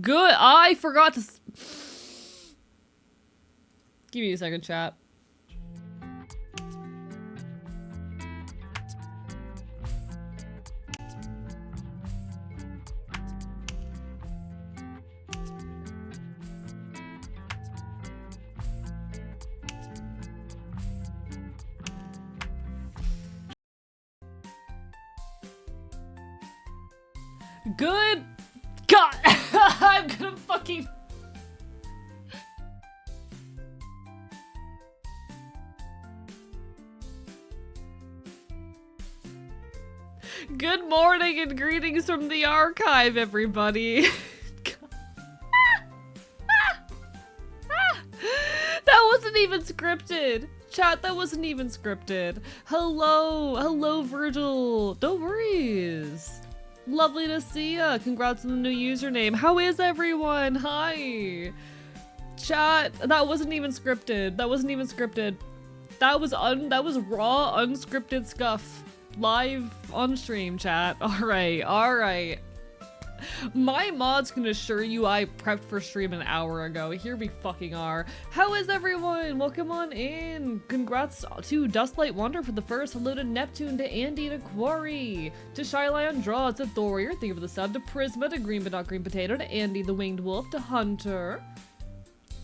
Good. I forgot to. Give me a second, chat. Good God. I'm gonna fucking. Good morning and greetings from the archive, everybody. That wasn't even scripted. Chat, that wasn't even scripted. Hello, Virgil. No worries. Lovely to see ya. Congrats on the new username. How is everyone? Hi. Chat, that wasn't even scripted. That wasn't even scripted. That was raw, unscripted scuff. Live on stream, chat. Alright. My mods can assure you I prepped for stream an hour ago. Here we fucking are. How is everyone? Welcome on in. Congrats to Dustlight Wonder for the first. Hello to Neptune, to Andy, to Quarry, to Shy Lion Draws, to Thorier, thank you for the sub, to Prisma, to Green But Not Green Potato, to Andy the Winged Wolf, to Hunter,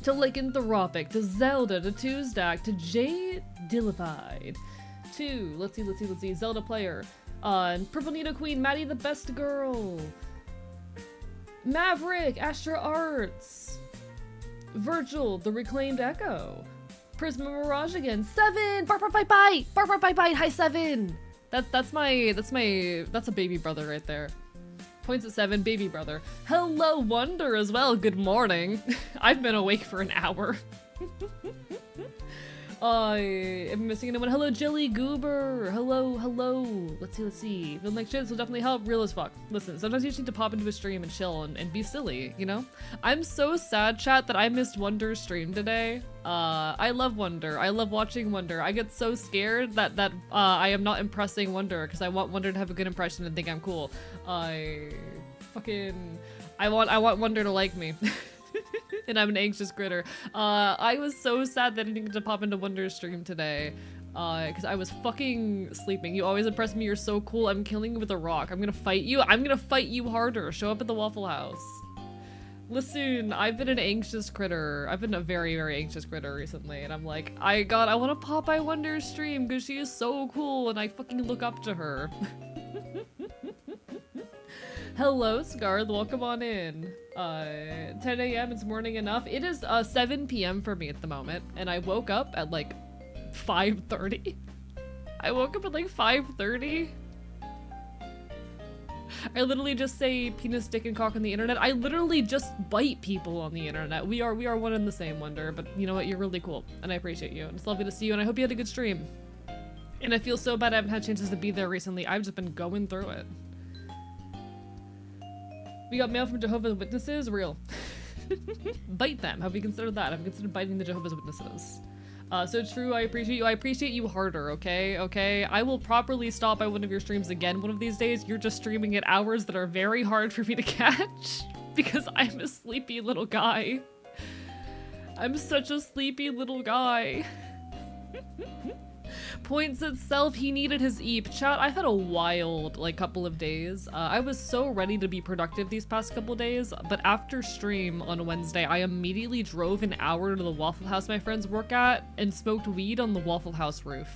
to Lycanthropic, to Zelda, to Tuesdack, to Jay Dillified, to, let's see, Zelda Player, Purple Nido Queen, Maddie the Best Girl, Maverick, Astra Arts, Virgil, the Reclaimed Echo, Prisma Mirage again, 7, Bark Bark Bite Bite, Bark Bark Bite Bite, hi 7. That's a baby brother right there. Points at 7, baby brother. Hello Wonder as well, good morning. I've been awake for an hour. I am missing anyone. Hello, Jelly Goober. Hello. Let's see. Feeling like shit, this will definitely help. Real as fuck. Listen, sometimes you just need to pop into a stream and chill and be silly, you know? I'm so sad, chat, that I missed Wonder's stream today. I love Wonder. I love watching Wonder. I get so scared that I am not impressing Wonder because I want Wonder to have a good impression and think I'm cool. I want Wonder to like me. And I'm an anxious critter. I was so sad that I didn't get to pop into Wonder's stream today. Because I was fucking sleeping. You always impress me, you're so cool. I'm killing you with a rock. I'm gonna fight you. I'm gonna fight you harder. Show up at the Waffle House. Listen, I've been an anxious critter. I've been a very, very anxious critter recently. And I'm like, I wanna pop by Wonder's stream because she is so cool and I fucking look up to her. Hello, Scarth. Welcome on in. 10 a.m. It's morning enough. It is 7 p.m. for me at the moment, and I woke up at like 5:30. I woke up at like 5:30. I literally just say penis, dick, and cock on the internet. I literally just bite people on the internet. We are one and the same, Wonder. But you know what? You're really cool, and I appreciate you. And it's lovely to see you, and I hope you had a good stream. And I feel so bad I haven't had chances to be there recently. I've just been going through it. We got mail from Jehovah's Witnesses? Real. Bite them. Have we considered that? Have we considered biting the Jehovah's Witnesses? So true, I appreciate you. I appreciate you harder, okay? Okay? I will properly stop by one of your streams again one of these days. You're just streaming at hours that are very hard for me to catch. Because I'm a sleepy little guy. I'm such a sleepy little guy. Points itself, he needed his eep. Chat, I've had a wild, like, couple of days. I was so ready to be productive these past couple days, but after stream on Wednesday, I immediately drove an hour to the Waffle House my friends work at and smoked weed on the Waffle House roof.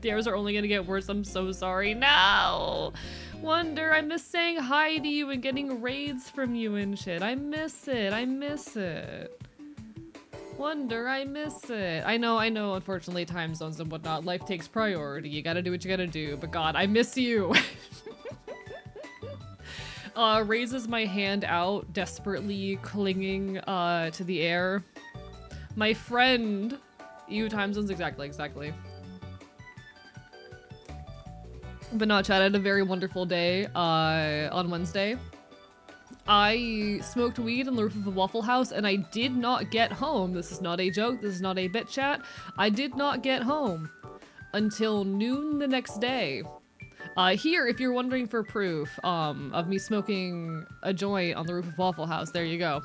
The hours are only gonna get worse, I'm so sorry. No! Wonder, I miss saying hi to you and getting raids from you and shit. I miss it. Wonder, I miss it. I know, unfortunately, time zones and whatnot. Life takes priority. You gotta do what you gotta do. But God, I miss you. Raises my hand out, desperately clinging to the air. My friend. EU time zones, exactly. But no, chat, I had a very wonderful day on Wednesday. I smoked weed on the roof of a Waffle House and I did not get home. This is not a joke. This is not a bit, chat. I did not get home until noon the next day. Here, if you're wondering for proof of me smoking a joint on the roof of Waffle House, there you go.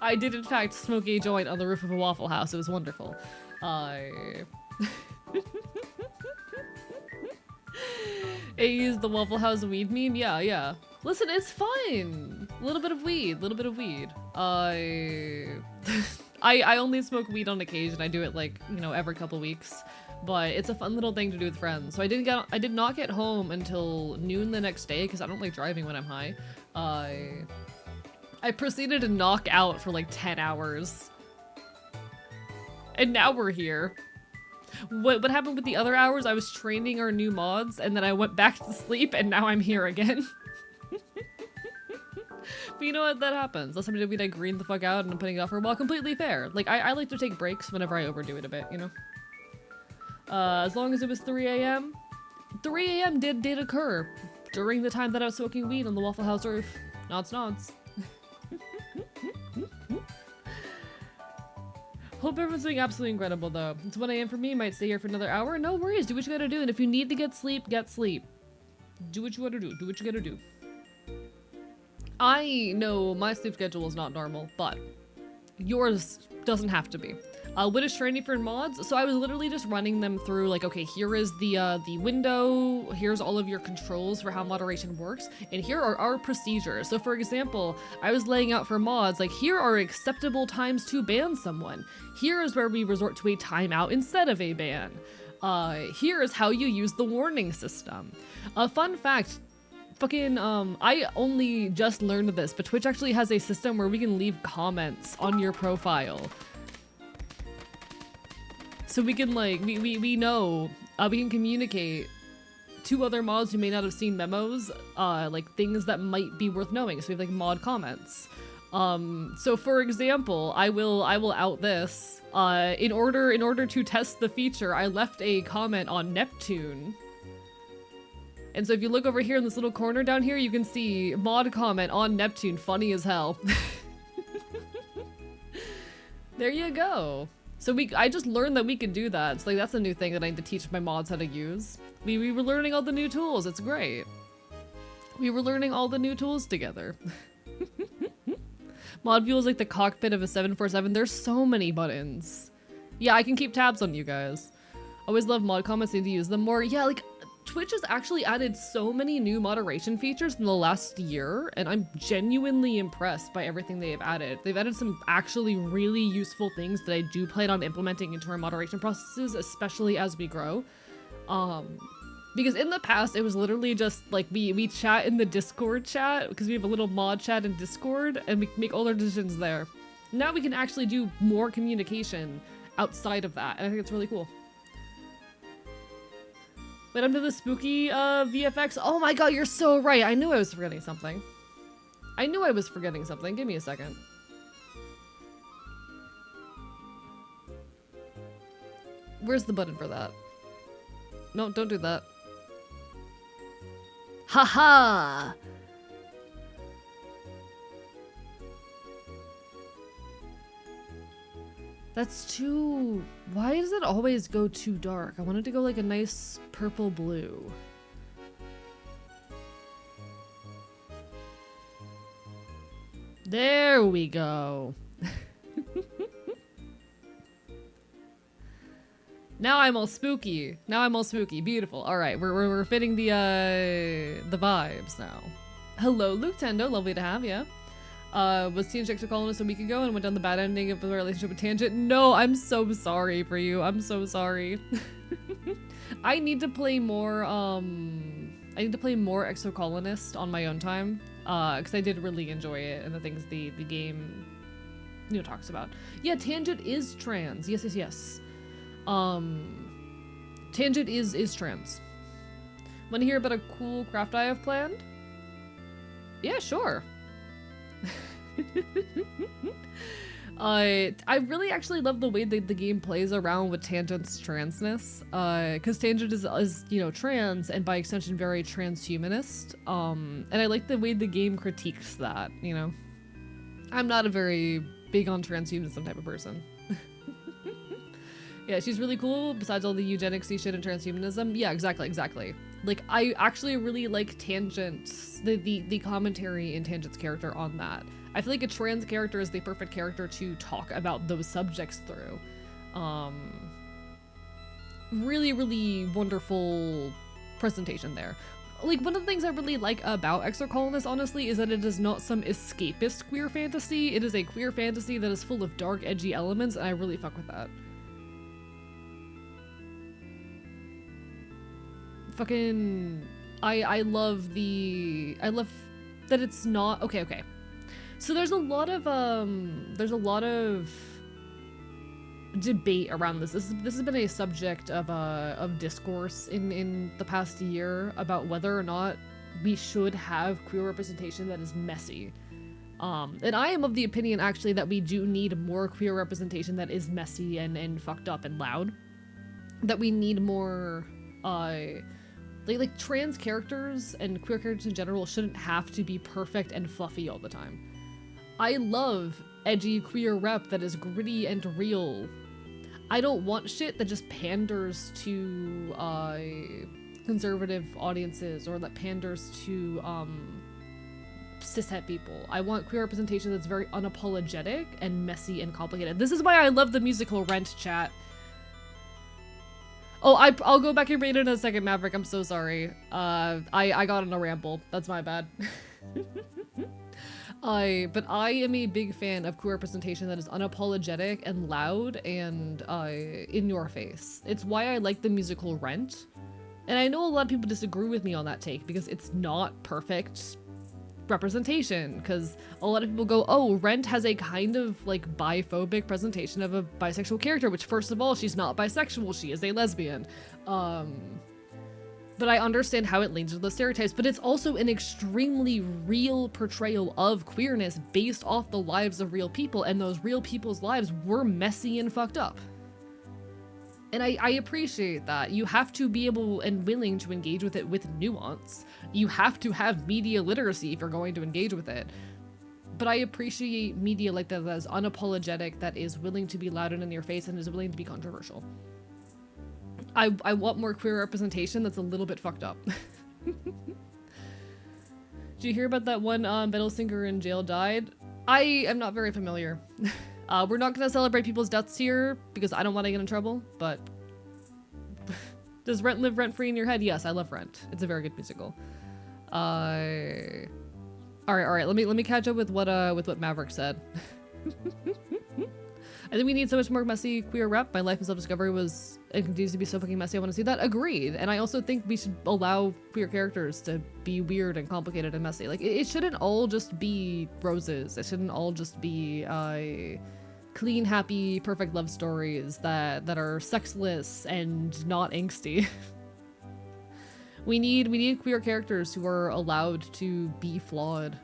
I did in fact smoke a joint on the roof of a Waffle House. It was wonderful. It used the Waffle House weed meme? Yeah, yeah. Listen, it's fine. A little bit of weed, little bit of weed. I only smoke weed on occasion. I do it like, you know, every couple weeks. But it's a fun little thing to do with friends. So I did not get home until noon the next day because I don't like driving when I'm high. I proceeded to knock out for like 10 hours. And now we're here. What happened with the other hours? I was training our new mods and then I went back to sleep and now I'm here again. But you know what? That happens. Last time I did weed, I greened the fuck out and I'm putting it off for a while. Completely fair. Like, I like to take breaks whenever I overdo it a bit, you know? As long as it was 3 a.m. 3 a.m. did occur during the time that I was smoking weed on the Waffle House roof. Nods, nods. Hope everyone's doing absolutely incredible though. It's 1 a.m. for me, might stay here for another hour. No worries, do what you gotta do. And if you need to get sleep, get sleep. Do what you gotta do, do what you gotta do. I know my sleep schedule is not normal, but yours doesn't have to be. What is training for mods? So I was literally just running them through like, okay, here is the window, here's all of your controls for how moderation works, and here are our procedures. So for example, I was laying out for mods, like here are acceptable times to ban someone. Here is where we resort to a timeout instead of a ban. Here is how you use the warning system. A fun fact, fucking, I only just learned this, but Twitch actually has a system where we can leave comments on your profile. So we can like, we know, we can communicate to other mods who may not have seen memos, like things that might be worth knowing. So we have like mod comments. So for example, I will out this, in order to test the feature, I left a comment on Neptune. And so if you look over here in this little corner down here, you can see mod comment on Neptune, funny as hell. There you go. So I just learned that we could do that. So like that's a new thing that I need to teach my mods how to use. We were learning all the new tools. It's great. We were learning all the new tools together. Mod view is like the cockpit of a 747. There's so many buttons. Yeah, I can keep tabs on you guys. Always love mod comments, need to use them more. Yeah, like Twitch has actually added so many new moderation features in the last year, and I'm genuinely impressed by everything they have added. They've added some actually really useful things that I do plan on implementing into our moderation processes, especially as we grow. Because in the past, it was literally just like we chat in the Discord chat, because we have a little mod chat in Discord, and we make all our decisions there. Now we can actually do more communication outside of that, and I think it's really cool. Wait, I'm to the spooky VFX. Oh my god, you're so right. I knew I was forgetting something. I knew I was forgetting something. Give me a second. Where's the button for that? No, don't do that. Haha! That's too... Why does it always go too dark? I wanted to go like a nice purple blue. There we go. Now I'm all spooky. Now I'm all spooky. Beautiful. All right, we're fitting the vibes now. Hello, Luke Tendo. Lovely to have you. Was Teenage Exocolonist a week ago and went down the bad ending of the relationship with Tangent? No, I'm so sorry for you. I'm so sorry. I need to play more, I need to play more Exocolonist on my own time, because I did really enjoy it and the things the game, you know, talks about. Yeah, Tangent is trans. Yes, yes, yes. Tangent is trans. Want to hear about a cool craft I have planned? Yeah, sure. I really actually love the way that the game plays around with Tangent's transness, because Tangent is, you know, trans and by extension very transhumanist, and I like the way the game critiques that, you know. I'm not a very big on transhumanism type of person. Yeah, she's really cool, besides all the eugenics shit and transhumanism. Yeah, exactly. Like, I actually really like Tangent, the commentary in Tangent's character on that. I feel like a trans character is the perfect character to talk about those subjects through. Really wonderful presentation there. Like, one of the things I really like about Exocolonist, honestly, is that it is not some escapist queer fantasy. It is a queer fantasy that is full of dark, edgy elements, and I really fuck with that. Fucking... I love that it's not... Okay. So there's a lot of debate around this. This has been a subject of discourse in the past year about whether or not we should have queer representation that is messy. And I am of the opinion, actually, that we do need more queer representation that is messy and fucked up and loud. That we need more, like trans characters and queer characters in general shouldn't have to be perfect and fluffy all the time. I love edgy queer rep that is gritty and real. I don't want shit that just panders to conservative audiences or that panders to cishet people. I want queer representation that's very unapologetic and messy and complicated. This is why I love the musical Rent, chat. Oh, I'll go back and read it in a second, Maverick. I'm so sorry. I got on a ramble. That's my bad. But I am a big fan of queer representation that is unapologetic and loud and in your face. It's why I like the musical Rent. And I know a lot of people disagree with me on that take because it's not perfect representation, because a lot of people go, oh, Rent has a kind of like biphobic presentation of a bisexual character, which first of all, she's not bisexual, she is a lesbian. But I understand how it leans into the stereotypes, but it's also an extremely real portrayal of queerness based off the lives of real people, and those real people's lives were messy and fucked up. And I appreciate that. You have to be able and willing to engage with it with nuance. You have to have media literacy if you're going to engage with it. But I appreciate media like that is unapologetic, that is willing to be loud and in your face, and is willing to be controversial. I want more queer representation that's a little bit fucked up. Did you hear about that one metal singer in jail died? I am not very familiar. We're not gonna celebrate people's deaths here because I don't want to get in trouble, but does Rent live rent-free in your head? Yes, I love Rent. It's a very good musical. Alright, let me catch up with what Maverick said. I think we need so much more messy queer rep. My life in self-discovery was and continues to be so fucking messy. I want to see that. Agreed. And I also think we should allow queer characters to be weird and complicated and messy. Like, it shouldn't all just be roses. It shouldn't all just be clean, happy, perfect love stories that are sexless and not angsty. We need queer characters who are allowed to be flawed.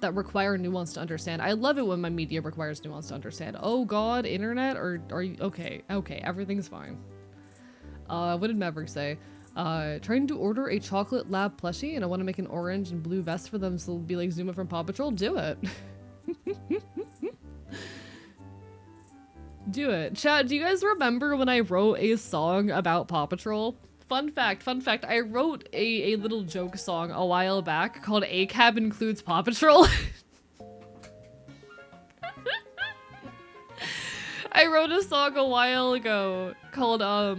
That require nuance to understand. I love it when my media requires nuance to understand. Oh god, internet? Or are you okay, everything's fine. What did Maverick say? Trying to order a chocolate lab plushie and I want to make an orange and blue vest for them so they'll be like Zuma from Paw Patrol. Do it. Do it. Chat, do you guys remember when I wrote a song about Paw Patrol? Fun fact, I wrote a little joke song a while back called A Cab Includes Paw Patrol. I wrote a song a while ago called, A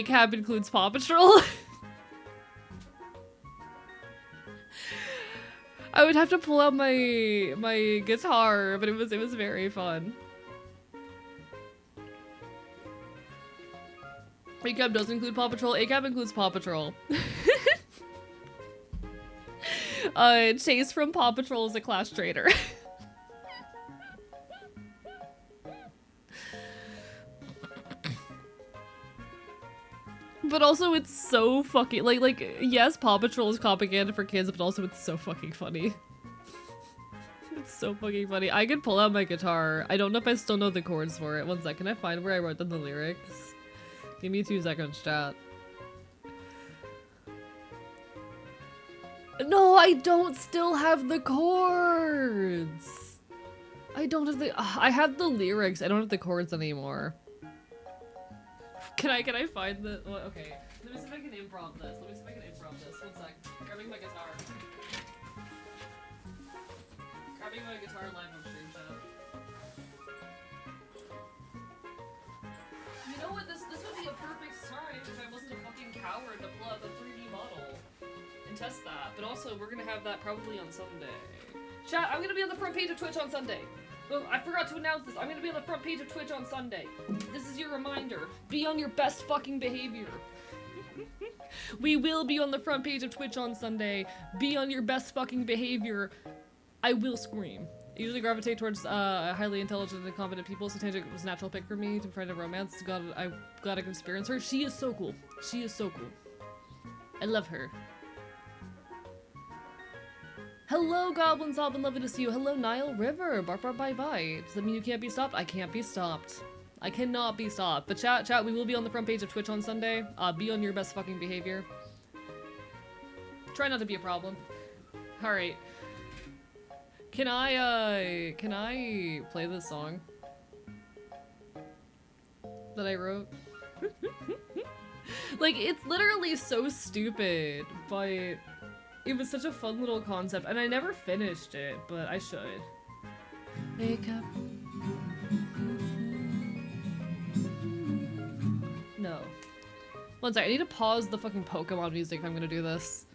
Cab Includes Paw Patrol. I would have to pull out my guitar, but it was very fun. A-Cab does include Paw Patrol. A-Cab includes Paw Patrol. Chase from Paw Patrol is a class traitor. But also it's so fucking like yes, Paw Patrol is propaganda for kids, but also it's so fucking funny. It's so fucking funny. I could pull out my guitar. I don't know if I still know the chords for it. One second, can I find where I wrote down the lyrics? Give me 2 seconds, chat. No, I don't still have the chords. I don't have the, I have the lyrics, I don't have the chords anymore. Can I find the, well, okay. Let me see if I can improv this. Let me see if I can improv this. One sec. Grabbing my guitar. Grabbing my guitar live on stream chat. You know what, this would be a perfect time if I wasn't a fucking coward to pull out the 3D model and test that. But also, we're gonna have that probably on Sunday. Chat, I'm gonna be on the front page of Twitch on Sunday. Oh, I forgot to announce this. I'm gonna be on the front page of Twitch on Sunday. This is your reminder. Be on your best fucking behavior. We will be on the front page of Twitch on Sunday. Be on your best fucking behavior. I will scream. I usually gravitate towards highly intelligent and confident people, so Tangent was a natural pick for me to find a romance. I'm glad I can experience her. She is so cool. She is so cool. I love her. Hello, Goblin Zoblin, lovely to see you. Hello, Nile River. Bark, bark, bye, bye. Does that mean you can't be stopped? I can't be stopped. I cannot be stopped. But chat, we will be on the front page of Twitch on Sunday. Be on your best fucking behavior. Try not to be a problem. Alright. Can I play this song that I wrote? Like, it's literally so stupid, but it was such a fun little concept, and I never finished it, but I should. Wake up. No. One sec, I need to pause the fucking Pokemon music if I'm gonna do this.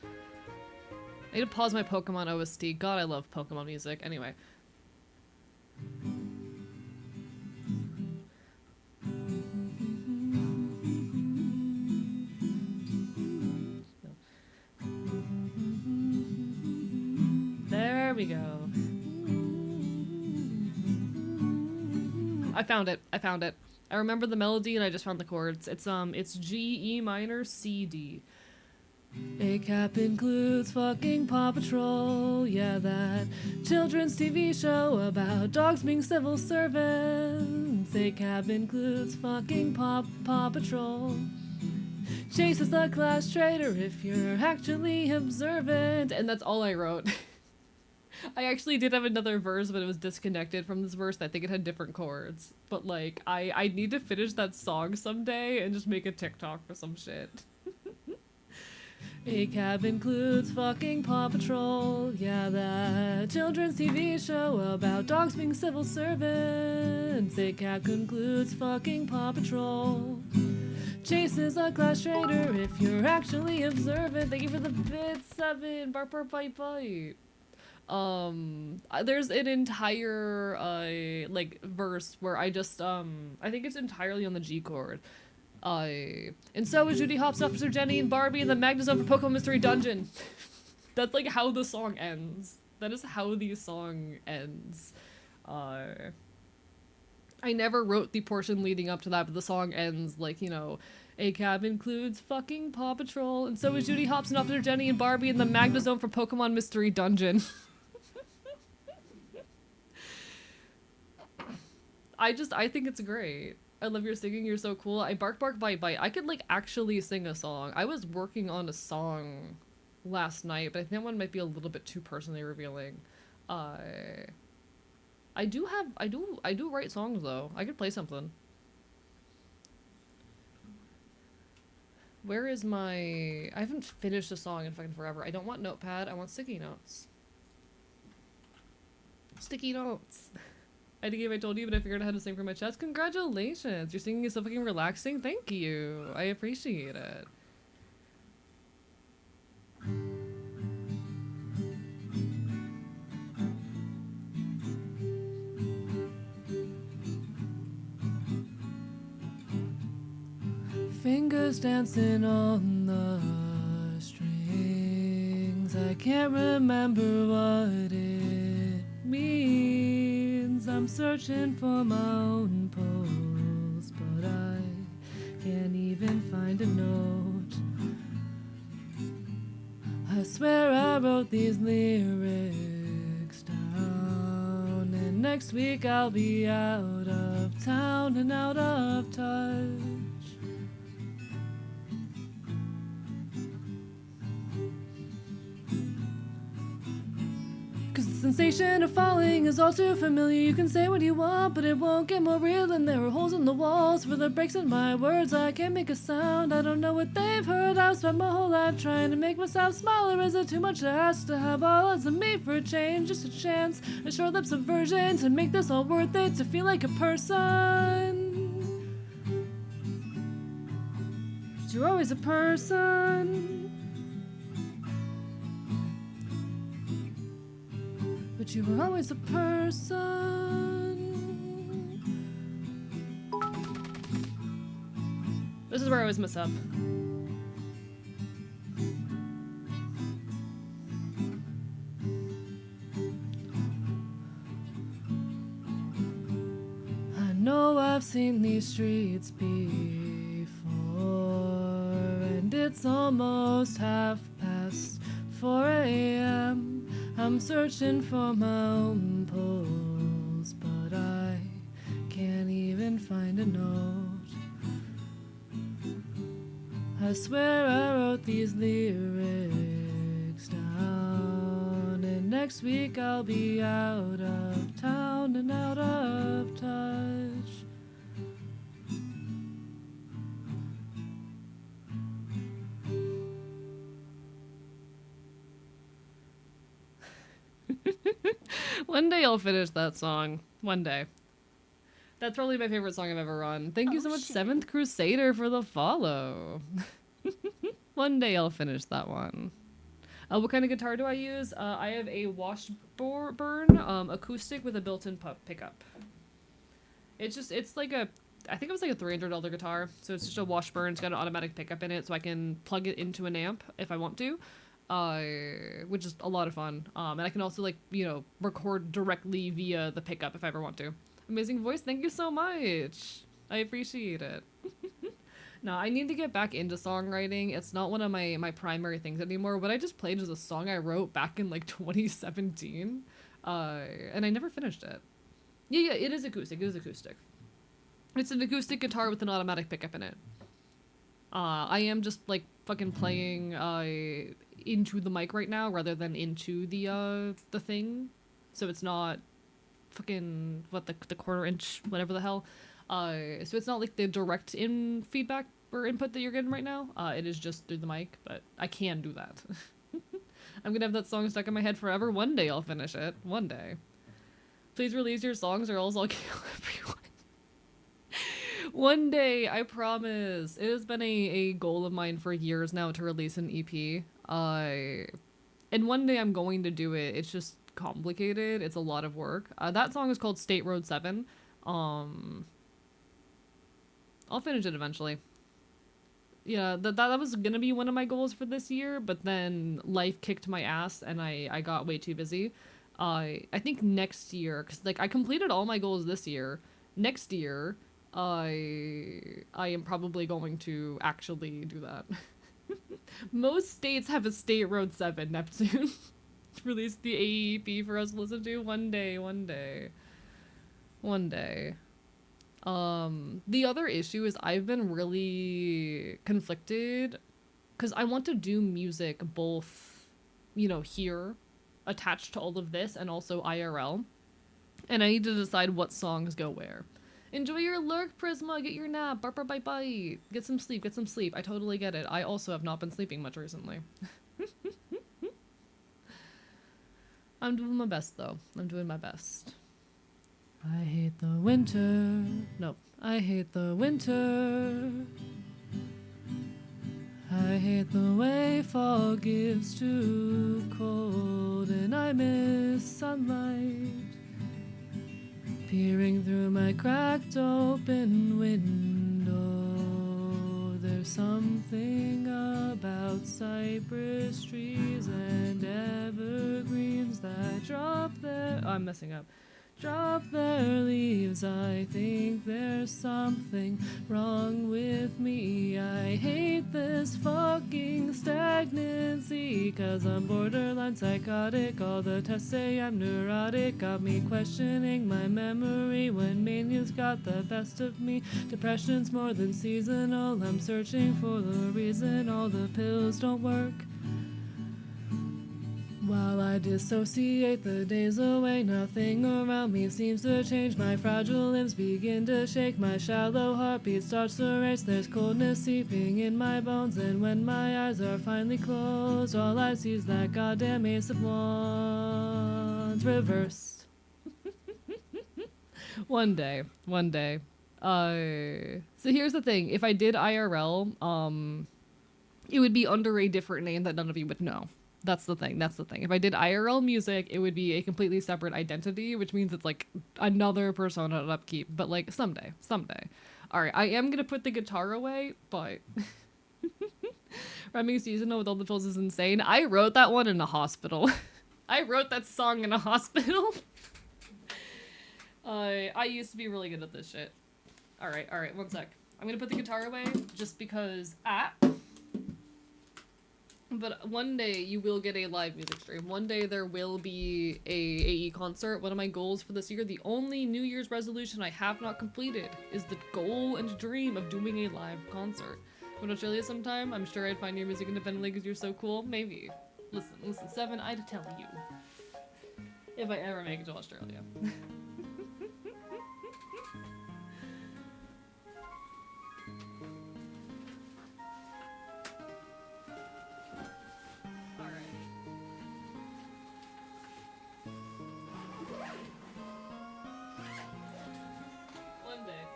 I need to pause my Pokemon OST. God, I love Pokemon music. Anyway. There we go. I found it. I found it. I remember the melody and I just found the chords. It's G, E minor, C, D. A cap includes fucking Paw Patrol, yeah, that children's TV show about dogs being civil servants. A cap includes fucking Paw Patrol. Chases the class traitor if you're actually observant. And that's all I wrote. I actually did have another verse, but it was disconnected from this verse. I think it had different chords. But like, I need to finish that song someday and just make a TikTok for some shit. A cab includes fucking Paw Patrol, yeah, that children's TV show about dogs being civil servants. A cab concludes fucking Paw Patrol. Chases a class traitor if you're actually observant. Thank you for the bit, 7. Bark, bark, bite, bite. There's an entire, like, verse where I just, I think it's entirely on the G chord. And so is Judy Hopps, Officer Jenny, and Barbie in the Magnezone for Pokemon Mystery Dungeon. That's like how the song ends. That is how the song ends. I never wrote the portion leading up to that, but the song ends like, you know, a cab includes fucking Paw Patrol, and so is Judy Hopps and Officer Jenny and Barbie in the Magnezone for Pokemon Mystery Dungeon. I think it's great. I love your singing, you're so cool. I bark, bark, bite, bite. I could, like, actually sing a song. I was working on a song last night, but I think that one might be a little bit too personally revealing. I do write songs, though. I could play something. Where is my... I haven't finished a song in fucking forever. I don't want Notepad, I want sticky notes. Sticky notes. I think I told you, but I figured out how to sing for my chest. Congratulations! Your singing is so fucking relaxing. Thank you. I appreciate it. Fingers dancing on the strings. I can't remember what it means. I'm searching for my own pulse, but I can't even find a note. I swear I wrote these lyrics down, and next week I'll be out of town and out of touch. sensation of falling is all too familiar. You can say what you want, but it won't get more real. And there are holes in the walls for the breaks in my words. I can't make a sound, I don't know what they've heard. I've spent my whole life trying to make myself smaller. Is it too much to ask to have all odds of me for a change? Just a chance, a short-lived subversion to make this all worth it, to feel like a person. But you're always a person. But you were always a person. This is where I always mess up. I know I've seen these streets before, and it's almost 4 a.m. I'm searching for my own pulse, but I can't even find a note. I swear I wrote these lyrics down, and next week I'll be out of town and out of touch. One day I'll finish that song. One day. That's probably my favorite song I've ever run. Thank you so much, shit. 7th Crusader, for the follow. One day I'll finish that one. What kind of guitar do I use? I have a Washburn acoustic with a built-in pickup. It's like a, I think it was like a $300 guitar. So it's just a Washburn. It's got an automatic pickup in it, so I can plug it into an amp if I want to. Which is a lot of fun. And I can also, like, you know, record directly via the pickup if I ever want to. Amazing voice, thank you so much. I appreciate it. No, I need to get back into songwriting. It's not one of my primary things anymore. What I just played is a song I wrote back in, like, 2017. And I never finished it. Yeah, it is acoustic. It is acoustic. It's an acoustic guitar with an automatic pickup in it. I am just, like, fucking playing, into the mic right now rather than into the thing. So it's not fucking, what, the 1/4 inch, whatever the hell. So it's not like the direct feedback or input that you're getting right now. It is just through the mic, but I can do that. I'm gonna have that song stuck in my head forever. One day I'll finish it. One day. Please release your songs or else I'll kill everyone. One day, I promise. It has been a goal of mine for years now to release an EP. And one day I'm going to do it. It's just complicated. It's a lot of work. That song is called State Road 7. I'll finish it eventually. Yeah, that was gonna be one of my goals for this year, but then life kicked my ass and I got way too busy. I think next year, because, like, I completed all my goals this year. Next year, I am probably going to actually do that. Most states have a State Road 7, Neptune. Release the AEP for us to listen to one day. The other issue is I've been really conflicted because I want to do music both, you know, here, attached to all of this, and also IRL. And I need to decide what songs go where. Enjoy your lurk, Prisma. Get your nap. Bark, bark, bite, bite. Get some sleep. Get some sleep. I totally get it. I also have not been sleeping much recently. I'm doing my best, though. I'm doing my best. I hate the winter. Nope. I hate the winter. I hate the way fall gives too cold, and I miss sunlight. Peering through my cracked open window, there's something about cypress trees and evergreens that drop their... Oh, I'm messing up. Drop their leaves. I think there's something wrong with me. I hate this fucking stagnancy, 'cause I'm borderline psychotic. All the tests say I'm neurotic. Got me questioning my memory when mania's got the best of me. Depression's more than seasonal. I'm searching for the reason all the pills don't work. While I dissociate the days away, nothing around me seems to change. My fragile limbs begin to shake, my shallow heartbeat starts to race. There's coldness seeping in my bones, and when my eyes are finally closed, all I see is that goddamn Ace of Wands reversed. One day. So here's the thing, if I did IRL, it would be under a different name that none of you would know. That's the thing. If I did IRL music, it would be a completely separate identity, which means it's like another persona at upkeep. But like someday. All right, I am gonna put the guitar away, but rhyming seasonal with all the tools is insane. I wrote that one in a hospital. I wrote that song in a hospital. I used to be really good at this shit. All right, one sec. I'm gonna put the guitar away just because But one day you will get a live music stream. One day there will be a AE concert. One of my goals for this year, the only New Year's resolution I have not completed, is the goal and dream of doing a live concert. Go to Australia sometime. I'm sure I'd find your music independently because you're so cool. Maybe. Listen, Seven, I'd tell you. If I ever make it to Australia.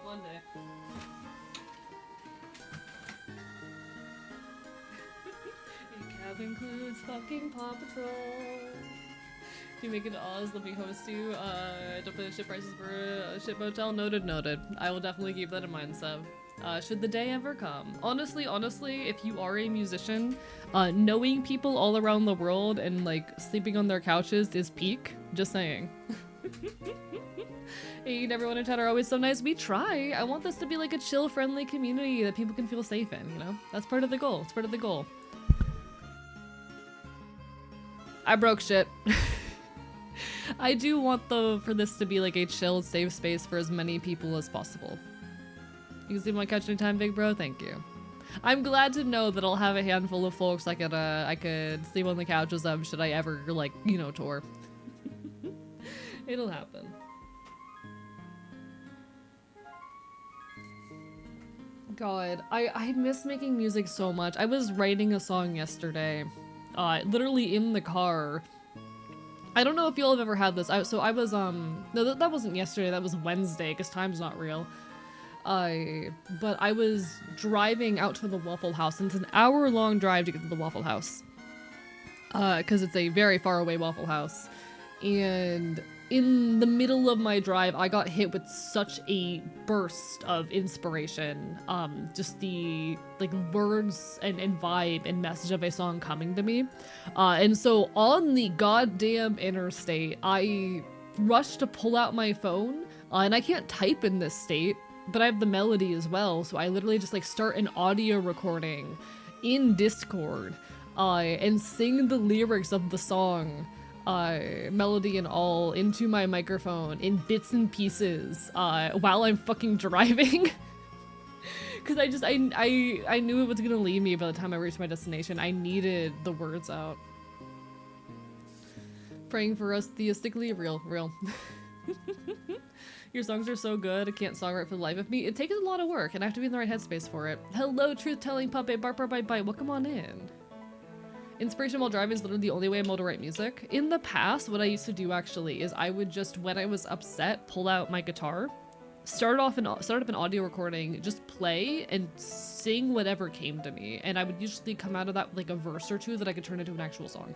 One day. Your cab includes fucking Paw Patrol. If you make it to Oz, let me host you. Don't pay the ship prices for a ship motel. Noted. I will definitely keep that in mind, Sev. Should the day ever come. Honestly, if you are a musician, knowing people all around the world and like sleeping on their couches is peak. Just saying. Hey, everyone in chat are always so nice. We try. I want this to be like a chill, friendly community that people can feel safe in, you know? That's part of the goal. It's part of the goal. I broke shit. I do want, though, for this to be like a chill, safe space for as many people as possible. You can sleep on my couch anytime, big bro. Thank you. I'm glad to know that I'll have a handful of folks I could sleep on the couches of should I ever, like, you know, tour. It'll happen. God, I miss making music so much. I was writing a song yesterday, literally in the car. I don't know if y'all have ever had this. So I was, no, that wasn't yesterday, that was Wednesday, because time's not real. But I was driving out to the Waffle House, and it's an hour-long drive to get to the Waffle House. Because it's a very far away Waffle House. And in the middle of my drive, I got hit with such a burst of inspiration. Just the like words and vibe and message of a song coming to me. And so on the goddamn interstate, I rushed to pull out my phone, and I can't type in this state, but I have the melody as well. So I literally just like start an audio recording in Discord, and sing the lyrics of the song, melody and all, into my microphone in bits and pieces while I'm fucking driving. Because I knew it was gonna leave me by the time I reached my destination. I needed the words out. Praying for us theistically, real. Your songs are so good, I can't songwrite for the life of me. It takes a lot of work, and I have to be in the right headspace for it. Hello, truth-telling puppet, bark, bark, bite, bite. Welcome on in. Inspiration while driving is literally the only way I'm able to write music. In the past, what I used to do actually is I would just, when I was upset, pull out my guitar, start up an audio recording, just play and sing whatever came to me. And I would usually come out of that with like a verse or two that I could turn into an actual song.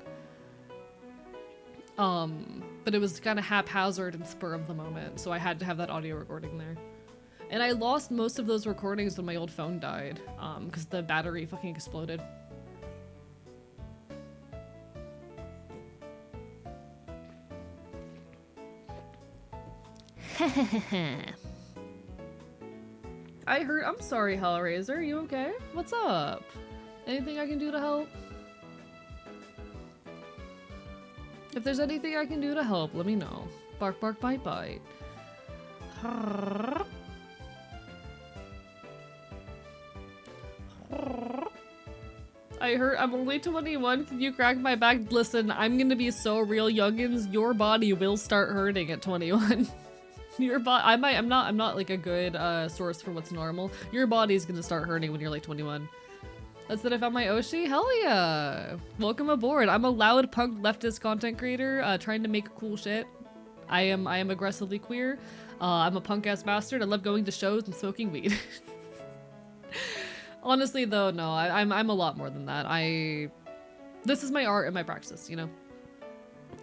But it was kind of haphazard and spur of the moment, so I had to have that audio recording there. And I lost most of those recordings when my old phone died, because the battery fucking exploded. I'm sorry, Hellraiser, you okay? What's up? Anything I can do to help? If there's anything I can do to help, let me know. Bark, bark, bite, bite. I heard I'm only 21. Can you crack my back? Listen, I'm gonna be so real, youngins. Your body will start hurting at 21. Your body, I'm not like a good source for what's normal. Your body's gonna start hurting when you're like 21. That's that I found my Oshi? Hell yeah! Welcome aboard. I'm a loud punk leftist content creator trying to make cool shit. I am aggressively queer. I'm a punk ass bastard. I love going to shows and smoking weed. Honestly though, no, I'm a lot more than that. This is my art and my practice, you know?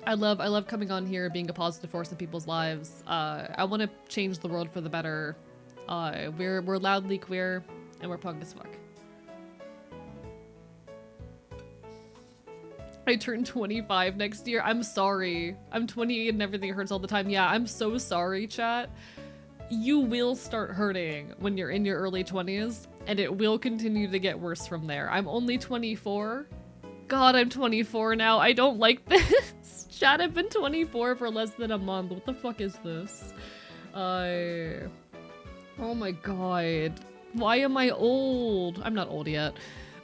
I love coming on here, being a positive force in people's lives. I want to change the world for the better. We're loudly queer and we're punk as fuck. I turn 25 next year. I'm sorry. I'm 28 and everything hurts all the time. Yeah, I'm so sorry, chat. You will start hurting when you're in your early 20s, and it will continue to get worse from there. I'm only 24. God, I'm 24 now. I don't like this. Chat, I've been 24 for less than a month. What the fuck is this? Oh my god. Why am I old? I'm not old yet.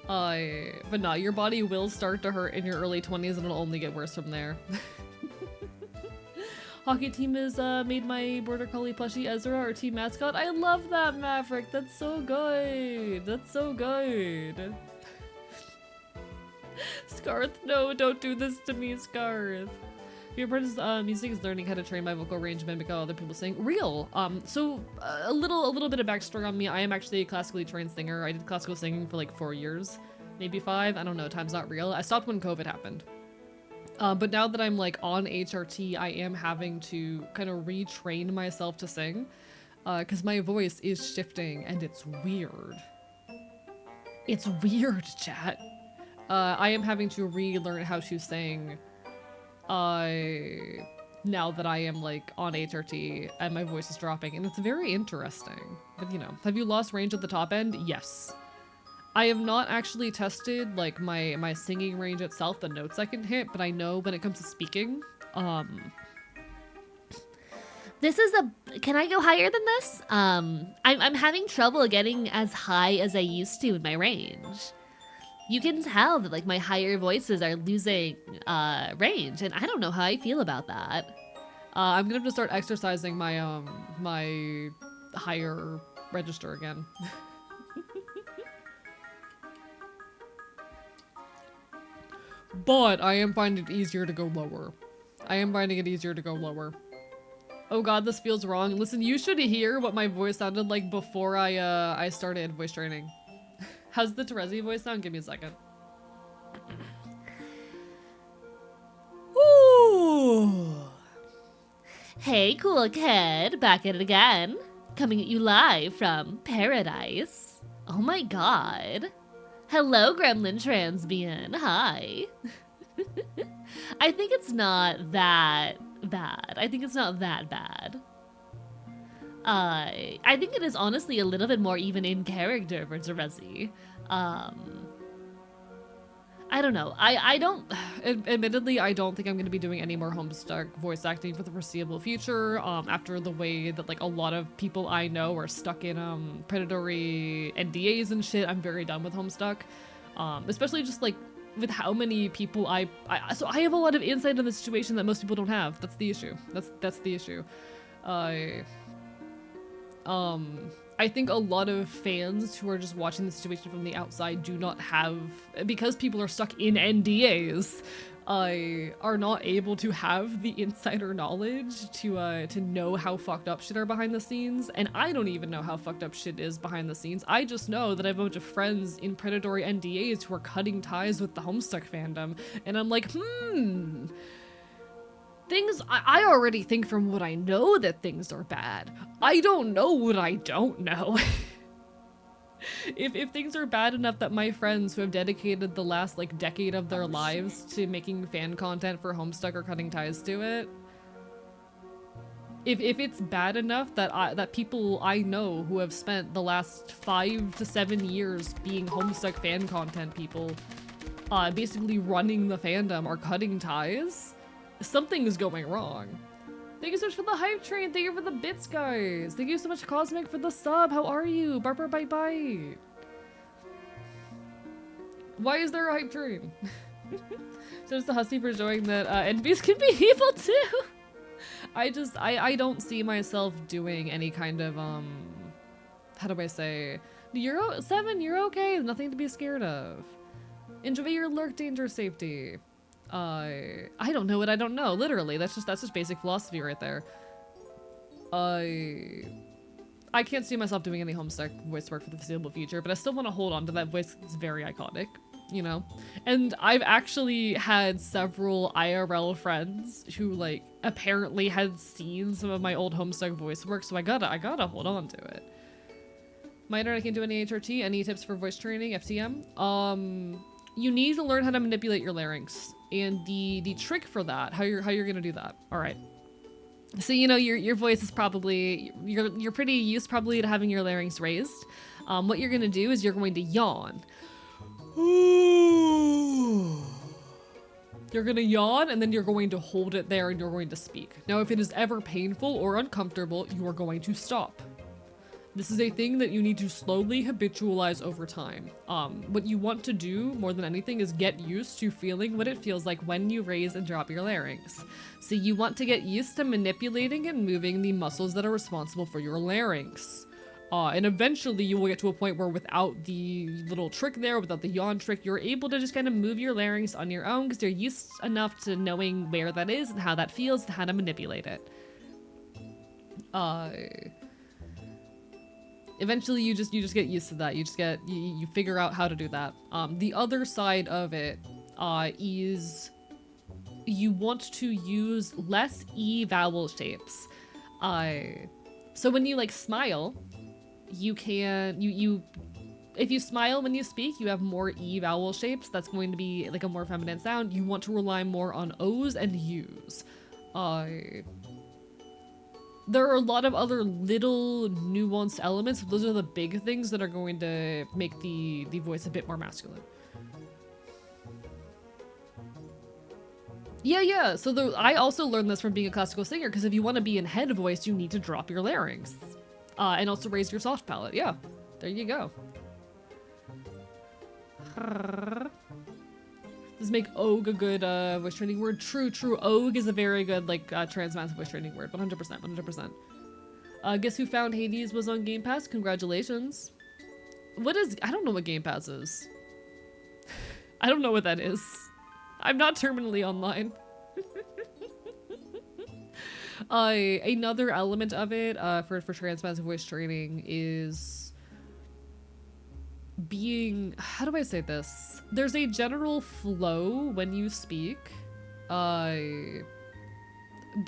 But no, your body will start to hurt in your early 20s and it'll only get worse from there. Hockey team has made my border collie plushie Ezra our team mascot. I love that, Maverick. That's so good. That's so good. Scarth, no, don't do this to me, Scarth. Your apprentice music is learning how to train my vocal range and mimic how other people sing. Real. So a little bit of backstory on me. I am actually a classically trained singer. I did classical singing for like 4 years, maybe 5. I don't know. Time's not real. I stopped when COVID happened. But now that I'm like on HRT, I am having to kind of retrain myself to sing, because my voice is shifting and it's weird. It's weird, chat. I am having to relearn how to sing now that I am like on HRT and my voice is dropping, and it's very interesting. But you know, have you lost range at the top end? Yes. I have not actually tested like my singing range itself, the notes I can hit, but I know when it comes to speaking, This is can I go higher than this? I'm having trouble getting as high as I used to in my range. You can tell that like my higher voices are losing range, and I don't know how I feel about that. I'm gonna have to start exercising my my higher register again. But I am finding it easier to go lower. I am finding it easier to go lower. Oh god, this feels wrong. Listen, you should hear what my voice sounded like before I started voice training. How's the Terezi voice sound? Give me a second. Ooh. Hey, cool kid, back at it again. Coming at you live from paradise. Oh my god. Hello, Gremlin Transbian. Hi. I think it's not that bad. I think it's not that bad. I think it is honestly a little bit more even in character for Terezi. I don't know. I don't... Admittedly, I don't think I'm going to be doing any more Homestuck voice acting for the foreseeable future, after the way that, like, a lot of people I know are stuck in, predatory NDAs and shit. I'm very done with Homestuck. Especially just, like, with how many people so I have a lot of insight on the situation that most people don't have. That's the issue. That's the issue. I think a lot of fans who are just watching the situation from the outside do not have, because people are stuck in NDAs, are not able to have the insider knowledge to know how fucked up shit are behind the scenes. And I don't even know how fucked up shit is behind the scenes. I just know that I have a bunch of friends in predatory NDAs who are cutting ties with the Homestuck fandom, and I'm like, things, I already think from what I know that things are bad. I don't know what I don't know. If things are bad enough that my friends who have dedicated the last like decade of their lives to making fan content for Homestuck are cutting ties to it, if it's bad enough that that people I know who have spent the last 5 to 7 years being Homestuck fan content people, basically running the fandom, are cutting ties, something is going wrong. Thank you so much for the hype train. Thank you for the bits, guys. Thank you so much, Cosmic, for the sub. How are you? Barber bye bye. Why is there a hype train? So it's the hussy for showing that enemies can be evil too. I don't see myself doing any kind of how do I say, Seven, you're okay. There's nothing to be scared of. Enjoy your lurk, danger, safety. I don't know what I don't know. Literally, that's just basic philosophy right there. I can't see myself doing any Homestuck voice work for the foreseeable future, but I still want to hold on to that voice. It's very iconic, you know? And I've actually had several IRL friends who, like, apparently had seen some of my old Homestuck voice work, so I gotta hold on to it. My internet can't do any HRT. Any tips for voice training, FTM? You need to learn how to manipulate your larynx. And the trick for that, how you're gonna do that. All right. So, you know, your voice is probably, you're pretty used probably to having your larynx raised. What you're gonna do is you're going to yawn. You're gonna yawn and then you're going to hold it there and you're going to speak. Now, if it is ever painful or uncomfortable, you are going to stop. This is a thing that you need to slowly habitualize over time. What you want to do more than anything is get used to feeling what it feels like when you raise and drop your larynx. So you want to get used to manipulating and moving the muscles that are responsible for your larynx. And eventually you will get to a point where without the little trick there, without the yawn trick, you're able to just kind of move your larynx on your own because you're used enough to knowing where that is and how that feels and how to manipulate it. Eventually you just get used to that. You figure out how to do that. The other side of it is you want to use less E vowel shapes. So when you like smile, you can if you smile when you speak, you have more E vowel shapes. That's going to be like a more feminine sound. You want to rely more on O's and U's. There are a lot of other little nuanced elements, but those are the big things that are going to make the voice a bit more masculine. Yeah. So I also learned this from being a classical singer, because if you want to be in head voice, you need to drop your larynx. And also raise your soft palate. Yeah, there you go. Does make Og a good voice training word? True. Og is a very good like trans massive voice training word. 100%. Guess who found Hades was on Game Pass? Congratulations. I don't know what Game Pass is. I don't know what that is. I'm not terminally online. Another element of it for trans massive voice training is being, how do I say this? There's a general flow when you speak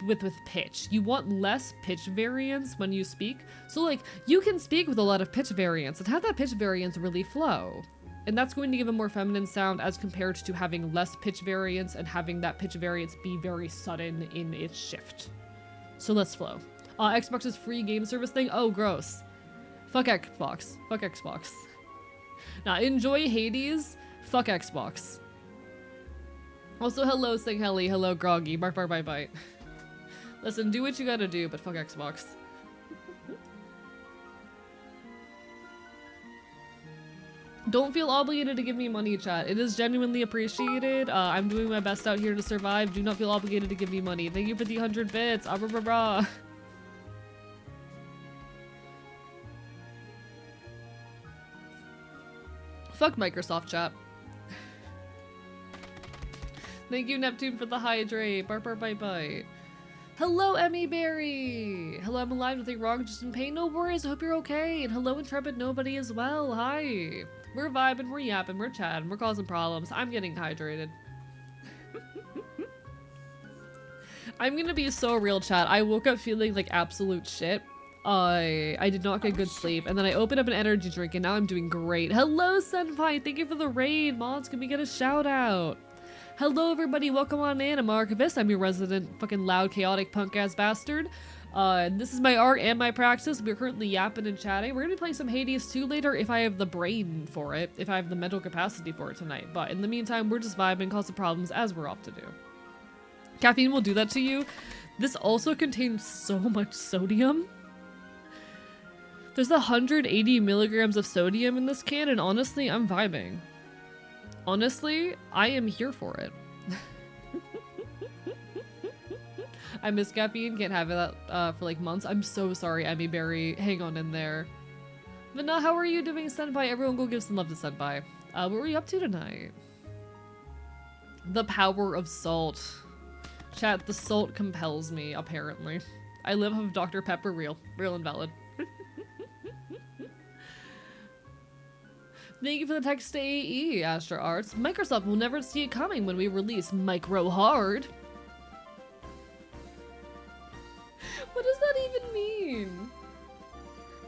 with pitch. You want less pitch variance when you speak. So like you can speak with a lot of pitch variance and have that pitch variance really flow. And that's going to give a more feminine sound as compared to having less pitch variance and having that pitch variance be very sudden in its shift. So let's flow. Xbox's free game service thing? Oh, gross. Fuck Xbox. Fuck Xbox. Now, enjoy Hades. Fuck Xbox. Also, hello, Sing Helly. Hello, Groggy. Bark, bark, bite, bite. Listen, do what you gotta do, but fuck Xbox. Don't feel obligated to give me money, chat. It is genuinely appreciated. I'm doing my best out here to survive. Do not feel obligated to give me money. Thank you for the 100 bits. Ah, brah, brah, brah. Fuck Microsoft, chat. Thank you, Neptune, for the hydrate. Bark, bark, bite, bite. Hello, Emmy Berry. Hello, I'm alive. Nothing wrong, just in pain. No worries. I hope you're okay. And hello, Intrepid Nobody as well. Hi. We're vibing, we're yapping, we're chatting, we're causing problems. I'm getting hydrated. I'm gonna be so real, chat. I woke up feeling like absolute shit. I did not get good sleep, and then I opened up an energy drink, and now I'm doing great. Hello, Senpai. Thank you for the raid. Mods, can we get a shout out? Hello, everybody. Welcome on in. I'm Archivist. I'm your resident fucking loud, chaotic, punk-ass bastard. This is my art and my practice. We're currently yapping and chatting. We're gonna be playing some Hades 2 later if I have the brain for it, if I have the mental capacity for it tonight. But in the meantime, we're just vibing, causing problems as we're off to do. Caffeine will do that to you. This also contains so much sodium. There's 180 milligrams of sodium in this can, and honestly, I'm vibing. Honestly, I am here for it. I miss caffeine, can't have that for like months. I'm so sorry, Emmy Berry. Hang on in there. But no, how are you doing, Senpai? Everyone go give some love to Senpai. What were you up to tonight? The power of salt. Chat, the salt compels me, apparently. I live off of Dr. Pepper, real and valid. Thank you for the text to AE, Astra Arts. Microsoft will never see it coming when we release Micro Hard. What does that even mean?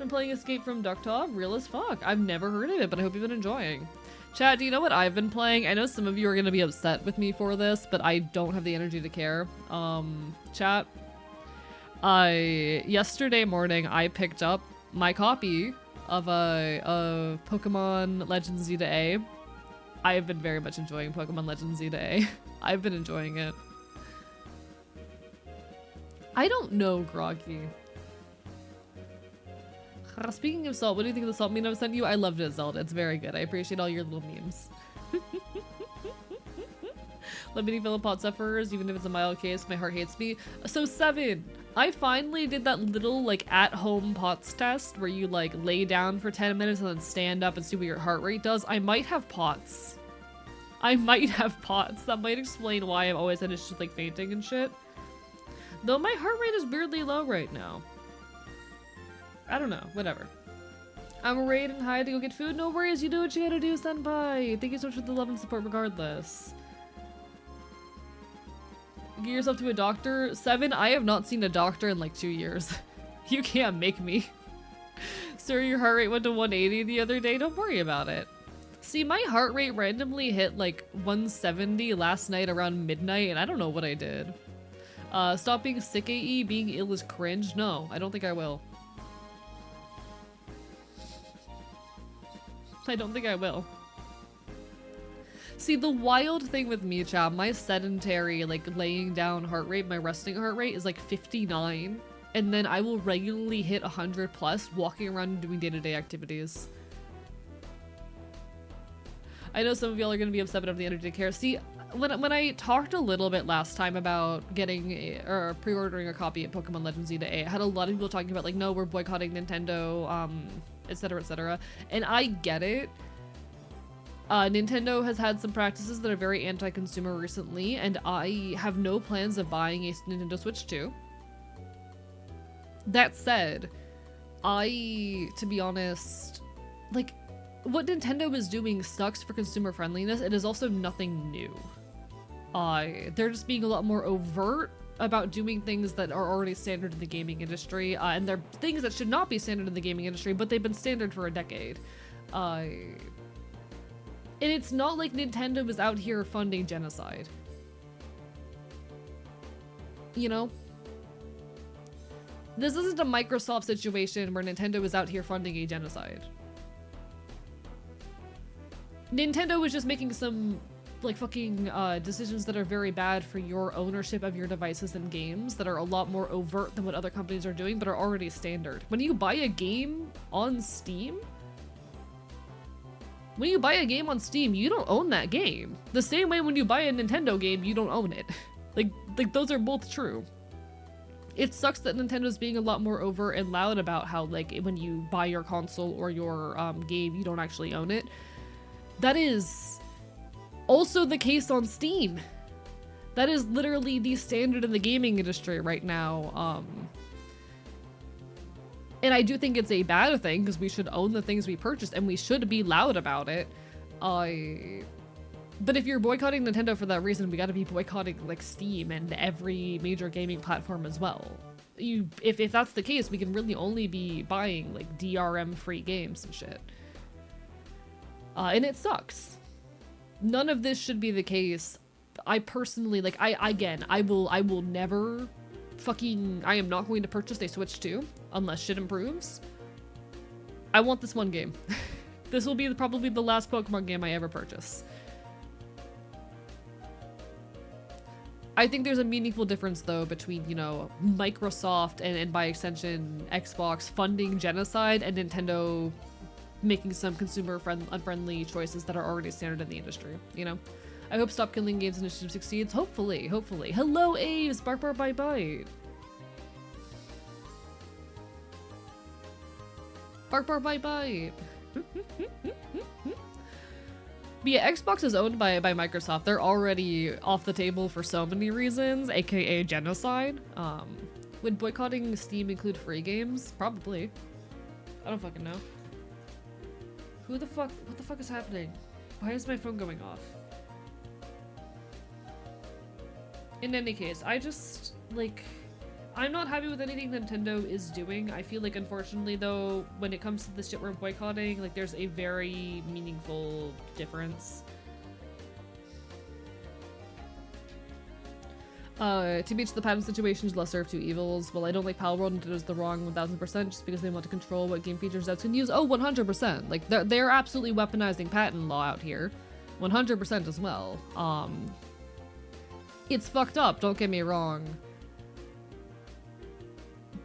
I'm playing Escape from Ducktop, real as fuck. I've never heard of it, but I hope you've been enjoying. Chat, do you know what I've been playing? I know some of you are gonna be upset with me for this, but I don't have the energy to care. Chat, yesterday morning I picked up my copy of Pokemon Legends Z to A. I have been very much enjoying Pokemon Legends Z to A. I've been enjoying it. I don't know, Groggy. Speaking of salt, what do you think of the salt meme I sent you? I loved it, Zelda. It's very good. I appreciate all your little memes. Limiting Philippot sufferers, even if it's a mild case, my heart hates me. So 7, I finally did that little like at-home POTS test where you like lay down for 10 minutes and then stand up and see what your heart rate does. I might have POTS. I might have POTS. That might explain why I've always had issues with like fainting and shit. Though my heart rate is weirdly low right now. I don't know, whatever. I'm raid and hide to go get food. No worries, you do what you gotta do, Senpai. Thank you so much for the love and support regardless. Get yourself to a doctor. 7, I have not seen a doctor in like 2 years. You can't make me. Sir, your heart rate went to 180 the other day. Don't worry about it. See, my heart rate randomly hit like 170 last night around midnight, and I don't know what I did. Stop being sick, AE. Being ill is cringe. No, I don't think I will. I don't think I will. See, the wild thing with me, chat, my sedentary, like, laying down heart rate, my resting heart rate is like 59, and then I will regularly hit 100 plus walking around and doing day-to-day activities. I know some of y'all are gonna be upset about the energy to care. See, when I talked a little bit last time about getting or pre-ordering a copy of Pokemon Legends Z to A, I had a lot of people talking about like, no, we're boycotting Nintendo, etc., etc. And I get it. Nintendo has had some practices that are very anti-consumer recently, and I have no plans of buying a Nintendo Switch 2. That said, to be honest, like, what Nintendo is doing sucks for consumer friendliness. It is also nothing new. They're just being a lot more overt about doing things that are already standard in the gaming industry, and they're things that should not be standard in the gaming industry, but they've been standard for a decade. And it's not like Nintendo is out here funding genocide. You know? This isn't a Microsoft situation where Nintendo is out here funding a genocide. Nintendo is just making some like fucking decisions that are very bad for your ownership of your devices and games that are a lot more overt than what other companies are doing, but are already standard. When you buy a game on Steam, you don't own that game. The same way when you buy a Nintendo game, you don't own it. like those are both true. It sucks that Nintendo's being a lot more overt and loud about how like when you buy your console or your game, you don't actually own it. That is also the case on Steam. That is literally the standard in the gaming industry right now. And I do think it's a bad thing because we should own the things we purchased and we should be loud about it. But if you're boycotting Nintendo for that reason, we gotta be boycotting like Steam and every major gaming platform as well. If that's the case, we can really only be buying like DRM-free games and shit. And it sucks. None of this should be the case. I personally, like, I will never fucking, I am not going to purchase a Switch 2 unless shit improves. I want this one game. This will be probably the last Pokemon game I ever purchase. I think there's a meaningful difference though between, you know, Microsoft and by extension Xbox funding genocide and Nintendo making some consumer unfriendly choices that are already standard in the industry, you know? I hope Stop Killing Games initiative succeeds. Hopefully, hopefully. Hello, Aves! Bark, bark, bite, bite. Bark, bark, bite, bite. But yeah, Xbox is owned by Microsoft. They're already off the table for so many reasons, aka genocide. Would boycotting Steam include free games? Probably. I don't fucking know. What the fuck is happening? Why is my phone going off? In any case, I just, like, I'm not happy with anything Nintendo is doing. I feel like, unfortunately, though, when it comes to the shit we're boycotting, like, there's a very meaningful difference. To beach the patent situation is lesser of two evils. Well, I don't like Palworld, and Nintendo's the wrong 1000% just because they want to control what game features devs can use. Oh, 100%. Like, they're absolutely weaponizing patent law out here. 100% as well. It's fucked up, don't get me wrong.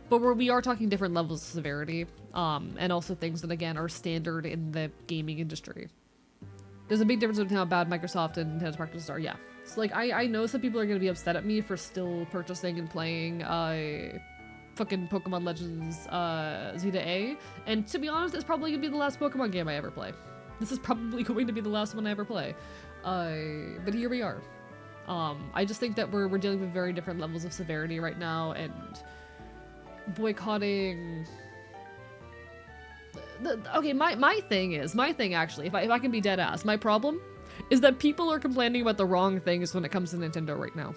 But we are talking different levels of severity, and also things that, again, are standard in the gaming industry. There's a big difference between how bad Microsoft and Nintendo's practices are, yeah. So, like, I know some people are gonna be upset at me for still purchasing and playing, fucking Pokemon Legends, Zeta A, and to be honest, it's probably gonna be the last Pokemon game I ever play. This is probably going to be the last one I ever play. But here we are. I just think that we're dealing with very different levels of severity right now, and boycotting... Okay, my thing actually, if I can be dead ass, my problem is that people are complaining about the wrong things when it comes to Nintendo right now.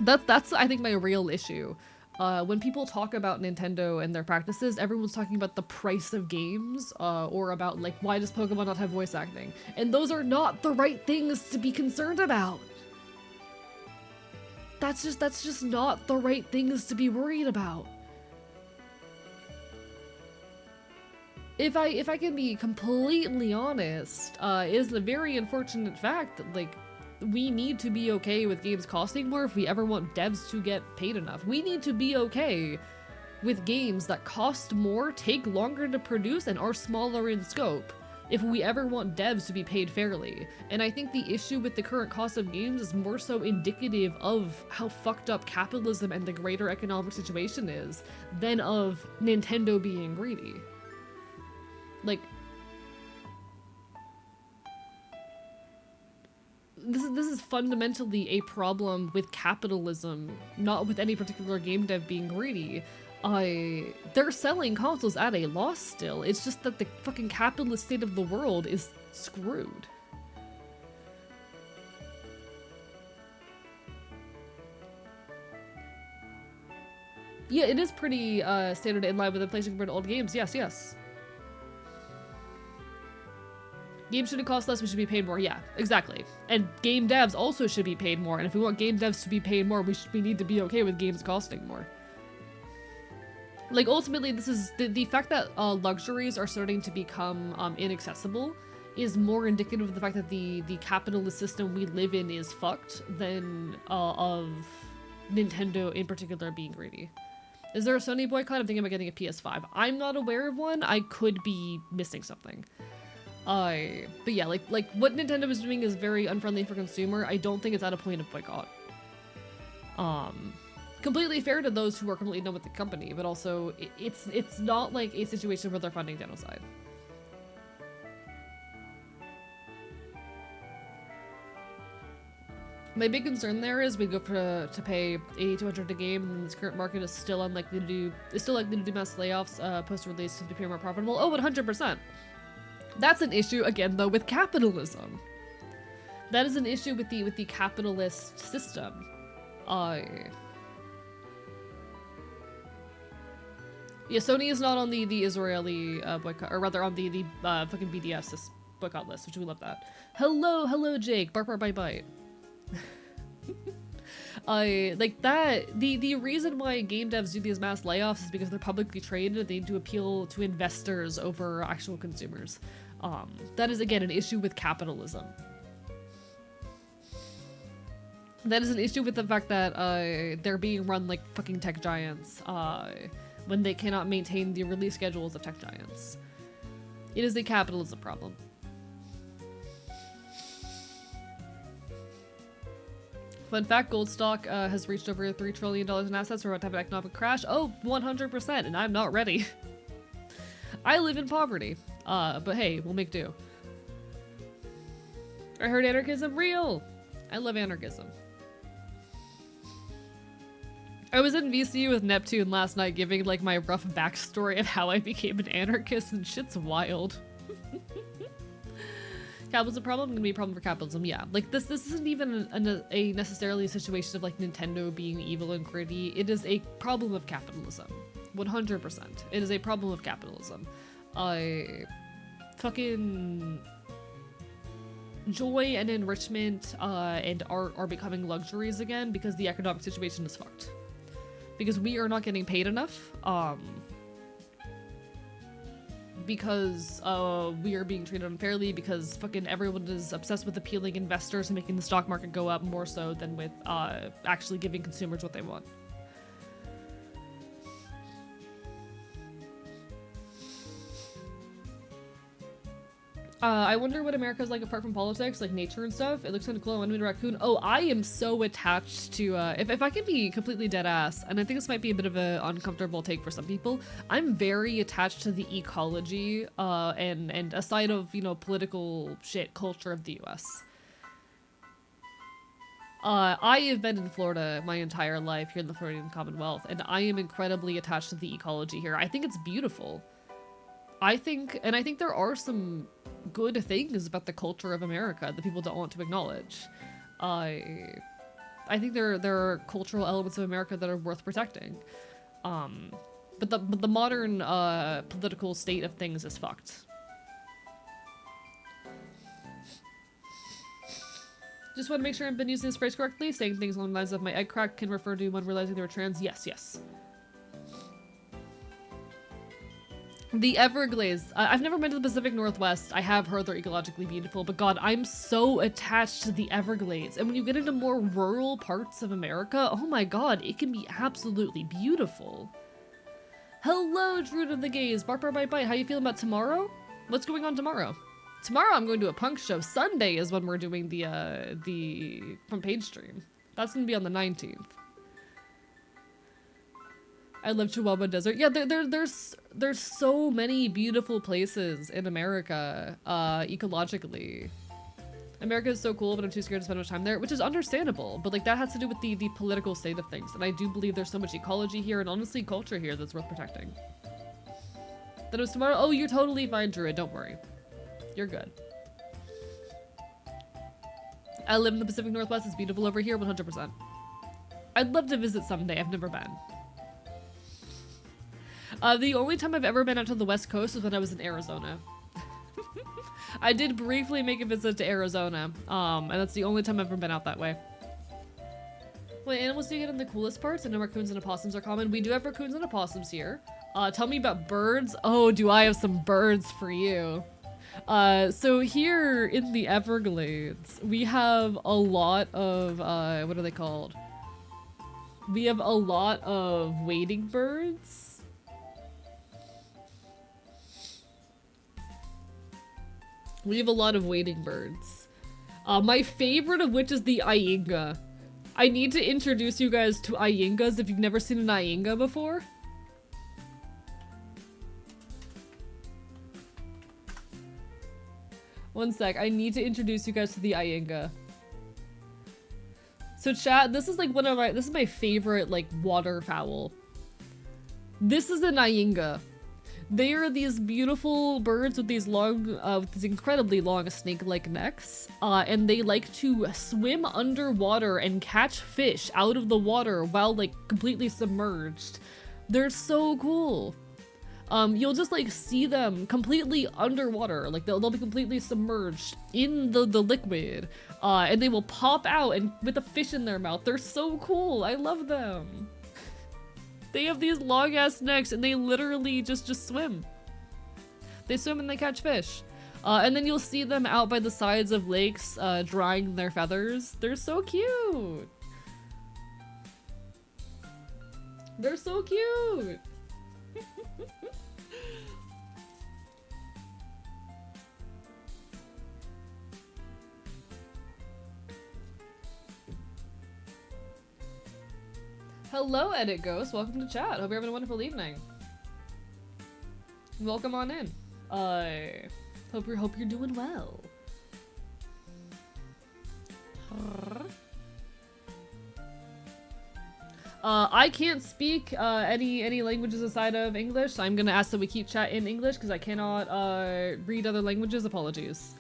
That's I think my real issue. When people talk about Nintendo and their practices, everyone's talking about the price of games, or about, like, why does Pokemon not have voice acting? And those are not the right things to be concerned about. That's just not the right things to be worried about. If I can be completely honest, it is a very unfortunate fact that, like, we need to be okay with games costing more if we ever want devs to get paid enough. We need to be okay with games that cost more, take longer to produce, and are smaller in scope if we ever want devs to be paid fairly. And I think the issue with the current cost of games is more so indicative of how fucked up capitalism and the greater economic situation is than of Nintendo being greedy. Like, this is fundamentally a problem with capitalism, not with any particular game dev being greedy. They're selling consoles at a loss still. It's just that the fucking capitalist state of the world is screwed. Yeah, it is pretty standard in line with inflation compared to old games. Yes, yes. Games shouldn't cost less, we should be paid more. Yeah, exactly. And game devs also should be paid more. And if we want game devs to be paid more, we need to be okay with games costing more. Like, ultimately, this is the fact that luxuries are starting to become inaccessible is more indicative of the fact that the capitalist system we live in is fucked than of Nintendo in particular being greedy. Is there a Sony boycott? I'm thinking about getting a PS5. I'm not aware of one. I could be missing something. But yeah, like what Nintendo is doing is very unfriendly for consumer. I don't think it's at a point of boycott. Completely fair to those who are completely done with the company, but also it's not like a situation where they're funding genocide. My big concern there is we go to pay $8,200 a game, and this current market is still likely to do mass layoffs post-release to be more profitable. Oh, 100%. That's an issue again though with capitalism. That is an issue with the capitalist system. Yeah, Sony is not on the Israeli boycott, or rather on the fucking BDS boycott list, which we love that. Hello, Jake. Bark, bark, bite, bite. Like that. The reason why game devs do these mass layoffs is because they're publicly traded. They need to appeal to investors over actual consumers. That is again an issue with capitalism. That is an issue with the fact that they're being run like fucking tech giants. when they cannot maintain the release schedules of tech giants. It is a capitalism problem. Fun fact, gold stock has reached over $3 trillion in assets. We're about to have an economic crash. Oh, 100%, and I'm not ready. I live in poverty, but hey, we'll make do. I heard anarchism real. I love anarchism. I was in VC with Neptune last night giving like my rough backstory of how I became an anarchist, and shit's wild. Capitalism problem? Gonna be a problem for capitalism, yeah. Like this isn't even a necessarily a situation of like Nintendo being evil and gritty. It is a problem of capitalism. 100%. It is a problem of capitalism. Fucking joy and enrichment and art are becoming luxuries again because the economic situation is fucked. Because we are not getting paid enough. Because we are being treated unfairly, because fucking everyone is obsessed with appealing investors and making the stock market go up more so than with actually giving consumers what they want. I wonder what America's like apart from politics, like nature and stuff. It looks kind of cool. I want to meet a raccoon. Oh, I am so attached to, if I can be completely dead ass, and I think this might be a bit of an uncomfortable take for some people, I'm very attached to the ecology, and a side of, you know, political shit culture of the US. I have been in Florida my entire life here in the Floridian Commonwealth, and I am incredibly attached to the ecology here. I think it's beautiful. I think there are some good things about the culture of America that people don't want to acknowledge. I think there are cultural elements of America that are worth protecting. But the modern political state of things is fucked. Just want to make sure I've been using this phrase correctly. Saying things along the lines of my egg crack can refer to one realizing they were trans. Yes, yes. The Everglades. I've never been to the Pacific Northwest. I have heard they're ecologically beautiful, but God, I'm so attached to the Everglades. And when you get into more rural parts of America, oh my God, it can be absolutely beautiful. Hello, Druid of the Gaze. Bark, bark, bite, bite. How you feeling about tomorrow? What's going on tomorrow? Tomorrow I'm going to a punk show. Sunday is when we're doing the front page stream. That's gonna be on the 19th. I live Chihuahua Desert. Yeah, there's so many beautiful places in America, ecologically. America is so cool, but I'm too scared to spend much time there, which is understandable. But like that has to do with the political state of things, and I do believe there's so much ecology here and honestly culture here that's worth protecting. That it was tomorrow. Oh, you're totally fine, Druid. Don't worry, you're good. I live in the Pacific Northwest. It's beautiful over here, 100%. I'd love to visit someday. I've never been. The only time I've ever been out to the West Coast was when I was in Arizona. I did briefly make a visit to Arizona, and that's the only time I've ever been out that way. What animals do you get in the coolest parts? I know raccoons and opossums are common. We do have raccoons and opossums here. Tell me about birds. Oh, do I have some birds for you? So here in the Everglades, we have a lot of, what are they called? We have a lot of wading birds. We have a lot of wading birds. My favorite of which is the Iinga. I need to introduce you guys to Iingas if you've never seen an Iinga before. One sec, I need to introduce you guys to the Iinga. So chat, this is like this is my favorite like waterfowl. This is an Iinga. They are these beautiful birds with these long, with these incredibly long snake-like necks, and they like to swim underwater and catch fish out of the water while like completely submerged. They're so cool. You'll just like see them completely underwater, like they'll be completely submerged in the liquid, and they will pop out and with a fish in their mouth. They're so cool. I love them. They have these long ass necks and they literally just swim. They swim and they catch fish. And then you'll see them out by the sides of lakes, drying their feathers. They're so cute. They're so cute. Hello, Edit Ghost. Welcome to chat. Hope you're having a wonderful evening. Welcome on in. Hope you're doing well. I can't speak any languages aside of English, so I'm gonna ask that we keep chat in English because I cannot read other languages. Apologies.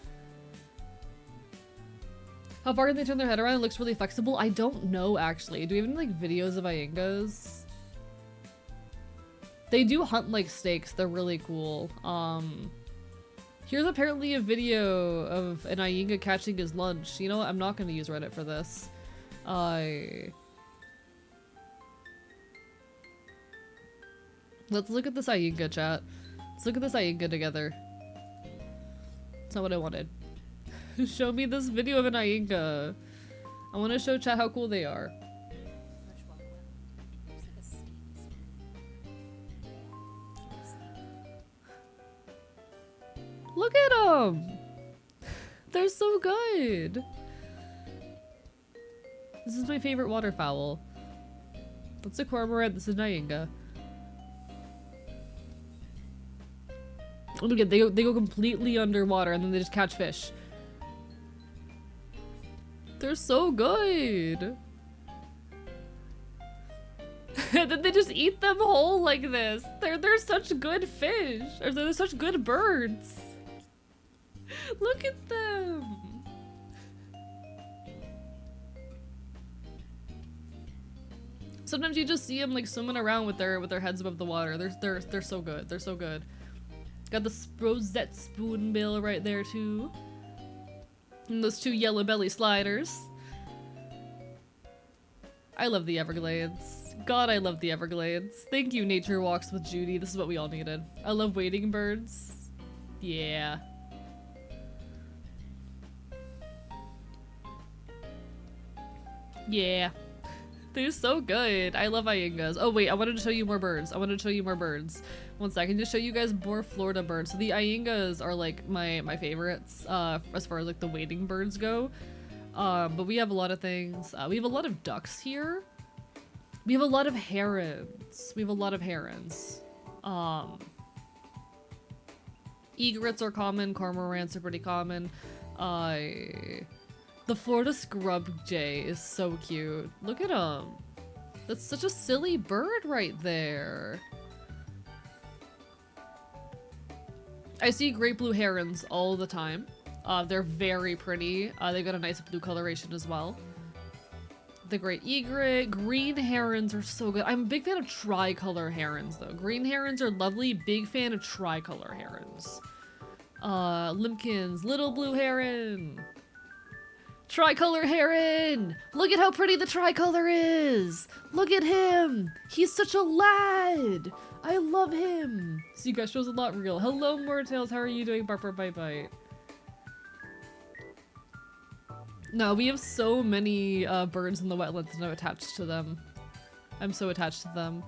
How far can they turn their head around? It looks really flexible. I don't know actually. Do we have any like videos of Iyengas? They do hunt like snakes. They're really cool. Here's apparently a video of an Iyenga catching his lunch. You know what? I'm not gonna use Reddit for this. Let's look at this Iyenga, chat. Let's look at this Iyenga together. That's not what I wanted. Show me this video of an Iyenga. I want to show chat how cool they are. Look at them! They're so good! This is my favorite waterfowl. That's a cormorant, this is an Iyenga. Look at they go completely underwater and then they just catch fish. They're so good. And then they just eat them whole like this. They're such good fish. Or they're such good birds. Look at them. Sometimes you just see them like swimming around with their heads above the water. They're so good. They're so good. Got the rosette spoonbill right there too. And those two yellow belly sliders. I love the Everglades. God, I love the Everglades. Thank you, Nature Walks with Judy. This is what we all needed. I love wading birds. Yeah. Yeah. They're so good. I love Iyengas. Oh wait, I wanted to show you more birds. One second, just show you guys more Florida birds. So the Iyengas are like my favorites as far as like the wading birds go. But we have a lot of things. We have a lot of ducks here. We have a lot of herons. Egrets are common. Cormorants are pretty common. The Florida scrub jay is so cute. Look at him. That's such a silly bird right there. I see great blue herons all the time. They're very pretty. They've got a nice blue coloration as well. The great egret. Green herons are so good. I'm a big fan of tricolor herons though. Green herons are lovely. Big fan of tricolor herons. Limpkins. Little blue heron. Tricolor heron! Look at how pretty the tricolor is! Look at him! He's such a lad! I love him! So you guys shows a lot real. Hello, Mortails. How are you doing? Barper Bite Bite. No, we have so many birds in the wetlands and I'm attached to them. I'm so attached to them.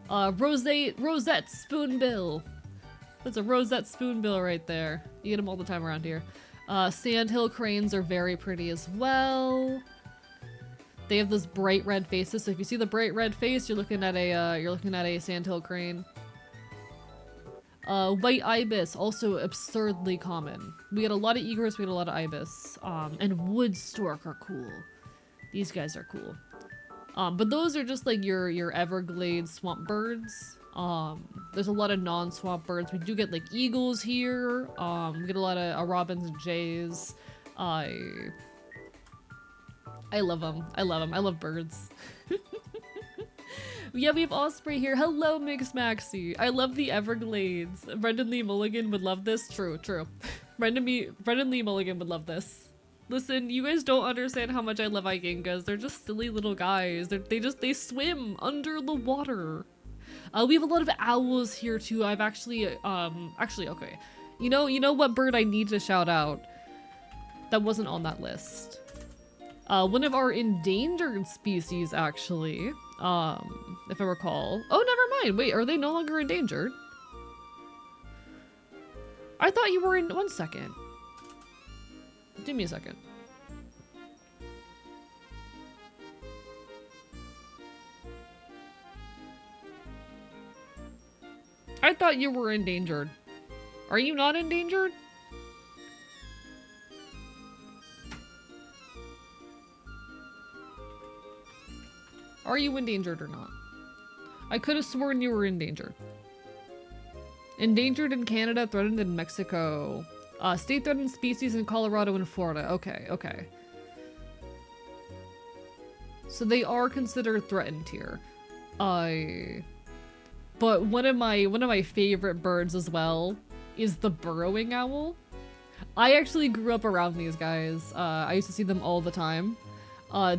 Rosette spoonbill. That's a rosette spoonbill right there. You get them all the time around here. Sandhill cranes are very pretty as well. They have those bright red faces. So if you see the bright red face, you're looking at a sandhill crane. White ibis, also absurdly common. We get a lot of egrets, we get a lot of ibis. And wood stork are cool. These guys are cool. But those are just like your Everglades swamp birds. There's a lot of non-swamp birds. We do get like eagles here. We get a lot of robins and jays. I love them. I love birds. Yeah, we have Osprey here. Hello, Mix Maxi. I love the Everglades. Brendan Lee Mulligan would love this. True. Brendan Lee Mulligan would love this. Listen, you guys don't understand how much I love Iyengas. They're just silly little guys. They swim under the water. We have a lot of owls here too. I've actually okay. You know what bird I need to shout out? That wasn't on that list. One of our endangered species, actually. If I recall. Oh, never mind. Wait, are they no longer endangered? I thought you were in. 1 second. Give me a second. I thought you were endangered. Are you not endangered? Are you endangered or not? I could have sworn you were endangered. Endangered in Canada, threatened in Mexico. State threatened species in Colorado and Florida. Okay, okay. So they are considered threatened here. But one of my favorite birds as well is the burrowing owl. I actually grew up around these guys. I used to see them all the time.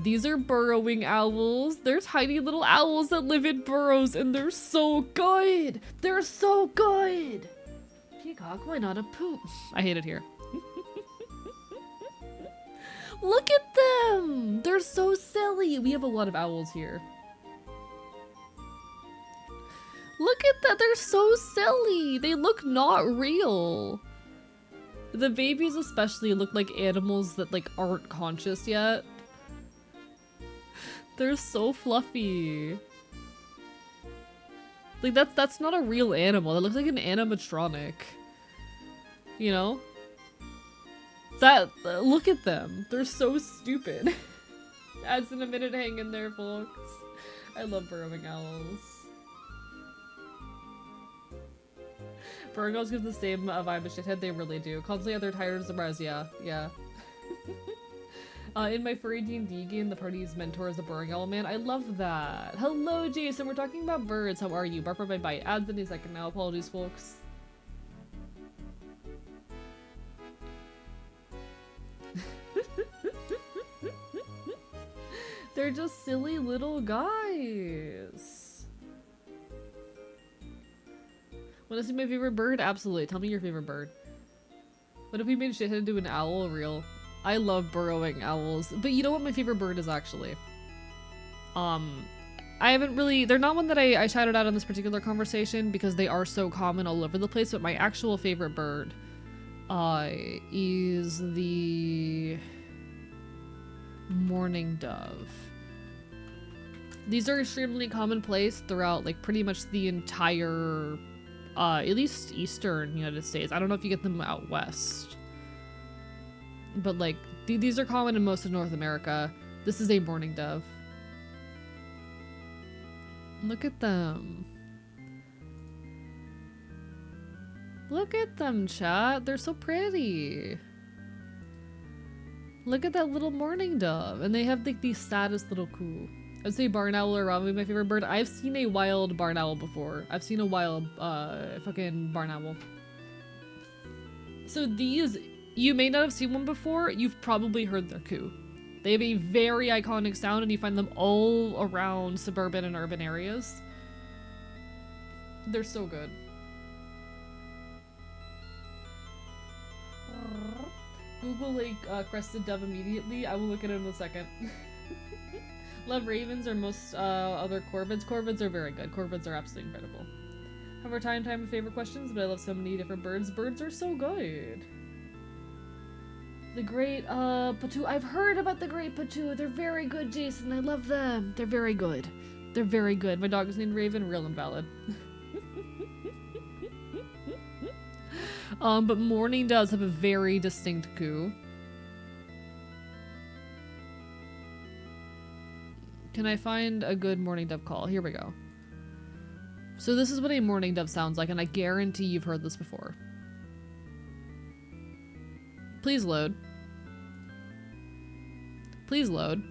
These are burrowing owls. They're tiny little owls that live in burrows, and they're so good. They're so good. Peacock, why not a poop? I hate it here. Look at them. They're so silly. We have a lot of owls here. Look at that. They're so silly. They look not real. The babies especially look like animals that like aren't conscious yet. They're so fluffy. Like that's not a real animal. That looks like an animatronic. You know? Look at them. They're so stupid. Adds in a minute, hang in there, folks. I love burrowing owls. Burrowing owls give the same vibe as shithead. They really do. Constantly other tired surprise. Yeah, yeah. In my furry D&D game, the party's mentor is a burrowing owl man. I love that. Hello, Jason. We're talking about birds. How are you? Bark for my bite. Adds any second now. Apologies, folks. They're just silly little guys. Wanna see my favorite bird? Absolutely. Tell me your favorite bird. What if we made shithead into an owl real? I love burrowing owls. But you know what my favorite bird is actually? I haven't really- they're not one that I shouted out in this particular conversation because they are so common all over the place, but my actual favorite bird is the mourning dove. These are extremely commonplace throughout like pretty much the entire at least eastern United States. I don't know if you get them out west, but like these are common in most of North America. This is a mourning dove. Look at them. Look at them, chat. They're so pretty. Look at that little mourning dove. And they have like the saddest little coo. I'd say barn owl are probably my favorite bird. I've seen a wild barn owl before. I've seen a wild fucking barn owl. So these, you may not have seen one before. You've probably heard their coo. They have a very iconic sound and you find them all around suburban and urban areas. They're so good. Google like crested dove immediately. I will look at it in a second. Love ravens or most other corvids. Corvids are very good. Corvids are absolutely incredible. Have our time for favorite questions, but I love so many different birds. Birds are so good. The great patu. I've heard about the great patu. They're very good, Jason. I love them. They're very good. They're very good. My dog is named Raven. Real invalid. But mourning doves have a very distinct coo. Can I find a good mourning dove call? Here we go. So this is what a mourning dove sounds like, and I guarantee you've heard this before. Please load. Please load.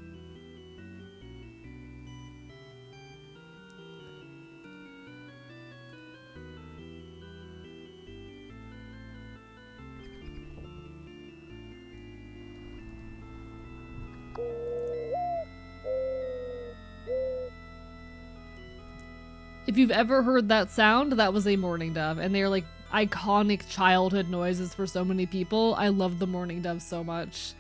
If you've ever heard that sound, that was a mourning dove, and they're like iconic childhood noises for so many people. I love the mourning dove so much.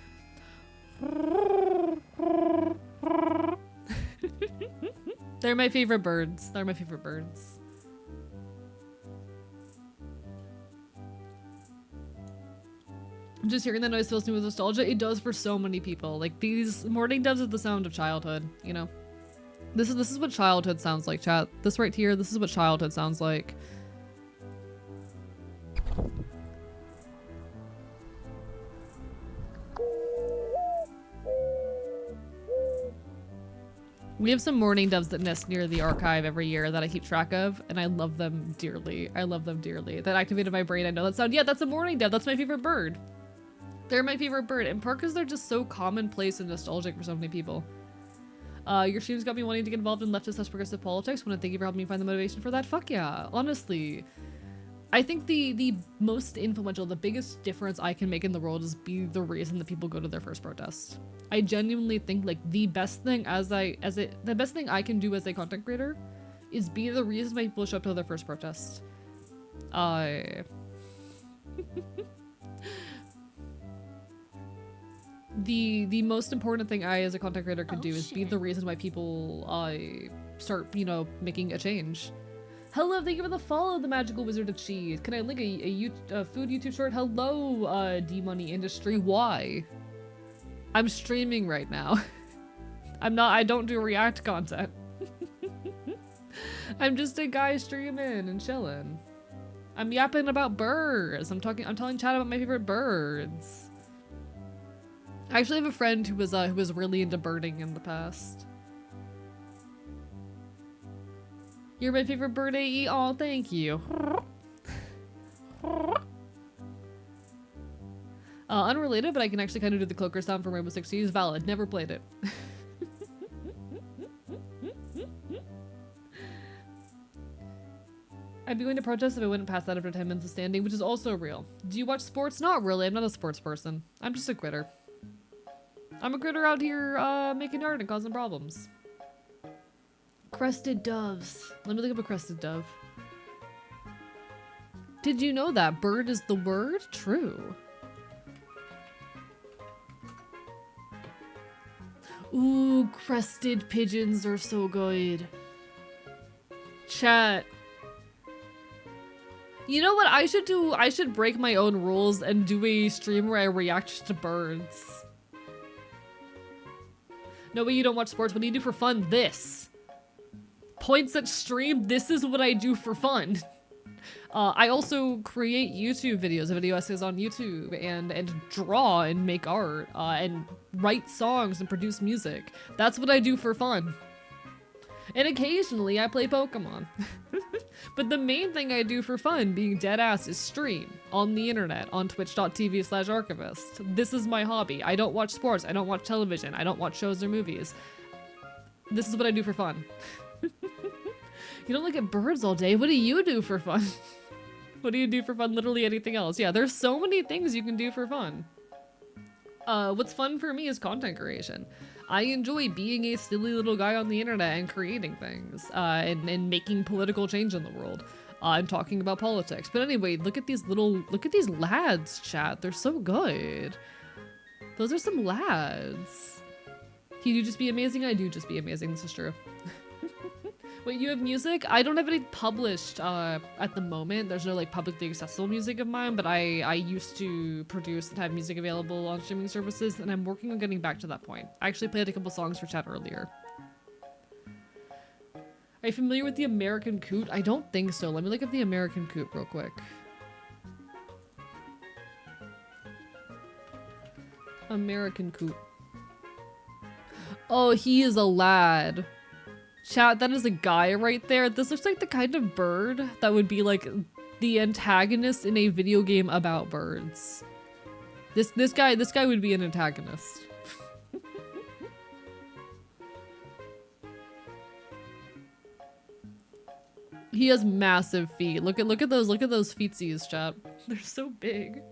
They're my favorite birds. They're my favorite birds. Just hearing that noise fills me with nostalgia. It does for so many people. Like these mourning doves are the sound of childhood, you know? This is what childhood sounds like, chat. This right here, this is what childhood sounds like. We have some mourning doves that nest near the archive every year that I keep track of, and I love them dearly. I love them dearly. That activated my brain. I know that sound. Yeah, that's a mourning dove. That's my favorite bird. They're my favorite bird, in part because they're just so commonplace and nostalgic for so many people. Your streams got me wanting to get involved in leftist/progressive politics. Want to thank you for helping me find the motivation for that. Fuck yeah, honestly. I think the most influential, the biggest difference I can make in the world is be the reason that people go to their first protest. I genuinely think like the best thing the best thing I can do as a content creator is be the reason why people show up to their first protest. The most important thing I as a content creator could do is be the reason why people start, you know, making a change. Hello, thank you for the follow, the magical wizard of cheese. Can I link a food YouTube short? Hello, D-Money Industry. Why? I'm streaming right now. I don't do React content. I'm just a guy streaming and chilling. I'm yapping about birds. I'm telling chat about my favorite birds. I actually have a friend who was really into birding in the past. You're my favorite bird, AE. Aw, thank you. Unrelated, but I can actually kind of do the cloaker sound from Rainbow Six Siege. Valid. Never played it. I'd be going to protest if I wouldn't pass that after 10 minutes of standing, which is also real. Do you watch sports? Not really. I'm not a sports person. I'm just a critter. I'm a critter out here making art and causing problems. Crested doves. Let me look up a crested dove. Did you know that bird is the word? True. Ooh, crested pigeons are so good. Chat. You know what I should do? I should break my own rules and do a stream where I react to birds. No way you don't watch sports. What do you do for fun? This. Points at stream. This is what I do for fun. I also create YouTube videos, video essays on YouTube, and draw and make art, and write songs and produce music. That's what I do for fun. And occasionally I play Pokemon. But the main thing I do for fun, being dead ass, is stream on the internet on twitch.tv/archivist. This is my hobby. I don't watch sports. I don't watch television. I don't watch shows or movies. This is what I do for fun. You don't look at birds all day. What do you do for fun? What do you do for fun? Literally anything else. Yeah, there's so many things you can do for fun. What's fun for me is content creation. I enjoy being a silly little guy on the internet and creating things, and making political change in the world, and talking about politics. But anyway, look at these lads, chat. They're so good. Those are some lads. Can you just be amazing? I do just be amazing. This is true. Wait, you have music? I don't have any published at the moment. There's no like publicly accessible music of mine, but I used to produce and have music available on streaming services, and I'm working on getting back to that point. I actually played a couple songs for chat earlier. Are you familiar with the American Coot? I don't think so. Let me look at the American Coot real quick. American Coot. Oh, he is a lad. Chat, that is a guy right there. This looks like the kind of bird that would be like the antagonist in a video game about birds. This guy would be an antagonist. He has massive feet. Look at those feetsies, chat. They're so big.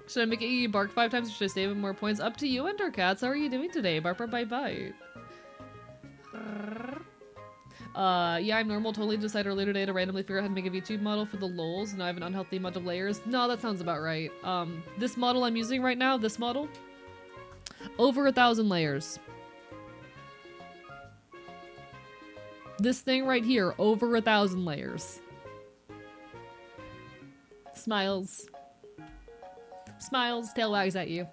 Should I make it bark 5 times or should I save him more points? Up to you, Endercats. How are you doing today? Bark, bark, bite, bite. Yeah, I'm normal. Totally decided earlier today to randomly figure out how to make a VTube model for the lols. Now I have an unhealthy amount of layers. No, that sounds about right. This model I'm using right now, this model, over 1,000 layers. This thing right here, over 1,000 layers. Smiles. Smiles, tail wags at you.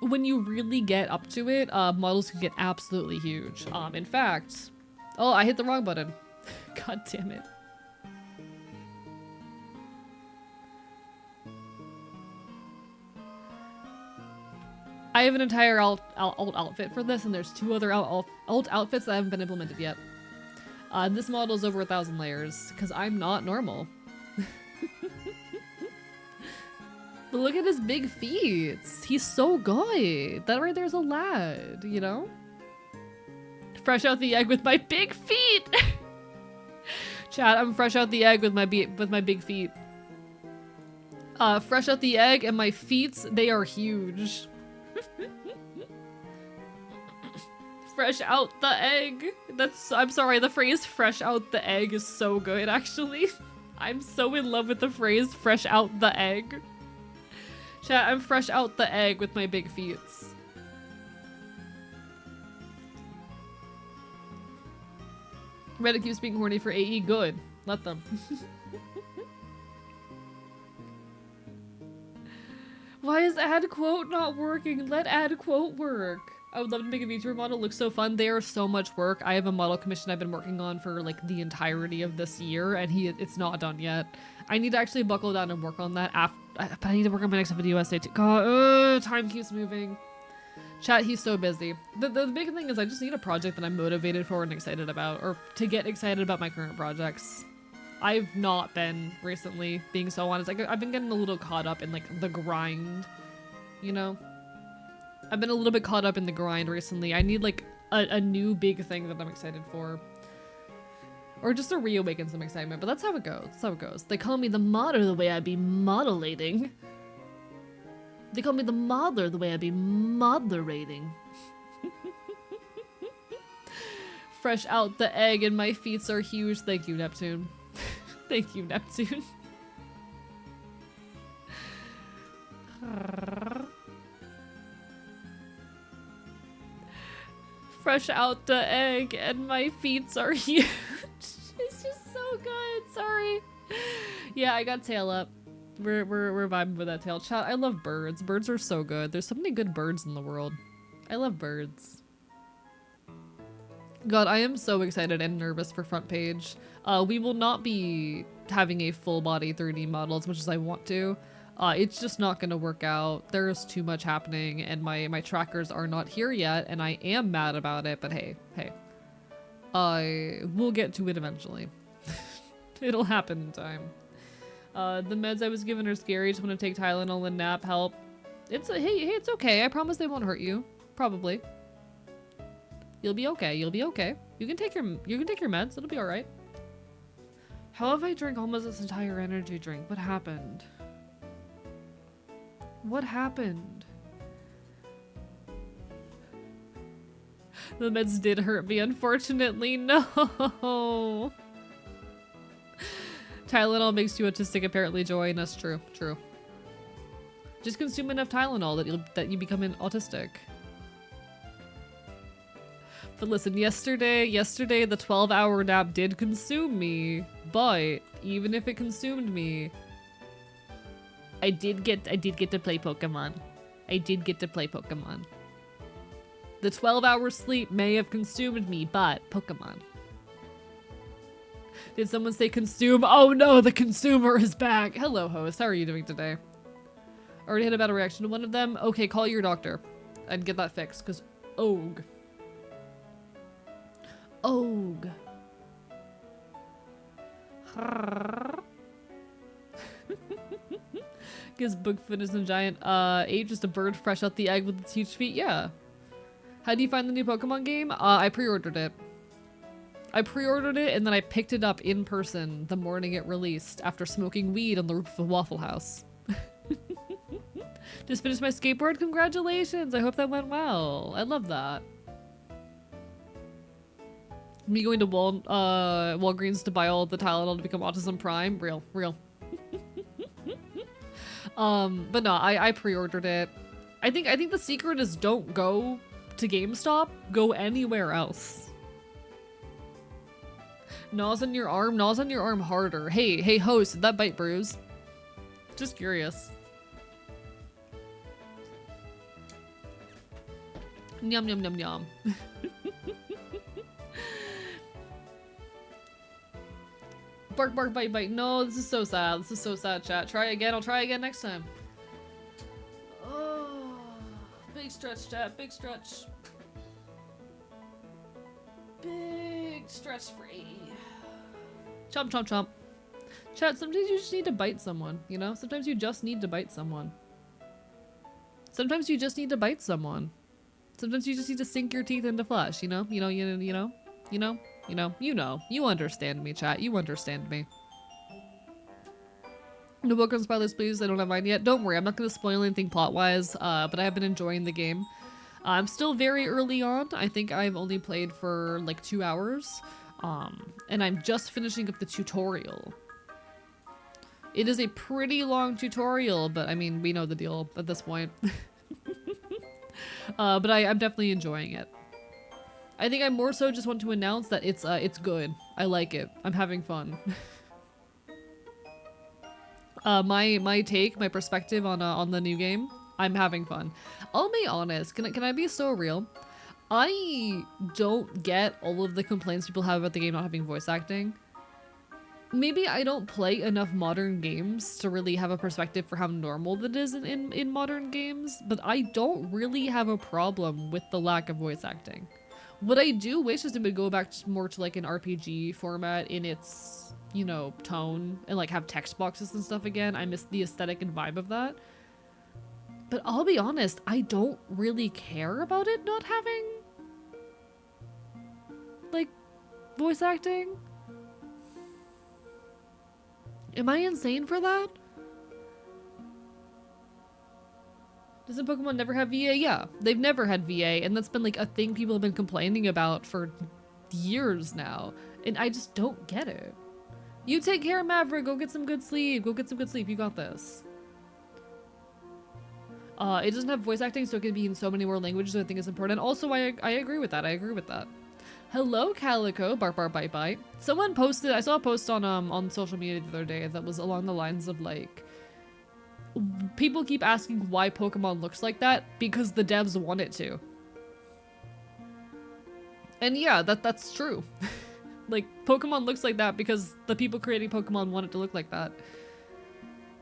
When you really get up to it, models can get absolutely huge. In fact, oh, I hit the wrong button. God damn it. I have an entire alt outfit for this, and there's 2 other alt outfits that haven't been implemented yet. This model is over 1,000 layers, because I'm not normal. But look at his big feet. He's so good. That right there's a lad, you know? Fresh out the egg with my big feet. Chat, I'm fresh out the egg with my big feet. Fresh out the egg and my feet, they are huge. Fresh out the egg. I'm sorry, the phrase fresh out the egg is so good, actually. I'm so in love with the phrase fresh out the egg. Chat, I'm fresh out the egg with my big feet. Reddit keeps being horny for AE. Good. Let them. Why is add quote not working? Let add quote work. I would love to make a VTuber model. Looks so fun. They are so much work. I have a model commission I've been working on for like the entirety of this year, and it's not done yet. I need to actually buckle down and work on that after. But I need to work on my next video essay too. God, time keeps moving. Chat, he's so busy. The big thing is I just need a project that I'm motivated for and excited about, or to get excited about my current projects. I've not been recently, being so honest. Like, I've been getting a little caught up in like the grind, you know? I've been a little bit caught up in the grind recently. I need like a new big thing that I'm excited for. Or just to reawaken some excitement, but that's how it goes. That's how it goes. They call me the modder the way I be modelating. They call me the modder the way I be moderating. Fresh out the egg and my feet are huge. Thank you, Neptune. Thank you, Neptune. Fresh out the egg and my feet are huge. It's just so good. Sorry. Yeah, I got tail up. We're vibing with that tail. Chat, I love birds. Birds are so good. There's so many good birds in the world. I love birds. God, I am so excited and nervous for front page. We will not be having a full body 3D model as much as I want to. It's just not gonna work out. There's too much happening and my trackers are not here yet and I am mad about it, but hey. We'll get to it eventually. It'll happen in time. The meds I was given are scary. Just want to take Tylenol and nap. Help. Hey, it's okay. I promise they won't hurt you. Probably. You'll be okay. You'll be okay. You can take your meds. It'll be all right. How have I drank almost this entire energy drink? What happened? What happened? The meds did hurt me, unfortunately. No. Tylenol makes you autistic, apparently, Joy, and that's true. True. Just consume enough Tylenol that you become an autistic. But listen, yesterday the 12-hour nap did consume me, but even if it consumed me, I did get to play Pokemon. I did get to play Pokemon. The 12-hour sleep may have consumed me, but Pokemon. Did someone say consume? Oh no, the consumer is back. Hello, host. How are you doing today? Already had a bad reaction to one of them. Okay, call your doctor and get that fixed, because OG. Gives Bigfoot is a giant ape, just a bird fresh out the egg with its huge feet. Yeah. How do you find the new Pokemon game? I pre-ordered it. And then I picked it up in person the morning it released after smoking weed on the roof of a Waffle House. Just finished my skateboard. Congratulations. I hope that went well. I love that. Me going to Walgreens to buy all the Tylenol to become Autism Prime. Real. But no, I pre-ordered it. I think the secret is don't go to GameStop. Go anywhere else. Gnaws on your arm harder. Hey, host, did that bite bruise? Just curious. Yum, yum, yum, yum. Bark, bark, bite, bite. No, this is so sad. This is so sad, chat. Try again. I'll try again next time. Oh, big stretch, chat. Big stretch. Big stretch for 80. Chomp, chomp, chomp. Chat, sometimes you just need to bite someone, you know? Sometimes you just need to bite someone. Sometimes you just need to bite someone. Sometimes you just need to sink your teeth into flesh, you know? You understand me, chat. You understand me. No book on spoilers, please. I don't have mine yet. Don't worry, I'm not going to spoil anything plot-wise, but I have been enjoying the game. I'm still very early on. I think I've only played for like 2 hours, and I'm just finishing up the tutorial. It is a pretty long tutorial, but I mean, we know the deal at this point. But I'm definitely enjoying it. I think I more so just want to announce that it's good. I like it. I'm having fun. My perspective on the new game, I'm having fun. I'll be honest, can I be so real? I don't get all of the complaints people have about the game not having voice acting. Maybe I don't play enough modern games to really have a perspective for how normal that is in modern games, but I don't really have a problem with the lack of voice acting. What I do wish is it would go back more to like an RPG format in its, you know, tone, and like have text boxes and stuff again. I miss the aesthetic and vibe of that. But I'll be honest, I don't really care about it not having like voice acting. Am I insane for that? Doesn't Pokemon never have VA? Yeah, they've never had VA, and that's been like a thing people have been complaining about for years now, and I just don't get it. You take care, Maverick. Go get some good sleep. Go get some good sleep. You got this. It doesn't have voice acting, so it can be in so many more languages. I think it's important. Also, I agree with that. I agree with that. Hello, Calico. Bark, bark, bite, bite. Someone posted. I saw a post on social media the other day that was along the lines of like, people keep asking why Pokemon looks like that because the devs want it to. And yeah, that's true. Like, Pokemon looks like that because the people creating Pokemon want it to look like that.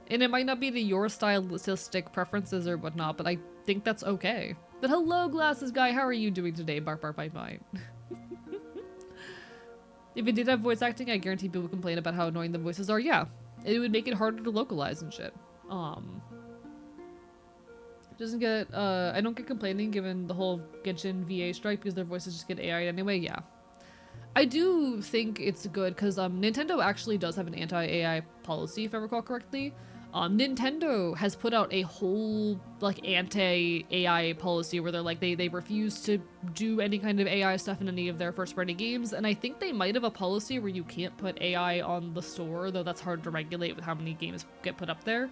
And it might not be to your stylistic preferences or whatnot, but I think that's okay. But hello, Glasses Guy, how are you doing today? Bark, bark, bite, bite. If it did have voice acting, I guarantee people would complain about how annoying the voices are. Yeah, it would make it harder to localize and shit. Doesn't get, I don't get complaining given the whole Genshin VA strike because their voices just get AI anyway. Yeah. I do think it's good because Nintendo actually does have an anti-AI policy, if I recall correctly. Nintendo has put out a whole like anti-AI policy where they're like they refuse to do any kind of AI stuff in any of their first-party games, and I think they might have a policy where you can't put AI on the store, though that's hard to regulate with how many games get put up there.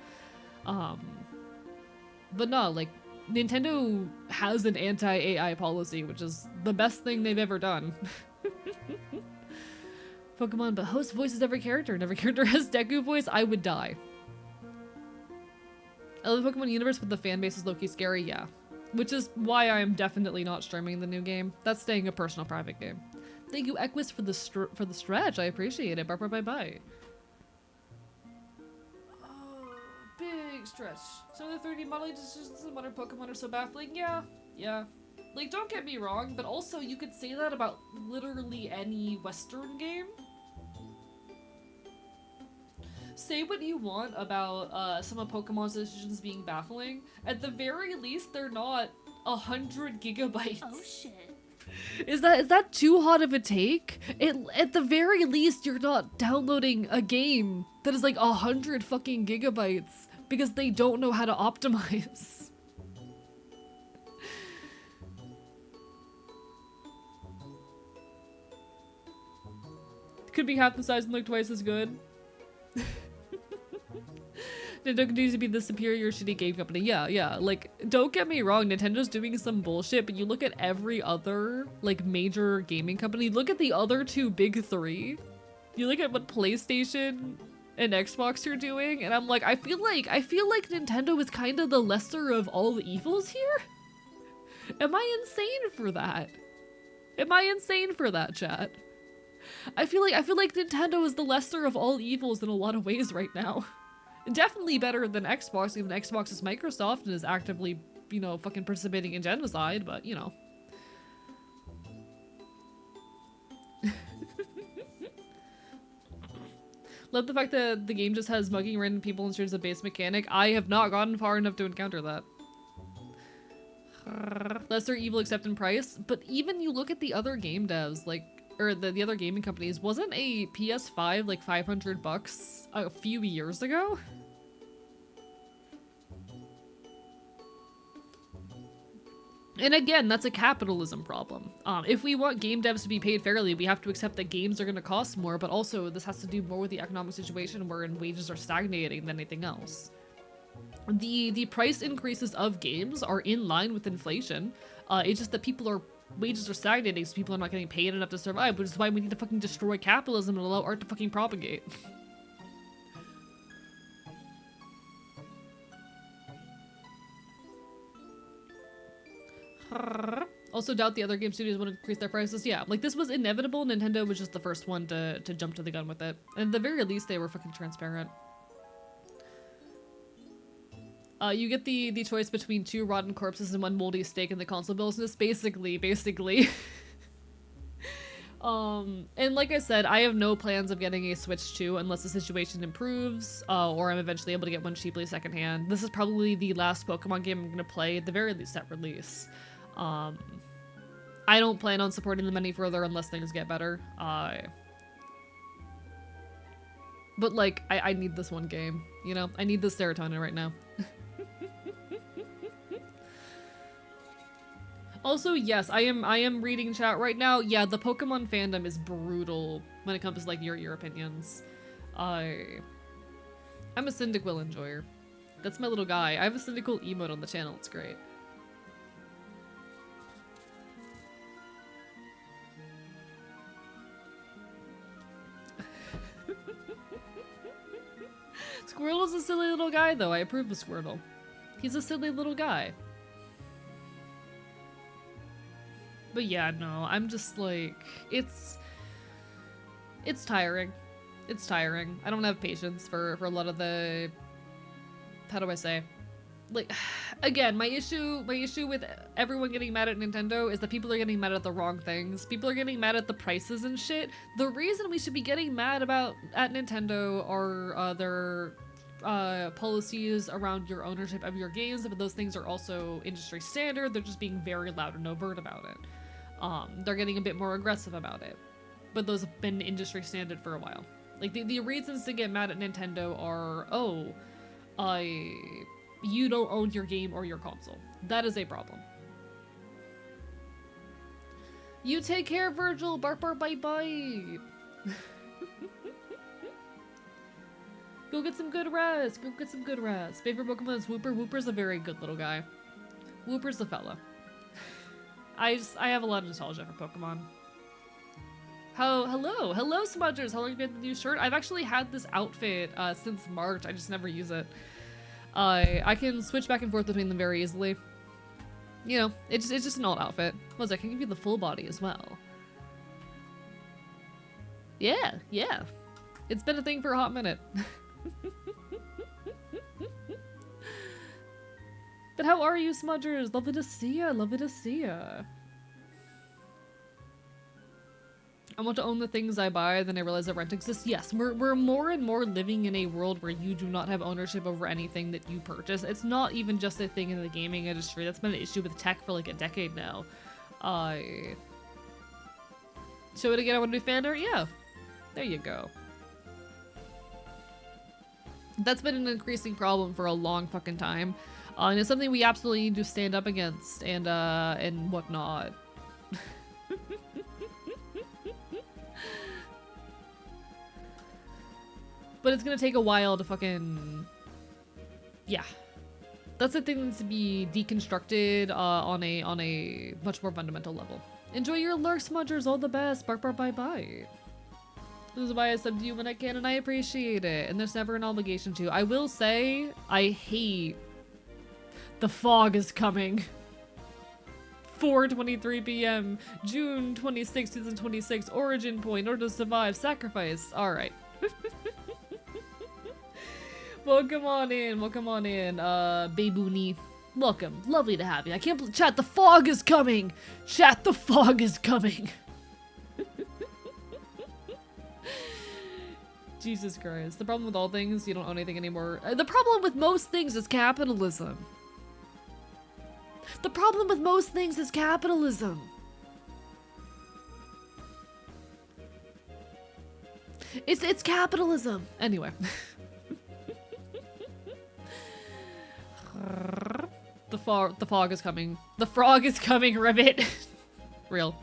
But no, like Nintendo has an anti-AI policy, which is the best thing they've ever done. Pokemon, but host voices every character, and every character has Deku voice. I would die. I love the Pokemon universe, but the fan base is low-key scary, yeah. Which is why I am definitely not streaming the new game. That's staying a personal private game. Thank you, Equus, for the stretch. I appreciate it. Bye bye bye bye. Oh, big stretch. So the 3D modeling decisions in modern Pokemon are so baffling. Yeah, yeah. Like, don't get me wrong, but also you could say that about literally any Western game. Say what you want about some of Pokemon's decisions being baffling. At the very least, they're not 100 gigabytes. Oh shit. Is that too hot of a take? At the very least, you're not downloading a game that is like 100 fucking gigabytes because they don't know how to optimize. Could be half the size and look twice as good. Nintendo continues to be the superior shitty game company. Yeah. Like, don't get me wrong, Nintendo's doing some bullshit, but you look at every other, like, major gaming company, look at the other two big three. You look at what PlayStation and Xbox are doing, and I'm like, I feel like Nintendo is kind of the lesser of all the evils here? Am I insane for that? Am I insane for that, chat? I feel like Nintendo is the lesser of all evils in a lot of ways right now. Definitely better than Xbox, even Xbox is Microsoft and is actively you know, fucking participating in genocide, but, you know. Love the fact that the game just has mugging random people and shares a base mechanic. I have not gotten far enough to encounter that. Lesser evil except in price. But even you look at the other game devs, like, or the other gaming companies, wasn't a PS5 like $500 a few years ago? And again, that's a capitalism problem. If we want game devs to be paid fairly, we have to accept that games are going to cost more, but also this has to do more with the economic situation wherein wages are stagnating than anything else. The price increases of games are in line with inflation. It's just that wages are stagnating, so people are not getting paid enough to survive, which is why we need to fucking destroy capitalism and allow art to fucking propagate. Also doubt the other game studios would increase their prices. Yeah, like this was inevitable. Nintendo was just the first one to jump to the gun with it. And at the very least, they were fucking transparent. You get the choice between 2 rotten corpses and 1 moldy steak in the console business. Basically. And like I said, I have no plans of getting a Switch 2 unless the situation improves, or I'm eventually able to get one cheaply secondhand. This is probably the last Pokemon game I'm gonna play, at the very least at release. I don't plan on supporting them any further unless things get better. But like, I need this one game, you know? I need this serotonin right now. Also, yes, I am reading chat right now. Yeah, the Pokemon fandom is brutal when it comes to like your opinions. I'm a Cyndaquil enjoyer. That's my little guy. I have a Cyndaquil emote on the channel. It's great. Squirtle's a silly little guy, though. I approve of Squirtle. He's a silly little guy. But yeah, no, I'm just like, it's tiring. It's tiring. I don't have patience for a lot of the, how do I say? Like, again, my issue with everyone getting mad at Nintendo is that people are getting mad at the wrong things. People are getting mad at the prices and shit. The reason we should be getting mad at Nintendo are their policies around your ownership of your games, but those things are also industry standard. They're just being very loud and overt about it. They're getting a bit more aggressive about it, but those have been industry standard for a while. Like, the reasons to get mad at Nintendo are, oh, you don't own your game or your console. That is a problem. You take care, Virgil. Bark, bark, bite, bite. Go get some good rest. Go get some good rest. Favorite Pokemon is Wooper. Wooper's a very good little guy. Wooper's the fella. I have a lot of nostalgia for Pokemon. Hello, Smudgers. How long have you had the new shirt? I've actually had this outfit since March. I just never use it. I can switch back and forth between them very easily. You know, it's just an alt outfit. I can give you the full body as well. Yeah. It's been a thing for a hot minute. But how are you, Smudgers? Lovely to see ya. Lovely to see ya. I want to own the things I buy, then I realize that rent exists. Yes, we're more and more living in a world where you do not have ownership over anything that you purchase. It's not even just a thing in the gaming industry. That's been an issue with tech for like a decade now. Show it again, I want to do fan art? Yeah. There you go. That's been an increasing problem for a long fucking time. And it's something we absolutely need to stand up against and whatnot. But it's gonna take a while to fucking... Yeah. That's the thing that needs to be deconstructed on a much more fundamental level. Enjoy your lurk, Smudgers. All the best. Bark, bark, bye, bye. This is why I sub to you when I can, and I appreciate it. And there's never an obligation to. I will say, I hate... The fog is coming. 4:23 p.m. June 26, 2026. Origin point. Order to survive. Sacrifice. Alright. Welcome on in. Welcome on in. Babooni. Welcome. Lovely to have you. I can't believe- Chat, the fog is coming! Chat, the fog is coming! Jesus Christ. The problem with all things, you don't own anything anymore. The problem with most things is capitalism. The problem with most things is capitalism. It's capitalism. Anyway. The fog is coming. The frog is coming, Ribbit. Real.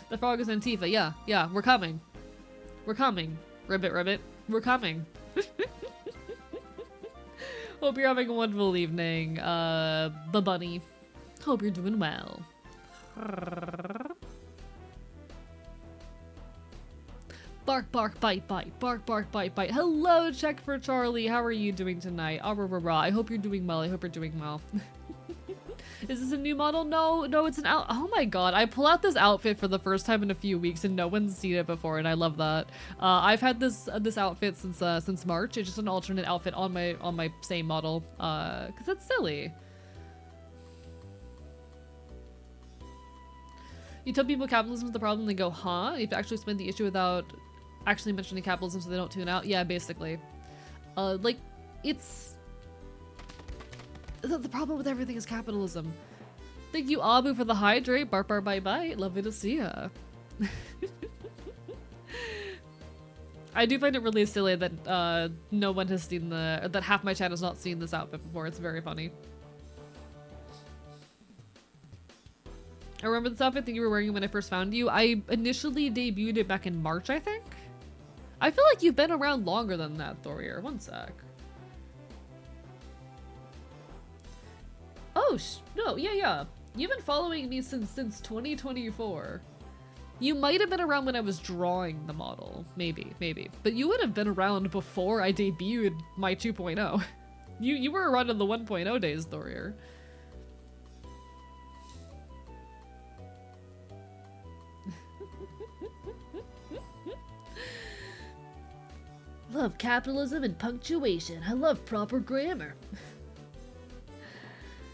The frog is Antifa. Yeah, we're coming. We're coming. Ribbit. We're coming. Hope you're having a wonderful evening, bunny. Hope you're doing well. Bark, bark, bite, bite. Bark, bark, bite, bite. Hello, Check for Charlie. How are you doing tonight? Ah, rah, rah, rah. I hope you're doing well. Is this a new model? No, it's an out. Oh my god, I pull out this outfit for the first time in a few weeks and no one's seen it before, and I love that. I've had this outfit since March. It's just an alternate outfit on my same model, because it's silly. You tell people capitalism is the problem, they go, huh? You have to actually explain the issue without actually mentioning capitalism so they don't tune out. Yeah, basically. Like, it's... The problem with everything is capitalism. Thank you, Abu, for the hydrate. Bark, bark, bite, bite. Lovely to see ya. I do find it really silly that no one has seen that half my chat has not seen this outfit before. It's very funny. I remember this outfit that you were wearing when I first found you. I initially debuted it back in March, I think. I feel like you've been around longer than that, Thorier. One sec. Oh, no, yeah. You've been following me since 2024. You might have been around when I was drawing the model. Maybe. But you would have been around before I debuted my 2.0. You were around in the 1.0 days, Thorier. Love capitalism and punctuation. I love proper grammar.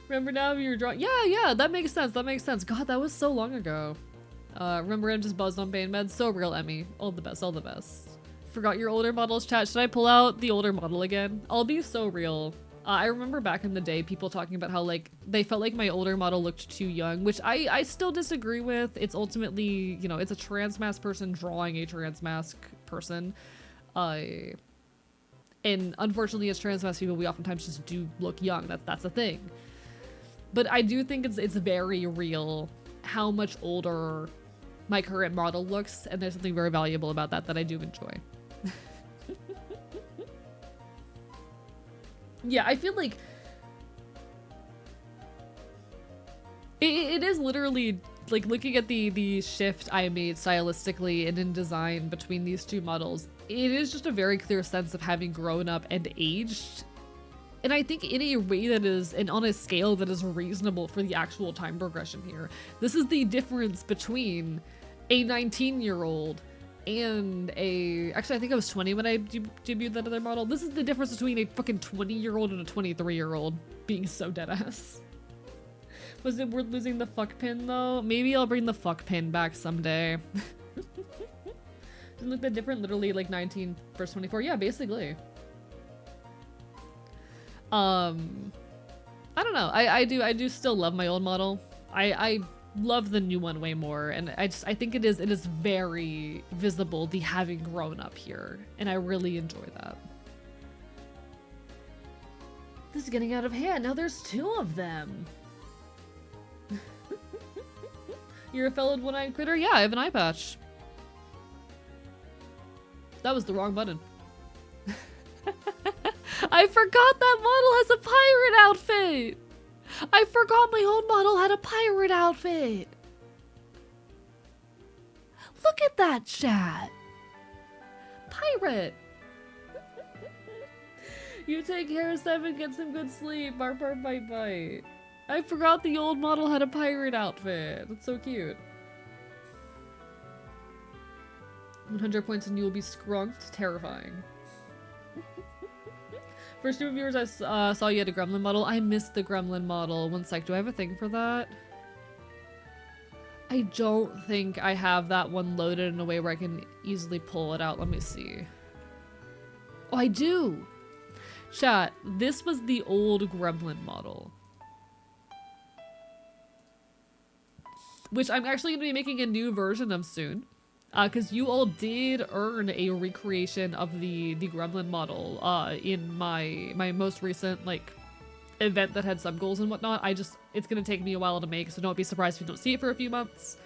Remember now you're drawing? Yeah, that makes sense. God, that was so long ago. Remember I'm just buzzed on pain meds? So real, Emmy. All the best. Forgot your older models, chat. Should I pull out the older model again? I'll be so real. I remember back in the day people talking about how like they felt like my older model looked too young, which I still disagree with. It's ultimately, you know, it's a trans mask person drawing a trans mask person. And unfortunately as trans mask people we oftentimes just do look young. That's a thing. But I do think it's very real how much older my current model looks, and there's something very valuable about that I do enjoy. Yeah, I feel like it is literally like looking at the shift I made stylistically and in design between these two models. It is just a very clear sense of having grown up and aged. And I think in a way that is, and on a scale that is reasonable for the actual time progression here. This is the difference between a 19-year-old and actually I think I was 20 when I debuted that other model. This is the difference between a fucking 20-year-old and a 23-year-old being so deadass. Was it worth losing the fuck pin though? Maybe I'll bring the fuck pin back someday. Doesn't look that different, literally like 19 versus 24. Yeah, basically. I don't know. I do still love my old model. I love the new one way more, and I think it is very visible the having grown up here, and I really enjoy that. This is getting out of hand. Now there's two of them. You're a fellow one-eyed critter? Yeah, I have an eye patch. That was the wrong button. I forgot that model has a pirate outfit! I forgot my old model had a pirate outfit! Look at that, chat! Pirate! You take care, Seven, get some good sleep. Bark, bark, bite, bite. I forgot the old model had a pirate outfit. That's so cute. 100 points and you will be scrunked. Terrifying. For stream viewers, I saw you had a gremlin model. I missed the gremlin model. One sec, do I have a thing for that? I don't think I have that one loaded in a way where I can easily pull it out. Let me see. Oh, I do! Chat, this was the old gremlin model. Which I'm actually going to be making a new version of soon. Because you all did earn a recreation of the gremlin model in my most recent, like, event that had sub goals and whatnot. It's gonna take me a while to make, so don't be surprised if you don't see it for a few months.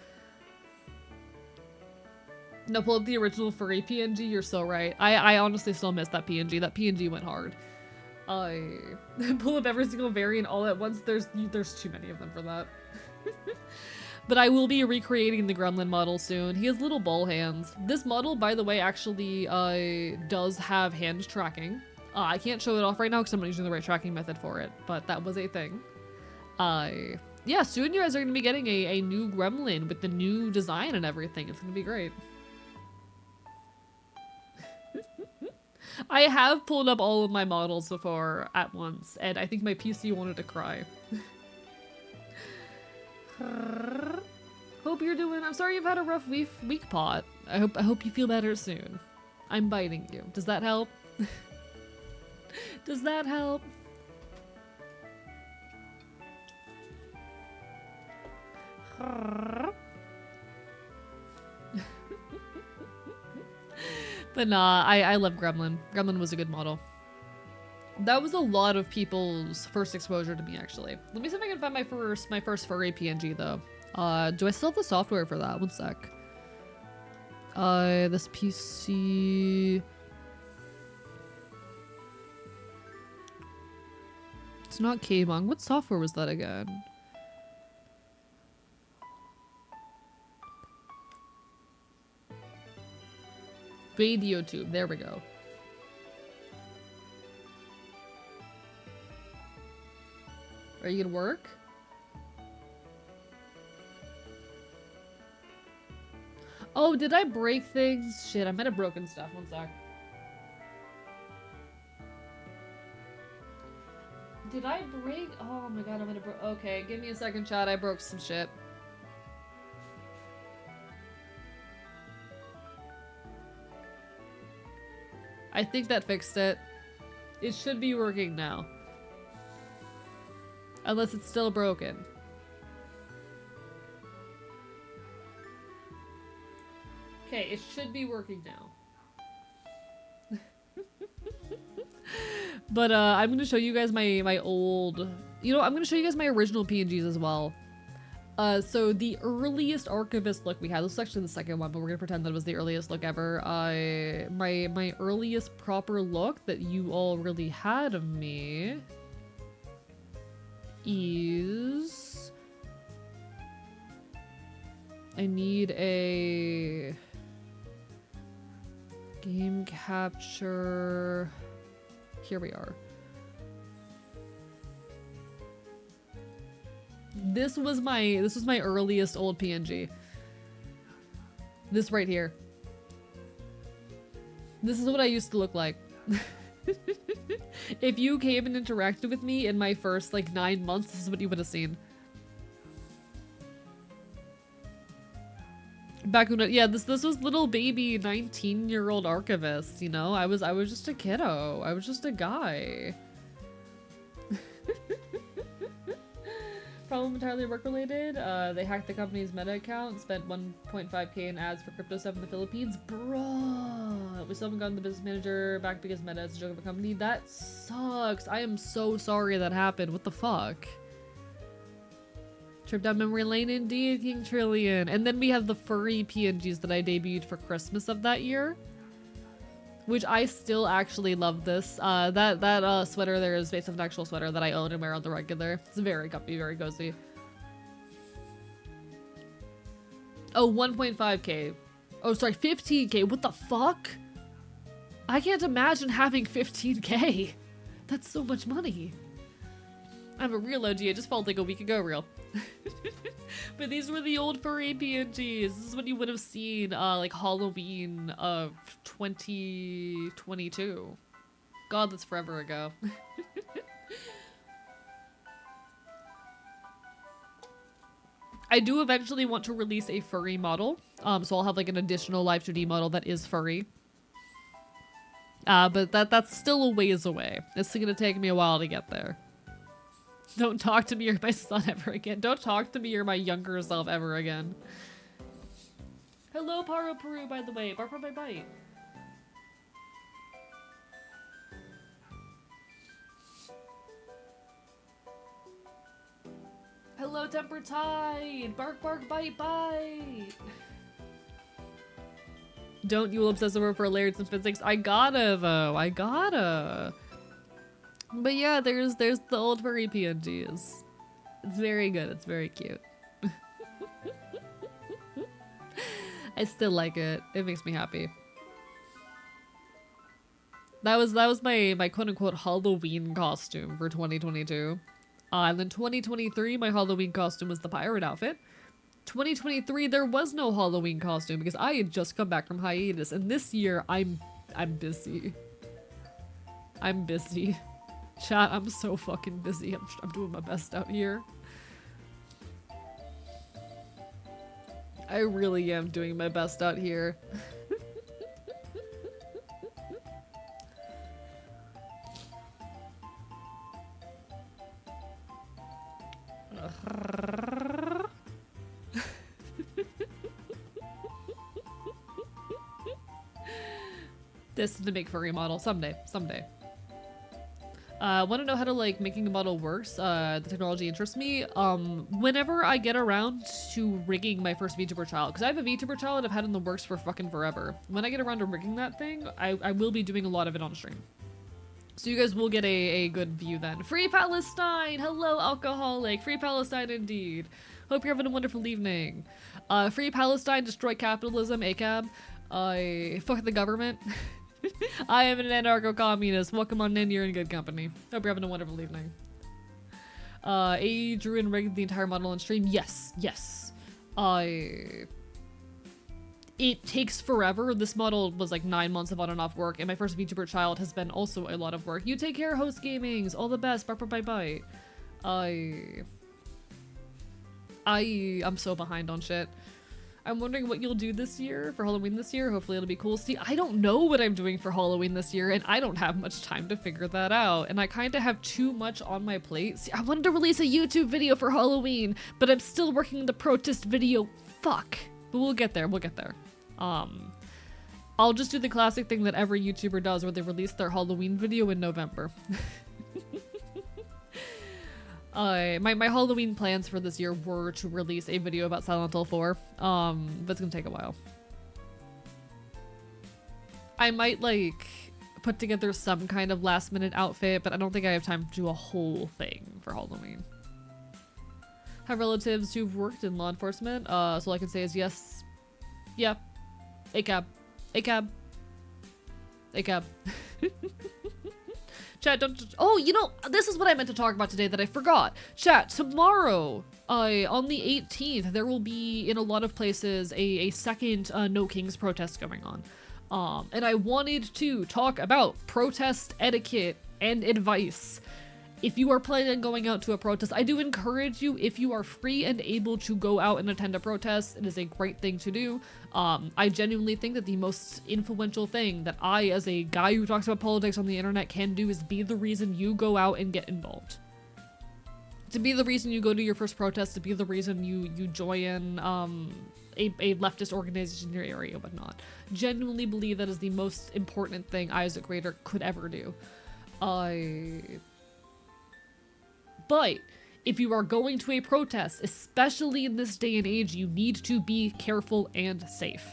No, pull up the original furry PNG, you're so right. I honestly still miss that PNG. That PNG went hard. I pull up every single variant all at once. There's too many of them for that. But I will be recreating the gremlin model soon. He has little ball hands. This model, by the way, actually does have hand tracking. I can't show it off right now because I'm not using the right tracking method for it, but that was a thing. Yeah, soon you guys are going to be getting a new gremlin with the new design and everything. It's going to be great. I have pulled up all of my models before at once, and I think my PC wanted to cry. Hope you're doing. I'm sorry you've had a rough week, Pot. I hope you feel better soon. I'm biting you. Does that help? Does that help? But nah, I love Gremlin. Gremlin was a good model. That was a lot of people's first exposure to me, actually. Let me see if I can find my first furry PNG, though. Do I still have the software for that? One sec. This PC... It's not K-Bong. What software was that again? VOD. There we go. Are you gonna work? Oh, did I break things? Shit, I might have broken stuff. One sec. Did I break? Oh my god, I'm gonna break. Okay, give me a second, chat. I broke some shit. I think that fixed it. It should be working now. Unless it's still broken. Okay, it should be working now. But I'm gonna show you guys my old... You know, I'm gonna show you guys my original PNGs as well. So the earliest Archivist look we had, this is actually the second one, but we're gonna pretend that it was the earliest look ever. My earliest proper look that you all really had of me is... I need a... game capture... Here we are. This was my earliest old PNG. This right here. This is what I used to look like. If you came and interacted with me in my first like 9 months, this is what you would have seen. Back when yeah, this was little baby 19-year-old Archivist, you know? I was just a kiddo. I was just a guy. Problem entirely work-related. They hacked the company's Meta account, spent 1.5k in ads for crypto stuff in the Philippines. Bruh! We still haven't gotten the business manager back because Meta is a joke of a company. That sucks. I am so sorry that happened. What the fuck? Trip down memory lane indeed, King Trillion. And then we have the furry PNGs that I debuted for Christmas of that year. Which I still actually love this. That sweater there is based on an actual sweater that I own and wear on the regular. It's very comfy, very cozy. Oh, 1.5k. Oh, sorry, 15k. What the fuck? I can't imagine having 15k. That's so much money. I'm a real OG. I just felt like a week ago real. But these were the old furry PNGs. This is what you would have seen like Halloween of 2022. God, that's forever ago. I do eventually want to release a furry model. So I'll have like an additional live 2D model that is furry. But that's still a ways away. It's gonna take me a while to get there. Don't talk to me or my son ever again. Don't talk to me or my younger self ever again. Hello, Paro Peru, by the way. Bark by bite. Hello, Temper Tide. Bark, bark, bite, bite. Don't you obsess over for layers and physics? I gotta, though. I gotta. But yeah, there's the old furry PNGs. It's very good. It's very cute. I still like it. It makes me happy. That was my quote unquote Halloween costume for 2022. And then 2023, my Halloween costume was the pirate outfit. 2023, there was no Halloween costume because I had just come back from hiatus, and this year I'm busy. I'm busy. Chat, I'm so fucking busy. I'm doing my best out here. I really am doing my best out here. This is the big furry model someday. Want to know how to like making a model works? The technology interests me. Whenever I get around to rigging my first VTuber child, because I have a VTuber child I've had in the works for fucking forever. When I get around to rigging that thing, I will be doing a lot of it on stream. So you guys will get a good view then. Free Palestine! Hello, alcoholic. Free Palestine indeed. Hope you're having a wonderful evening. Free Palestine, destroy capitalism, ACAB. Fuck the government. I am an anarcho-communist. Welcome on in, you're in good company. Hope you're having a wonderful evening. Adrian rigged the entire model on stream. Yes. It takes forever. This model was like 9 months of on and off work, and my first VTuber child has been also a lot of work. You take care, host gamings. All the best. Bye. I'm so behind on shit. I'm wondering what you'll do this year for Halloween this year. Hopefully it'll be cool. See, I don't know what I'm doing for Halloween this year, and I don't have much time to figure that out. And I kind of have too much on my plate. See, I wanted to release a YouTube video for Halloween, but I'm still working on the protest video. Fuck. But we'll get there. I'll just do the classic thing that every YouTuber does where they release their Halloween video in November. My Halloween plans for this year were to release a video about Silent Hill 4, but it's gonna take a while. I might, like, put together some kind of last-minute outfit, but I don't think I have time to do a whole thing for Halloween. Have relatives who've worked in law enforcement, so all I can say is yes. Yeah. ACAB. Chat, oh, you know, this is what I meant to talk about today that I forgot. Chat, tomorrow, on the 18th, there will be, in a lot of places, a second No Kings protest going on. And I wanted to talk about protest etiquette and advice. If you are planning on going out to a protest, I do encourage you, if you are free and able to go out and attend a protest, it is a great thing to do. I genuinely think that the most influential thing that I, as a guy who talks about politics on the internet, can do is be the reason you go out and get involved. To be the reason you go to your first protest, to be the reason you join a leftist organization in your area, whatnot. Genuinely believe that is the most important thing I, as a creator, could ever do. But if you are going to a protest, especially in this day and age, you need to be careful and safe.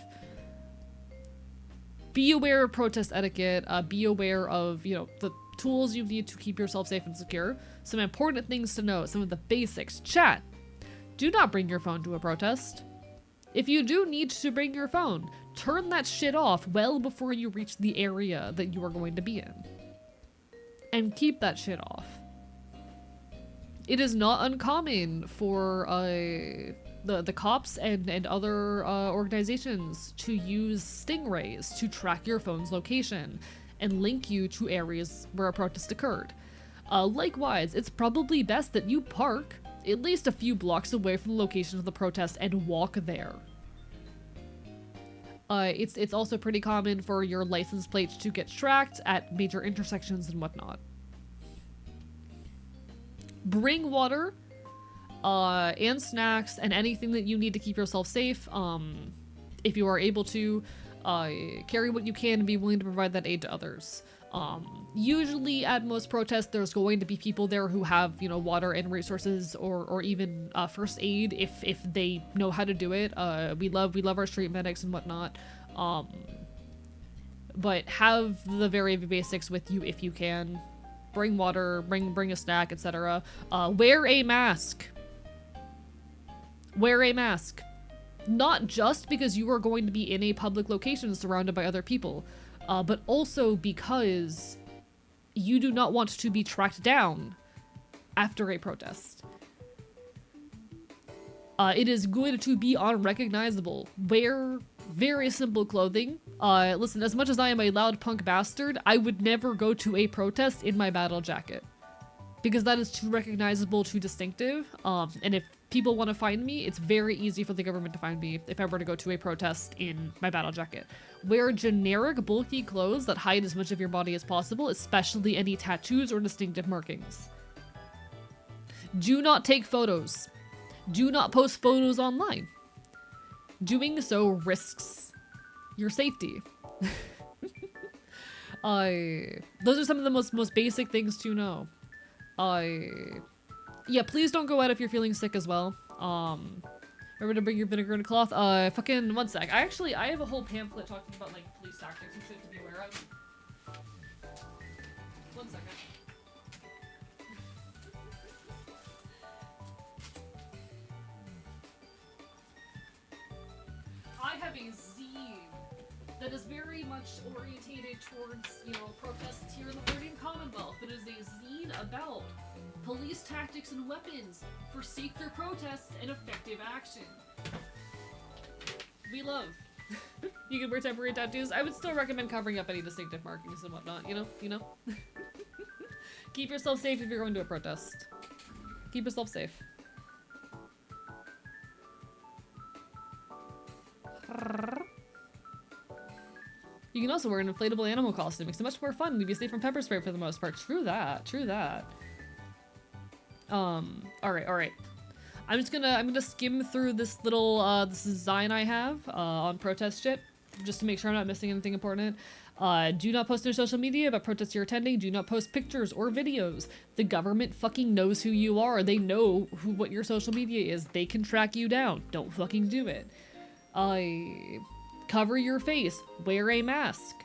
Be aware of protest etiquette, be aware of, you know, the tools you need to keep yourself safe and secure. Some important things to know, some of the basics. Chat, do not bring your phone to a protest. If you do need to bring your phone, turn that shit off well before you reach the area that you are going to be in. And keep that shit off. It is not uncommon for the cops and other organizations to use stingrays to track your phone's location. and link you to areas where a protest occurred. Likewise, it's probably best that you park at least a few blocks away from the location of the protest and walk there. It's also pretty common for your license plates to get tracked at major intersections and whatnot. Bring water, and snacks and anything that you need to keep yourself safe. If you are able to, carry what you can and be willing to provide that aid to others. Usually at most protests, there's going to be people there who have, you know, water and resources or even first aid if they know how to do it. We love our street medics and whatnot. But have the very basics with you if you can. Bring water, bring a snack, etc. Wear a mask. Wear a mask. Not just because you are going to be in a public location surrounded by other people, but also because you do not want to be tracked down after a protest. It is going to be unrecognizable. Wear very simple clothing. Listen, as much as I am a loud punk bastard, I would never go to a protest in my battle jacket. Because that is too recognizable, too distinctive. And if people want to find me, it's very easy for the government to find me if I were to go to a protest in my battle jacket. Wear generic, bulky clothes that hide as much of your body as possible, especially any tattoos or distinctive markings. Do not take photos. Do not post photos online. Doing so risks your safety. Those are some of the most basic things to know. Yeah, please don't go out if you're feeling sick as well. Remember to bring your vinegar and a cloth. Fucking one sec. I have a whole pamphlet talking about like police tactics and shit to be aware of. One second. I have a zine that is very much orientated towards, you know, protests here in the Floridian Commonwealth. It is a zine about police tactics and weapons for safer protests and effective action. We love. You can wear temporary tattoos. I would still recommend covering up any distinctive markings and whatnot, you know? Keep yourself safe if you're going to a protest. Keep yourself safe. You can also wear an inflatable animal costume. Makes it much more fun. Leave you safe from pepper spray for the most part. True that. True that. Alright. I'm gonna skim through this little, this design I have, on protest shit, just to make sure I'm not missing anything important. Do not post on social media about protests you're attending. Do not post pictures or videos. The government fucking knows who you are. They know what your social media is. They can track you down. Don't fucking do it. Cover your face. Wear a mask.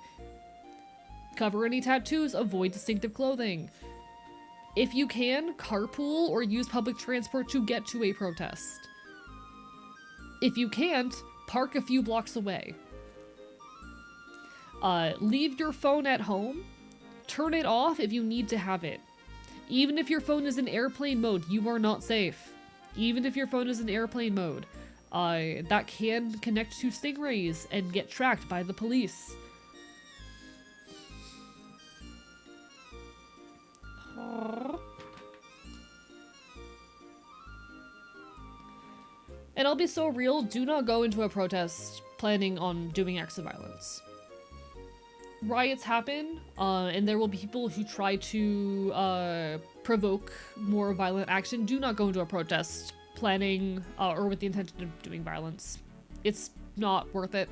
Cover any tattoos. Avoid distinctive clothing. If you can, carpool or use public transport to get to a protest. If you can't, park a few blocks away. Leave your phone at home. Turn it off if you need to have it. Even if your phone is in airplane mode, you are not safe. Even if your phone is in airplane mode. That can connect to stingrays and get tracked by the police. And I'll be so real, do not go into a protest planning on doing acts of violence. Riots happen, and there will be people who try to provoke more violent action. Do not go into a protest planning or with the intention of doing violence. It's not worth it.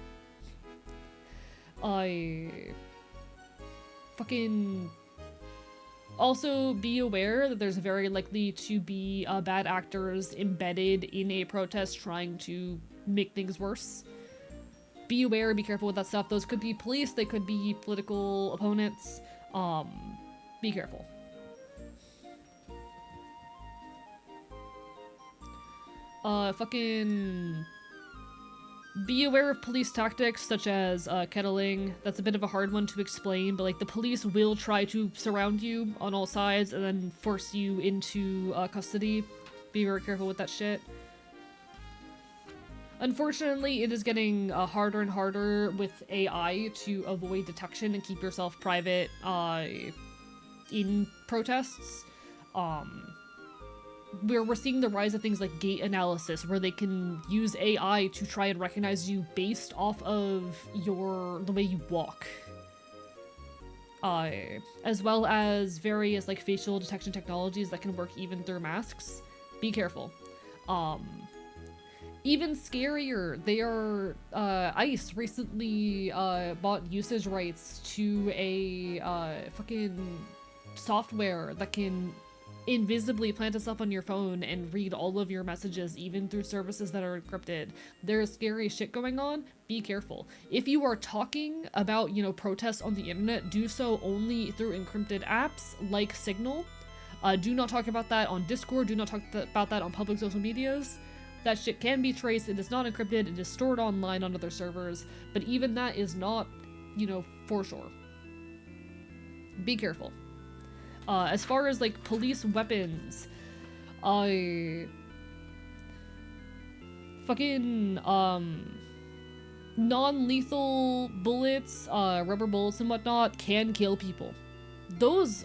Also, be aware that there's very likely to be bad actors embedded in a protest trying to make things worse. Be aware, be careful with that stuff. Those could be police, they could be political opponents. Be careful. Be aware of police tactics such as kettling. That's a bit of a hard one to explain, but like the police will try to surround you on all sides and then force you into custody. Be very careful with that shit. Unfortunately, it is getting harder and harder with AI to avoid detection and keep yourself private in protests. Where we're seeing the rise of things like gait analysis, where they can use AI to try and recognize you based off of the way you walk. As well as various like facial detection technologies that can work even through masks. Be careful. Even scarier, ICE recently bought usage rights to a fucking software that can invisibly plant itself on your phone and read all of your messages, even through services that are encrypted. There's scary shit going on. Be careful. If you are talking about, protests on the internet, do so only through encrypted apps like Signal. Do not talk about that on Discord. Do not talk about that on public social medias. That shit can be traced. It is not encrypted. It is stored online on other servers. But even that is not, for sure. Be careful. As far as like police weapons, fucking non-lethal bullets, rubber bullets and whatnot can kill people. Those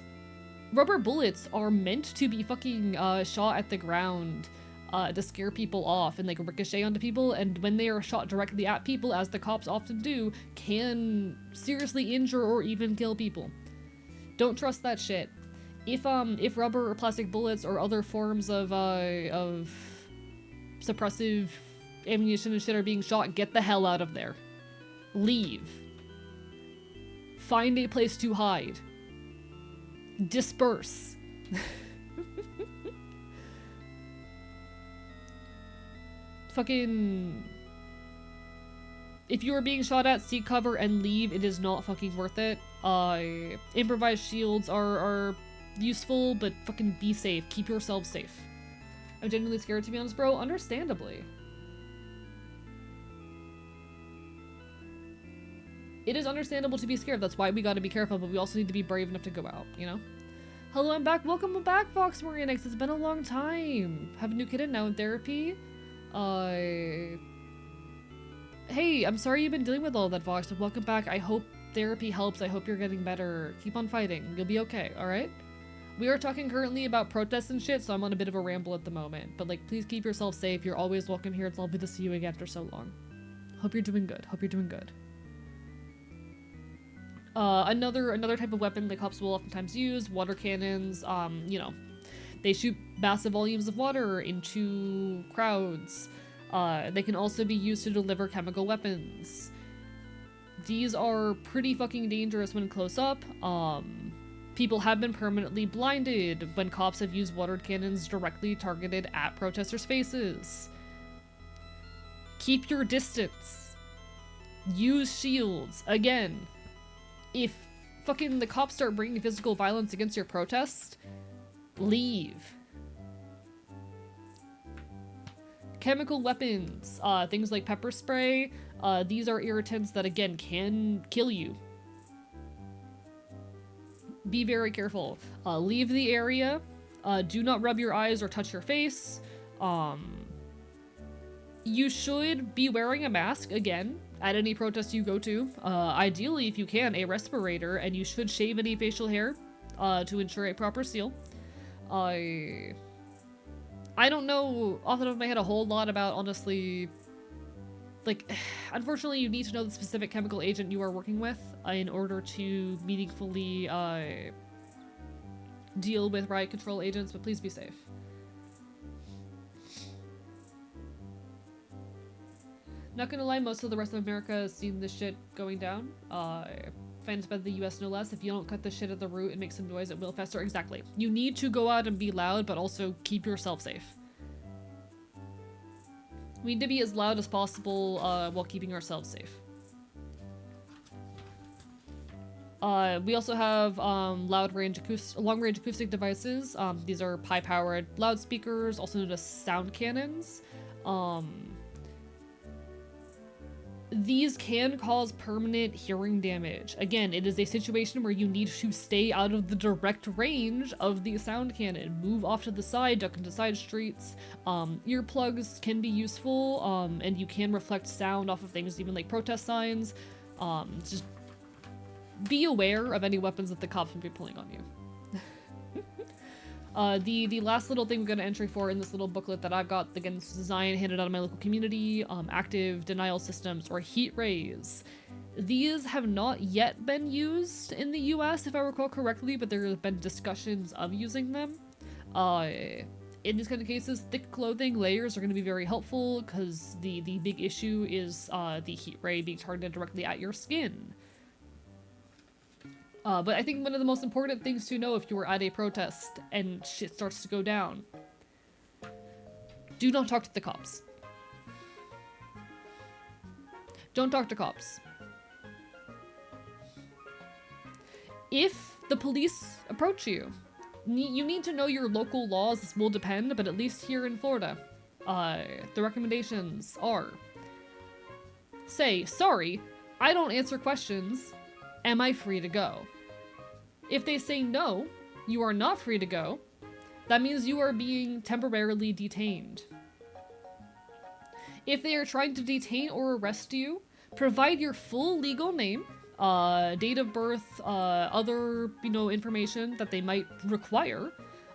rubber bullets are meant to be fucking shot at the ground to scare people off and like ricochet onto people, and when they are shot directly at people, as the cops often do, can seriously injure or even kill people. Don't trust that shit. If rubber or plastic bullets or other forms of suppressive ammunition and shit are being shot, get the hell out of there. Leave. Find a place to hide. Disperse. Fucking... If you are being shot at, seek cover and leave. It is not fucking worth it. Improvised shields are useful, but fucking be safe. Keep yourself safe. I'm genuinely scared, to be honest, bro. Understandably. It is understandable to be scared. That's why we gotta be careful, but we also need to be brave enough to go out, Hello, I'm back. Welcome back, Fox Marinix. It's been a long time. Have a new kid now in therapy. Hey, I'm sorry you've been dealing with all that, Vox, but welcome back. I hope therapy helps. I hope you're getting better. Keep on fighting. You'll be okay, alright? We are talking currently about protests and shit, so I'm on a bit of a ramble at the moment. But, please keep yourself safe. You're always welcome here. It's lovely to see you again after so long. Hope you're doing good. Hope you're doing good. Another type of weapon the cops will oftentimes use, water cannons. They shoot massive volumes of water into crowds. They can also be used to deliver chemical weapons. These are pretty fucking dangerous when close up. People have been permanently blinded when cops have used water cannons directly targeted at protesters' faces. Keep your distance. Use shields. Again, if fucking the cops start bringing physical violence against your protest, leave. Chemical weapons, things like pepper spray, these are irritants that, again, can kill you. Be very careful. Leave the area. Do not rub your eyes or touch your face. You should be wearing a mask, again, at any protest you go to. Ideally, if you can, a respirator, and you should shave any facial hair to ensure a proper seal. I don't know off the top of my head a whole lot about, honestly, unfortunately you need to know the specific chemical agent you are working with in order to meaningfully deal with riot control agents, but please be safe. Not gonna lie, most of the rest of America has seen this shit going down. Financed by the US no less. If you don't cut the shit at the root and make some noise, it will fester. Exactly. You need to go out and be loud, but also keep yourself safe. We need to be as loud as possible while keeping ourselves safe. We also have long-range acoustic devices. These are high-powered loudspeakers, also known as sound cannons. These can cause permanent hearing damage. Again, it is a situation where you need to stay out of the direct range of the sound cannon. Move off to the side, duck into side streets. Earplugs can be useful, and you can reflect sound off of things, even like protest signs. Just be aware of any weapons that the cops would be pulling on you. The last little thing we've got an entry for in this little booklet that I've got, again, this is design handed out in my local community, active denial systems or heat rays. These have not yet been used in the US, if I recall correctly, but there have been discussions of using them. In these kind of cases, thick clothing layers are going to be very helpful because the big issue is the heat ray being targeted directly at your skin. But I think one of the most important things to know if you are at a protest and shit starts to go down, do not talk to the cops. Don't talk to cops. If the police approach you, you need to know your local laws. This will depend, but at least here in Florida, the recommendations are: say, sorry, I don't answer questions. Am I free to go? If they say no, you are not free to go, that means you are being temporarily detained. If they are trying to detain or arrest you, provide your full legal name, date of birth, other, information that they might require.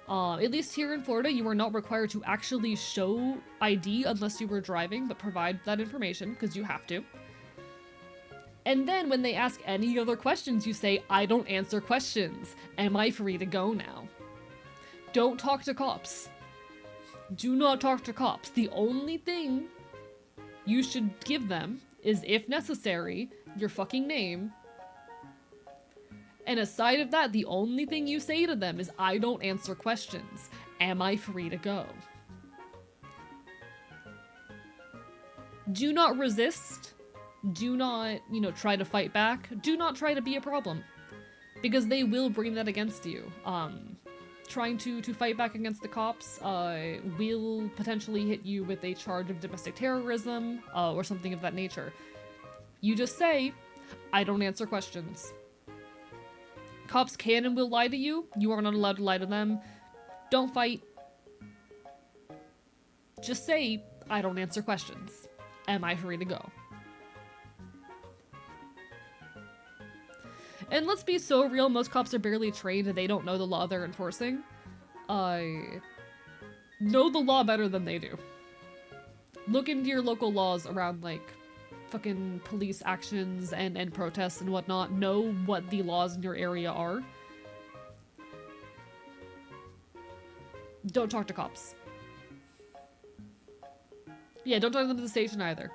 At least here in Florida, you are not required to actually show ID unless you were driving, but provide that information because you have to. And then when they ask any other questions, you say, I don't answer questions. Am I free to go now? Don't talk to cops. Do not talk to cops. The only thing you should give them is, if necessary, your fucking name. And aside of that, the only thing you say to them is, I don't answer questions. Am I free to go? Do not resist. Do not, try to fight back. Do not try to be a problem. Because they will bring that against you. Trying to fight back against the cops will potentially hit you with a charge of domestic terrorism or something of that nature. You just say, I don't answer questions. Cops can and will lie to you. You are not allowed to lie to them. Don't fight. Just say, I don't answer questions. Am I free to go? And let's be so real, most cops are barely trained and they don't know the law they're enforcing. I know the law better than they do. Look into your local laws around, like, fucking police actions and protests and whatnot. Know what the laws in your area are. Don't talk to cops. Yeah, don't talk to them at the station either.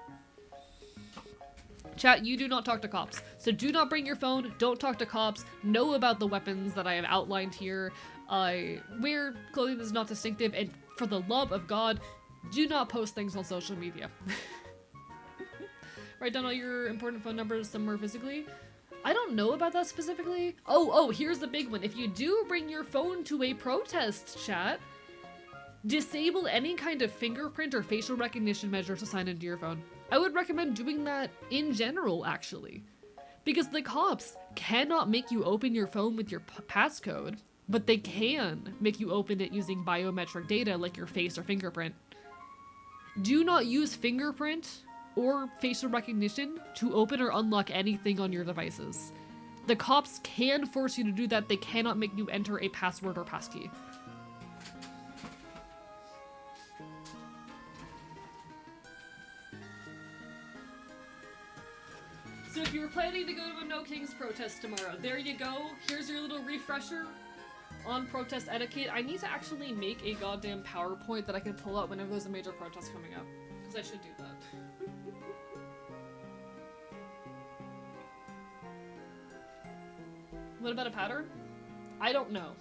Chat, you do not talk to cops. So do not bring your phone, don't talk to cops, know about the weapons that I have outlined here, wear clothing that is not distinctive, and for the love of God, do not post things on social media. Write down all your important phone numbers somewhere physically. I don't know about that specifically. Oh, here's the big one. If you do bring your phone to a protest, chat, disable any kind of fingerprint or facial recognition measure to sign into your phone. I would recommend doing that in general, actually. Because the cops cannot make you open your phone with your passcode, but they can make you open it using biometric data like your face or fingerprint. Do not use fingerprint or facial recognition to open or unlock anything on your devices. The cops can force you to do that. They cannot make you enter a password or passkey. So if you were planning to go to a No Kings protest tomorrow, there you go. Here's your little refresher on protest etiquette. I need to actually make a goddamn PowerPoint that I can pull out whenever there's a major protest coming up. Because I should do that. What about a pattern? I don't know.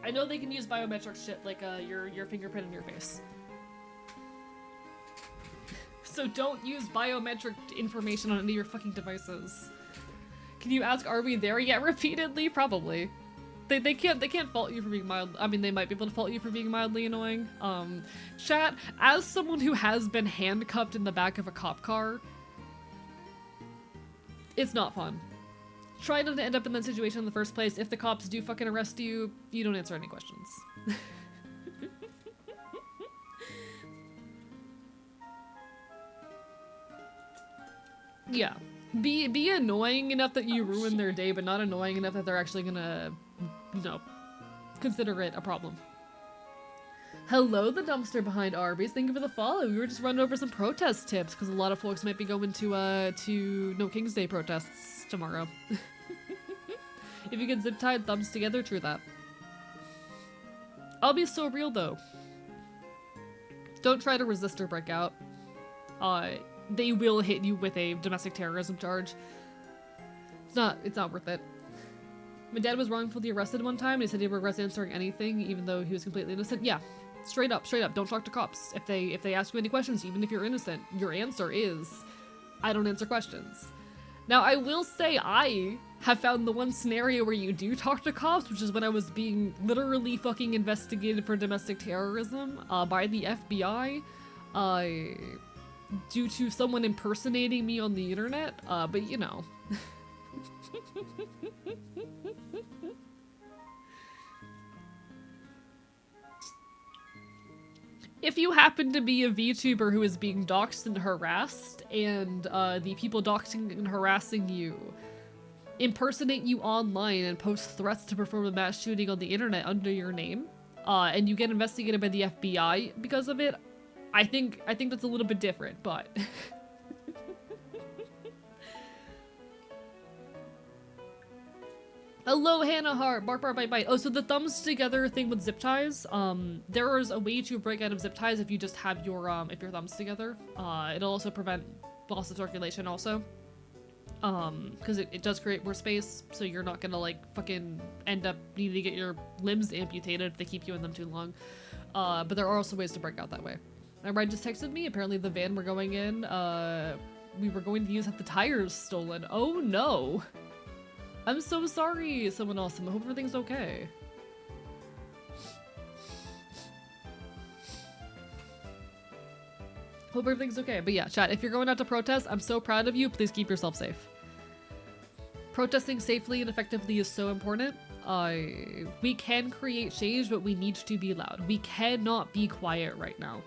I know they can use biometric shit like your fingerprint in your face. So don't use biometric information on any of your fucking devices. Can you ask, are we there yet? Repeatedly? Probably. They can't fault you for being mild. I mean, they might be able to fault you for being mildly annoying. Chat, as someone who has been handcuffed in the back of a cop car, It's not fun. Try not to end up in that situation in the first place. If the cops do fucking arrest you, you don't answer any questions. Yeah. Be annoying enough that you ruin their day, but not annoying enough that they're actually gonna, consider it a problem. Hello, the dumpster behind Arby's. Thank you for the follow. We were just running over some protest tips because a lot of folks might be going to No King's Day protests tomorrow. If you get zip tied, thumbs together, true that. I'll be so real though. Don't try to resist or break out. They will hit you with a domestic terrorism charge. It's not worth it. My dad was wrongfully arrested one time and he said he regrets answering anything even though he was completely innocent. Yeah. Straight up. Don't talk to cops. If they ask you any questions, even if you're innocent, your answer is, I don't answer questions. Now, I will say I have found the one scenario where you do talk to cops, which is when I was being literally fucking investigated for domestic terrorism by the FBI due to someone impersonating me on the internet, but you know. If you happen to be a VTuber who is being doxxed and harassed, and the people doxing and harassing you impersonate you online and post threats to perform a mass shooting on the internet under your name, and you get investigated by the FBI because of it, I think that's a little bit different, but hello, Hannah Hart. Bark, bark, bite, bite. Oh, so the thumbs together thing with zip ties. There is a way to break out of zip ties if you just have your if your thumbs together. It'll also prevent loss of circulation also. Because it does create more space, so you're not gonna like fucking end up needing to get your limbs amputated if they keep you in them too long. But there are also ways to break out that way. And Ryan just texted me. Apparently the van we're going in, we were going to use had the tires stolen. Oh no. I'm so sorry, someone awesome. I hope everything's okay. Hope everything's okay. But yeah, chat, if you're going out to protest, I'm so proud of you. Please keep yourself safe. Protesting safely and effectively is so important. We can create change, but we need to be loud. We cannot be quiet right now.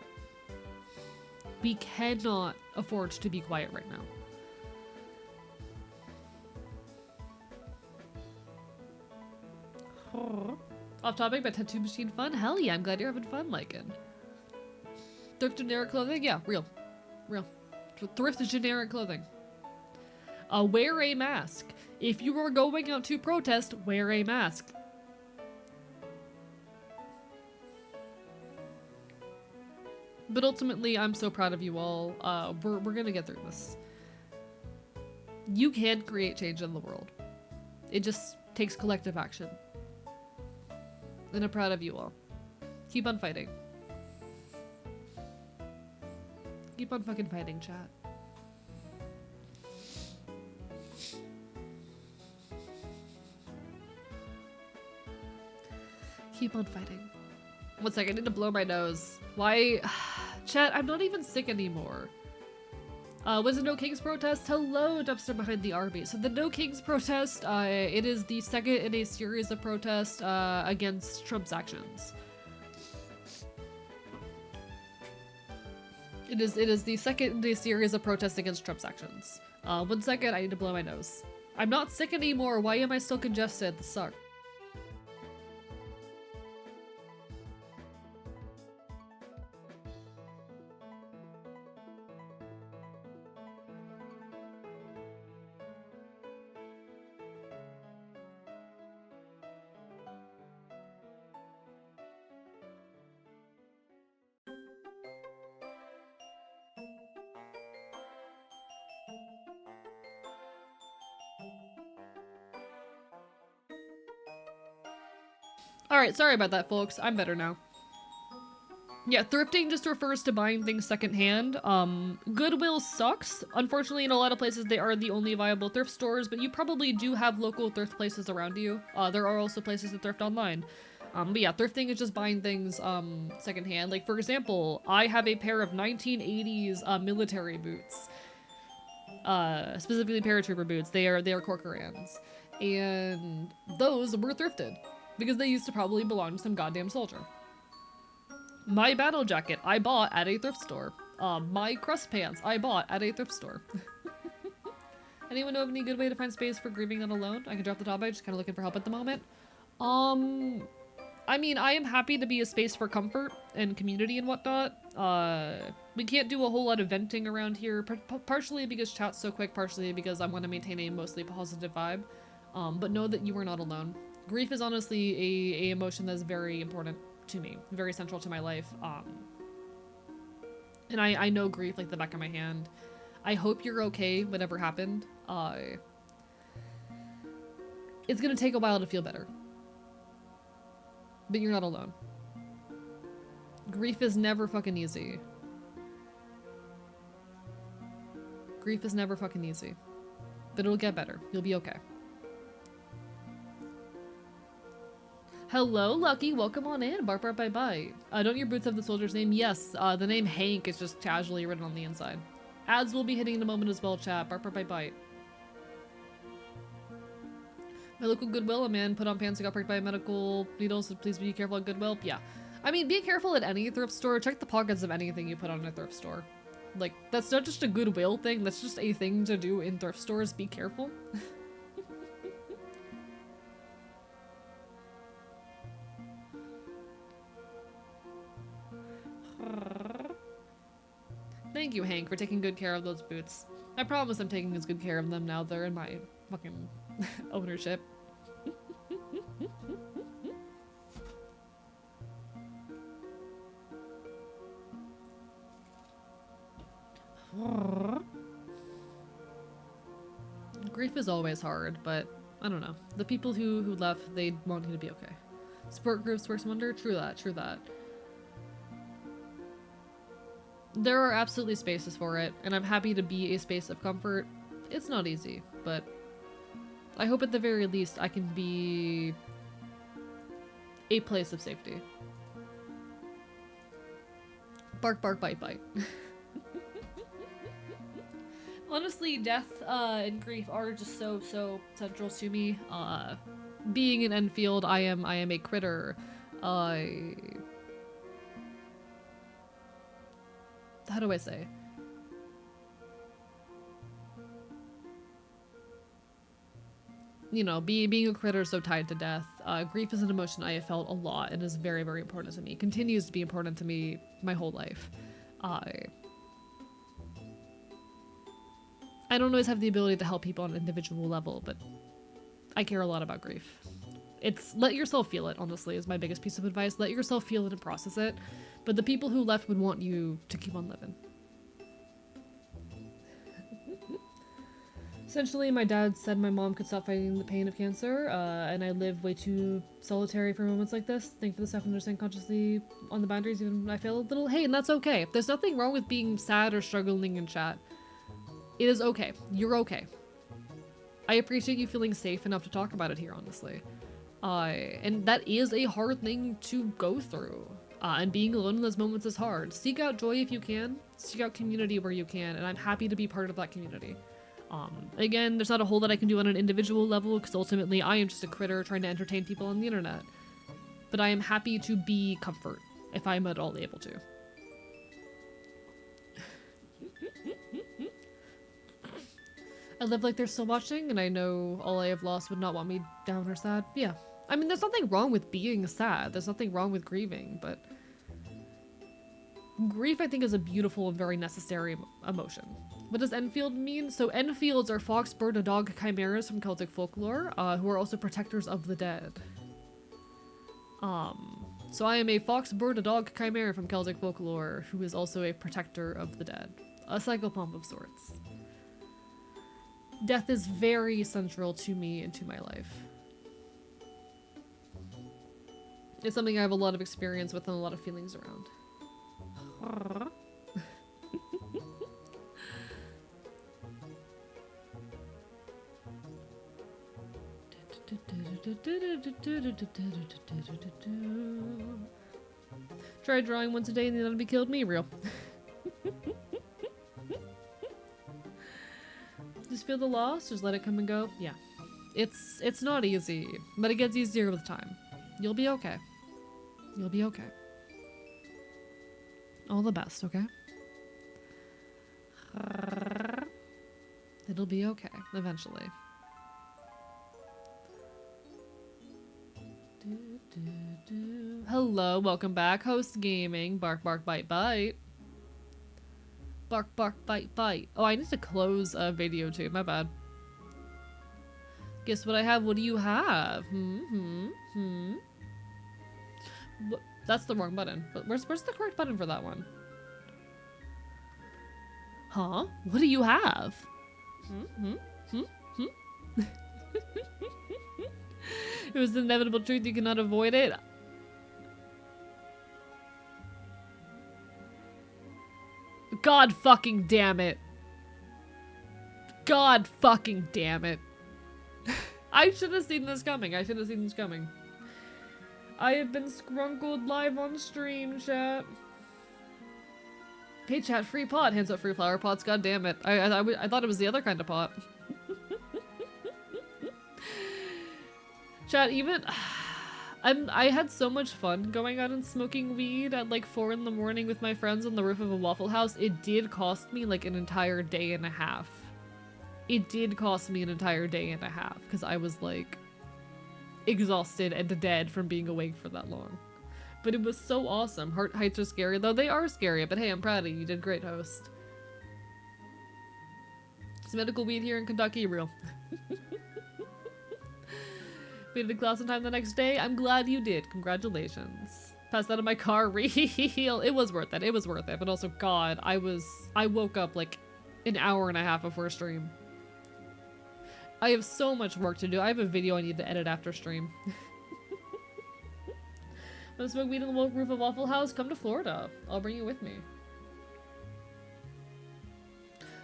We cannot afford to be quiet right now. Off topic, but tattoo machine fun? Hell yeah, I'm glad you're having fun, Lycan. Thrift generic clothing? Yeah, real. Thrift generic clothing. Wear a mask. If you are going out to protest, wear a mask. But ultimately, I'm so proud of you all. We're gonna get through this. You can create change in the world. It just takes collective action. And I'm proud of you all. Keep on fighting. Keep on fucking fighting, chat. Keep on fighting. One second, I need to blow my nose. Why? Chat, I'm not even sick anymore. Was it No Kings protest? Hello, dumpster behind the Arby's. So the No Kings protest, it is the second in a series of protests against Trump's actions. It is the second in a series of protests against Trump's actions. 1 second, I need to blow my nose. I'm not sick anymore. Why am I still congested? This sucks. Alright, sorry about that, folks. I'm better now. Yeah, thrifting just refers to buying things secondhand. Goodwill sucks. Unfortunately, in a lot of places, they are the only viable thrift stores, but you probably do have local thrift places around you. There are also places to thrift online. But yeah, thrifting is just buying things secondhand. Like, for example, I have a pair of 1980s military boots. specifically paratrooper boots. They are Corcorans, and those were thrifted because they used to probably belong to some goddamn soldier. My battle jacket I bought at a thrift store. My crust pants I bought at a thrift store. Anyone know of any good way to find space for grieving not alone? I can drop the top. I'm just kind of looking for help at the moment. I mean, I am happy to be a space for comfort and community and whatnot. We can't do a whole lot of venting around here, partially because chat's so quick, partially because I want to maintain a mostly positive vibe. But know that you are not alone. Grief is honestly a emotion that's very important to me, very central to my life. And I know grief like the back of my hand. I hope you're okay, whatever happened. It's gonna take a while to feel better. But you're not alone. Grief is never fucking easy. Grief is never fucking easy. But it'll get better. You'll be okay. Hello, Lucky. Welcome on in. Bark, bark, bye, bye. Don't your boots have the soldier's name? Yes. The name Hank is just casually written on the inside. Ads will be hitting in a moment as well, chat. Bark, bark, bye, bye. My local Goodwill, a man put on pants and got pricked by a medical needle, so please be careful at Goodwill. Yeah. I mean, be careful at any thrift store. Check the pockets of anything you put on a thrift store. Like, that's not just a Goodwill thing, that's just a thing to do in thrift stores. Be careful. Thank you, Hank, for taking good care of those boots. I promise I'm taking as good care of them now they're in my fucking ownership. Grief is always hard, but I don't know. The people who left, they want you to be okay. Support groups works wonder. True that, true that. There are absolutely spaces for it, and I'm happy to be a space of comfort. It's not easy, but I hope at the very least I can be a place of safety. Bark, bark, bite, bite. Honestly, death and grief are just so central to me. Being in Enfield, I am a critter. How do I say? You know, being a critter so tied to death. Grief is an emotion I have felt a lot and is very, very important to me. It continues to be important to me my whole life. I don't always have the ability to help people on an individual level, but I care a lot about grief. It's let yourself feel it, honestly, is my biggest piece of advice. Let yourself feel it and process it. But the people who left would want you to keep on living. Essentially, my dad said my mom could stop fighting the pain of cancer, and I live way too solitary for moments like this. Think for the stuff and understand consciously on the boundaries, even when I feel a little. Hey, and that's okay. There's nothing wrong with being sad or struggling in chat. It is okay. You're okay. I appreciate you feeling safe enough to talk about it here, honestly. And that is a hard thing to go through. And being alone in those moments is hard. Seek out joy if you can. Seek out community where you can, and I'm happy to be part of that community. Again, there's not a whole lot I can do on an individual level, because ultimately I am just a critter trying to entertain people on the internet. But I am happy to be comfort, if I'm at all able to. I live like they're still watching, and I know all I have lost would not want me down or sad. Yeah. I mean, there's nothing wrong with being sad. There's nothing wrong with grieving, but grief, I think, is a beautiful and very necessary emotion. What does Enfield mean? So Enfields are fox, bird, and dog chimeras from Celtic folklore, who are also protectors of the dead. So I am a fox, bird, a dog chimera from Celtic folklore, who is also a protector of the dead. A psychopomp of sorts. Death is very central to me and to my life. It's something I have a lot of experience with and a lot of feelings around. Tried drawing once a day and the enemy killed me. Real. feel the loss, just let it come and go. Yeah. It's not easy, but it gets easier with time. You'll be okay. You'll be okay. All the best, okay? It'll be okay, eventually. Hello, welcome back. Host Gaming. Bark, bark, bite, bite. Bark, bark, bite, bite. Oh, I need to close a video too. My bad. Guess what I have? What do you have? What? That's the wrong button. But where's the correct button for that one? Huh? What do you have? It was the inevitable truth. You cannot avoid it. God fucking damn it. God fucking damn it. I should have seen this coming. I should have seen this coming. I have been scrunkled live on stream, chat. Hey chat, free pot. Hands up free flower pots. God damn it. I thought it was the other kind of pot. Chat, even... I had so much fun going out and smoking weed at like 4 in the morning with my friends on the roof of a Waffle House. It did cost me like an entire day and a half. It did cost me an entire day and a half because I was like exhausted and dead from being awake for that long. But it was so awesome. Heart heights are scary though. They are scary, but hey, I'm proud of you. You did great, host. Is medical weed here in Kentucky real? Made it to class in time the next day. I'm glad you did. Congratulations. Passed out of my car. Real. It was worth it. It was worth it. But also, God, I woke up like an hour and a half before stream. I have so much work to do. I have a video I need to edit after stream. Want to smoke weed on the roof of Waffle House? Come to Florida. I'll bring you with me.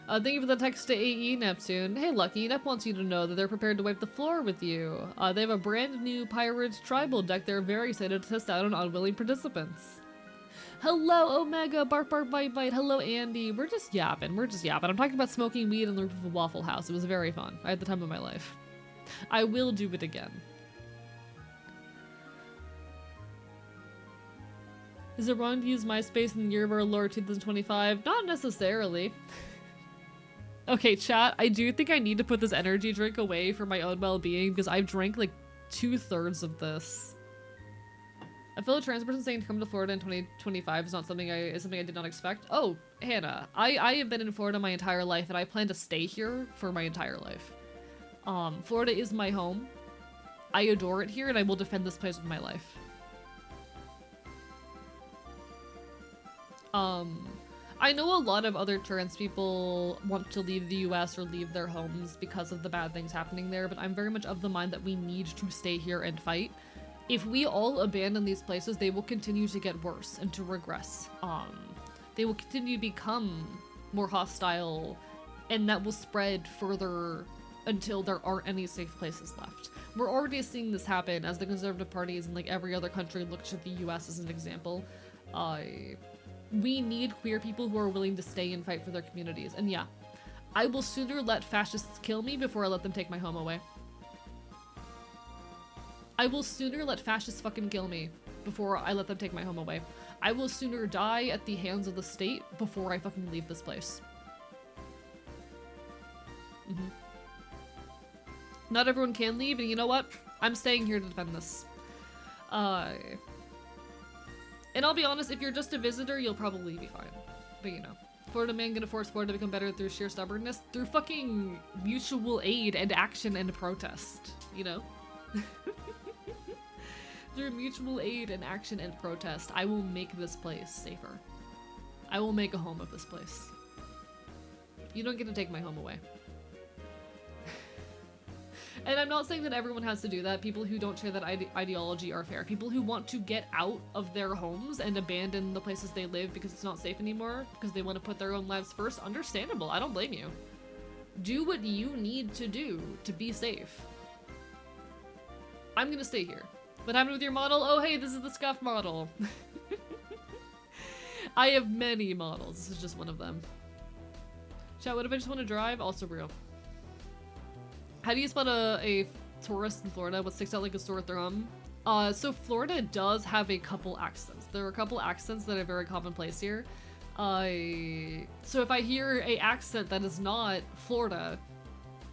Thank you for the text to AE, Neptune. Hey, Lucky. Nep wants you to know that they're prepared to wipe the floor with you. They have a brand new Pirates Tribal deck they're very excited to test out on unwilling participants. Hello, Omega. Bark, bark, bite, bite. Hello, Andy. We're just yapping. We're just yapping. I'm talking about smoking weed on the roof of a Waffle House. It was very fun. I had the time of my life. I will do it again. Is it wrong to use MySpace in the year of our Lord 2025? Not necessarily. Okay, chat, I do think I need to put this energy drink away for my own well-being because I've drank like 2/3 of this. A fellow trans person saying to come to Florida in 2025 is something I did not expect. Oh, Hannah, I have been in Florida my entire life and I plan to stay here for my entire life. Florida is my home. I adore it here and I will defend this place with my life. I know a lot of other trans people want to leave the US or leave their homes because of the bad things happening there, but I'm very much of the mind that we need to stay here and fight. If we all abandon these places, they will continue to get worse and to regress. They will continue to become more hostile, and that will spread further until there aren't any safe places left. We're already seeing this happen as the conservative parties in like every other country look to the US as an example. We need queer people who are willing to stay and fight for their communities. And yeah, I will sooner let fascists kill me before I let them take my home away. I will sooner let fascists fucking kill me before I let them take my home away. I will sooner die at the hands of the state before I fucking leave this place. Not everyone can leave, and you know what? I'm staying here to defend this. And I'll be honest, if you're just a visitor, you'll probably be fine. But you know, Florida man gonna force Florida to become better through sheer stubbornness? Through fucking mutual aid and action and protest, you know? Through mutual aid and action and protest, I will make this place safer. I will make a home of this place. You don't get to take my home away. And I'm not saying that everyone has to do that. People who don't share that ideology are fair. People who want to get out of their homes and abandon the places they live because it's not safe anymore, because they want to put their own lives first, understandable. I don't blame you. Do what you need to do to be safe. I'm gonna stay here. What happened with your model? Oh, hey, this is the scuff model. I have many models. This is just one of them. Chat, what if I just want to drive? Also real. How do you spell a tourist in Florida? What sticks out like a sore thumb? So Florida does have a couple accents. There are a couple accents that are very commonplace here. So if I hear a accent that is not Florida,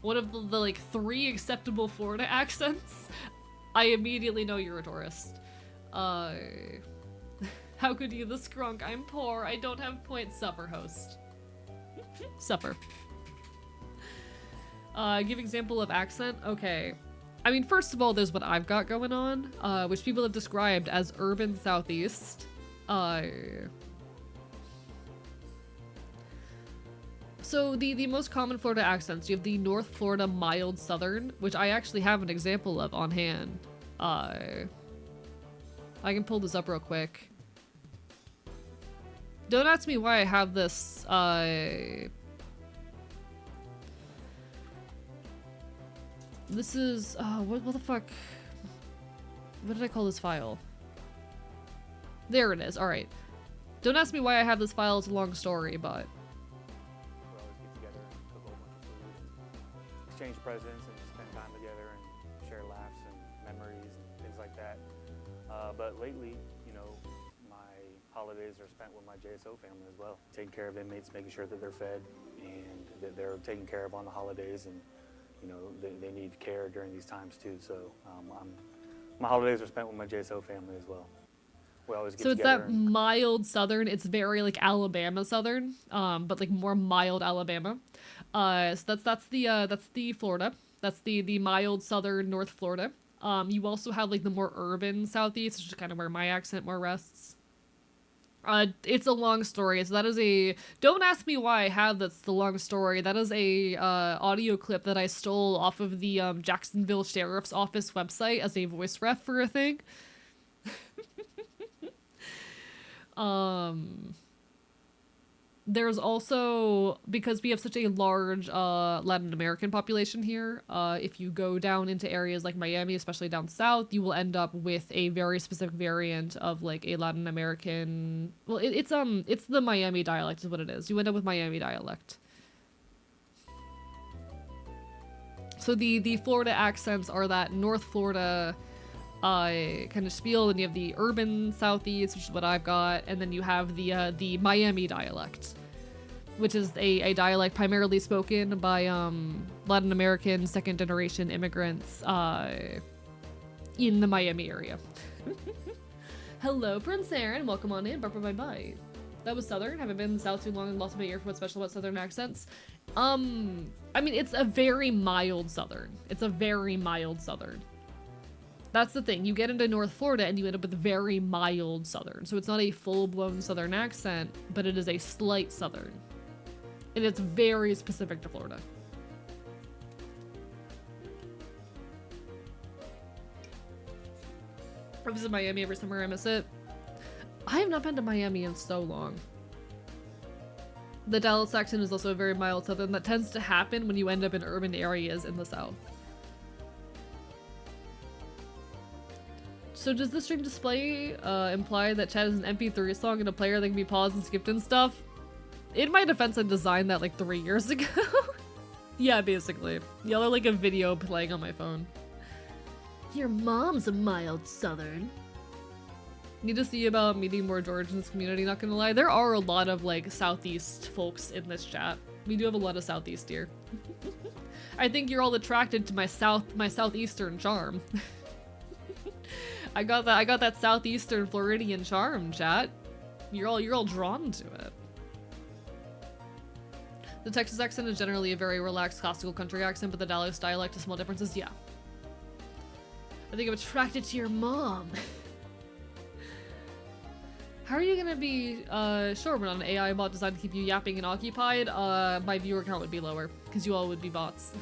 one of the like 3 acceptable Florida accents, I immediately know you're a tourist. How could you, the scrunk? I'm poor. I don't have points. Supper host. Supper. Give example of accent? Okay. I mean, first of all, there's what I've got going on, which people have described as urban southeast. So the most common Florida accents, you have the North Florida mild southern, which I actually have an example of on hand. I can pull this up real quick. Don't ask me why I have this, this is, what the fuck? What did I call this file? There it is, alright. Don't ask me why I have this file, it's a long story, but... We always get together and cook a whole bunch of food and exchange presents and spend time together and share laughs and memories and things like that. But lately, you know, my holidays are spent with my JSO family as well. Taking care of inmates, making sure that they're fed and that they're taken care of on the holidays, and you know, they need care during these times too. So my holidays are spent with my JSO family as well. We always get so it's together that mild southern, it's very like Alabama southern, but like more mild Alabama. So that's the Florida. That's the mild southern North Florida. You also have like the more urban southeast, which is kind of where my accent more rests. It's a long story. So that is a, don't ask me why I have that's the long story. That is a audio clip that I stole off of the Jacksonville Sheriff's Office website as a voice ref for a thing. There's also, because we have such a large Latin American population here, if you go down into areas like Miami, especially down south, you will end up with a very specific variant of like a Latin American, well, it's the Miami dialect is what it is. You end up with Miami dialect. So the Florida accents are that North Florida kind of spiel, and you have the urban southeast, which is what I've got, and then you have the Miami dialect, which is a dialect primarily spoken by Latin American second generation immigrants in the Miami area. Hello, Prince Aaron. Welcome on in. Bye bye. That was Southern. Haven't been in the South too long and lost my ear for what's special about Southern accents. I mean, it's a very mild Southern. It's a very mild Southern. That's the thing. You get into North Florida and you end up with very mild Southern. So it's not a full-blown Southern accent, but it is a slight Southern. And it's very specific to Florida. I visit Miami every summer. I miss it. I have not been to Miami in so long. The Dallas accent is also a very mild Southern. That tends to happen when you end up in urban areas in the South. So does the stream display imply that chat is an MP3 song and a player that can be paused and skipped and stuff? In my defense, I designed that like 3 years ago. Yeah, basically. Y'all are like a video playing on my phone. Your mom's a mild southern. Need to see about meeting more George in this community, not gonna lie. There are a lot of like Southeast folks in this chat. We do have a lot of Southeast here. I think you're all attracted to my Southeastern charm. I got that Southeastern Floridian charm, chat. You're all drawn to it. The Texas accent is generally a very relaxed classical country accent, but the Dallas dialect has small differences. Yeah. I think I'm attracted to your mom. How are you gonna be sure we're not an AI bot designed to keep you yapping and occupied? My viewer count would be lower, because you all would be bots.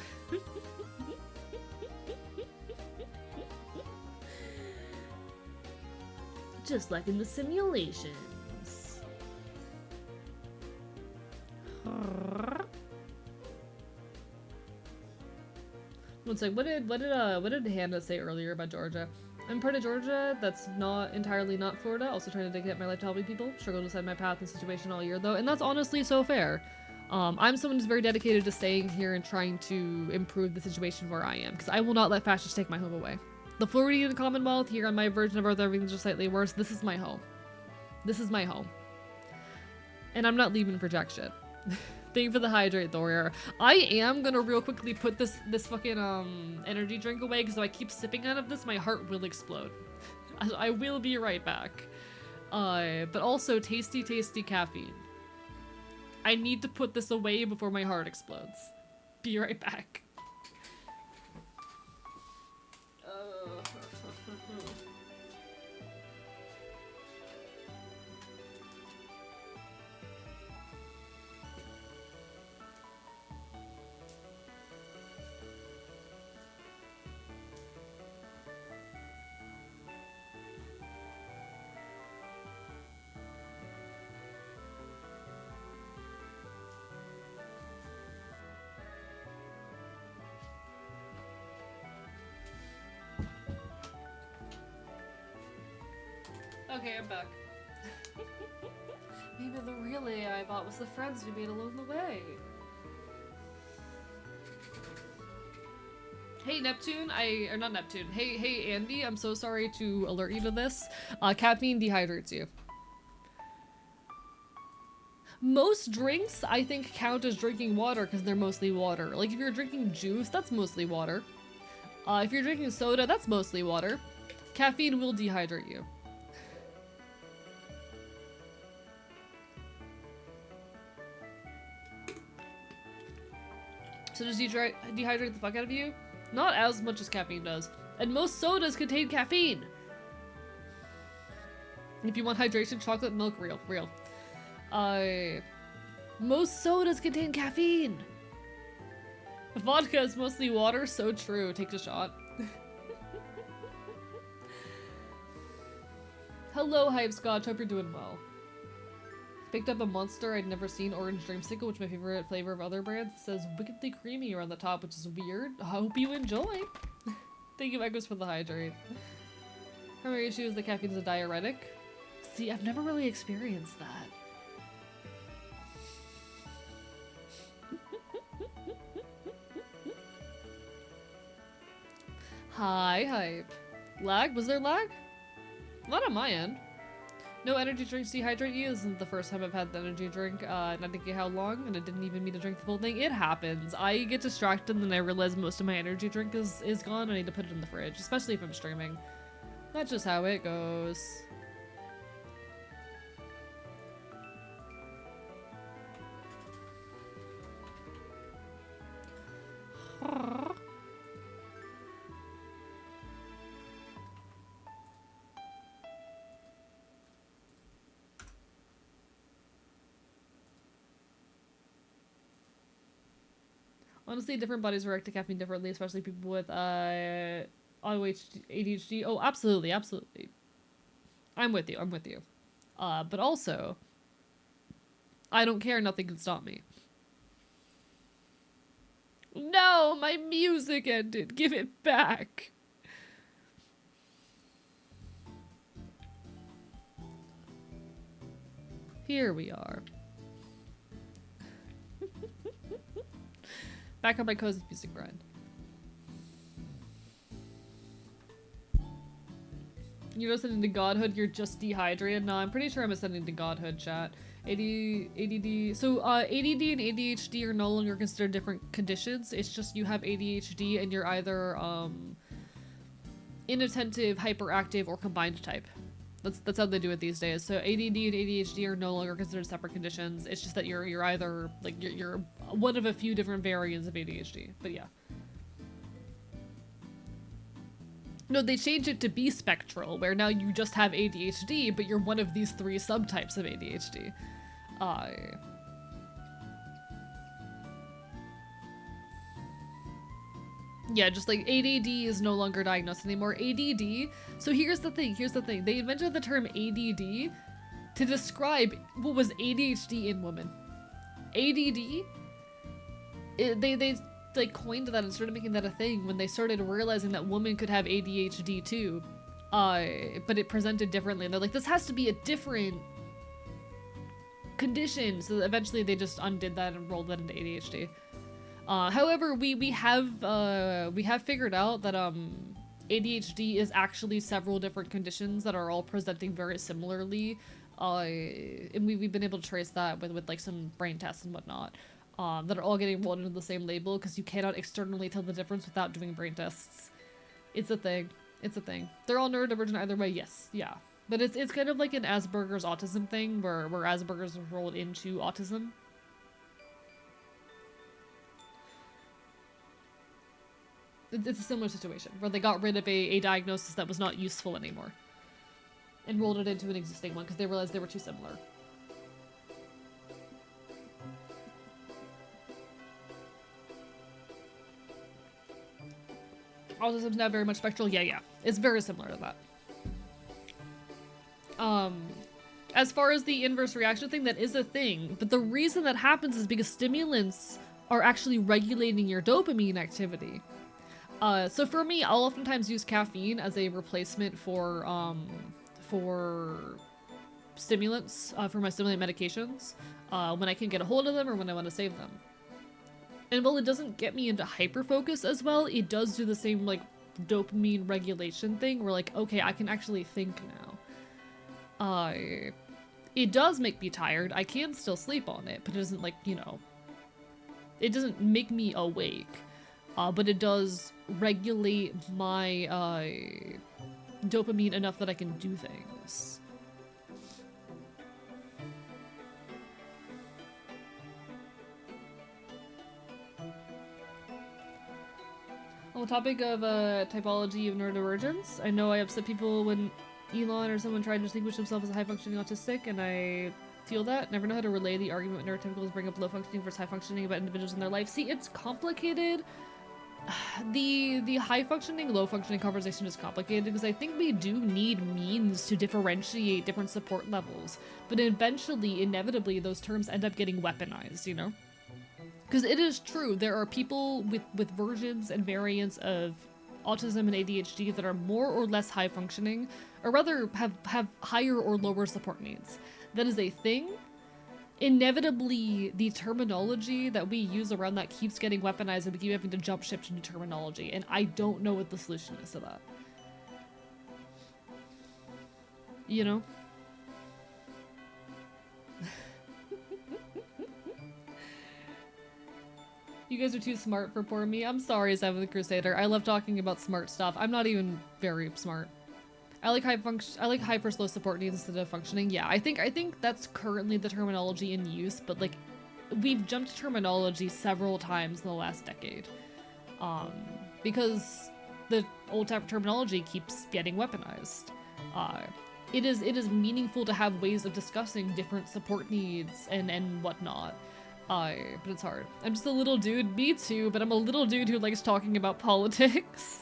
Just like in the simulations. One sec, what did Hannah say earlier about Georgia? I'm part of Georgia that's not entirely not Florida, also trying to dedicate my life to helping people. Struggle to decide my path and situation all year though, and that's honestly so fair. I'm someone who's very dedicated to staying here and trying to improve the situation where I am, because I will not let fascists take my home away. The Floridian Commonwealth, here on my version of Earth, everything's just slightly worse. This is my home. This is my home. And I'm not leaving for jack shit. Thank you for the hydrate, Thorier. I am gonna real quickly put this fucking energy drink away, because if I keep sipping out of this, my heart will explode. I will be right back. But also tasty, tasty caffeine. I need to put this away before my heart explodes. Be right back. Okay, I'm back. Maybe the real AI I bought was the friends we made along the way. Hey Neptune, or not Neptune. Hey Andy, I'm so sorry to alert you to this. Caffeine dehydrates you. Most drinks, I think, count as drinking water because they're mostly water. Like if you're drinking juice, that's mostly water. If you're drinking soda, that's mostly water. Caffeine will dehydrate you. So does dehydrate the fuck out of you? Not as much as caffeine does. And most sodas contain caffeine! If you want hydration, chocolate milk, real. Most sodas contain caffeine! Vodka is mostly water, so true. Take a shot. Hello, Hype Scotch. Hope you're doing well. Picked up a Monster I'd never seen, Orange Dreamsicle, which is my favorite flavor of other brands. It says wickedly creamy around the top, which is weird. I hope you enjoy. Thank you, Echoes, for the hydrate. Primary issue is the caffeine is a diuretic. See, I've never really experienced that. Hi, Hype. Lag? Was there lag? Not on my end. No energy drinks dehydrate you. This isn't the first time I've had the energy drink, not thinking how long, and I didn't even mean to drink the full thing. It happens. I get distracted and then I realize most of my energy drink is gone. I need to put it in the fridge, especially if I'm streaming. That's just how it goes. Honestly, different bodies react to caffeine differently, especially people with ADHD. Oh, absolutely. I'm with you. But also, I don't care, nothing can stop me. No, my music ended. Give it back. Here we are. Back on my cozy music grind. You're listening to Godhood, you're just dehydrated? No, I'm pretty sure I'm ascending to Godhood, chat. ADD. So, ADD and ADHD are no longer considered different conditions. It's just you have ADHD and you're either, inattentive, hyperactive, or combined type. That's how they do it these days. So ADD and ADHD are no longer considered separate conditions. It's just that you're either like you're one of a few different variants of ADHD. But yeah. No, they changed it to be spectral, where now you just have ADHD, but you're one of these 3 subtypes of ADHD. Yeah, just like ADD is no longer diagnosed anymore. ADD, so here's the thing. They invented the term ADD to describe what was ADHD in women. ADD, they like coined that and started making that a thing when they started realizing that women could have ADHD too. But it presented differently. And they're like, this has to be a different condition. So eventually they just undid that and rolled that into ADHD. However, we have figured out that ADHD is actually several different conditions that are all presenting very similarly. And we've been able to trace that with like some brain tests and whatnot. That are all getting rolled into the same label because you cannot externally tell the difference without doing brain tests. It's a thing. It's a thing. They're all neurodivergent either way, yes, yeah. But it's kind of like an Asperger's autism thing where Asperger's is rolled into autism. It's a similar situation where they got rid of a diagnosis that was not useful anymore and rolled it into an existing one because they realized they were too similar. Autism's now very much spectral. Yeah. It's very similar to that. As far as the inverse reaction thing, that is a thing. But the reason that happens is because stimulants are actually regulating your dopamine activity. So for me, I'll oftentimes use caffeine as a replacement for stimulants, for my stimulant medications, when I can get a hold of them or when I want to save them. And while it doesn't get me into hyperfocus as well, it does do the same, like, dopamine regulation thing where, like, okay, I can actually think now. It does make me tired. I can still sleep on it, but it doesn't, like, you know, it doesn't make me awake. But it does regulate my, dopamine enough that I can do things. On the topic of typology of neurodivergence, I know I upset people when Elon or someone tried to distinguish himself as a high-functioning autistic, and I feel that. Never know how to relay the argument when neurotypicals bring up low-functioning versus high-functioning about individuals in their life. See, it's complicated. The high-functioning, low-functioning conversation is complicated because I think we do need means to differentiate different support levels, but eventually, inevitably, those terms end up getting weaponized, you know? Because it is true, there are people with versions and variants of autism and ADHD that are more or less high functioning, or rather have higher or lower support needs. That is a thing. Inevitably, the terminology that we use around that keeps getting weaponized and we keep having to jump ship to new terminology, and I don't know what the solution is to that. You know? You guys are too smart for poor me. I'm sorry, Seven the Crusader. I love talking about smart stuff. I'm not even very smart. I like high for slow support needs instead of functioning. Yeah, I think that's currently the terminology in use, but like we've jumped terminology several times in the last decade. Because the old type of terminology keeps getting weaponized. It is meaningful to have ways of discussing different support needs and whatnot. But it's hard. I'm just a little dude, me too, but I'm a little dude who likes talking about politics.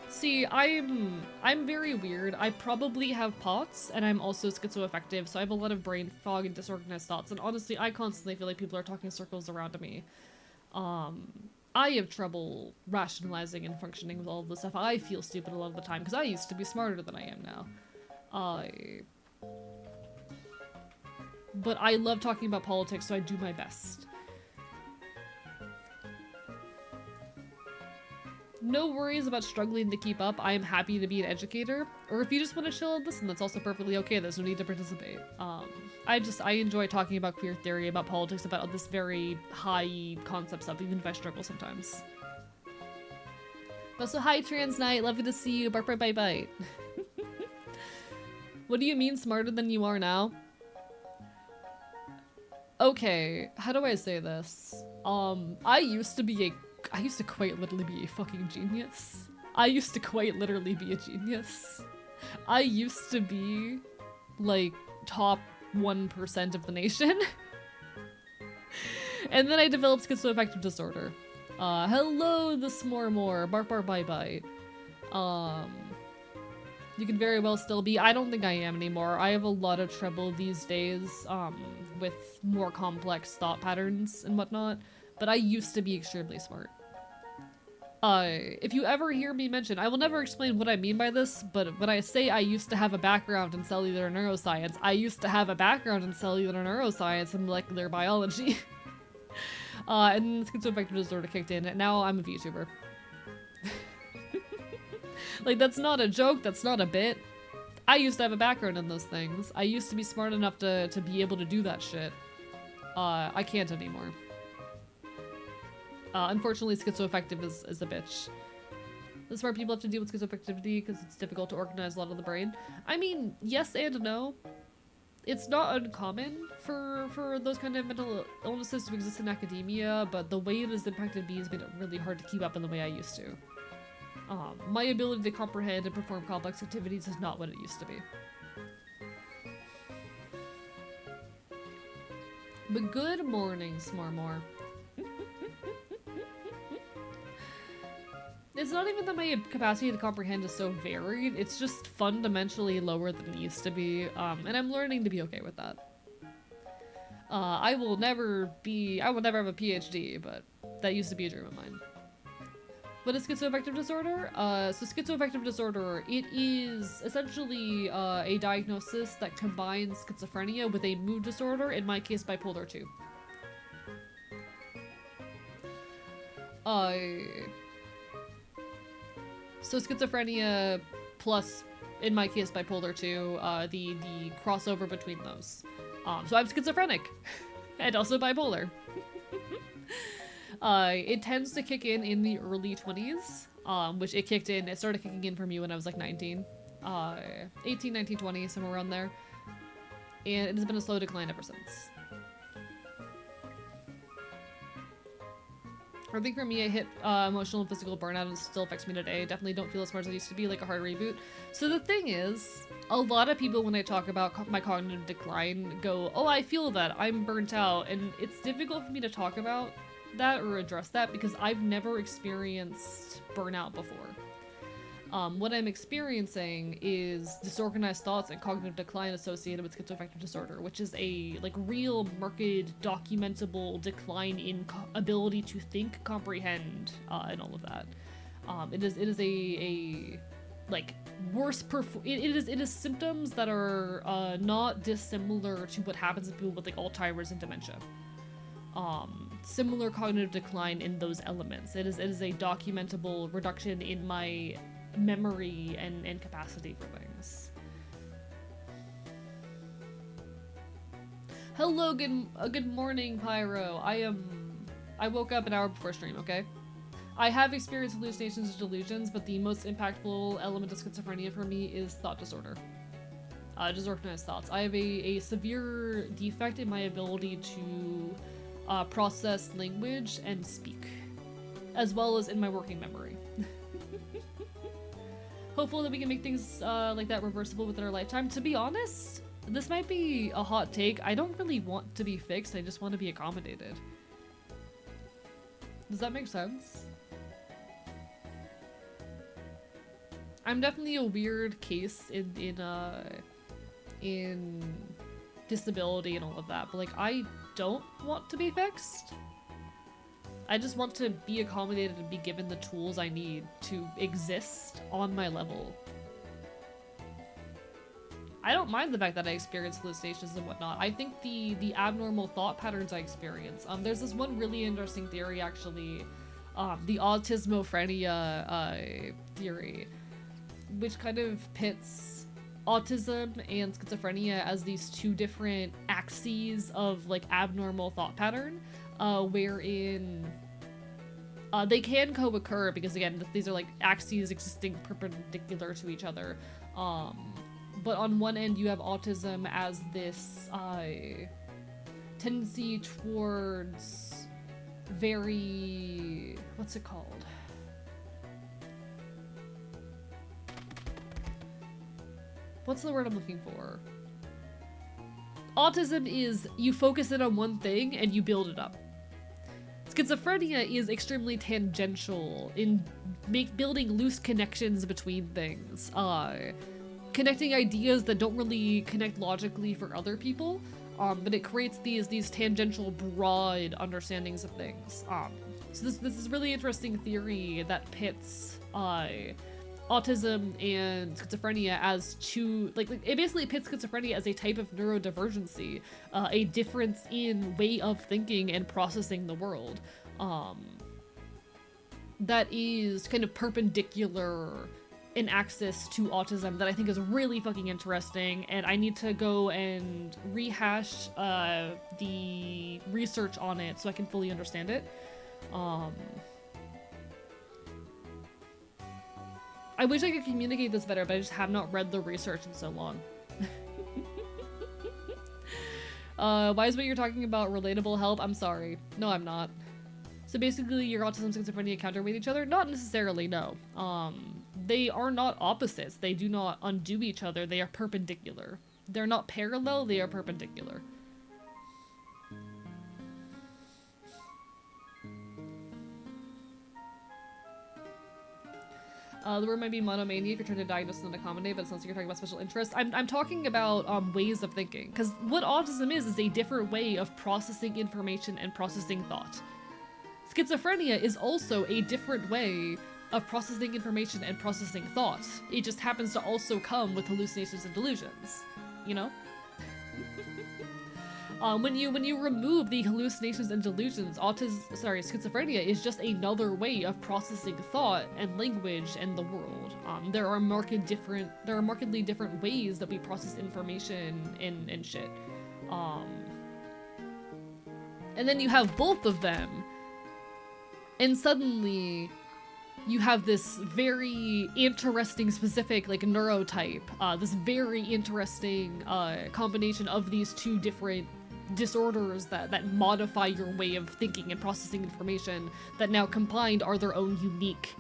See, I'm very weird. I probably have POTS, and I'm also schizoaffective, so I have a lot of brain fog and disorganized thoughts, and honestly, I constantly feel like people are talking circles around me. I have trouble rationalizing and functioning with all of this stuff. I feel stupid a lot of the time, because I used to be smarter than I am now. But I love talking about politics, so I do my best. No worries about struggling to keep up. I am happy to be an educator. Or if you just want to chill and listen, that's also perfectly okay. There's no need to participate. I enjoy talking about queer theory, about politics, about this very high concept stuff, even if I struggle sometimes. Also, hi Trans Knight, lovely to see you. Bark, bite, bite. What do you mean smarter than you are now? Okay, how do I say this? I used to quite literally be a fucking genius. I used to quite literally be a genius. I used to be, like, top 1% of the nation. And then I developed schizoaffective disorder. Hello, the S'more. Bark, bark, bye, bye. You could very well still be. I don't think I am anymore. I have a lot of trouble these days, with more complex thought patterns and whatnot. But I used to be extremely smart. If you ever hear me mention, I will never explain what I mean by this, but when I say I used to have a background in cellular neuroscience, I used to have a background in cellular neuroscience and molecular biology. And then schizoaffective disorder kicked in, and now I'm a VTuber. Like, that's not a joke, that's not a bit. I used to have a background in those things. I used to be smart enough to be able to do that shit. I can't anymore. Unfortunately, schizoaffective is a bitch. The smart people have to deal with schizoaffectivity because it's difficult to organize a lot of the brain. I mean, yes and no. It's not uncommon for those kind of mental illnesses to exist in academia, but the way it has impacted me has made it really hard to keep up in the way I used to. My ability to comprehend and perform complex activities is not what it used to be. But good morning, Smarmore. It's not even that my capacity to comprehend is so varied, it's just fundamentally lower than it used to be, and I'm learning to be okay with that. I will never have a PhD, but that used to be a dream of mine. What is schizoaffective disorder? So schizoaffective disorder, it is essentially a diagnosis that combines schizophrenia with a mood disorder, in my case bipolar 2. So schizophrenia plus, in my case, bipolar 2, the crossover between those. So I'm schizophrenic, and also bipolar. It tends to kick in the early 20s, which it started kicking in for me when I was like 19. 18, 19, 20, somewhere around there. And it has been a slow decline ever since. I think for me, it hit emotional and physical burnout, and it still affects me today. Definitely don't feel as smart as I used to be, like a hard reboot. So the thing is, a lot of people, when I talk about my cognitive decline, go, oh, I feel that, I'm burnt out. And it's difficult for me to talk about that or address that because I've never experienced burnout before. What I'm experiencing is disorganized thoughts and cognitive decline associated with schizoaffective disorder, which is a real marked documentable decline in ability to think, comprehend, and all of that. It is a worse it is symptoms that are not dissimilar to what happens to people with Alzheimer's and dementia. Similar cognitive decline in those elements. It is a documentable reduction in my memory and capacity for things. Hello, good morning, Pyro. I woke up an hour before stream, okay? I have experienced hallucinations and delusions, but the most impactful element of schizophrenia for me is thought disorder. Disorganized thoughts. I have a severe defect in my ability to process language and speak, as well as in my working memory. Hopefully that we can make things like that reversible within our lifetime. To be honest, this might be a hot take. I don't really want to be fixed, I just want to be accommodated. Does that make sense? I'm definitely a weird case in disability and all of that, but I don't want to be fixed. I just want to be accommodated and be given the tools I need to exist on my level. I don't mind the fact that I experience hallucinations and whatnot. I think the abnormal thought patterns I experience. There's this one really interesting theory, actually, the autismophrenia theory, which kind of pits autism and schizophrenia as these two different axes of abnormal thought pattern. Wherein they can co-occur because, again, these are axes existing perpendicular to each other. But on one end you have autism as this tendency towards very... what's it called? What's the word I'm looking for? Autism is you focus in on one thing and you build it up. Schizophrenia is extremely tangential in building loose connections between things. Connecting ideas that don't really connect logically for other people, but it creates these tangential, broad understandings of things. So this is really interesting theory that pits autism and schizophrenia as two, like it basically pits schizophrenia as a type of neurodivergency, a difference in way of thinking and processing the world, that is kind of perpendicular in access to autism, that I think is really fucking interesting, and I need to go and rehash the research on it so I can fully understand it. I wish I could communicate this better, but I just have not read the research in so long. Why is what you're talking about relatable help? I'm sorry. No, I'm not. So basically, your autism and schizophrenia counterweight each other? Not necessarily, no. They are not opposites. They do not undo each other. They are perpendicular. They're not parallel, they are perpendicular. The word might be monomania if you're trying to diagnose and accommodate, but it sounds like you're talking about special interests. I'm talking about ways of thinking, because what autism is a different way of processing information and processing thought. Schizophrenia is also a different way of processing information and processing thought. It just happens to also come with hallucinations and delusions, you know? When you remove the hallucinations and delusions, schizophrenia is just another way of processing thought and language and the world. There are markedly different ways that we process information and shit. And then you have both of them, and suddenly you have this very interesting specific like neurotype, this very interesting combination of these two different disorders that modify your way of thinking and processing information, that now combined are their own unique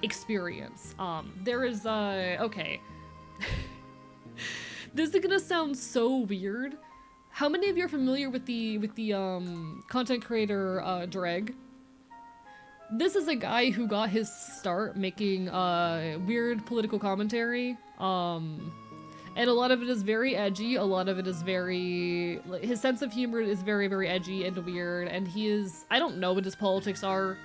experience. There is okay. This is gonna sound so weird. How many of you are familiar with the content creator Dreg? This is a guy who got his start making weird political commentary. And a lot of it is very edgy, a lot of it is very, like, his sense of humor is very, very edgy and weird, and he is, I don't know what his politics are.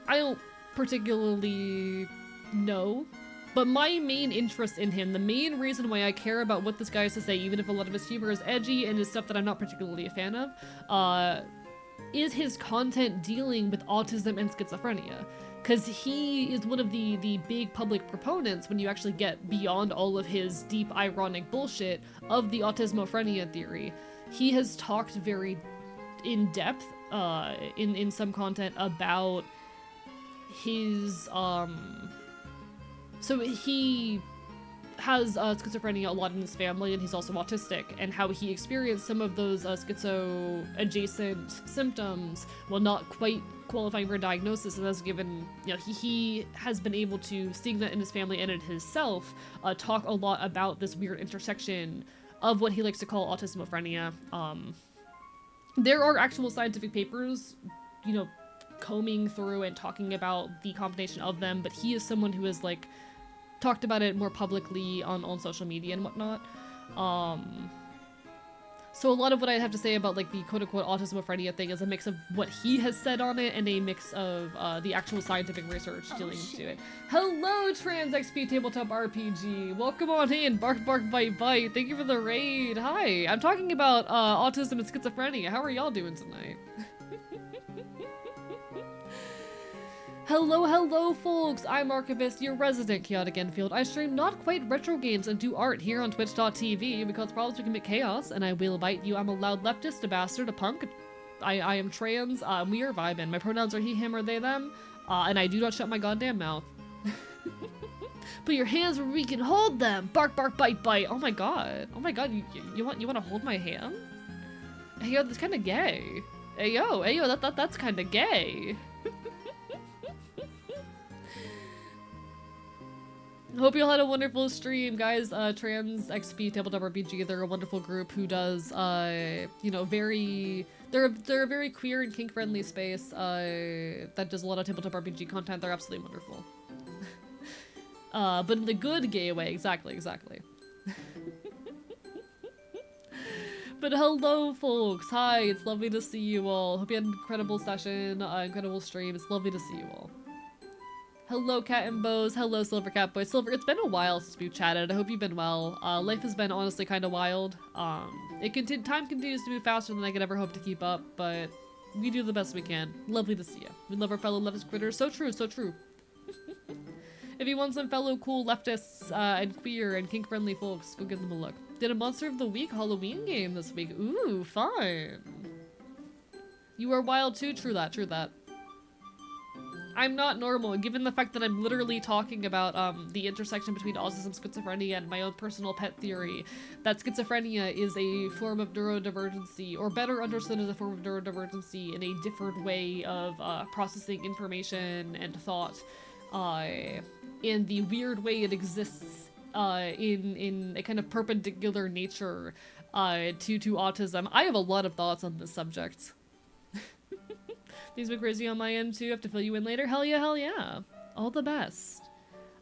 I don't particularly know, but my main interest in him, the main reason why I care about what this guy has to say, even if a lot of his humor is edgy and is stuff that I'm not particularly a fan of, is his content dealing with autism and schizophrenia. Because he is one of the big public proponents, when you actually get beyond all of his deep ironic bullshit, of the autismophrenia theory. He has talked very in depth in some content about his so he has schizophrenia a lot in his family, and he's also autistic, and how he experienced some of those schizo-adjacent symptoms while not quite qualifying for a diagnosis, and has given, you know, he has been able to, seeing that in his family and in himself, talk a lot about this weird intersection of what he likes to call autismophrenia. There are actual scientific papers, you know, combing through and talking about the combination of them, but he is someone who has, like, talked about it more publicly on social media and whatnot. So a lot of what I have to say about, like, the quote-unquote autismophrenia thing is a mix of what he has said on it and a mix of the actual scientific research dealing to it. Hello, Trans XP Tabletop RPG! Welcome on in, Bark Bark Bite Bite! Thank you for the raid! Hi! I'm talking about autism and schizophrenia. How are y'all doing tonight? Hello, hello, folks! I'm Archivist, your resident chaotic Enfield. I stream not quite retro games and do art here on twitch.tv because problems we commit chaos, and I will bite you. I'm a loud leftist, a bastard, a punk. I am trans, we are vibing. My pronouns are he, him, or they, them, and I do not shut my goddamn mouth. Put your hands where we can hold them! Bark, bark, bite, bite! Oh my god. Oh my god, you want to hold my hand? Hey yo, that's kinda gay. Hey yo, that's kinda gay. Hope you all had a wonderful stream, guys. Trans XP Tabletop RPG, they're a wonderful group who does, you know, they're a very queer and kink-friendly space, that does a lot of tabletop RPG content. They're absolutely wonderful. But in the good gay way, exactly. But hello, folks. Hi, it's lovely to see you all. Hope you had an incredible session, incredible stream. It's lovely to see you all. Hello, Cat and Bows. Hello, Silver Cat Boy. Silver, it's been a while since we've chatted. I hope you've been well. Life has been honestly kind of wild. Time continues to move faster than I could ever hope to keep up, but we do the best we can. Lovely to see you. We love our fellow leftist critters. So true, so true. If you want some fellow cool leftists and queer and kink-friendly folks, go give them a look. Did a Monster of the Week Halloween game this week. Ooh, fun. You are wild too. True that, true that. I'm not normal, given the fact that I'm literally talking about the intersection between autism, schizophrenia, and my own personal pet theory that schizophrenia is a form of neurodivergency, or better understood as a form of neurodivergency in a different way of processing information and thought, in the weird way it exists in a kind of perpendicular nature to autism. I have a lot of thoughts on this subject. Things been crazy on my end too. Have to fill you in later. Hell yeah, hell yeah. All the best.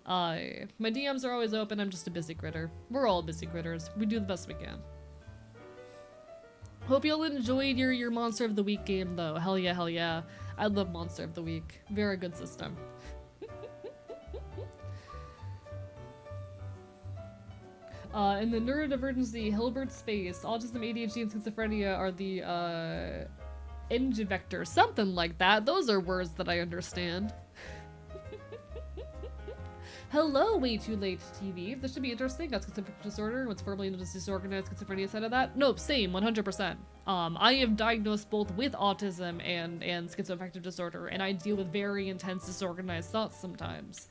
My DMs are always open. I'm just a busy critter. We're all busy critters. We do the best we can. Hope y'all enjoyed your Monster of the Week game though. Hell yeah, hell yeah. I love Monster of the Week. Very good system. In the neurodivergency, Hilbert space, autism, ADHD, and schizophrenia are the engine vector, something like that. Those are words that I understand. Hello, Way Too Late TV. This should be interesting. Got schizophrenic disorder. What's formerly known as disorganized schizophrenia side of that? Nope, same, 100%. I am diagnosed both with autism and schizoaffective disorder, and I deal with very intense disorganized thoughts sometimes.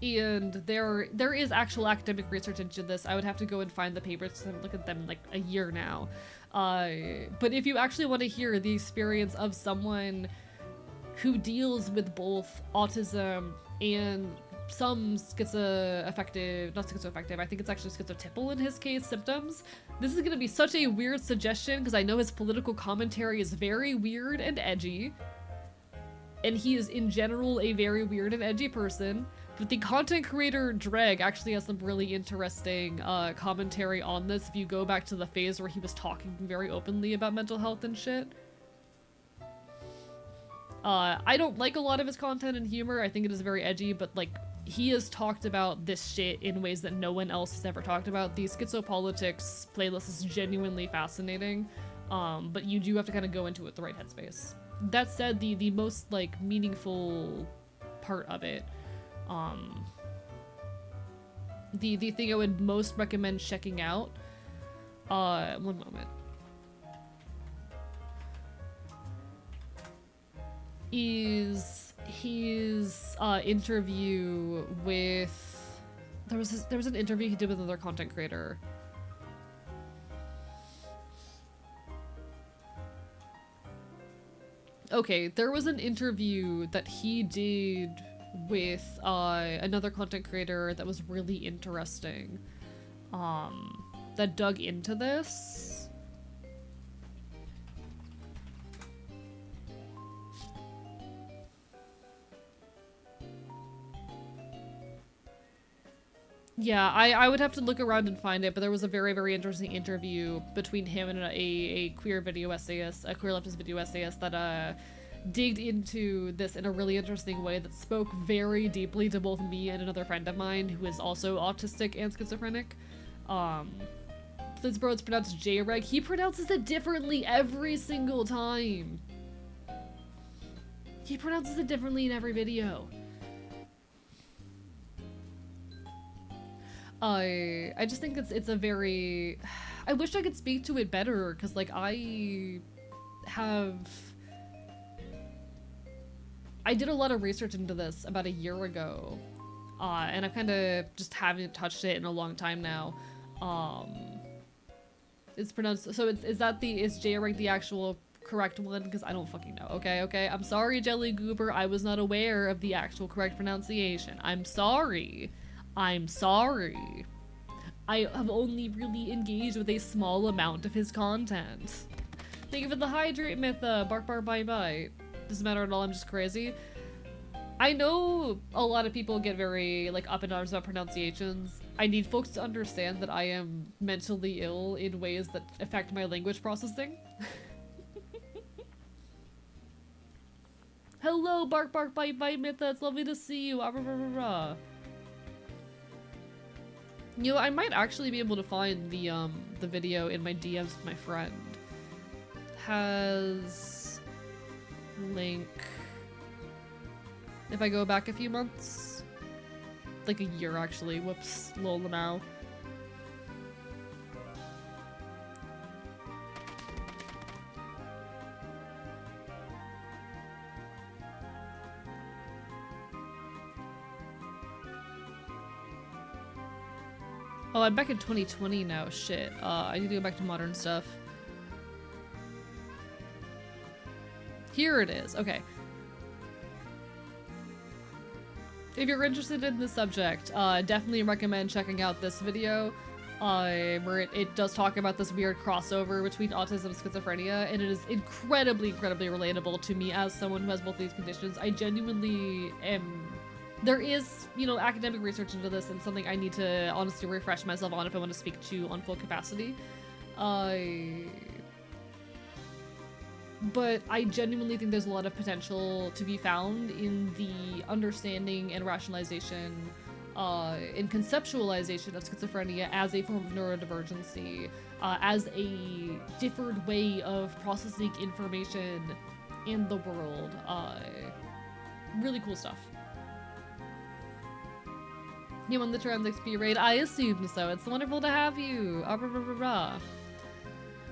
And there is actual academic research into this. I would have to go and find the papers because I haven't looked at them in like a year now. But if you actually want to hear the experience of someone who deals with both autism and some schizoaffective, not schizoaffective, I think it's actually schizotypal in his case, symptoms, this is going to be such a weird suggestion because I know his political commentary is very weird and edgy. And he is in general a very weird and edgy person. But the content creator Dreg actually has some really interesting commentary on this if you go back to the phase where he was talking very openly about mental health and shit. I don't like a lot of his content and humor. I think it is very edgy, but like he has talked about this shit in ways that no one else has ever talked about. The Schizopolitics playlist is genuinely fascinating, but you do have to kind of go into it the right headspace. That said, the most like meaningful part of it, the thing I would most recommend checking out, one moment, is his interview with, there was an interview he did with another content creator. Okay, there was an interview that he did with another content creator that was really interesting, that dug into this. Yeah, I would have to look around and find it, but there was a very, very interesting interview between him and a queer video essayist, a queer leftist video essayist that digged into this in a really interesting way that spoke very deeply to both me and another friend of mine who is also autistic and schizophrenic. This bro, it's pronounced J-Reg. He pronounces it differently every single time. He pronounces it differently in every video. I just think it's a very, I wish I could speak to it better, because like I did a lot of research into this about a year ago, and I kind of just haven't touched it in a long time now. It's pronounced, so is J-Rank the actual correct one? Because I don't fucking know. Okay, I'm sorry, Jelly Goober, I was not aware of the actual correct pronunciation. I'm sorry. I have only really engaged with a small amount of his content. Thank you for the hydrate myth, bark bark bite bite. Doesn't matter at all, I'm just crazy. I know a lot of people get very like up in arms about pronunciations. I need folks to understand that I am mentally ill in ways that affect my language processing. Hello, Bark Bark Bite Bite Mitha, it's lovely to see you. Ah, rah, rah, rah, rah. You know, I might actually be able to find the video in my DMs with my friend. Has link. If I go back a few months, like a year actually. Whoops, lol now. Oh, I'm back in 2020 now. Shit. I need to go back to modern stuff. Here it is. Okay. If you're interested in this subject, definitely recommend checking out this video, where it does talk about this weird crossover between autism and schizophrenia, and it is incredibly, incredibly relatable to me as someone who has both these conditions. I genuinely am... There is, you know, academic research into this, and something I need to honestly refresh myself on if I want to speak to on full capacity. But I genuinely think there's a lot of potential to be found in the understanding and rationalization and conceptualization of schizophrenia as a form of neurodivergency, as a different way of processing information in the world. Really cool stuff. You won the Trans XP raid? I assume so. It's wonderful to have you. Ah, rah, rah, rah, rah.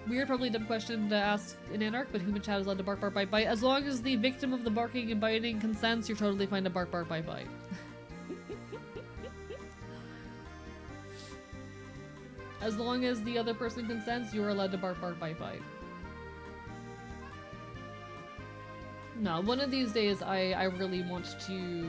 Weird, probably dumb question to ask in Anarch, but human chat is allowed to bark, bark, bite, bite. As long as the victim of the barking and biting consents, you're totally fine to bark, bark, bite, bite. As long as the other person consents, you are allowed to bark, bark, bite, bite. No, one of these days I really want to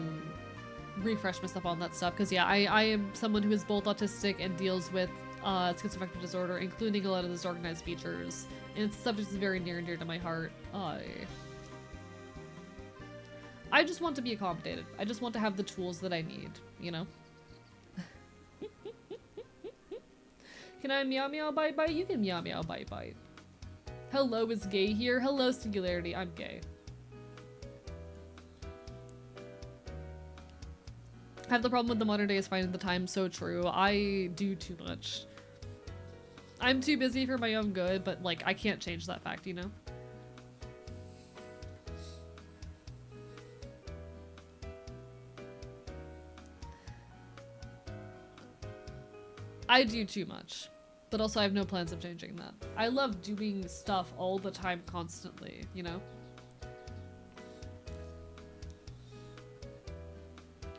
refresh myself on that stuff, because yeah, I am someone who is both autistic and deals with schizoaffective disorder, including a lot of disorganized features, and it's a subject that's very near and dear to my heart. I just want to be accommodated. I just want to have the tools that I need, you know? Can I meow meow bite bite? You can meow meow bite bite. Hello is gay here. Hello Singularity, I'm gay. I have the problem with the modern day is finding the time. So true. I do too much. I'm too busy for my own good, but like I can't change that fact, you know? I do too much, but also I have no plans of changing that. I love doing stuff all the time, constantly, you know?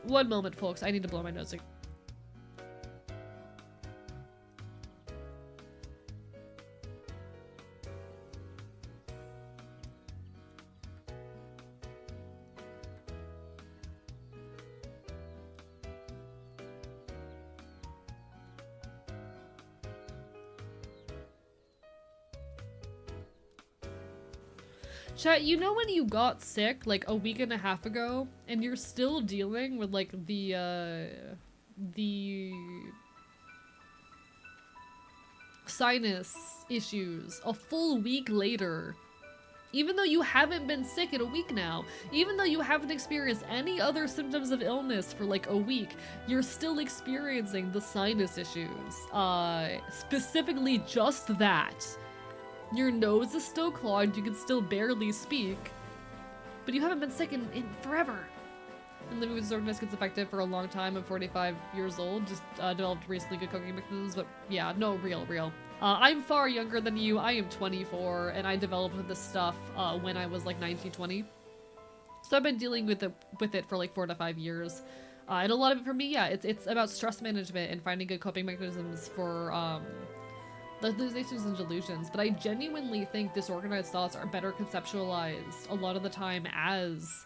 One moment, folks. I need to blow my nose again. Chat, you know when you got sick like a week and a half ago and you're still dealing with like the sinus issues a full week later, even though you haven't been sick in a week now, even though you haven't experienced any other symptoms of illness for like a week, you're still experiencing the sinus issues. Specifically just that. Your nose is still clogged, you can still barely speak, but you haven't been sick in forever. Been living with disorganized schizoaffective for a long time. I'm 45 years old, just developed recently good coping mechanisms, but yeah, no, real. I'm far younger than you. I am 24, and I developed this stuff when I was like 19, 20. So I've been dealing with it for like 4 to 5 years. And a lot of it for me, yeah, it's about stress management and finding good coping mechanisms for hallucinations and delusions, but I genuinely think disorganized thoughts are better conceptualized a lot of the time as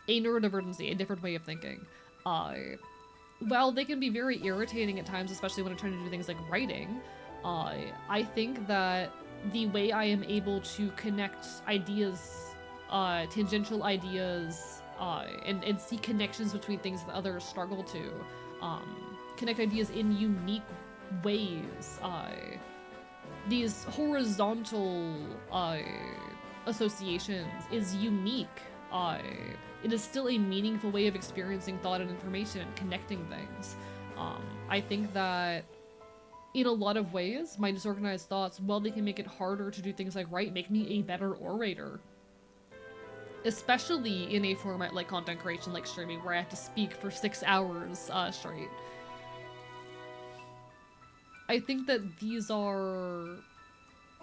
a neurodivergency, a different way of thinking. While they can be very irritating at times, especially when I'm trying to do things like writing, I think that the way I am able to connect ideas tangential ideas, and see connections between things that others struggle to. Connect ideas in unique ways. These horizontal associations is unique. It is still a meaningful way of experiencing thought and information and connecting things. I think that in a lot of ways, my disorganized thoughts, while they can make it harder to do things like write, make me a better orator. Especially in a format like content creation, like streaming, where I have to speak for 6 hours straight. I think that these are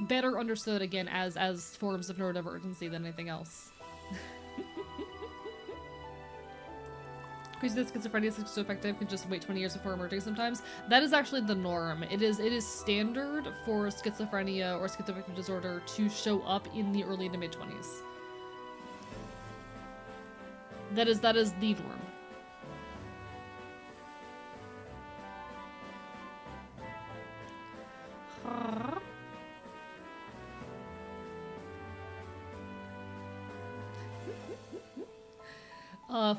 better understood, again, as forms of neurodivergency than anything else. Crazy that schizophrenia is so effective can just wait 20 years before emerging sometimes. That is actually the norm. It is standard for schizophrenia or schizoaffective disorder to show up in the early to mid-20s. That is the norm.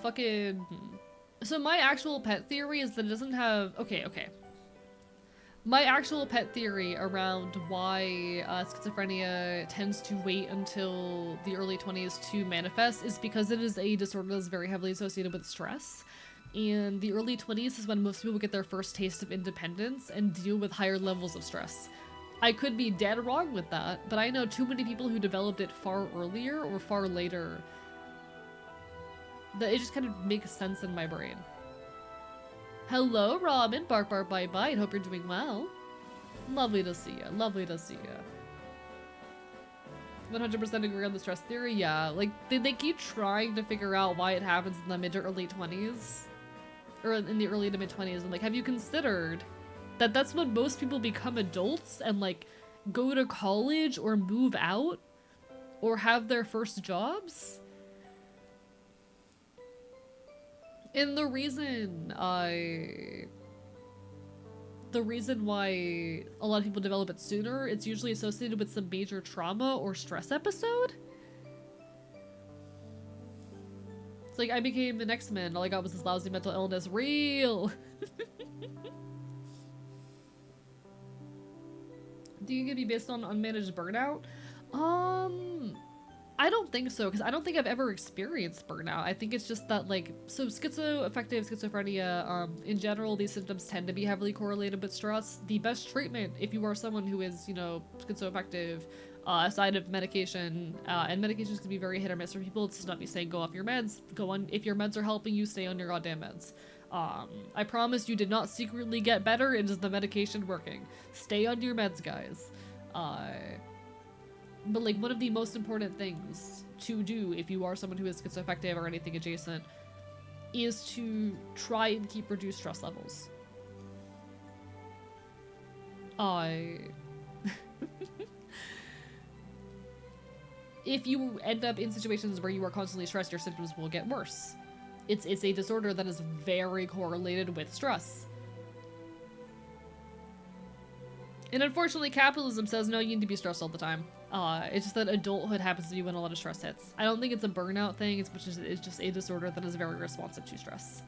Fucking... So my actual pet theory is that it doesn't have... Okay. My actual pet theory around why schizophrenia tends to wait until the early 20s to manifest is because it is a disorder that's very heavily associated with stress. And the early 20s is when most people get their first taste of independence and deal with higher levels of stress. I could be dead wrong with that, but I know too many people who developed it far earlier or far later that it just kind of makes sense in my brain. Hello, Robin. Bark, bark, bite, bite. Hope you're doing well. Lovely to see ya. Lovely to see ya. 100% agree on the stress theory. Yeah, like, they keep trying to figure out why it happens in the mid to early 20s. Or in the early to mid 20s. And, like, have you considered that that's when most people become adults and, like, go to college or move out? Or have their first jobs? And the reason why a lot of people develop it sooner, it's usually associated with some major trauma or stress episode. It's like, I became an X-Men, all I got was this lousy mental illness. Real! Do you think it'd be based on unmanaged burnout? I don't think so, because I don't think I've ever experienced burnout. I think it's just that, like, so schizoaffective schizophrenia, in general, these symptoms tend to be heavily correlated with stress. The best treatment, if you are someone who is, you know, schizoaffective, aside of medication, and medications can be very hit or miss for people, it's not me saying go off your meds, go on, if your meds are helping you, stay on your goddamn meds. I promise you did not secretly get better, it is the medication working. Stay on your meds, guys. But, like, one of the most important things to do if you are someone who is schizoaffective or anything adjacent is to try and keep reduced stress levels. If you end up in situations where you are constantly stressed, your symptoms will get worse. It's a disorder that is very correlated with stress. And unfortunately, capitalism says, no, you need to be stressed all the time. It's just that adulthood happens to be when a lot of stress hits. I don't think it's a burnout thing, it's just a disorder that is very responsive to stress.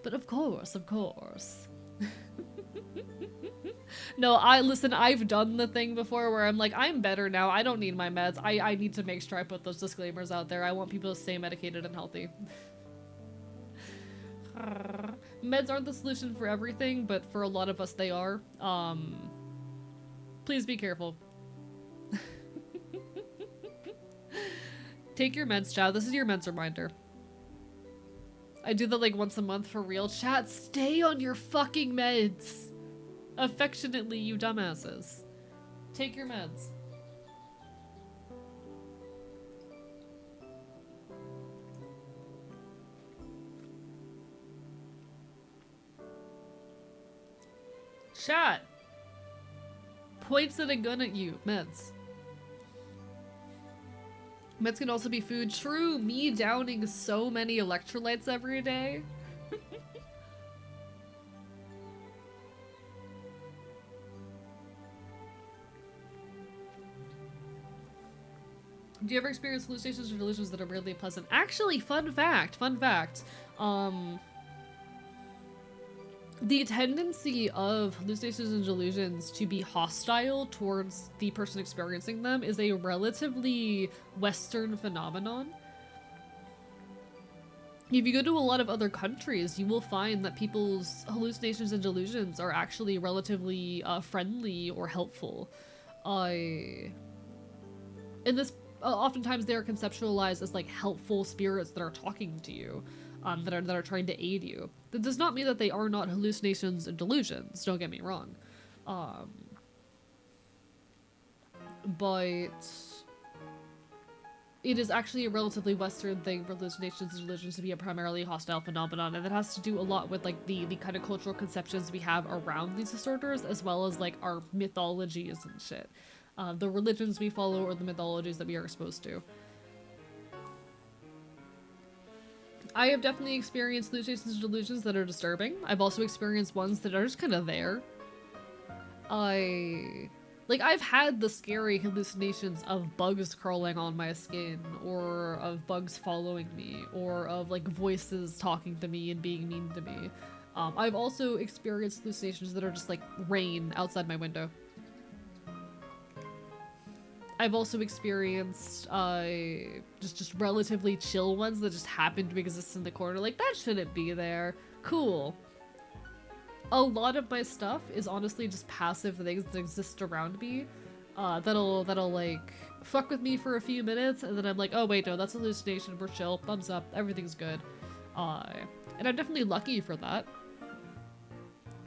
But of course. No, listen, I've done the thing before where I'm like, I'm better now, I don't need my meds. I need to make sure I put those disclaimers out there. I want people to stay medicated and healthy. Meds aren't the solution for everything, but for a lot of us they are. Please be careful. Take your meds, chat. This is your meds reminder. I do that like once a month for real. Chat, stay on your fucking meds. Affectionately, you dumbasses. Take your meds. Chat. Points at a gun at you. Meds. Meds can also be food. True, me downing so many electrolytes every day. Do you ever experience hallucinations or delusions that are weirdly pleasant? Actually, fun fact. The tendency of hallucinations and delusions to be hostile towards the person experiencing them is a relatively Western phenomenon. If you go to a lot of other countries, you will find that people's hallucinations and delusions are actually relatively friendly or helpful. In this, oftentimes they are conceptualized as like helpful spirits that are talking to you, that are trying to aid you. That does not mean that they are not hallucinations and delusions. Don't get me wrong, but it is actually a relatively Western thing for hallucinations and delusions to be a primarily hostile phenomenon, and that has to do a lot with like the kind of cultural conceptions we have around these disorders, as well as like our mythologies and shit. The religions we follow or the mythologies that we are exposed to. I have definitely experienced hallucinations and delusions that are disturbing. I've also experienced ones that are just kind of there. I've had the scary hallucinations of bugs crawling on my skin, or of bugs following me, or of like voices talking to me and being mean to me. I've also experienced hallucinations that are just like rain outside my window. I've also experienced just relatively chill ones that just happen to exist in the corner. Like, that shouldn't be there. Cool. A lot of my stuff is honestly just passive things that exist around me, that'll like fuck with me for a few minutes, and then I'm like, oh wait, no, that's a hallucination, we're chill, thumbs up, everything's good. And I'm definitely lucky for that.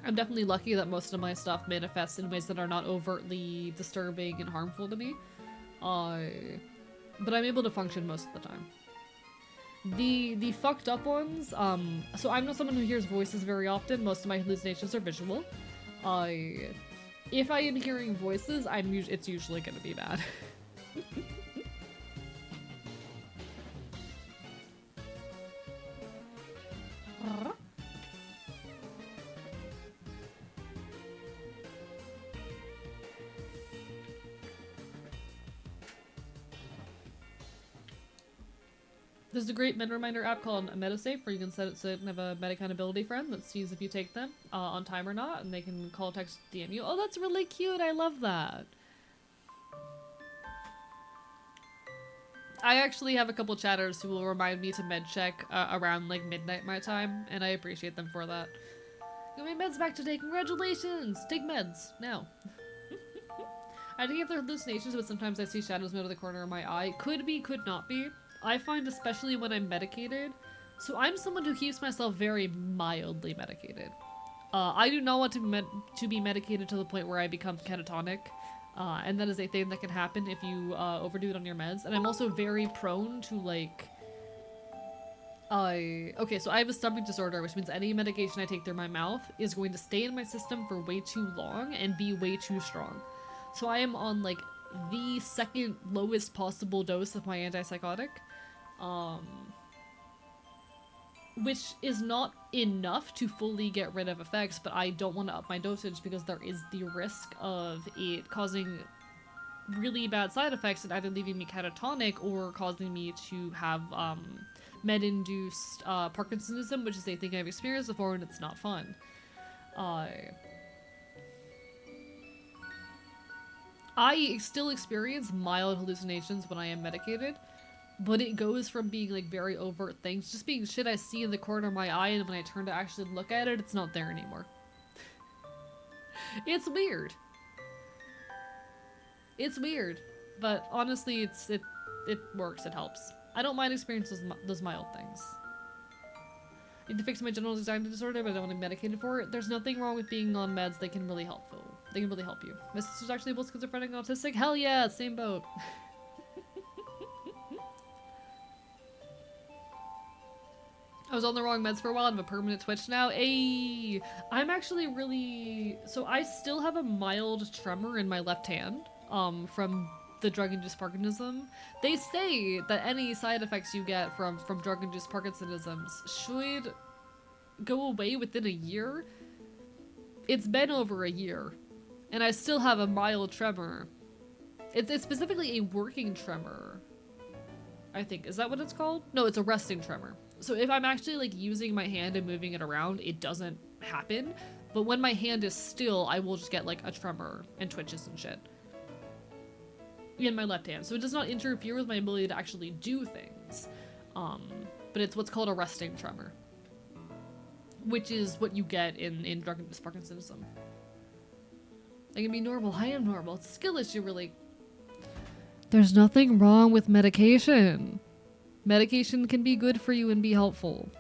I'm definitely lucky that most of my stuff manifests in ways that are not overtly disturbing and harmful to me. But I'm able to function most of the time. The fucked up ones, so I'm not someone who hears voices very often. Most of my hallucinations are visual. If I am hearing voices, it's usually gonna be bad. There's a great med reminder app called MetaSafe where you can set it so you can have a med accountability friend that sees if you take them on time or not, and they can call, text, DM you. Oh, that's really cute. I love that. I actually have a couple chatters who will remind me to med check around like midnight my time, and I appreciate them for that. Got my meds back today. Congratulations. Take meds now. I think if they're hallucinations, but sometimes I see shadows move to the corner of my eye. Could be, could not be. I find especially when I'm medicated, so I'm someone who keeps myself very mildly medicated. I do not want to be medicated to the point where I become catatonic, and that is a thing that can happen if you overdo it on your meds. And I'm also very prone to like, okay, so I have a stomach disorder, which means any medication I take through my mouth is going to stay in my system for way too long and be way too strong. So I am on like the second lowest possible dose of my antipsychotic. Which is not enough to fully get rid of effects, but I don't want to up my dosage because there is the risk of it causing really bad side effects and either leaving me catatonic or causing me to have med-induced Parkinsonism, which is a thing I've experienced before and it's not fun. I still experience mild hallucinations when I am medicated, but it goes from being like very overt things, just being shit I see in the corner of my eye, and when I turn to actually look at it, it's not there anymore. It's weird. It's weird, but honestly, it works, it helps. I don't mind experiencing those mild things. I need to fix my general anxiety disorder, but I don't want to be medicated for it. There's nothing wrong with being on meds. They can really help you. My sister's actually both schizophrenic and autistic. Hell yeah, same boat. I was on the wrong meds for a while. I have a permanent twitch now. Ayy! I'm actually really... So I still have a mild tremor in my left hand from the drug-induced Parkinsonism. They say that any side effects you get from drug-induced Parkinsonisms should go away within a year. It's been over a year, and I still have a mild tremor. It's specifically a working tremor. I think. Is that what it's called? No, it's a resting tremor. So if I'm actually like using my hand and moving it around, it doesn't happen. But when my hand is still, I will just get like a tremor and twitches and shit in my left hand. So it does not interfere with my ability to actually do things. But it's what's called a resting tremor, which is what you get in drug-induced Parkinsonism. I can be normal. I am normal. It's a skill issue, really. There's nothing wrong with medication. Medication can be good for you and be helpful.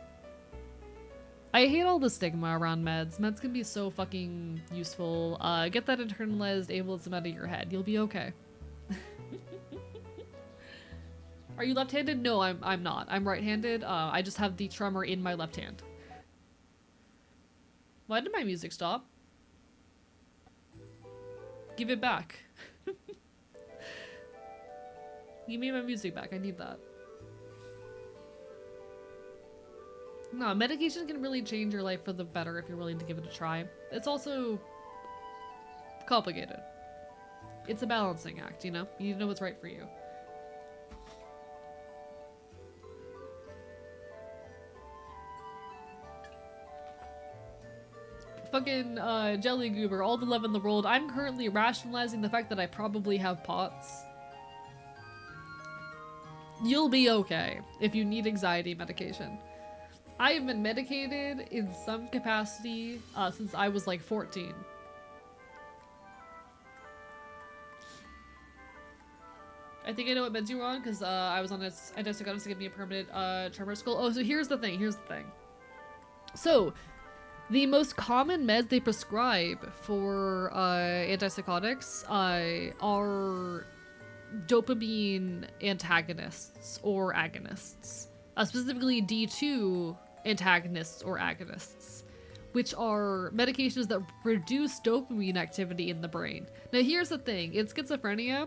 I hate all the stigma around meds. Meds can be so fucking useful. Get that internalized ableism out of your head. You'll be okay. Are you left-handed? No, I'm not. I'm right-handed. I just have the tremor in my left hand. Why did my music stop? Give it back. Give me my music back. I need that. No, medication can really change your life for the better if you're willing to give it a try. It's also complicated. It's a balancing act, you know? You need to know what's right for you. Fucking Jelly Goober, all the love in the world. I'm currently rationalizing the fact that I probably have POTS. You'll be okay if you need anxiety medication. I have been medicated in some capacity since I was like 14. I think I know what meds you were on because I was on antipsychotics to give me a permanent tremor skull. Oh, so here's the thing. So, the most common meds they prescribe for antipsychotics are dopamine antagonists or agonists. Specifically D2 antagonists or agonists, which are medications that reduce dopamine activity in the brain. Now here's the thing, in schizophrenia,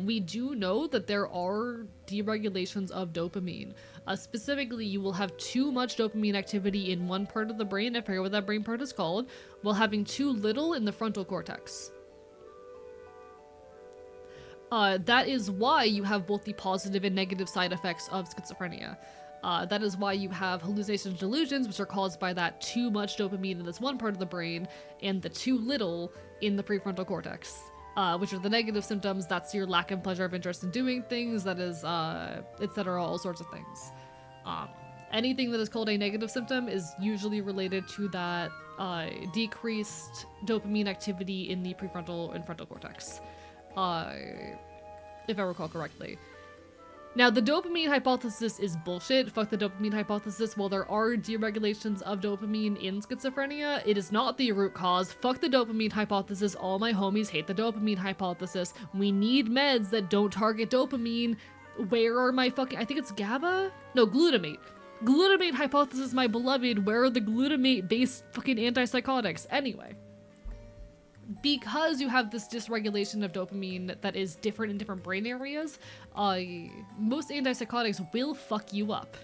we do know that there are deregulations of dopamine. Specifically, you will have too much dopamine activity in one part of the brain, I forget what that brain part is called, while having too little in the frontal cortex. That is why you have both the positive and negative side effects of schizophrenia. That is why you have hallucinations and delusions, which are caused by that too much dopamine in this one part of the brain, and the too little in the prefrontal cortex, which are the negative symptoms. That's your lack of pleasure of interest in doing things, that is, etc., all sorts of things. Anything that is called a negative symptom is usually related to that decreased dopamine activity in the prefrontal and frontal cortex, if I recall correctly. Now, the dopamine hypothesis is bullshit. Fuck the dopamine hypothesis. While there are deregulations of dopamine in schizophrenia, it is not the root cause. Fuck the dopamine hypothesis. All my homies hate the dopamine hypothesis. We need meds that don't target dopamine. Where are my fucking... I think it's GABA? No, glutamate. Glutamate hypothesis, my beloved. Where are the glutamate-based fucking antipsychotics? Anyway. Because you have this dysregulation of dopamine that is different in different brain areas, most antipsychotics will fuck you up.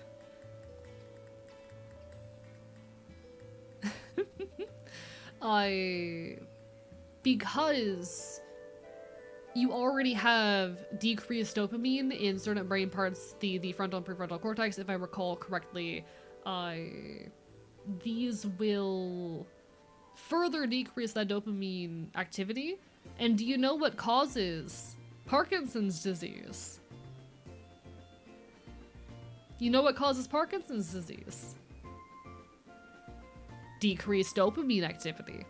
Because you already have decreased dopamine in certain brain parts, the frontal and prefrontal cortex, if I recall correctly, these will further decrease that dopamine activity. And do you know what causes Parkinson's disease? You know what causes Parkinson's disease? Decreased dopamine activity.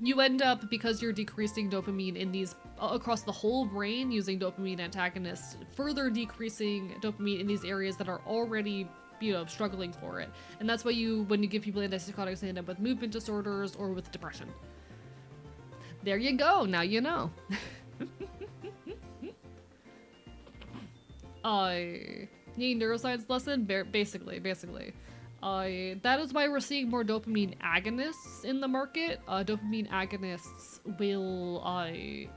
You end up, because you're decreasing dopamine in these across the whole brain using dopamine antagonists, further decreasing dopamine in these areas that are already, you know, struggling for it. And that's why when you give people antipsychotics, they end up with movement disorders or with depression. There you go, now you know. Neuroscience lesson? Basically. That is why we're seeing more dopamine agonists in the market. Dopamine agonists will, I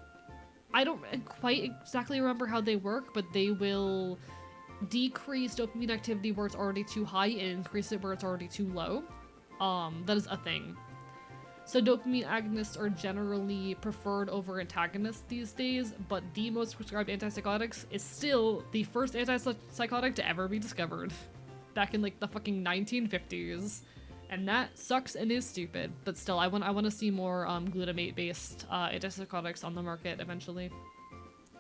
don't quite exactly remember how they work, but they will decrease dopamine activity where it's already too high and increase it where it's already too low. That is a thing. So dopamine agonists are generally preferred over antagonists these days, but the most prescribed antipsychotics is still the first antipsychotic to ever be discovered. Back in like the fucking 1950s. And that sucks and is stupid, but still, I want to see more glutamate-based antipsychotics on the market eventually.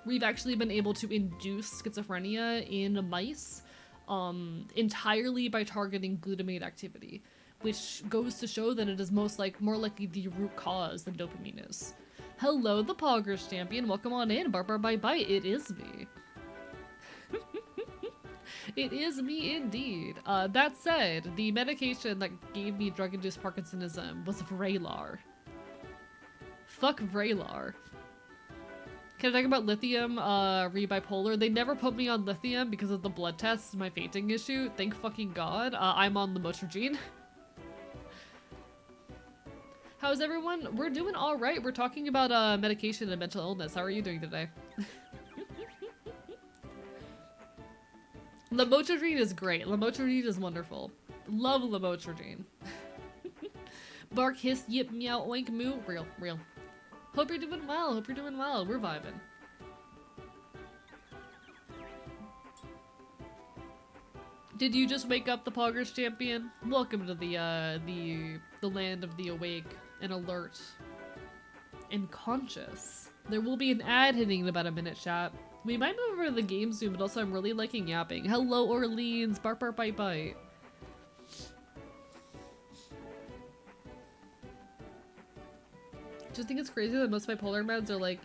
We've actually been able to induce schizophrenia in mice entirely by targeting glutamate activity, which goes to show that it is more likely the root cause than dopamine is. Hello, the Poggers champion. Welcome on in. Bar bite bite. It is me. It is me indeed. That said, the medication that gave me drug-induced Parkinsonism was Vraylar. Fuck Vraylar. Can I talk about lithium, re-bipolar? They never put me on lithium because of the blood tests, my fainting issue. Thank fucking god. I'm on lamotrigine. How's everyone? We're doing alright. We're talking about medication and mental illness. How are you doing today? Lamotrigine is great. Lamotrigine is wonderful. Love lamotrigine. Bark, hiss, yip, meow, oink, moo. Real, real. Hope you're doing well. Hope you're doing well. We're vibing. Did you just wake up, the Poggers champion? Welcome to the land of the awake and alert and conscious. There will be an ad hitting in about a minute, chat. We might move over to the game soon, but also I'm really liking yapping. Hello, Orleans. Bark, bark, bite, bite. Just think it's crazy that most bipolar meds are like,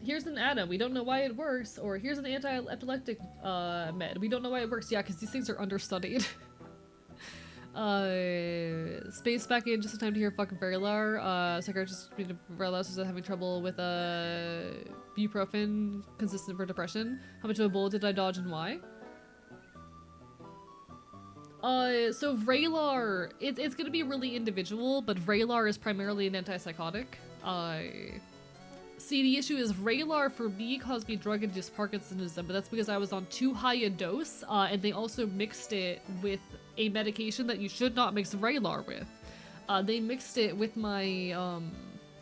here's an atom, we don't know why it works, or here's an anti-epileptic med, we don't know why it works. Yeah, because these things are understudied. Space back in just in time to hear fucking Vraylar. Psychiatrist Vraylar was having trouble with ibuprofen consistent for depression. How much of a bullet did I dodge and why? So Vraylar, it's gonna be really individual, but Vraylar is primarily an antipsychotic. See, the issue is Vraylar for me caused me drug-induced Parkinsonism, but that's because I was on too high a dose, and they also mixed it with a medication that you should not mix Vraylar with. They mixed it with my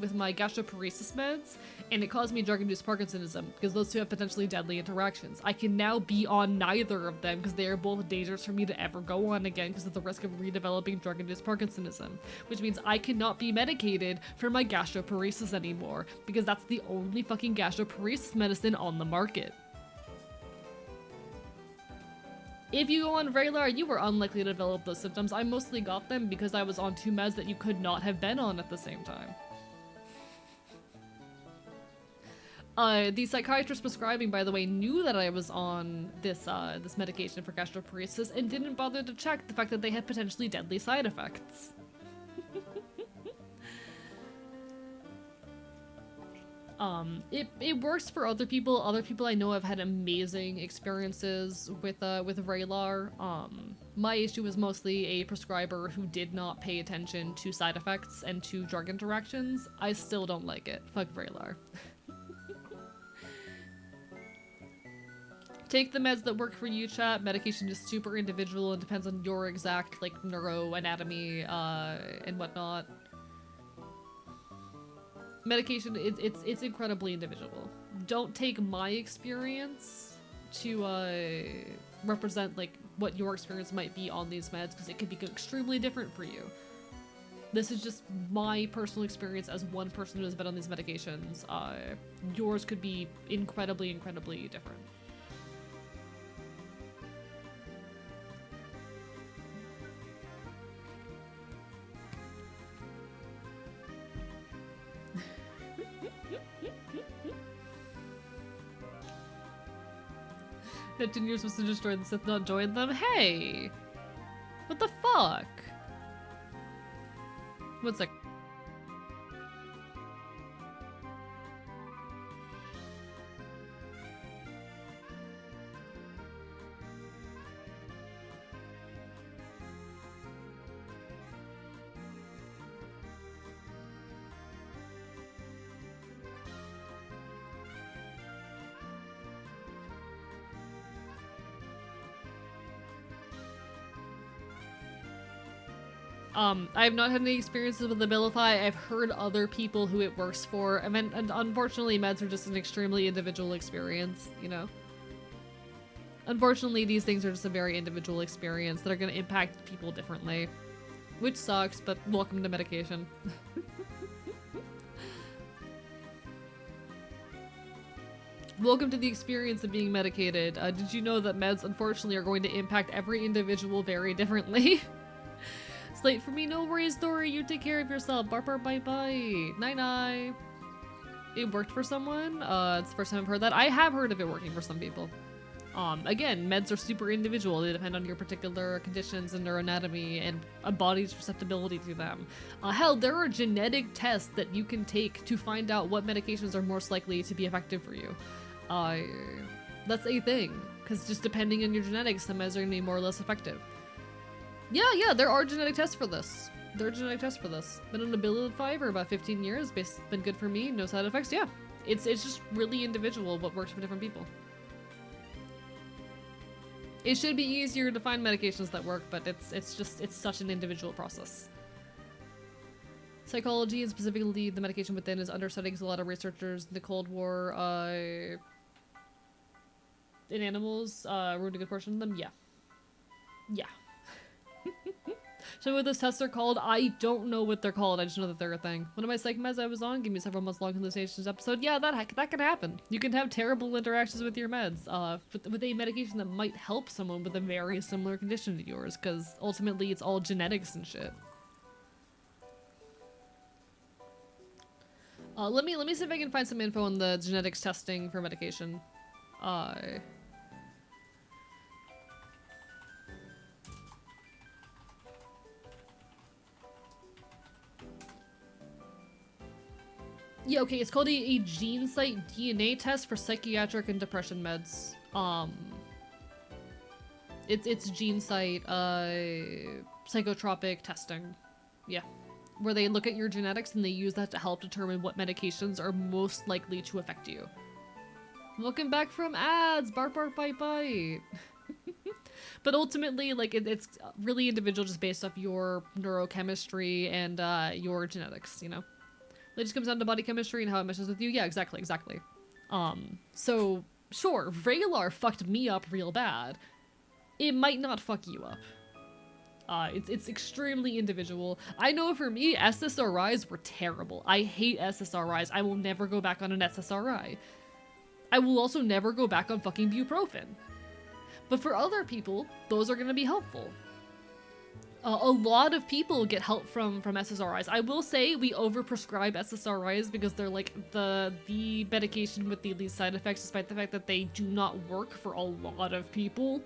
gastroparesis meds, and it caused me drug-induced Parkinsonism, because those two have potentially deadly interactions. I can now be on neither of them, because they are both dangerous for me to ever go on again, because of the risk of redeveloping drug-induced Parkinsonism. Which means I cannot be medicated for my gastroparesis anymore, because that's the only fucking gastroparesis medicine on the market. If you go on Vraylar, you were unlikely to develop those symptoms. I mostly got them because I was on two meds that you could not have been on at the same time. The psychiatrist prescribing, by the way, knew that I was on this medication for gastroparesis and didn't bother to check the fact that they had potentially deadly side effects. It works for other people. Other people I know have had amazing experiences with Vraylar. My issue was mostly a prescriber who did not pay attention to side effects and to drug interactions. I still don't like it. Fuck Vraylar. Take the meds that work for you, chat. Medication is super individual and depends on your exact, like, neuroanatomy, and whatnot. Medication, it's incredibly individual. Don't take my experience to, represent, like, what your experience might be on these meds, because it could be extremely different for you. This is just my personal experience as one person who has been on these medications. Yours could be incredibly, incredibly different. Neptune, you're supposed to destroy the Sith, not join them? Hey! What the fuck? One sec. I have not had any experiences with Abilify. I've heard other people who it works for. I mean, and unfortunately, meds are just an extremely individual experience, you know? Unfortunately, these things are just a very individual experience that are going to impact people differently. Which sucks, but welcome to medication. Welcome to the experience of being medicated. Did you know that meds, unfortunately, are going to impact every individual very differently? It's late for me, no worries, Dory. You take care of yourself. Bark, bark, bite, bite. Night-night. It worked for someone? It's the first time I've heard that. I have heard of it working for some people. Again, meds are super individual. They depend on your particular conditions and neuroanatomy and a body's susceptibility to them. Hell, there are genetic tests that you can take to find out what medications are most likely to be effective for you. That's a thing, because just depending on your genetics, some meds are going to be more or less effective. Yeah, there are genetic tests for this. There are genetic tests for this. Been on Abilify for about 15 years. Been good for me. No side effects. Yeah, it's just really individual what works for different people. It should be easier to find medications that work, but it's such an individual process. Psychology, and specifically the medication within, is understudied because a lot of researchers in the Cold War, in animals, ruined a good portion of them. Yeah. So what those tests are called, I don't know what they're called. I just know that they're a thing. One of my psych meds I was on gave me several months long hallucinations episode. Yeah, that can happen. You can have terrible interactions with your meds, with a medication that might help someone with a very similar condition to yours, because ultimately it's all genetics and shit. Let me see if I can find some info on the genetics testing for medication. Yeah, okay, it's called a gene site DNA test for psychiatric and depression meds. It's gene site, psychotropic testing. Yeah. Where they look at your genetics and they use that to help determine what medications are most likely to affect you. Welcome back from ads! Bark, bark, bite, bite! But ultimately, like, it's really individual just based off your neurochemistry and, your genetics, you know? It just comes down to body chemistry and how it meshes with you. Yeah, exactly. So, sure, Vraylar fucked me up real bad. It might not fuck you up. It's extremely individual. I know for me, SSRIs were terrible. I hate SSRIs. I will never go back on an SSRI. I will also never go back on fucking buprofen. But for other people, those are gonna be helpful. A lot of people get help from SSRIs. I will say we overprescribe SSRIs because they're like the medication with the least side effects, despite the fact that they do not work for a lot of people.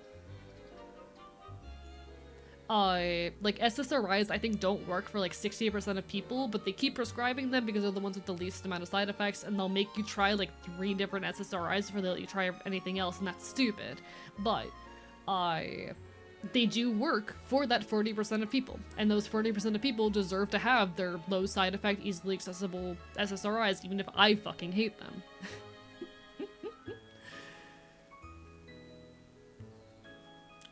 Like SSRIs I think don't work for like 68% of people, but they keep prescribing them because they're the ones with the least amount of side effects, and they'll make you try like 3 different SSRIs before they let you try anything else, and that's stupid. But, they do work for that 40% of people, and those 40% of people deserve to have their low side effect, easily accessible SSRIs, even if I fucking hate them.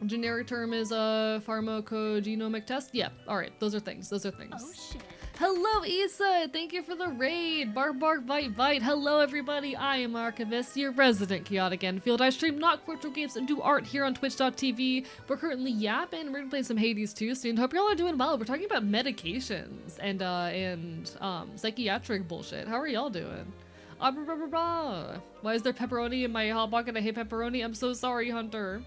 Generic term is a pharmacogenomic test? Yeah, alright, those are things. Oh shit. Hello, Issa! Thank you for the raid! Bark, bark, bite, bite. Hello, everybody. I am Archivist, your resident chaotic Enfield. I stream not virtual games and do art here on twitch.tv. We're currently yapping. We're gonna play some Hades too soon. Hope y'all are doing well. We're talking about medications and psychiatric bullshit. How are y'all doing? Why is there pepperoni in my hot pocket? I hate pepperoni. I'm so sorry, Hunter.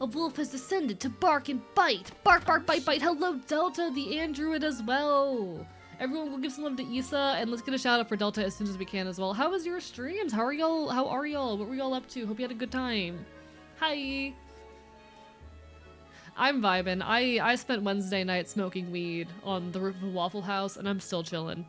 A wolf has descended to bark and bite. Bark, bark, bite, bite. Hello, Delta, the android as well. Everyone, we'll give some love to Issa, and let's get a shout out for Delta as soon as we can as well. How was your streams? How are y'all? What were y'all up to? Hope you had a good time. Hi. I'm vibing. I spent Wednesday night smoking weed on the roof of a Waffle House, and I'm still chilling.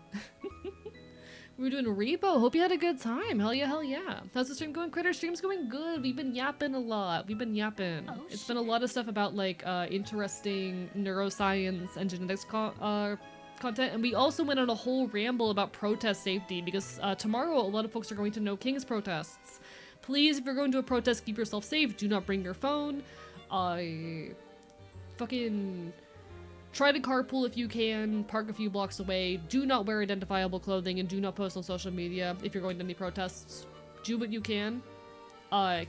We were doing repo. Hope you had a good time. Hell yeah, hell yeah. How's the stream going? Critter stream's going good. We've been yapping a lot. It's been a lot of stuff about like interesting neuroscience and genetics content, and we also went on a whole ramble about protest safety because tomorrow a lot of folks are going to No Kings protests. Please, if you're going to a protest, keep yourself safe. Do not bring your phone. Try to carpool if you can, park a few blocks away, do not wear identifiable clothing, and do not post on social media if you're going to any protests. Do what you can.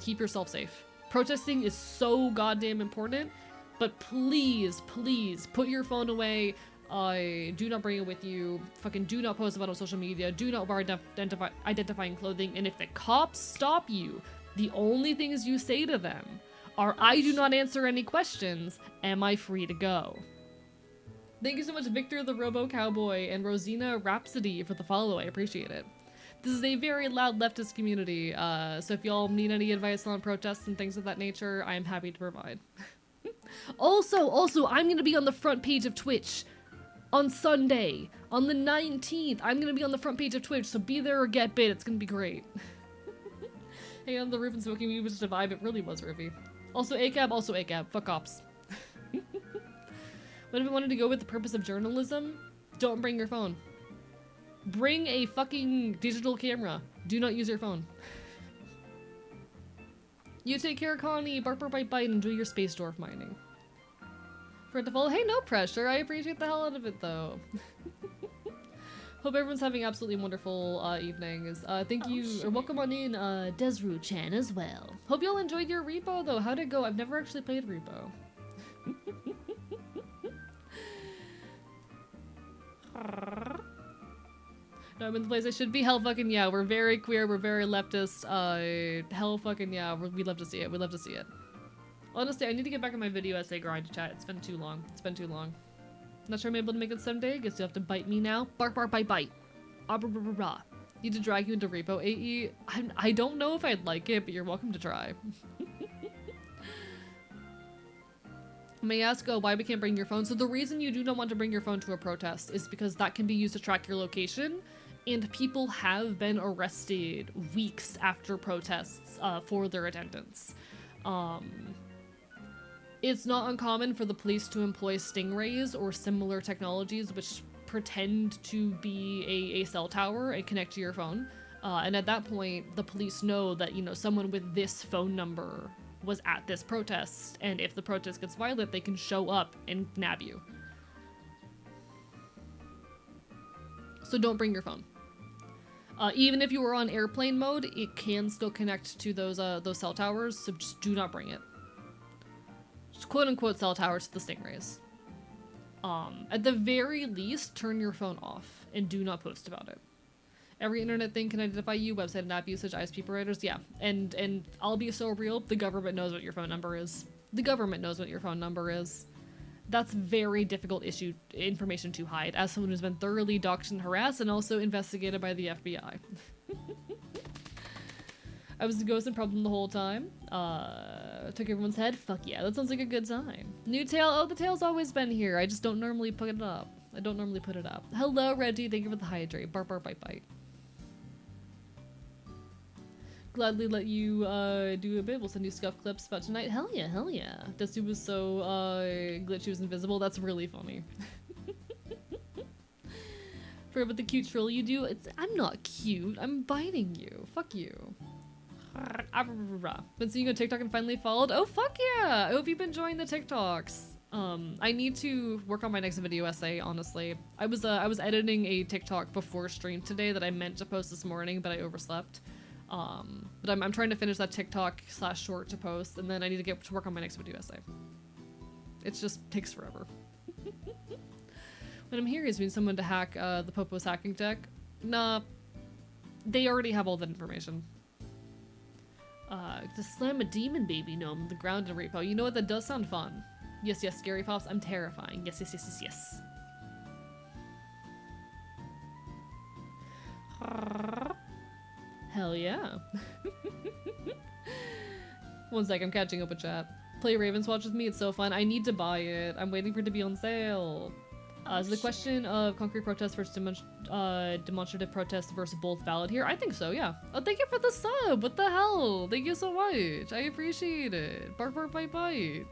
Keep yourself safe. Protesting is so goddamn important, but please, please, put your phone away. Do not bring it with you. Fucking do not post about it on social media. Do not wear identifying clothing. And if the cops stop you, the only things you say to them are, I do not answer any questions. Am I free to go? Thank you so much, Victor the Robo Cowboy and Rosina Rhapsody for the follow. I appreciate it. This is a very loud leftist community, so if y'all need any advice on protests and things of that nature, I am happy to provide. Also, I'm gonna be on the front page of Twitch on Sunday, on the 19th. I'm gonna be on the front page of Twitch, so be there or get bit. It's gonna be great. Hey, on the roof and smoking weed was just a vibe. It really was, Ruby. Also ACAB. Fuck cops. What if I wanted to go with the purpose of journalism? Don't bring your phone. Bring a fucking digital camera. Do not use your phone. You take care, Connie. Bark, bite, bite, and enjoy your space dwarf mining. For it to follow. Hey, no pressure. I appreciate the hell out of it, though. Hope everyone's having absolutely wonderful evenings. Thank you, or welcome on in, Desru-chan as well. Hope y'all enjoyed your repo, though. How'd it go? I've never actually played repo. No, I'm in the place I should be. Hell fucking yeah. We're very queer. We're very leftist. Hell fucking yeah. We love to see it. We love to see it. Honestly, I need to get back on my video essay grind chat. It's been too long. It's been too long. Not sure I'm able to make it someday. Guess you'll have to bite me now. Bark, bite, bite. Need to drag you into repo, AE. I don't know if I'd like it, but you're welcome to try. May ask why we can't bring your phone. So the reason you do not want to bring your phone to a protest is because that can be used to track your location, and people have been arrested weeks after protests for their attendance. It's not uncommon for the police to employ stingrays or similar technologies which pretend to be a cell tower and connect to your phone. And at that point, the police know that, you know, someone with this phone number was at this protest, and if the protest gets violent, they can show up and nab you. So don't bring your phone. Even if you were on airplane mode, it can still connect to those cell towers, so just do not bring it. Just quote-unquote cell towers to the stingrays. At the very least, turn your phone off and do not post about it. Every internet thing can identify you, website and app usage, ISP providers, yeah. And I'll be so real, the government knows what your phone number is. The government knows what your phone number is. That's very difficult information to hide, as someone who's been thoroughly doxxed and harassed and also investigated by the FBI. I was the ghost and problem the whole time. Took everyone's head? Fuck yeah, that sounds like a good time. New tail? Oh, the tail's always been here. I just don't normally put it up. Hello, Reggie. Thank you for the hydrate. Bark, bite, bite. Gladly let you do a bit. We'll send you scuff clips about tonight. Hell yeah. Dusty was so glitchy was invisible. That's really funny. Forget about the cute troll you do. I'm not cute. I'm biting you. Fuck you. Been seeing you on TikTok and finally followed. Oh fuck yeah! I hope you've been enjoying the TikToks. I need to work on my next video essay, honestly. I was editing a TikTok before stream today that I meant to post this morning, but I overslept. But I'm trying to finish that TikTok/short to post, and then I need to get to work on my next video essay. It just takes forever. When I'm here, is being someone to hack the Popo's hacking tech. Nah, they already have all that information. To slam a demon baby gnome on the ground in repo. You know what? That does sound fun. Yes, scary pops. I'm terrifying. Yes. Hell yeah. One sec, I'm catching up with chat. Play Ravens Watch with me, it's so fun. I need to buy it. I'm waiting for it to be on sale. Is the question of concrete protest versus demonstrative protest versus both valid here? I think so, yeah. Oh, thank you for the sub. What the hell? Thank you so much. I appreciate it. Bark, bite.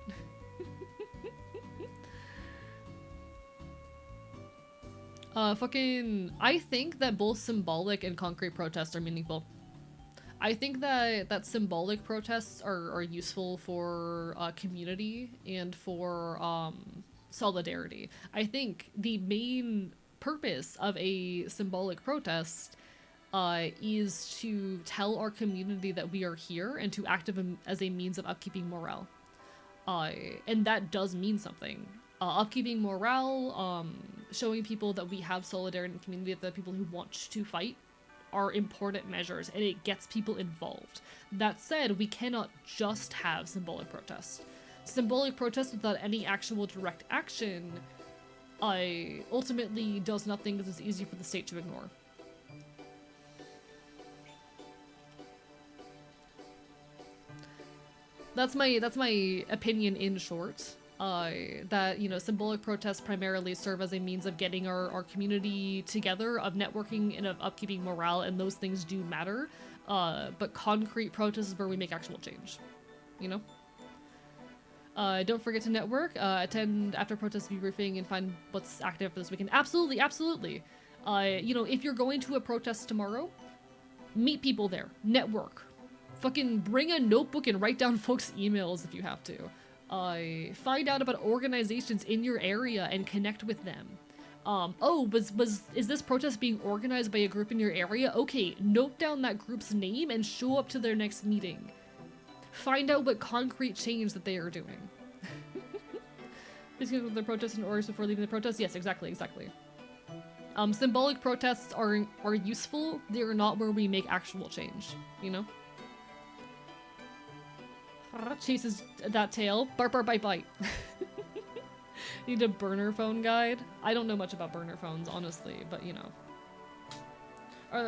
I think that both symbolic and concrete protests are meaningful. I think that symbolic protests are useful for community and for solidarity. I think the main purpose of a symbolic protest is to tell our community that we are here and to act as a means of upkeeping morale. And that does mean something. Upkeeping morale, showing people that we have solidarity in the community, that the people who want to fight are important measures, and it gets people involved. That said, we cannot just have symbolic protest. Symbolic protest without any actual direct action ultimately does nothing because it's easy for the state to ignore. That's my opinion in short. That, you know, symbolic protests primarily serve as a means of getting our community together, of networking and of upkeeping morale, and those things do matter. But concrete protests is where we make actual change, you know? Don't forget to network, attend after protest debriefing, and find what's active for this weekend. Absolutely, absolutely. You know, if you're going to a protest tomorrow, meet people there, network. Fucking bring a notebook and write down folks' emails if you have to. Find out about organizations in your area and connect with them. Is this protest being organized by a group in your area? Okay, note down that group's name and show up to their next meeting. Find out what concrete change that they are doing. Please get with the protest and orders before leaving the protest? Yes, exactly. Symbolic protests are useful. They are not where we make actual change, you know? Chases that tail. Bark, bark, bite, bite. Need a burner phone guide? I don't know much about burner phones, honestly, but you know.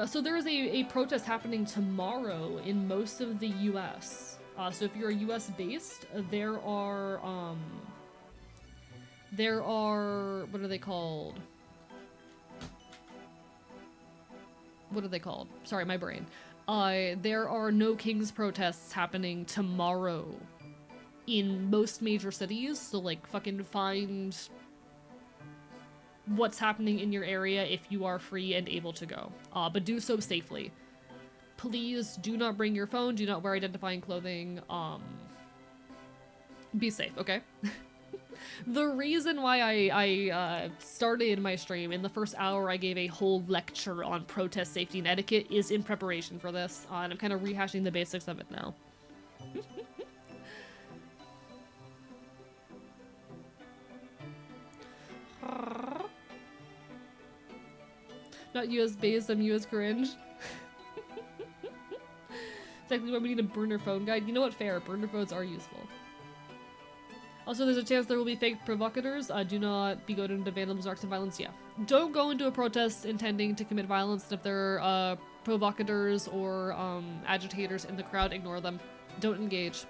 So there is a protest happening tomorrow in most of the US. So if you're US based, there are, what are they called? What are they called? Sorry, my brain. There are No Kings protests happening tomorrow in most major cities, so like fucking find what's happening in your area if you are free and able to go. But do so safely. Please do not bring your phone, do not wear identifying clothing, be safe, okay? The reason why I started my stream, in the first hour I gave a whole lecture on protest safety and etiquette, is in preparation for this, and I'm kind of rehashing the basics of it now. Not US based, I'm US cringe. Exactly why we need a burner phone guide. You know what, fair, burner phones are useful. Also, there's a chance there will be fake provocateurs. Do not be going into vandalism, arcs, and violence. Yeah. Don't go into a protest intending to commit violence. And if there are provocateurs or agitators in the crowd, ignore them. Don't engage.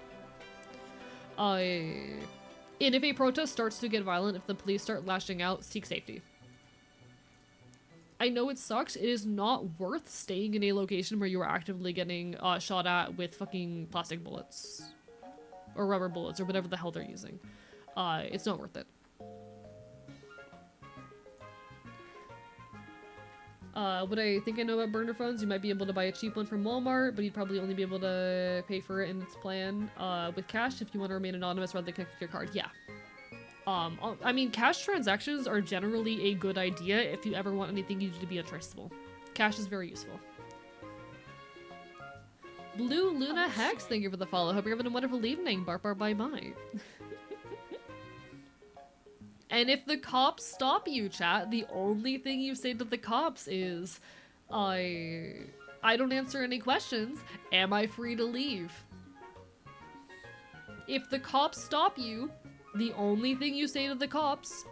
And if a protest starts to get violent, if the police start lashing out, seek safety. I know it sucks. It is not worth staying in a location where you are actively getting shot at with fucking plastic bullets. Or rubber bullets, or whatever the hell they're using. It's not worth it. What I think I know about burner phones, you might be able to buy a cheap one from Walmart, but you'd probably only be able to pay for it in its plan with cash if you want to remain anonymous rather than connect your card. Yeah. I mean, cash transactions are generally a good idea if you ever want anything you do to be untraceable. Cash is very useful. Blue Luna Hex, thank you for the follow. Hope you're having a wonderful evening. Bark, bark, bye, bye. And if the cops stop you, chat, the only thing you say to the cops is, I don't answer any questions. Am I free to leave? If the cops stop you, the only thing you say to the cops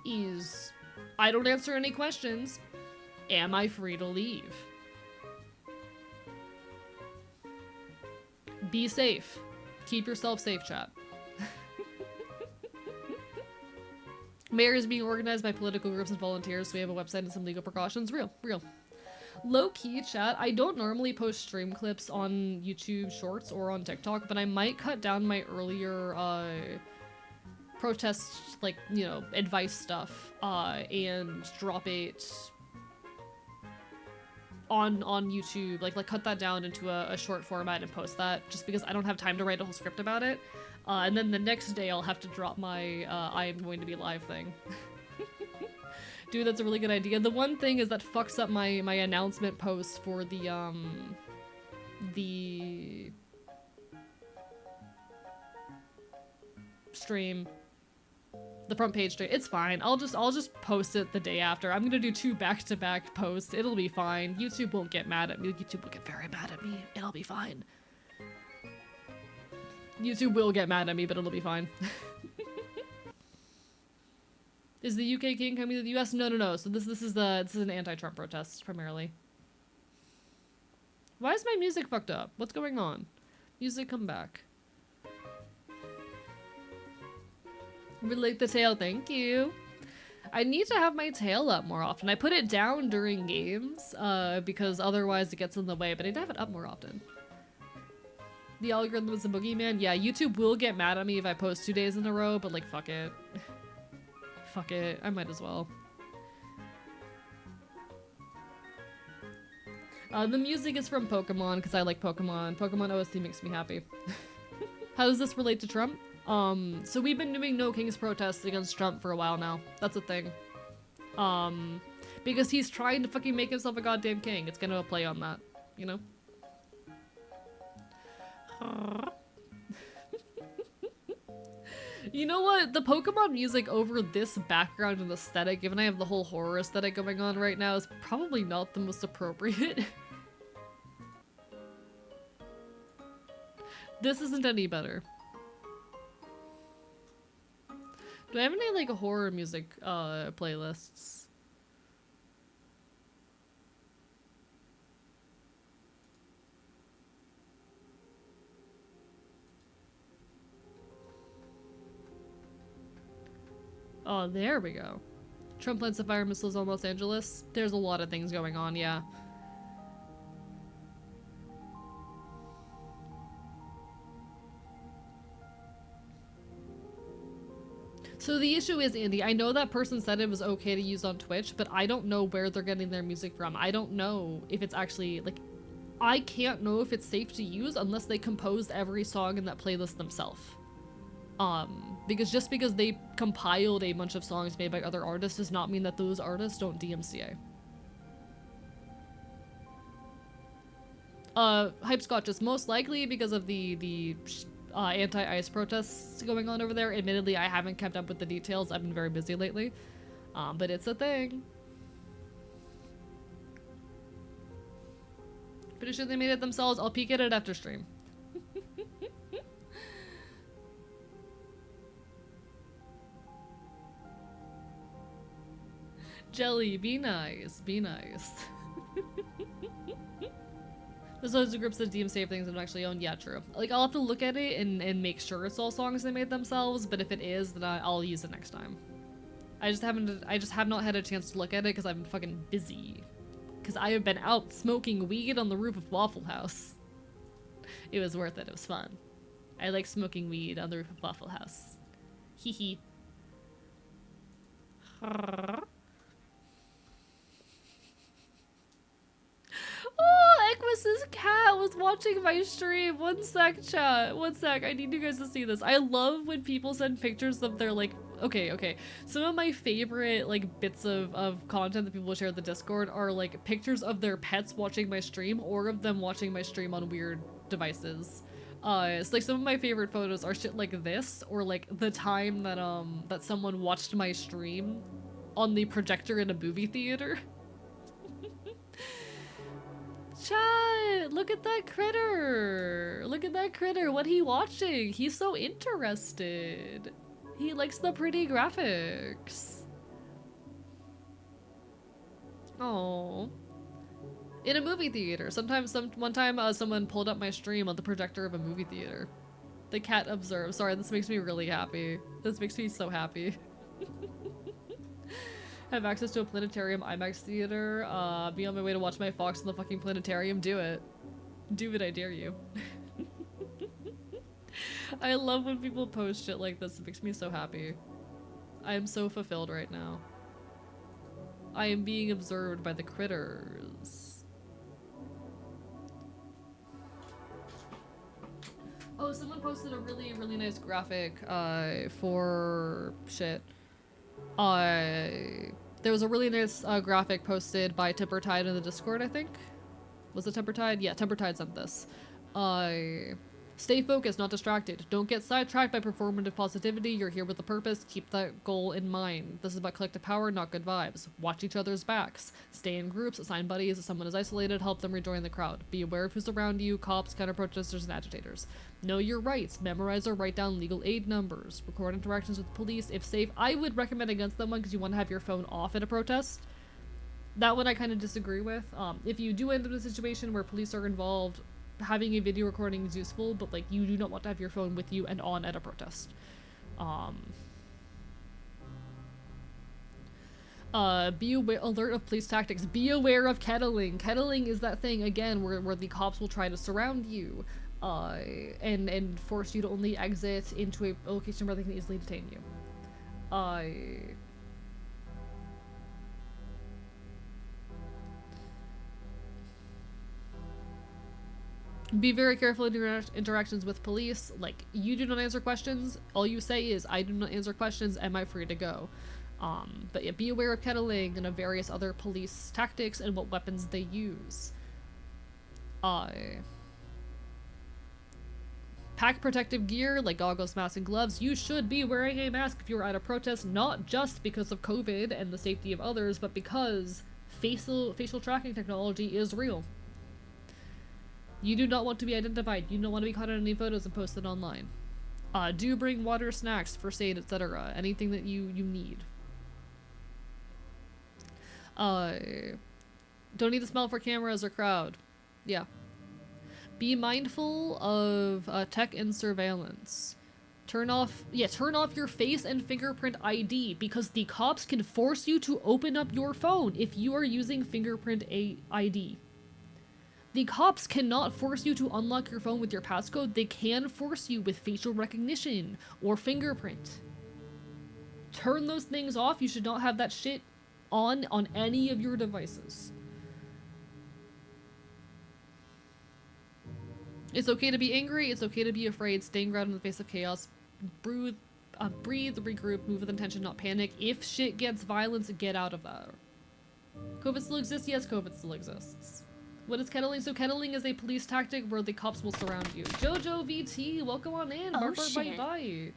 is, I don't answer any questions. Am I free to leave? Be safe. Keep yourself safe, chat. Mayor is being organized by political groups and volunteers, so we have a website and some legal precautions. Real. Low-key, chat, I don't normally post stream clips on YouTube Shorts or on TikTok, but I might cut down my earlier, protest, like, you know, advice stuff, and drop it on YouTube, like cut that down into a short format and post that, just because I don't have time to write a whole script about it. And then the next day I'll have to drop my I am going to be live thing. Dude, that's a really good idea. The one thing is that fucks up my announcement post for the stream. The front page stream. It's fine. I'll just post it the day after. I'm gonna do 2 back-to-back posts. It'll be fine. YouTube won't get mad at me. YouTube will get very mad at me. It'll be fine. YouTube will get mad at me, but it'll be fine. Is the UK king coming to the US? No, no, no. So this is an anti-Trump protest primarily. Why is my music fucked up? What's going on? Music, come back. Relate the tail, thank you. I need to have my tail up more often. I put it down during games because otherwise it gets in the way, but I need to have it up more often. The algorithm is a boogeyman. Yeah, YouTube will get mad at me if I post 2 days in a row, but like, fuck it. Fuck it, I might as well. The music is from Pokemon because I like Pokemon. Pokemon OST makes me happy. How does this relate to Trump? So we've been doing No Kings protests against Trump for a while now. That's a thing. Because he's trying to fucking make himself a goddamn king. It's gonna play on that, you know? You know what? The Pokemon music over this background and aesthetic, given I have the whole horror aesthetic going on right now, is probably not the most appropriate. This isn't any better. Do I have any, like, horror music, playlists? Oh, there we go. Trump plants to fire missiles on Los Angeles. There's a lot of things going on, yeah. So the issue is, Andy, I know that person said it was okay to use on Twitch, but I don't know where they're getting their music from. I don't know if it's actually, like, I can't know if it's safe to use unless they composed every song in that playlist themselves. Because just because they compiled a bunch of songs made by other artists does not mean that those artists don't DMCA. Hypescotch is most likely because of the anti-ICE protests going on over there. Admittedly, I haven't kept up with the details. I've been very busy lately. But it's a thing. Pretty sure they made it themselves. I'll peek at it after stream. Jelly, be nice. Be nice. There's loads of groups that DMCA things that don't actually own. Yeah, true. Like, I'll have to look at it and make sure it's all songs they made themselves, but if it is, then I'll use it next time. I just have not had a chance to look at it because I'm fucking busy. Because I have been out smoking weed on the roof of Waffle House. It was worth it. It was fun. I like smoking weed on the roof of Waffle House. Hee hee. Oh, Equus's cat was watching my stream. One sec, chat. One sec. I need you guys to see this. I love when people send pictures of their, like, okay. Some of my favorite, like, bits of content that people share in the Discord are, like, pictures of their pets watching my stream or of them watching my stream on weird devices. So, like, some of my favorite photos are shit like this, or, like, the time that, that someone watched my stream on the projector in a movie theater. Chat, look at that critter. Look at that critter. What he watching? He's so interested. He likes the pretty graphics. Oh. In a movie theater. One time someone pulled up my stream on the projector of a movie theater. The cat observed. Sorry, this makes me really happy. This makes me so happy. Have access to a planetarium IMAX theater. Be on my way to watch my fox in the fucking planetarium. Do it. Do it, I dare you. I love when people post shit like this. It makes me so happy. I am so fulfilled right now. I am being observed by the critters. Oh, someone posted a really, really nice graphic, for shit. There was a really nice, graphic posted by Timbertide in the Discord, I think. Was it Timbertide? Yeah, Timbertide sent this. Stay focused, not distracted. Don't get sidetracked by performative positivity. You're here with a purpose. Keep that goal in mind. This is about collective power, not good vibes. Watch each other's backs. Stay in groups. Assign buddies. If someone is isolated, help them rejoin the crowd. Be aware of who's around you. Cops, counter-protesters, and agitators. Know your rights. Memorize or write down legal aid numbers. Record interactions with police if safe. I would recommend against that one because you want to have your phone off at a protest. That one I kind of disagree with. If you do end up in a situation where police are involved, having a video recording is useful, but like you do not want to have your phone with you and on at a protest. Be aware, alert of police tactics. Be aware of kettling. Kettling is that thing again where the cops will try to surround you, and force you to only exit into a location where they can easily detain you. Be very careful in your interactions with police. Like, you do not answer questions. All you say is, I do not answer questions. Am I free to go? But yeah, be aware of kettling and of various other police tactics and what weapons they use. Pack protective gear like goggles, masks, and gloves. You should be wearing a mask if you're at a protest, not just because of COVID and the safety of others, but because facial tracking technology is real. You do not want to be identified. You don't want to be caught in any photos and posted online. Do bring water, snacks, first aid, etc. Anything that you need. Don't need to smell for cameras or crowd. Yeah. Be mindful of tech and surveillance. Turn off your face and fingerprint ID because the cops can force you to open up your phone if you are using fingerprint ID. The cops cannot force you to unlock your phone with your passcode. They can force you with facial recognition or fingerprint. Turn those things off. You should not have that shit on any of your devices. It's okay to be angry. It's okay to be afraid. Staying grounded in the face of chaos. Breathe, regroup, move with intention, not panic. If shit gets violence, get out of that. COVID still exists? Yes, COVID still exists. What is kettling? So kettling is a police tactic where the cops will surround you. Jojo VT, welcome on in. Oh, Bark, bark, shit. bite, bite.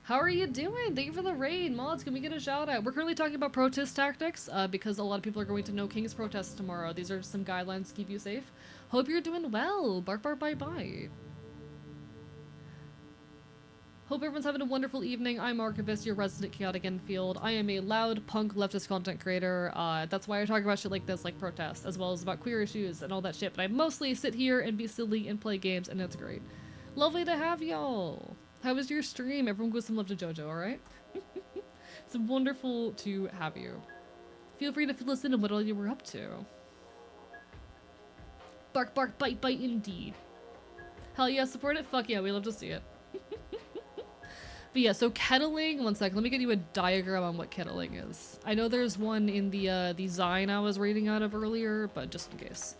How are you doing? Thank you for the raid. Mods, can we get a shout out? We're currently talking about protest tactics because a lot of people are going to No King's protests tomorrow. These are some guidelines to keep you safe. Hope you're doing well. Bark, bark, bite, bite. Hope everyone's having a wonderful evening. I'm Archivist, your resident chaotic Enfield. I am a loud punk leftist content creator. That's why I talk about shit like this, like protests, as well as about queer issues and all that shit. But I mostly sit here and be silly and play games, and it's great. Lovely to have y'all. How was your stream? Everyone give some love to Jojo, alright? It's wonderful to have you. Feel free to listen to what all you were up to. Bark, bark, bite, bite, indeed. Hell yeah, support it? Fuck yeah, we love to see it. But yeah, so kettling, one sec, let me get you a diagram on what kettling is. I know there's one in the Zine I was reading out of earlier, but just in case.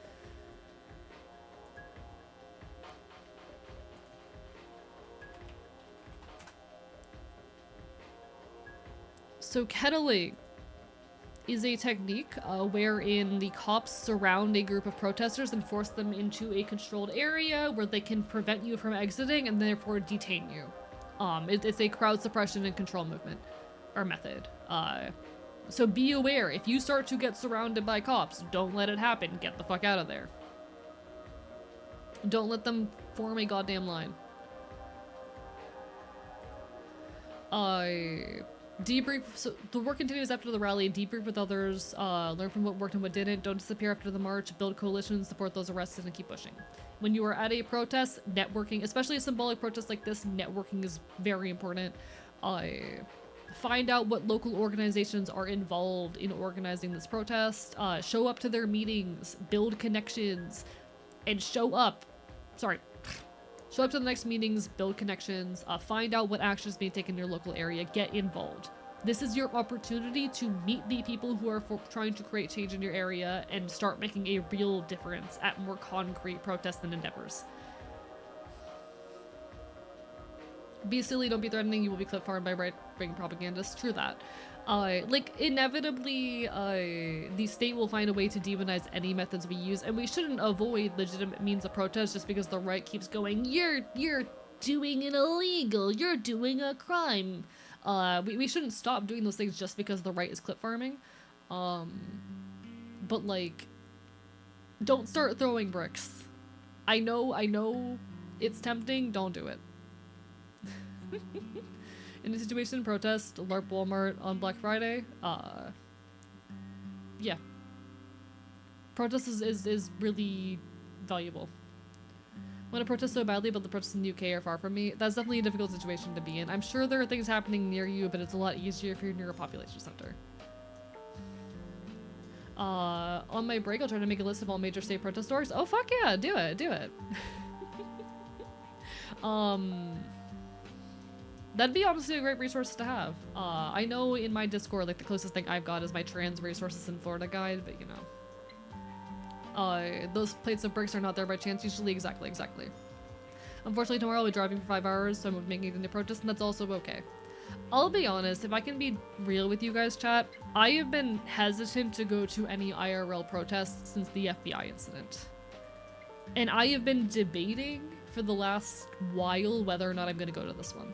So kettling is a technique wherein the cops surround a group of protesters and force them into a controlled area where they can prevent you from exiting and therefore detain you. It's a crowd suppression and control movement, or method. So be aware, if you start to get surrounded by cops, don't let it happen. Get the fuck out of there. Don't let them form a goddamn line. Debrief, so the work continues after the rally. Debrief with others, learn from what worked and what didn't. Don't disappear after the march. Build coalitions, support those arrested, and keep pushing. When you are at a protest, networking, especially a symbolic protest like this, networking is very important. Find out what local organizations are involved in organizing this protest. Show up to their meetings, build connections, and show up to the next meetings, build connections, find out what actions being taken in your local area, get involved. This is your opportunity to meet the people who are trying to create change in your area and start making a real difference at more concrete protests and endeavors. Be silly, don't be threatening, you will be clip farmed by right-wing propagandists. True that. Like, inevitably, the state will find a way to demonize any methods we use, and we shouldn't avoid legitimate means of protest just because the right keeps going, you're doing an illegal, you're doing a crime. We shouldn't stop doing those things just because the right is clip farming. But like, don't start throwing bricks. I know it's tempting, don't do it. In a situation, protest, LARP Walmart on Black Friday, yeah. Protest is really valuable. Want to protest so badly, but the protests in the UK are far from me. That's definitely a difficult situation to be in. I'm sure there are things happening near you, but it's a lot easier if you're near a population center. On my break, I'll try to make a list of all major state protest orgs. Oh, fuck yeah, do it. That'd be honestly a great resource to have. I know in my Discord, like, the closest thing I've got is my trans resources in Florida guide, but you know. Those plates of bricks are not there by chance, usually. Exactly. Unfortunately, tomorrow I'll be driving for 5 hours, so I'm making it into protest, and that's also okay. I'll be honest, if I can be real with you guys, chat, I have been hesitant to go to any IRL protests since the FBI incident. And I have been debating for the last while whether or not I'm going to go to this one.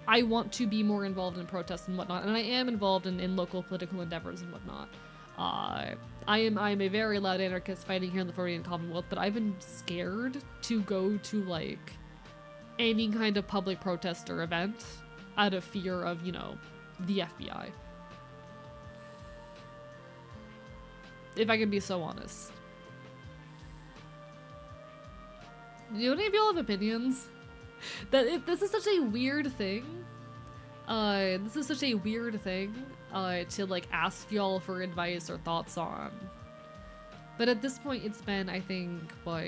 I want to be more involved in protests and whatnot, and I am involved in local political endeavors and whatnot. I'm a very loud anarchist fighting here in the Floridian Commonwealth, but I've been scared to go to, like, any kind of public protest or event out of fear of, you know, the FBI. If I can be so honest. Do any of y'all have opinions? This is such a weird thing. This is such a weird thing to, like, ask y'all for advice or thoughts on. But at this point, it's been, I think, what,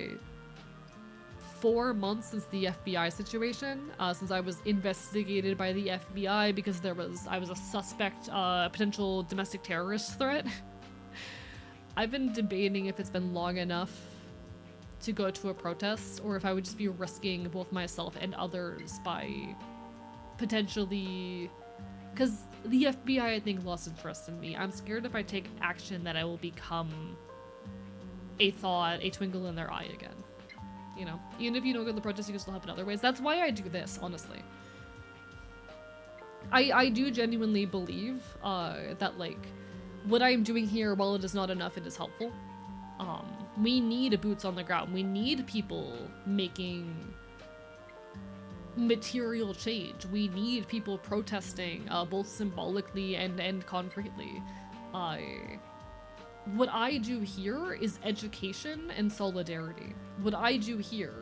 4 months since the FBI situation, since I was investigated by the FBI because I was a suspect, potential domestic terrorist threat. I've been debating if it's been long enough to go to a protest, or if I would just be risking both myself and others by potentially, because the FBI, I think, lost interest in me. I'm scared if I take action that I will become a thought, a twinkle in their eye again. You know, even if you don't go to the protest, you can still help in other ways. That's why I do this, honestly. I do genuinely believe that, like, what I'm doing here, while it is not enough, it is helpful. We need boots on the ground. We need people making material change. We need people protesting, both symbolically and concretely. What I do here is education and solidarity. What I do here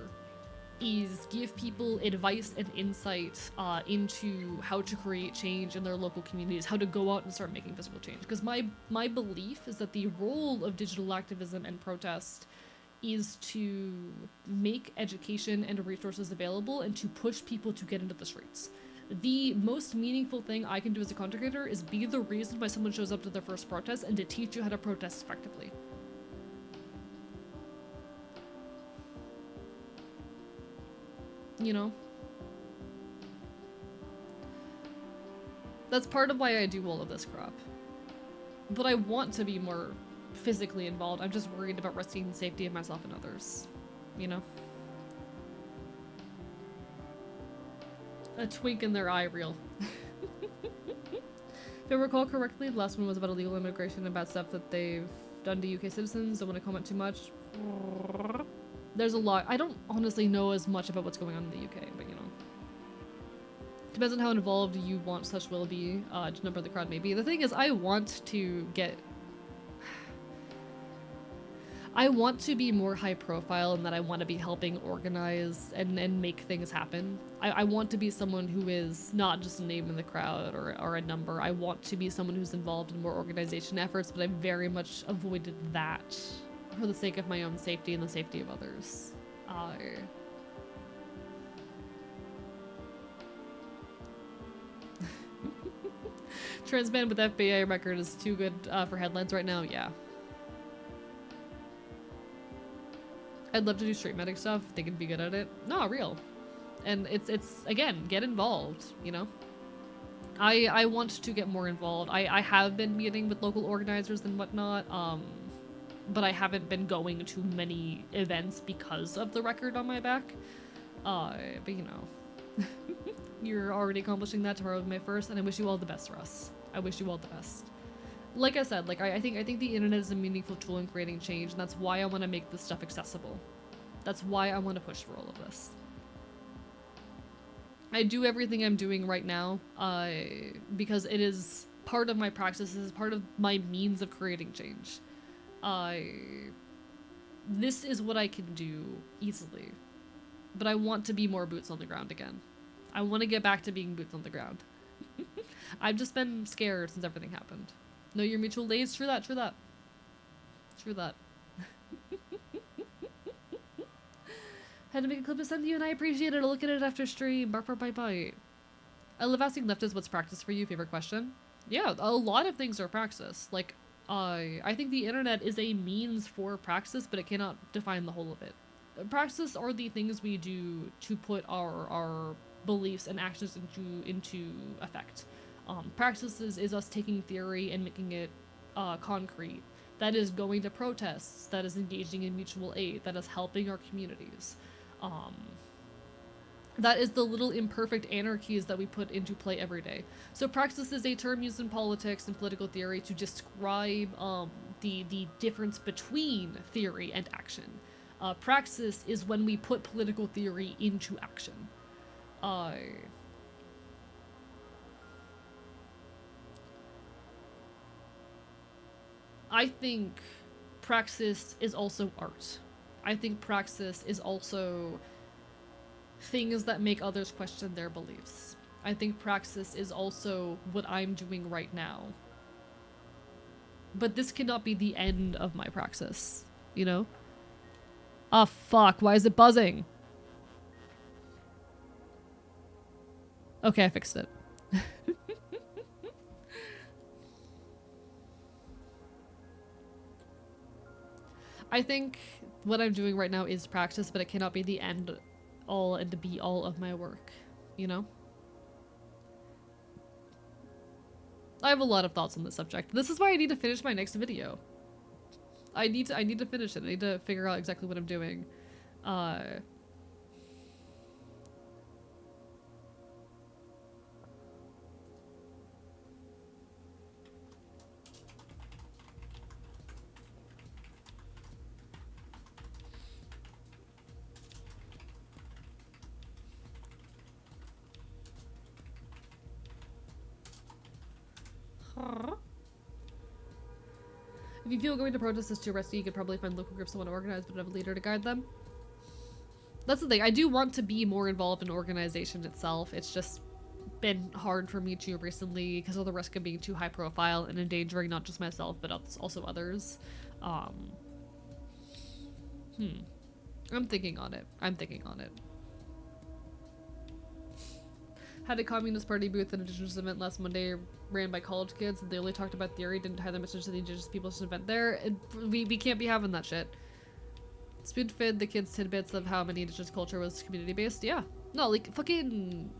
is give people advice and insight into how to create change in their local communities, how to go out and start making physical change. Because my belief is that the role of digital activism and protest is to make education and resources available and to push people to get into the streets. The most meaningful thing I can do as a content creator is be the reason why someone shows up to their first protest and to teach you how to protest effectively. You know? That's part of why I do all of this crap. But I want to be more physically involved. I'm just worried about risking the safety of myself and others. You know? A twink in their eye reel. If I recall correctly, the last one was about illegal immigration and bad stuff that they've done to UK citizens. Don't want to comment too much. There's a lot. I don't honestly know as much about what's going on in the UK, but you know. Depends on how involved you want such will be, to number the crowd maybe. The thing is, I want to be more high profile, and that I want to be helping organize and make things happen. I want to be someone who is not just a name in the crowd or a number. I want to be someone who's involved in more organization efforts, but I've very much avoided that for the sake of my own safety and the safety of others. Trans man with FBI record is too good for headlines right now, yeah. I'd love to do street medic stuff, think I'd be good at it. No, real. And it's again, get involved, you know? I want to get more involved. I have been meeting with local organizers and whatnot, but I haven't been going to many events because of the record on my back. But you know, you're already accomplishing that. Tomorrow will be my first, and I wish you all the best, Russ. I wish you all the best. Like I said, like I think the internet is a meaningful tool in creating change, and that's why I want to make this stuff accessible. That's why I want to push for all of this. I do everything I'm doing right now because it is part of my practice, it is part of my means of creating change. This is what I can do easily, but I want to be more boots on the ground again. I want to get back to being boots on the ground. I've just been scared since everything happened. Know your mutual lays, true that, true that. True that. Had to make a clip to send to you and I appreciate it. I'll look at it after stream. Bark, bark, bite, bite. I love asking leftists what's praxis for you. Favorite question? Yeah, a lot of things are praxis. Like, I think the internet is a means for praxis, but it cannot define the whole of it. Praxis are the things we do to put our beliefs and actions into effect. Praxis is us taking theory and making it concrete. That is going to protests, that is engaging in mutual aid, that is helping our communities. That is the little imperfect anarchies that we put into play every day. So praxis is a term used in politics and political theory to describe the difference between theory and action. Praxis is when we put political theory into action. I think praxis is also art. I think praxis is also things that make others question their beliefs. I think praxis is also what I'm doing right now. But this cannot be the end of my praxis, you know? Ah, fuck, why is it buzzing? Okay, I fixed it. I think what I'm doing right now is praxis, but it cannot be the end all and the be all of my work, you know? I have a lot of thoughts on this subject. This is why I need to finish my next video. I need to finish it. I need to figure out exactly what I'm doing. If you feel going to protest is too risky, you could probably find local groups that want to organize, but have a leader to guide them. That's the thing. I do want to be more involved in organization itself. It's just been hard for me to recently because of the risk of being too high profile and endangering not just myself, but also others. I'm thinking on it. Had a Communist Party booth at an Indigenous event last Monday ran by college kids, and they only talked about theory, didn't tie their message to the Indigenous people's event there. We can't be having that shit. Spoon-fed the kids tidbits of how many Indigenous culture was community-based. Yeah. No, like, fucking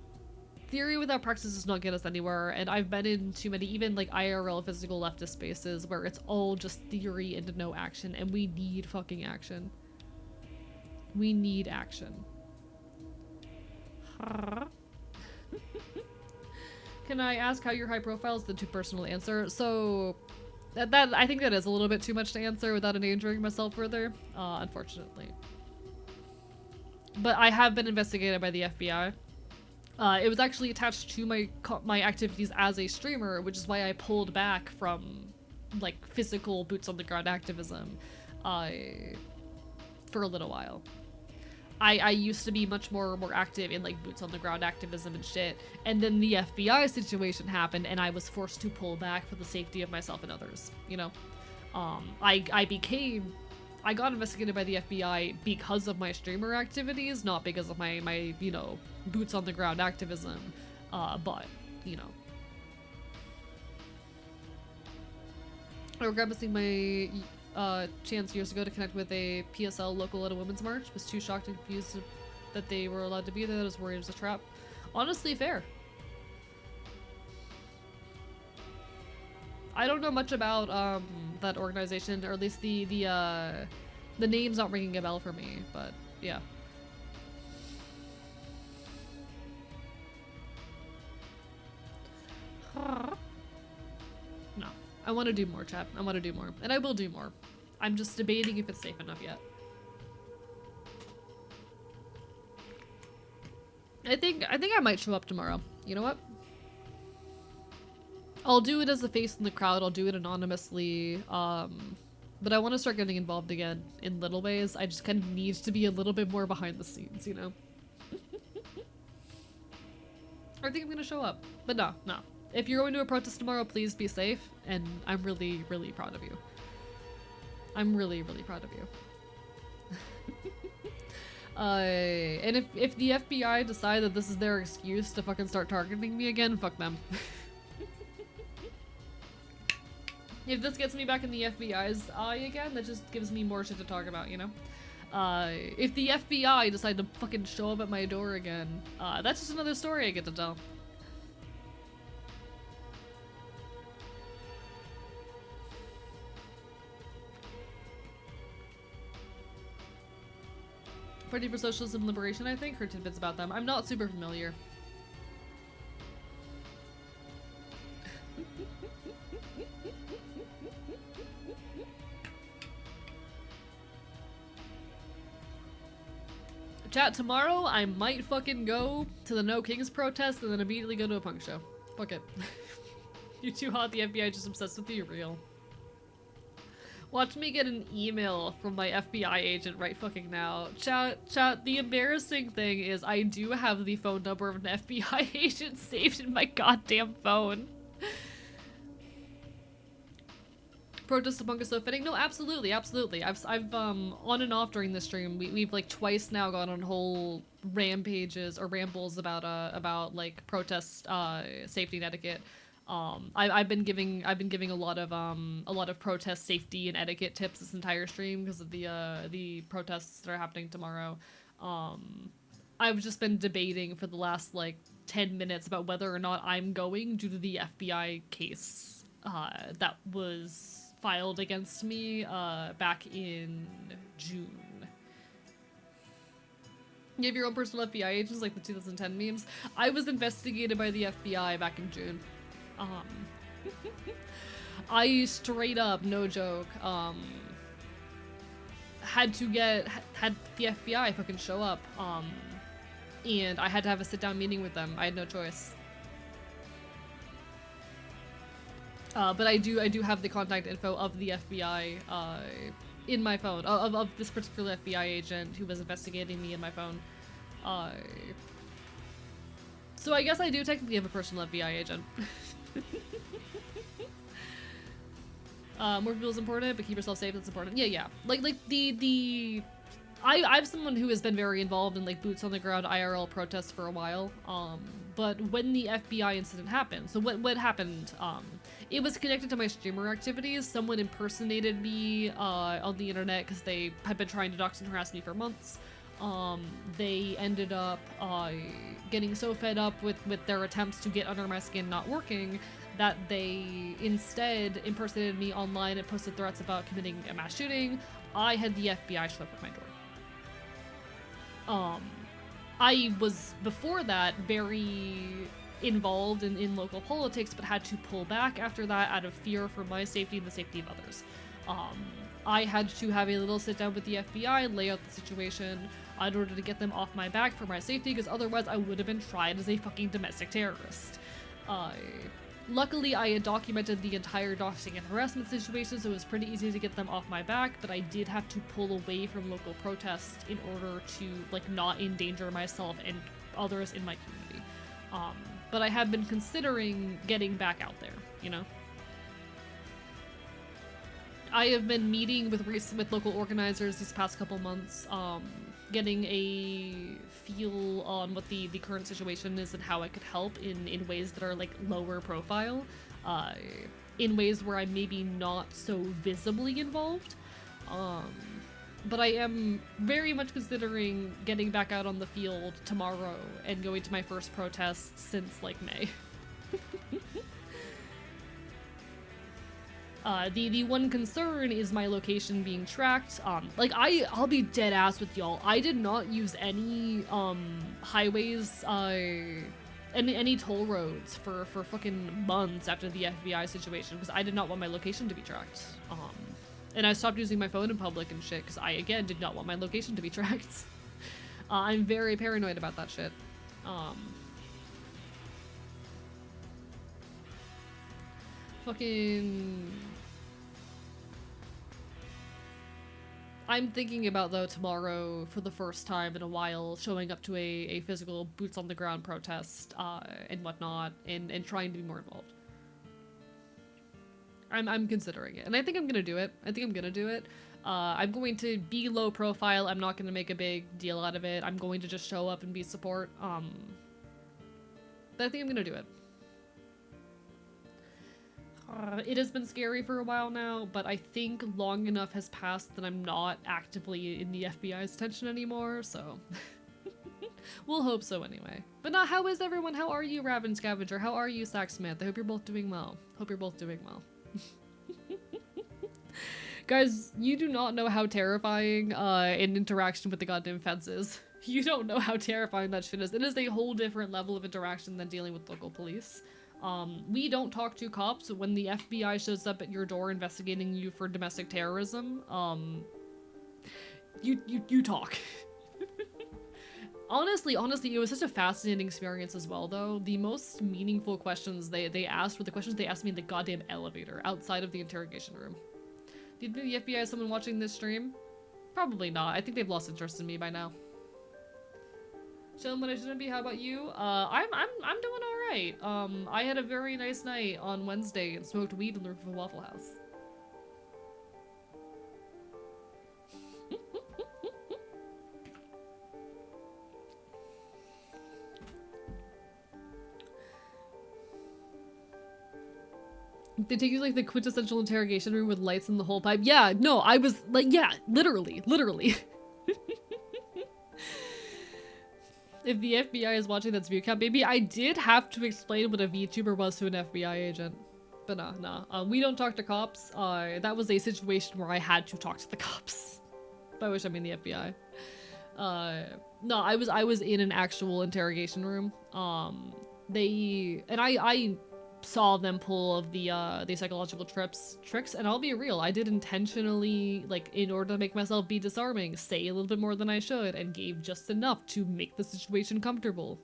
theory without praxis does not get us anywhere, and I've been in too many, even, like, IRL physical leftist spaces where it's all just theory and no action, and we need fucking action. We need action. Can I ask how your high profile is the too personal answer? So that I think that is a little bit too much to answer without endangering myself further, unfortunately. But I have been investigated by the FBI. It was actually attached to my activities as a streamer, which is why I pulled back from like physical boots on the ground activism for a little while. I used to be much more active in like boots on the ground activism and shit, and then the FBI situation happened and I was forced to pull back for the safety of myself and others, you know? I got investigated by the FBI because of my streamer activities, not because of my you know, boots on the ground activism, but, you know. I regret missing my chance years ago to connect with a PSL local at a women's march. Was too shocked and confused that they were allowed to be there. I was worried it was a trap. Honestly, fair. I don't know much about that organization, or at least the name's not ringing a bell for me, but yeah. No, I want to do more, chat. I want to do more, and I will do more. I'm just debating if it's safe enough yet. I think I might show up tomorrow. You know what? I'll do it as a face in the crowd. I'll do it anonymously. But I want to start getting involved again in little ways. I just kind of need to be a little bit more behind the scenes, you know? I think I'm gonna show up. But no. If you're going to a protest tomorrow, please be safe. And I'm really, really proud of you. I'm really, really proud of you. And if the FBI decide that this is their excuse to fucking start targeting me again, fuck them. If this gets me back in the FBI's eye again, that just gives me more shit to talk about, you know? If the FBI decide to fucking show up at my door again, that's just another story I get to tell. Party for Socialism and Liberation, I think. Heard tidbits about them. I'm not super familiar. Chat, tomorrow I might fucking go to the No Kings protest and then immediately go to a punk show. Fuck it. You too hot, the FBI just obsessed with you, real. Watch me get an email from my FBI agent right fucking now. Chat, the embarrassing thing is I do have the phone number of an FBI agent saved in my goddamn phone. Protest among us so fitting? No, absolutely. I've on and off during this stream, we've like twice now gone on whole rampages or rambles about like protest safety and etiquette. I've been giving a lot of protest safety and etiquette tips this entire stream because of the protests that are happening tomorrow. I've just been debating for the last like 10 minutes about whether or not I'm going due to the FBI case that was filed against me back in June. You have your own personal FBI agents like the 2010 memes. I was investigated by the FBI back in June. I straight up, no joke, had the FBI fucking show up, and I had to have a sit-down meeting with them. I had no choice. But I do have the contact info of the FBI in my phone, of this particular FBI agent who was investigating me in my phone. So I guess I do technically have a personal FBI agent. More people is important, but keep yourself safe, that's important. Yeah. Like I'm someone who has been very involved in like boots on the ground IRL protests for a while. But when the FBI incident happened, so what happened, it was connected to my streamer activities. Someone impersonated me on the internet because they had been trying to dox and harass me for months. They ended up getting so fed up with their attempts to get under my skin not working that they instead impersonated me online and posted threats about committing a mass shooting. I had the FBI show up at my door. I was, before that, very involved in local politics, but had to pull back after that out of fear for my safety and the safety of others. I had to have a little sit down with the FBI, lay out the situation in order to get them off my back for my safety, because otherwise I would have been tried as a fucking domestic terrorist. Luckily, I had documented the entire doxing and harassment situation, so it was pretty easy to get them off my back, but I did have to pull away from local protests in order to, like, not endanger myself and others in my community. But I have been considering getting back out there, you know? I have been meeting with local organizers these past couple months, getting a feel on what the current situation is and how I could help in ways that are like lower profile, in ways where I'm maybe not so visibly involved. But I am very much considering getting back out on the field tomorrow and going to my first protest since, like, May. The one concern is my location being tracked. Like, I'll be dead ass with y'all. I did not use any, highways, any toll roads for fucking months after the FBI situation because I did not want my location to be tracked. And I stopped using my phone in public and shit because I, again, did not want my location to be tracked. I'm very paranoid about that shit. Fucking... I'm thinking about, though, tomorrow, for the first time in a while, showing up to a physical boots-on-the-ground protest, and whatnot, and trying to be more involved. I'm considering it, and I think I'm gonna do it. I'm going to be low profile. I'm not gonna make a big deal out of it. I'm going to just show up and be support. But I think I'm gonna do it. It has been scary for a while now, but I think long enough has passed that I'm not actively in the FBI's attention anymore, so... We'll hope so anyway. But now, how is everyone? How are you, Raven Scavenger? How are you, Sacksmith? I hope you're both doing well. Guys, you do not know how terrifying an interaction with the goddamn feds is. You don't know how terrifying that shit is. It is a whole different level of interaction than dealing with local police. We don't talk to cops. When the FBI shows up at your door investigating you for domestic terrorism, you talk. Honestly, it was such a fascinating experience as well, though. The most meaningful questions they asked were the questions they asked me in the goddamn elevator outside of the interrogation room. Do you think the FBI is someone watching this stream? Probably not. I think they've lost interest in me by now. Chilling when I shouldn't be. How about you? I'm doing all right. I had a very nice night on Wednesday and smoked weed on the roof of a Waffle House. They take you to, like, the quintessential interrogation room with lights in the whole pipe. Yeah, no, I was like, yeah, literally. If the FBI is watching, that's view count, baby. I did have to explain what a VTuber was to an FBI agent. But nah. We don't talk to cops. That was a situation where I had to talk to the cops. By which I mean the FBI. No, I was in an actual interrogation room. I saw them pull of the psychological tricks, and I'll be real, I did intentionally, like, in order to make myself be disarming, say a little bit more than I should, and gave just enough to make the situation comfortable.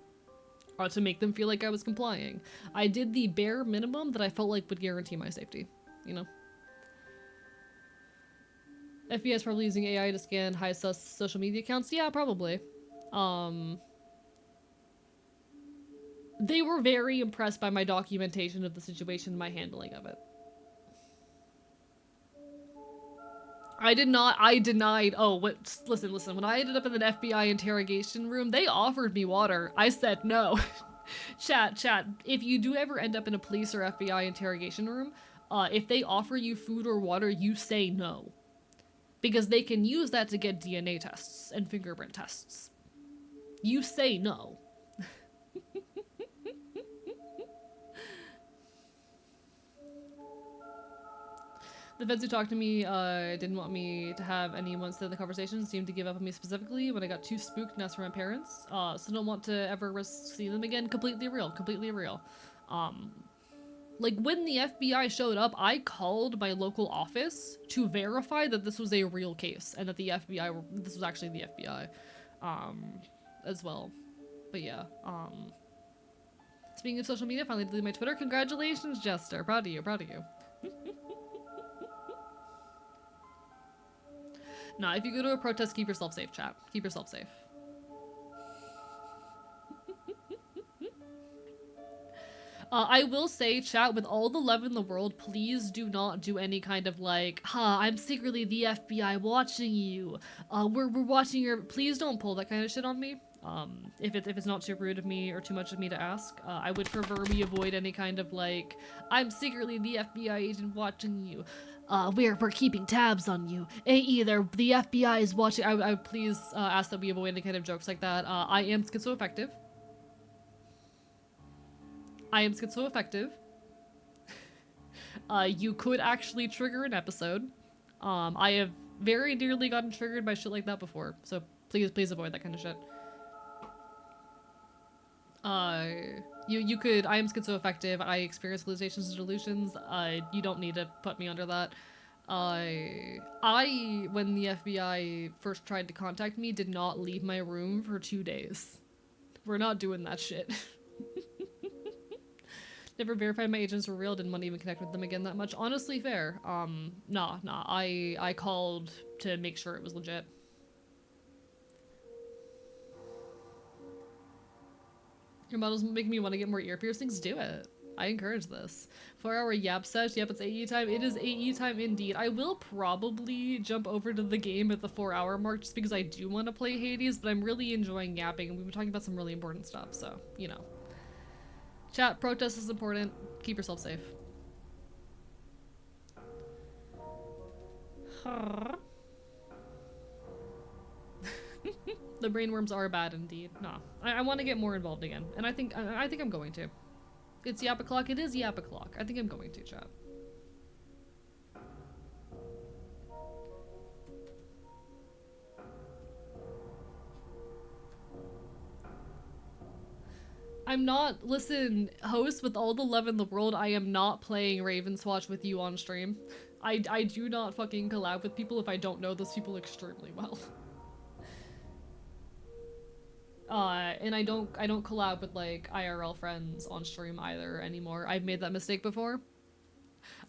Or to make them feel like I was complying. I did the bare minimum that I felt like would guarantee my safety, you know? FBI is probably using AI to scan high sus social media accounts? Yeah, probably. They were very impressed by my documentation of the situation and my handling of it. I denied, listen, when I ended up in an FBI interrogation room, they offered me water. I said no. Chat, if you do ever end up in a police or FBI interrogation room, if they offer you food or water, you say no. Because they can use that to get DNA tests and fingerprint tests. You say no. The feds who talked to me didn't want me to have anyone stay in the conversation, seemed to give up on me specifically when I got too spooked and asked for my parents. So don't want to ever risk seeing them again. Completely real. Like, when the FBI showed up, I called my local office to verify that this was a real case and that the FBI this was actually the FBI, as well. But yeah, speaking of social media, finally deleted my Twitter. Congratulations, Jester. Proud of you. Nah, if you go to a protest, keep yourself safe, chat. Keep yourself safe. I will say, chat, with all the love in the world, please do not do any kind of, like, I'm secretly the FBI watching you. We're watching your... Please don't pull that kind of shit on me. If it's not too rude of me or too much of me to ask. I would prefer we avoid any kind of, like, I'm secretly the FBI agent watching you. we're keeping tabs on you. Either the FBI is watching. I would please ask that we avoid any kind of jokes like that. I am schizoaffective. I am schizoaffective. You could actually trigger an episode. I have very nearly gotten triggered by shit like that before, so please avoid that kind of shit. You could. I am schizoaffective. I experience hallucinations and delusions. You don't need to put me under that. When the FBI first tried to contact me, did not leave my room for 2 days. We're not doing that shit. Never verified my agents were real, didn't want to even connect with them again that much. Honestly, fair. Nah. I called to make sure it was legit. Your models make me want to get more ear piercings? Do it. I encourage this. 4-hour yap sesh? Yep, it's AE time. It is AE time indeed. I will probably jump over to the game at the 4-hour mark just because I do want to play Hades, but I'm really enjoying yapping and we've been talking about some really important stuff, so, you know. Chat, protest is important. Keep yourself safe. The brainworms are bad indeed. Nah, I want to get more involved again, and I think I'm going to. It's yap o'clock. It is yap o'clock. I think I'm going to, chat. I'm not, listen, host, with all the love in the world, I am not playing Ravenswatch with you on stream. I do not fucking collab with people if I don't know those people extremely well. And I don't collab with like IRL friends on stream either anymore. I've made that mistake before.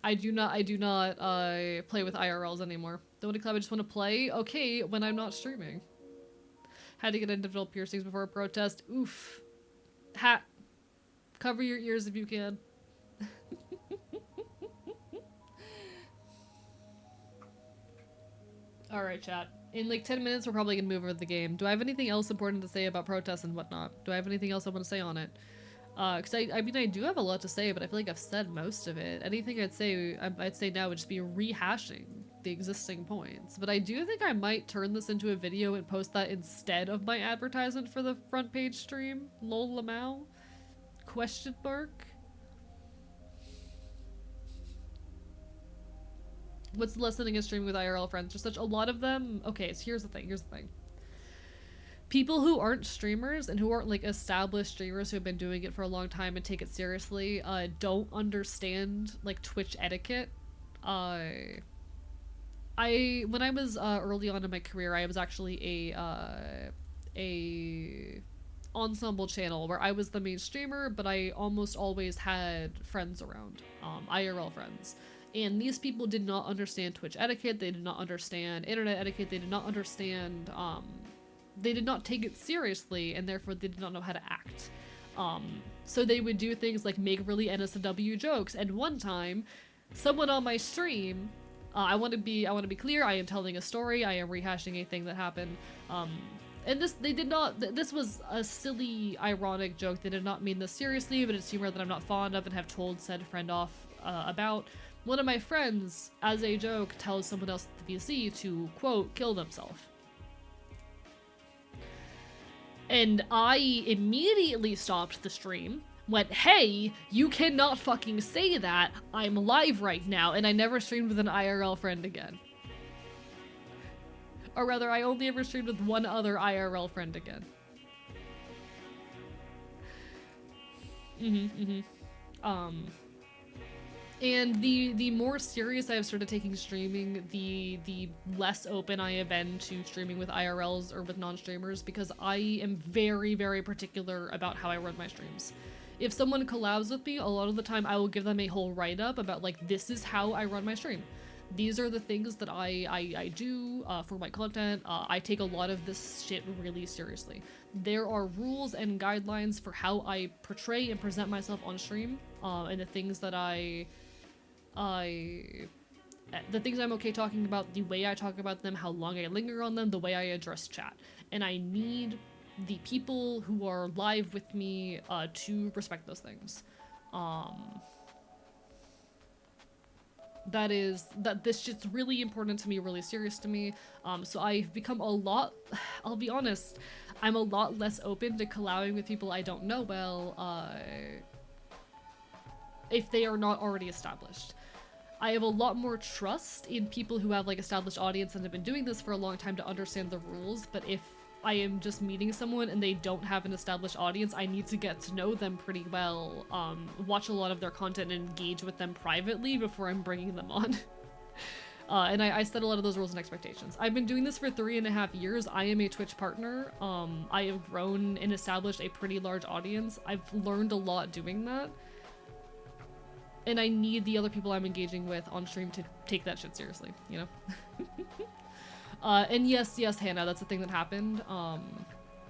I do not play with IRLs anymore. Don't want to collab, I just want to play. Okay, when I'm not streaming. Had to get individual piercings before a protest. Oof. Hat. Cover your ears if you can. Alright, chat. In like 10 minutes, we're probably gonna move over the game. Do I have anything else important to say about protests and whatnot? Do I have anything else I want to say on it? Because I mean, I do have a lot to say, but I feel like I've said most of it. Anything I'd say now would just be rehashing the existing points. But I do think I might turn this into a video and post that instead of my advertisement for the front page stream. Lol lamau? Question mark? What's the listening and streaming with IRL friends? There's such a lot of them. Okay, so here's the thing. People who aren't streamers and who aren't like established streamers who have been doing it for a long time and take it seriously, don't understand like Twitch etiquette. When I was early on in my career, I was actually a ensemble channel where I was the main streamer, but I almost always had friends around, IRL friends. And these people did not understand Twitch etiquette, they did not understand internet etiquette, they did not understand, they did not take it seriously, and therefore they did not know how to act. So they would do things like make really NSFW jokes, and one time, someone on my stream, I want to be clear, I am telling a story, I am rehashing a thing that happened, and this was a silly, ironic joke, they did not mean this seriously, but it's humor that I'm not fond of and have told said friend off about. One of my friends, as a joke, tells someone else at the VC to, quote, kill themselves. And I immediately stopped the stream, went, hey, you cannot fucking say that, I'm live right now, and I never streamed with an IRL friend again. Or rather, I only ever streamed with one other IRL friend again. And the more serious I have started taking streaming, the less open I have been to streaming with IRLs or with non-streamers, because I am very, very particular about how I run my streams. If someone collabs with me, a lot of the time I will give them a whole write-up about, like, this is how I run my stream. These are the things that I do for my content. I take a lot of this shit really seriously. There are rules and guidelines for how I portray and present myself on stream, and the things that the things I'm okay talking about, the way I talk about them, how long I linger on them, the way I address chat. And I need the people who are live with me to respect those things. that this shit's really important to me, really serious to me. So I've become a lot, I'll be honest, I'm a lot less open to collabing with people I don't know well, if they are not already established. I have a lot more trust in people who have like established audience and have been doing this for a long time to understand the rules, but if I am just meeting someone and they don't have an established audience, I need to get to know them pretty well, watch a lot of their content and engage with them privately before I'm bringing them on. And I set a lot of those rules and expectations. I've been doing this for 3.5 years. I am a Twitch partner. I have grown and established a pretty large audience. I've learned a lot doing that. And I need the other people I'm engaging with on stream to take that shit seriously, you know? And yes, Hannah, that's a thing that happened.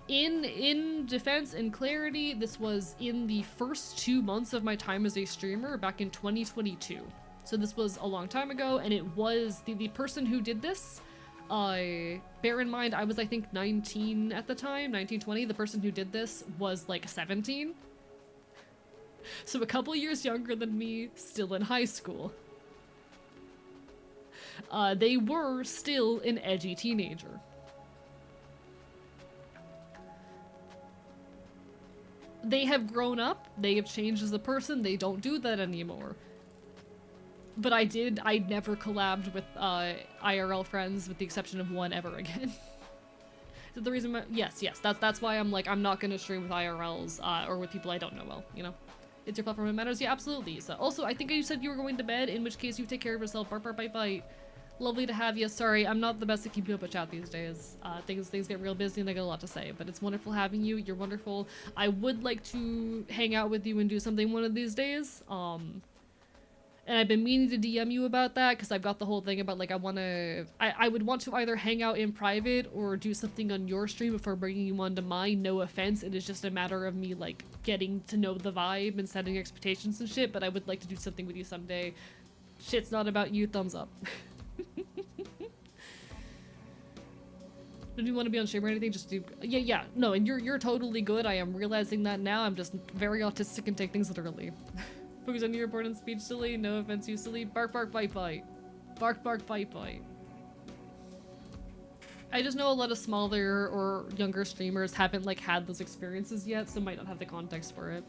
In defense and clarity, this was in the first 2 months of my time as a streamer back in 2022. So this was a long time ago, and it was the person who did this. Bear in mind, I was I think 19 at the time, 19, 20. The person who did this was like 17. So a couple years younger than me, still in high school. They were still an edgy teenager. They have grown up, they have changed as a person, they don't do that anymore. But I never collabed with IRL friends with the exception of one ever again. So the reason, yes, that's why I'm like, I'm not gonna stream with IRLs or with people I don't know well, you know? It's your platform that matters, yeah, absolutely. So also, I think you said you were going to bed, in which case you take care of yourself, bark, bark, bite, bite. Lovely to have you. Sorry, I'm not the best at keeping up with chat these days. Things get real busy and I got a lot to say, but it's wonderful having you. You're wonderful. I would like to hang out with you and do something one of these days. And I've been meaning to DM you about that because I've got the whole thing about like I would want to either hang out in private or do something on your stream before bringing you onto mine. No offense, it is just a matter of me like getting to know the vibe and setting expectations and shit, but I would like to do something with you someday. Shit's not about you, thumbs up. If you want to be on stream or anything, just do yeah, no, and you're totally good. I am realizing that now. I'm just very autistic and take things literally. Focus on your important speech, silly. No offense, you silly. Bark, bark, bite, bite. Bark, bark, bite, bite. I just know a lot of smaller or younger streamers haven't like had those experiences yet, so might not have the context for it.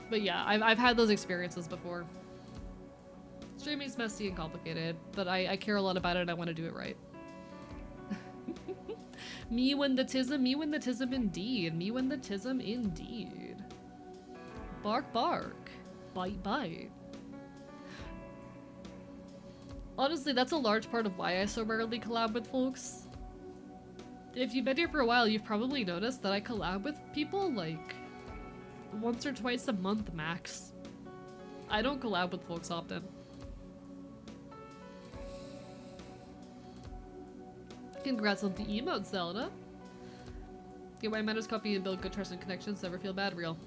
But yeah, I've had those experiences before. Streaming's messy and complicated, but I care a lot about it and I want to do it right. Me when the tism indeed. Me when the tism indeed. Bark, bark. Bite, bite. Honestly, that's a large part of why I so rarely collab with folks. If you've been here for a while, you've probably noticed that I collab with people like once or twice a month max. I don't collab with folks often. Congrats on the emote, Zelda. Get why matters, copy and build good trust and connections, never feel bad, real.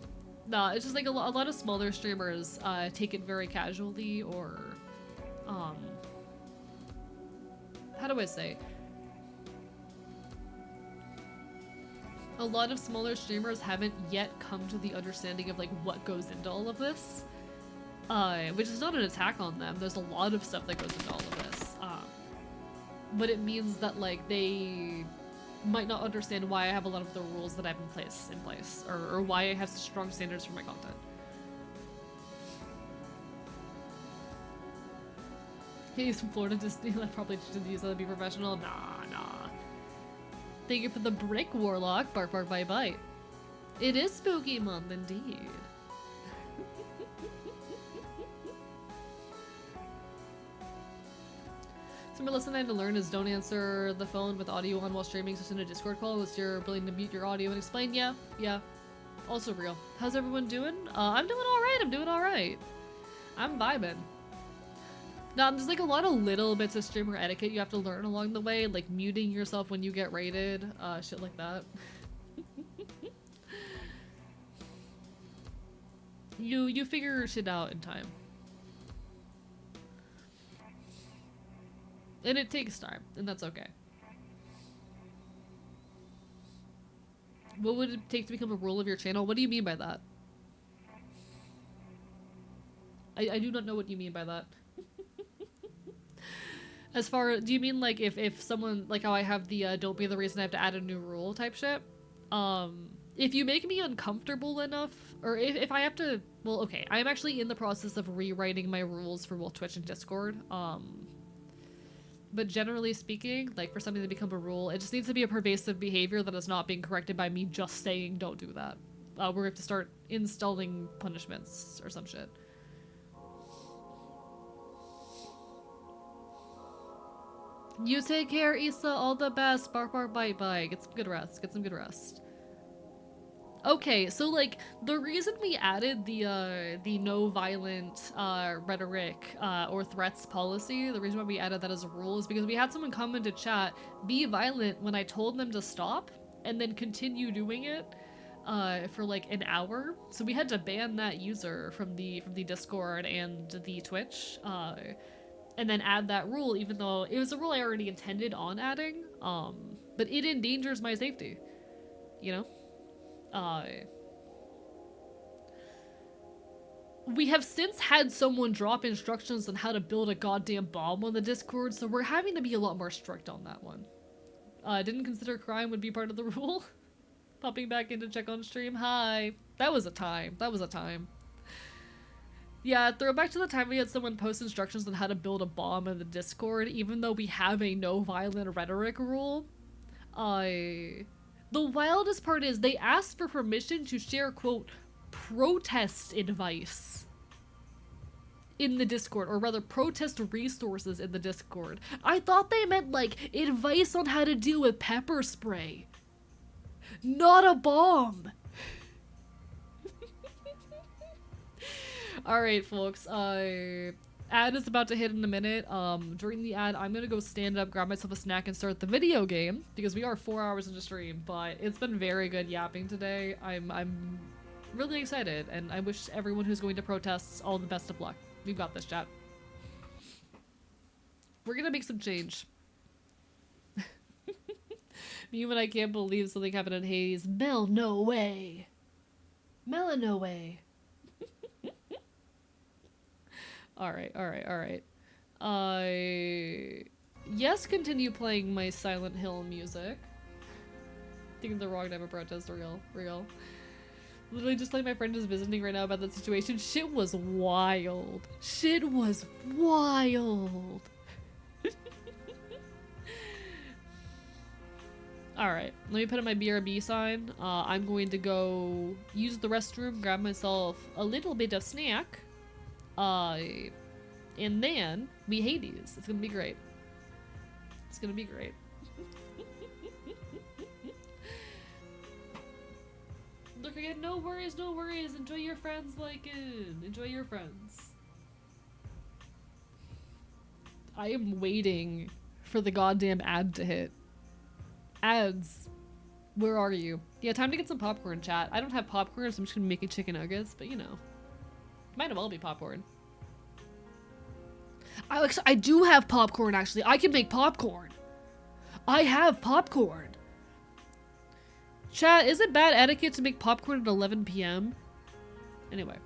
Nah, it's just like a lot of smaller streamers take it very casually or, how do I say? A lot of smaller streamers haven't yet come to the understanding of like what goes into all of this, which is not an attack on them. There's a lot of stuff that goes into all of this. But it means that like they might not understand why I have a lot of the rules that I have in place, or why I have such strong standards for my content. He's from Florida, Disneyland, probably should use that to be professional. Nah. Thank you for the brick, Warlock. Bark, bark, bite, bite. It is spooky month indeed. Some lesson I had to learn is don't answer the phone with audio on while streaming, so send a Discord call unless you're willing to mute your audio and explain. Yeah. Also real. How's everyone doing? I'm doing alright. I'm vibing. Now, there's like a lot of little bits of streamer etiquette you have to learn along the way, like muting yourself when you get raided, shit like that. You figure shit out in time. And it takes time, and that's okay. What would it take to become a rule of your channel? What do you mean by that? I do not know what you mean by that. As far, do you mean like if someone, like how I have the don't be the reason I have to add a new rule type shit? If you make me uncomfortable enough, or if I have to, well, okay, I'm actually in the process of rewriting my rules for both Twitch and Discord. But generally speaking, like for something to become a rule, it just needs to be a pervasive behavior that is not being corrected by me just saying don't do that. We're gonna have to start installing punishments or some shit. You take care, Issa. All the best. Bark, bark, bite, bite. Get some good rest. Get some good rest. Okay, so like the reason we added the no violent rhetoric or threats policy, the reason why we added that as a rule is because we had someone come into chat, be violent when I told them to stop, and then continue doing it for like an hour. So we had to ban that user from the Discord and the Twitch. And then add that rule, even though it was a rule I already intended on adding, but it endangers my safety, you know? We have since had someone drop instructions on how to build a goddamn bomb on the Discord, so we're having to be a lot more strict on that one. Didn't consider crime would be part of the rule. Popping back in to check on stream. Hi. That was a time. That was a time. Yeah, throw back to the time we had someone post instructions on how to build a bomb in the Discord, even though we have a no violent rhetoric rule. The wildest part is they asked for permission to share, quote, protest advice in the Discord, or rather protest resources in the Discord. I thought they meant like advice on how to deal with pepper spray. Not a bomb. Alright, folks, ad is about to hit in a minute. During the ad, I'm gonna go stand up, grab myself a snack, and start the video game, because we are 4 hours into stream, but it's been very good yapping today. I'm really excited, and I wish everyone who's going to protests all the best of luck. We've got this, chat. We're gonna make some change. You and I can't believe something happened in Hades. Mel, no way. Mela, no way. Alright. Yes, continue playing my Silent Hill music. Thinking the wrong type of protest, real. Literally just like my friend is visiting right now about that situation. Shit was wild. Shit was wild. Alright, let me put in my BRB sign. I'm going to go use the restroom, grab myself a little bit of snack. And then we Hades. It's gonna be great. It's gonna be great. Look again, no worries. Enjoy your friends, enjoy your friends. I am waiting for the goddamn ad to hit. Ads. Where are you? Yeah, time to get some popcorn, chat. I don't have popcorn, so I'm just gonna make chicken nuggets, but you know. Might as well be popcorn. I do have popcorn, actually. I can make popcorn. I have popcorn. Chat, is it bad etiquette to make popcorn at 11 p.m.? Anyway.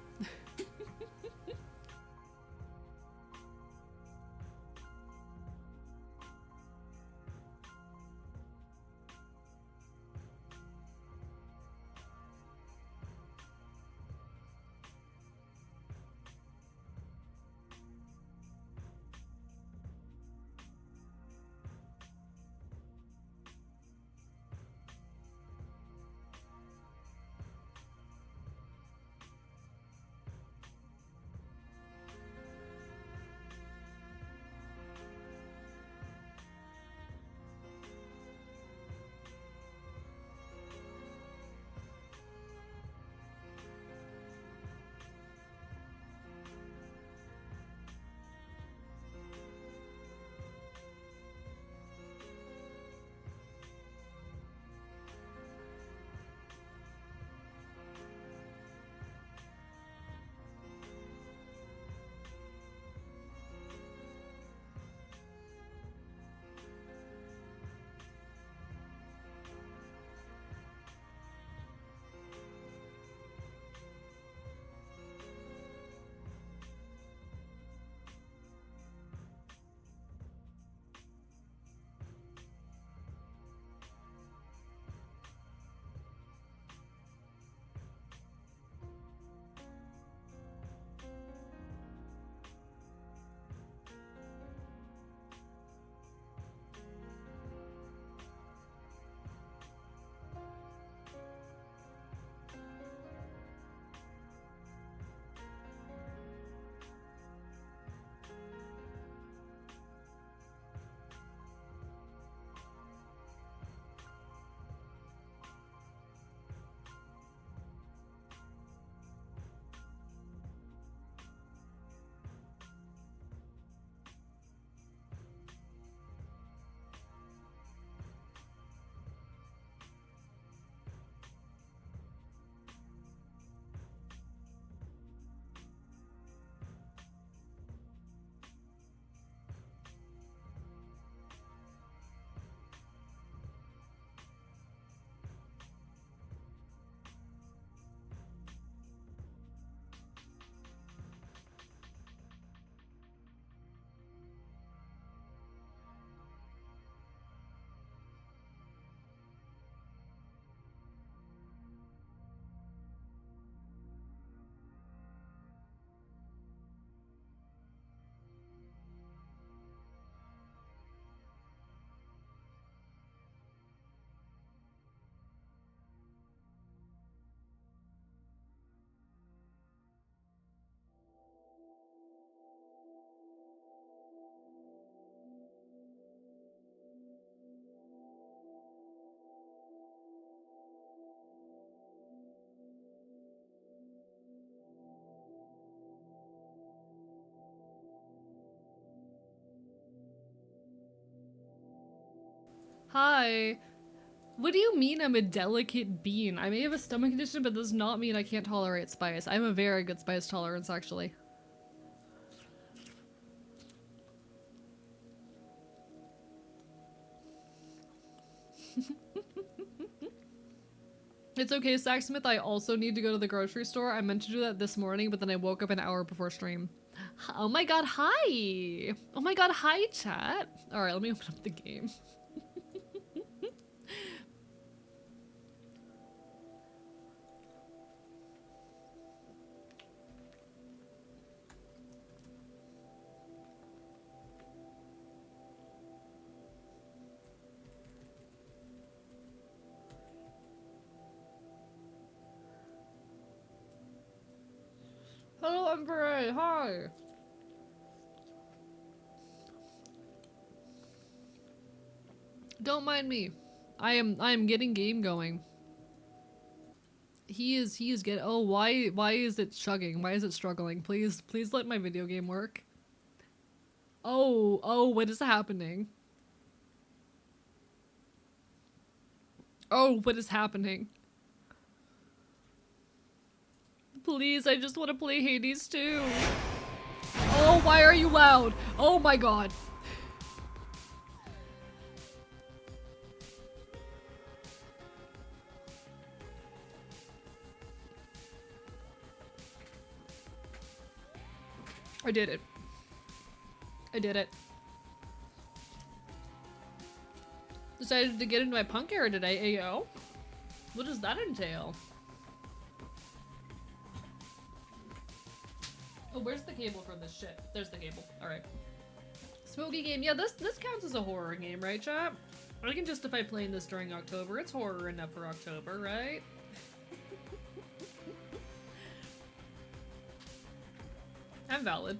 Hi. What do you mean I'm a delicate bean? I may have a stomach condition, but does not mean I can't tolerate spice. I have a very good spice tolerance, actually. It's okay, Sacksmith. I also need to go to the grocery store. I meant to do that this morning, but then I woke up an hour before stream. Oh my god, hi! Oh my god, hi, chat. Alright, let me open up the game. Hello, Emperor. Hi. Don't mind me. I am getting game going. He is get. Oh, why is it chugging? Why is it struggling? Please let my video game work. Oh, what is happening? Oh, what is happening? Please, I just want to play Hades 2. Oh, why are you loud? Oh my god. I did it. I did it. Decided to get into my punk era today, AO. What does that entail? Oh, where's the cable for this shit? There's the cable. Alright. Spooky game. Yeah, this counts as a horror game, right, chat? I can justify playing this during October. It's horror enough for October, right? I'm valid.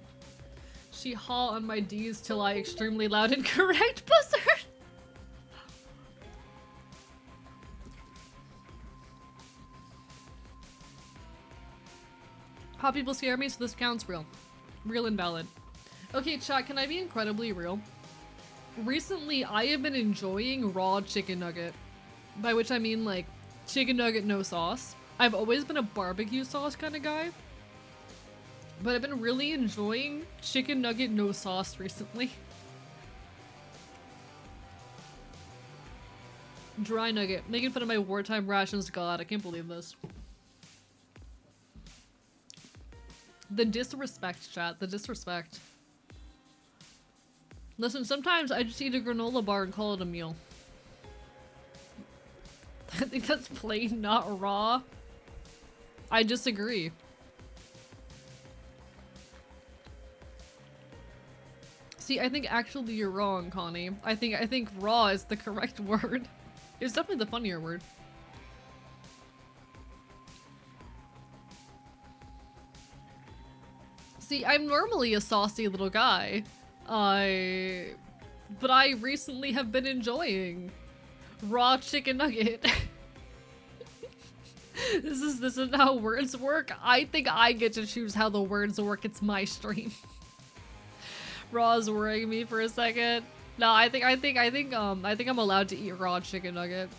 She haw on my D's till I extremely loud and correct buzzard. Hot people scare me, so this counts real. Real and valid. Okay, chat, can I be incredibly real? Recently, I have been enjoying raw chicken nugget. By which I mean, like, chicken nugget no sauce. I've always been a barbecue sauce kind of guy. But I've been really enjoying chicken nugget no sauce recently. Dry nugget. Making fun of my wartime rations. God, I can't believe this. The disrespect, chat. The disrespect. Listen, sometimes I just eat a granola bar and call it a meal. I think that's plain, not raw. I disagree. See, I think actually you're wrong, Connie. I think raw is the correct word. It's definitely the funnier word. See, I'm normally a saucy little guy. But I recently have been enjoying raw chicken nugget. This is how words work. I think I get to choose how the words work. It's my stream. Raw's worrying me for a second. No, I think I'm allowed to eat raw chicken nugget.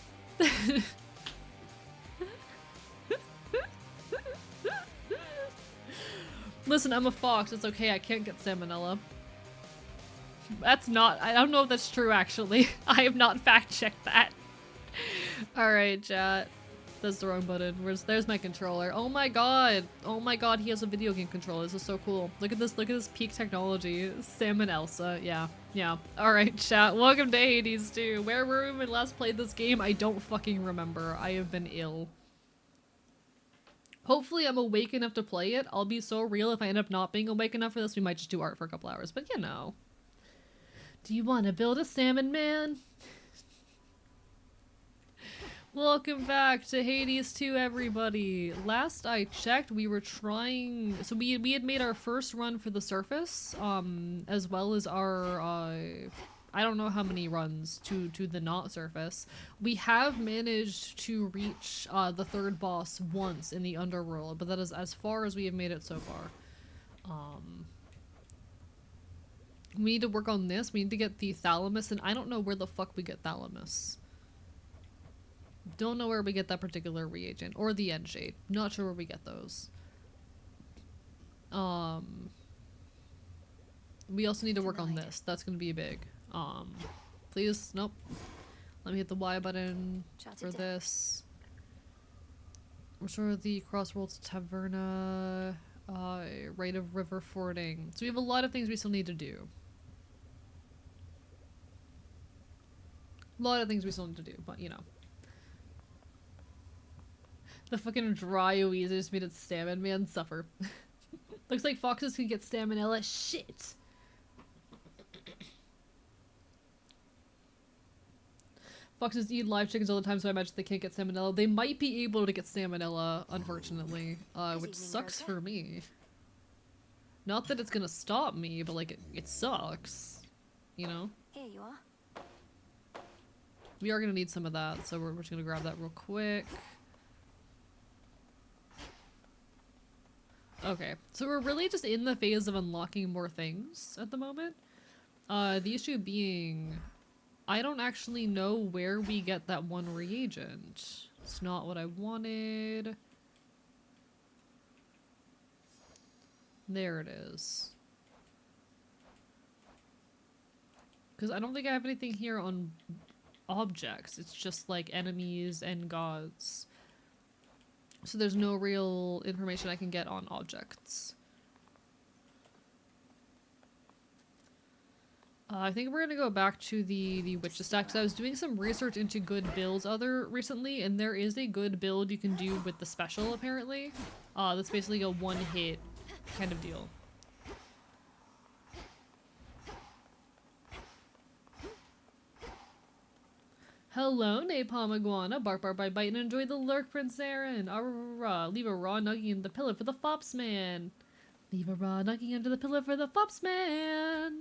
Listen, I'm a fox. It's okay. I can't get salmonella. That's not. I don't know if that's true, actually. I have not fact-checked that. Alright, chat. That's the wrong button. There's my controller. Oh my god. Oh my god, he has a video game controller. This is so cool. Look at this peak technology. Sam and Elsa. Yeah. Alright, chat. Welcome to Hades 2. Where were we when last played this game? I don't fucking remember. I have been ill. Hopefully I'm awake enough to play it. I'll be so real if I end up not being awake enough for this. We might just do art for a couple hours, but you know. Do you want to build a salmon man? Welcome back to Hades 2, everybody. Last I checked, we were trying... So we had made our first run for the surface, as well as our, I don't know how many runs to the not surface. We have managed to reach the third boss once in the underworld, but that is as far as we have made it so far. We need to work on this. We need to get the thalamus, and I don't know where the fuck we get thalamus. Don't know where we get that particular reagent. Or the end shade. Not sure where we get those. We also need to work on this. That's gonna be big. Please, nope. Let me hit the Y button for this. Restore the Crossroads Taverna. Rite of river fording. So we have a lot of things we still need to do. A lot of things we still need to do, but you know. The fucking dry Oasis just made its salmon man suffer. Looks like foxes can get salmonella. Shit! Foxes eat live chickens all the time, so I imagine they can't get salmonella. They might be able to get salmonella, unfortunately. Which sucks for me. Not that it's gonna stop me, but like, it sucks. You know? Here you are. We are gonna need some of that, so we're just gonna grab that real quick. Okay, so we're really just in the phase of unlocking more things at the moment. The issue being, I don't actually know where we get that one reagent. It's not what I wanted. There it is. Because I don't think I have anything here on objects. It's just like enemies and gods. So there's no real information I can get on objects. I think we're gonna go back to the witch's stack, because I was doing some research into good builds recently, and there is a good build you can do with the special, apparently. That's basically a one-hit kind of deal. Hello, Napalm Iguana. Bark, bark, bite, bite, and enjoy the lurk, Prince Aaron. Arrah, leave a raw nugget in the pillow for the fops man. Leave a raw nugget under the pillow for the fops man.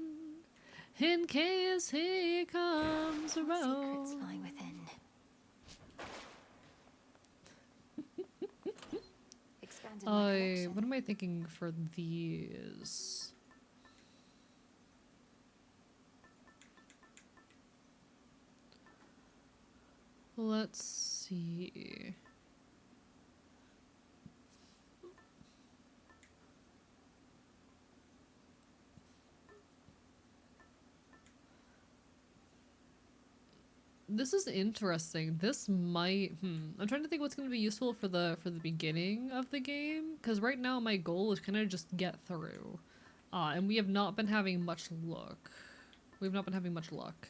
In case he comes around. Secrets lie within. Expanded my collection. What am I thinking for these? Let's see. This is interesting. This might, I'm trying to think what's going to be useful for the beginning of the game, because right now my goal is kind of just get through. And we have not been having much luck. We've not been having much luck.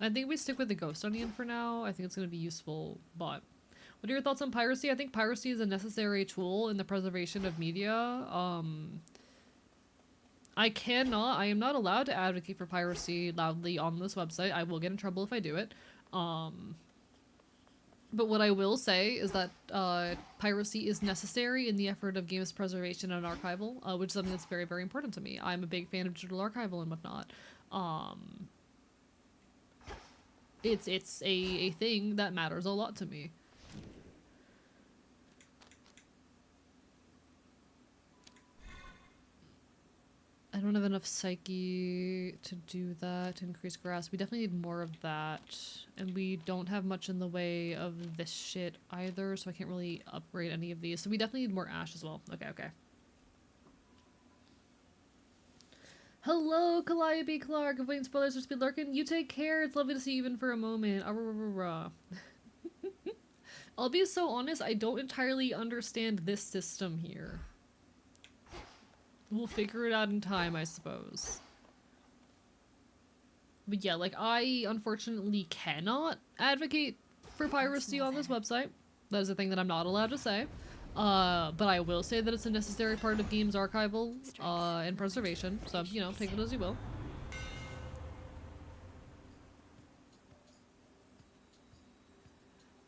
I think we stick with the ghost onion for now. I think it's going to be useful, but what are your thoughts on piracy? I think piracy is a necessary tool in the preservation of media. I am not allowed to advocate for piracy loudly on this website. I will get in trouble if I do it. But what I will say is that piracy is necessary in the effort of games preservation and archival, which is something that's very, very important to me. I'm a big fan of digital archival and whatnot. It's a thing that matters a lot to me. I don't have enough psyche to do that, to increase grass. We definitely need more of that. And we don't have much in the way of this shit either, so I can't really upgrade any of these. So we definitely need more ash as well. Okay, okay. Hello, Calliope Clark. Avoiding spoilers for Speed Lurkin. You take care. It's lovely to see you even for a moment. I'll be so honest, I don't entirely understand this system here. We'll figure it out in time, I suppose. But yeah, like, I unfortunately cannot advocate for piracy on this website. That is a thing that I'm not allowed to say. But I will say that it's a necessary part of games archival and preservation. So, you know, take it as you will.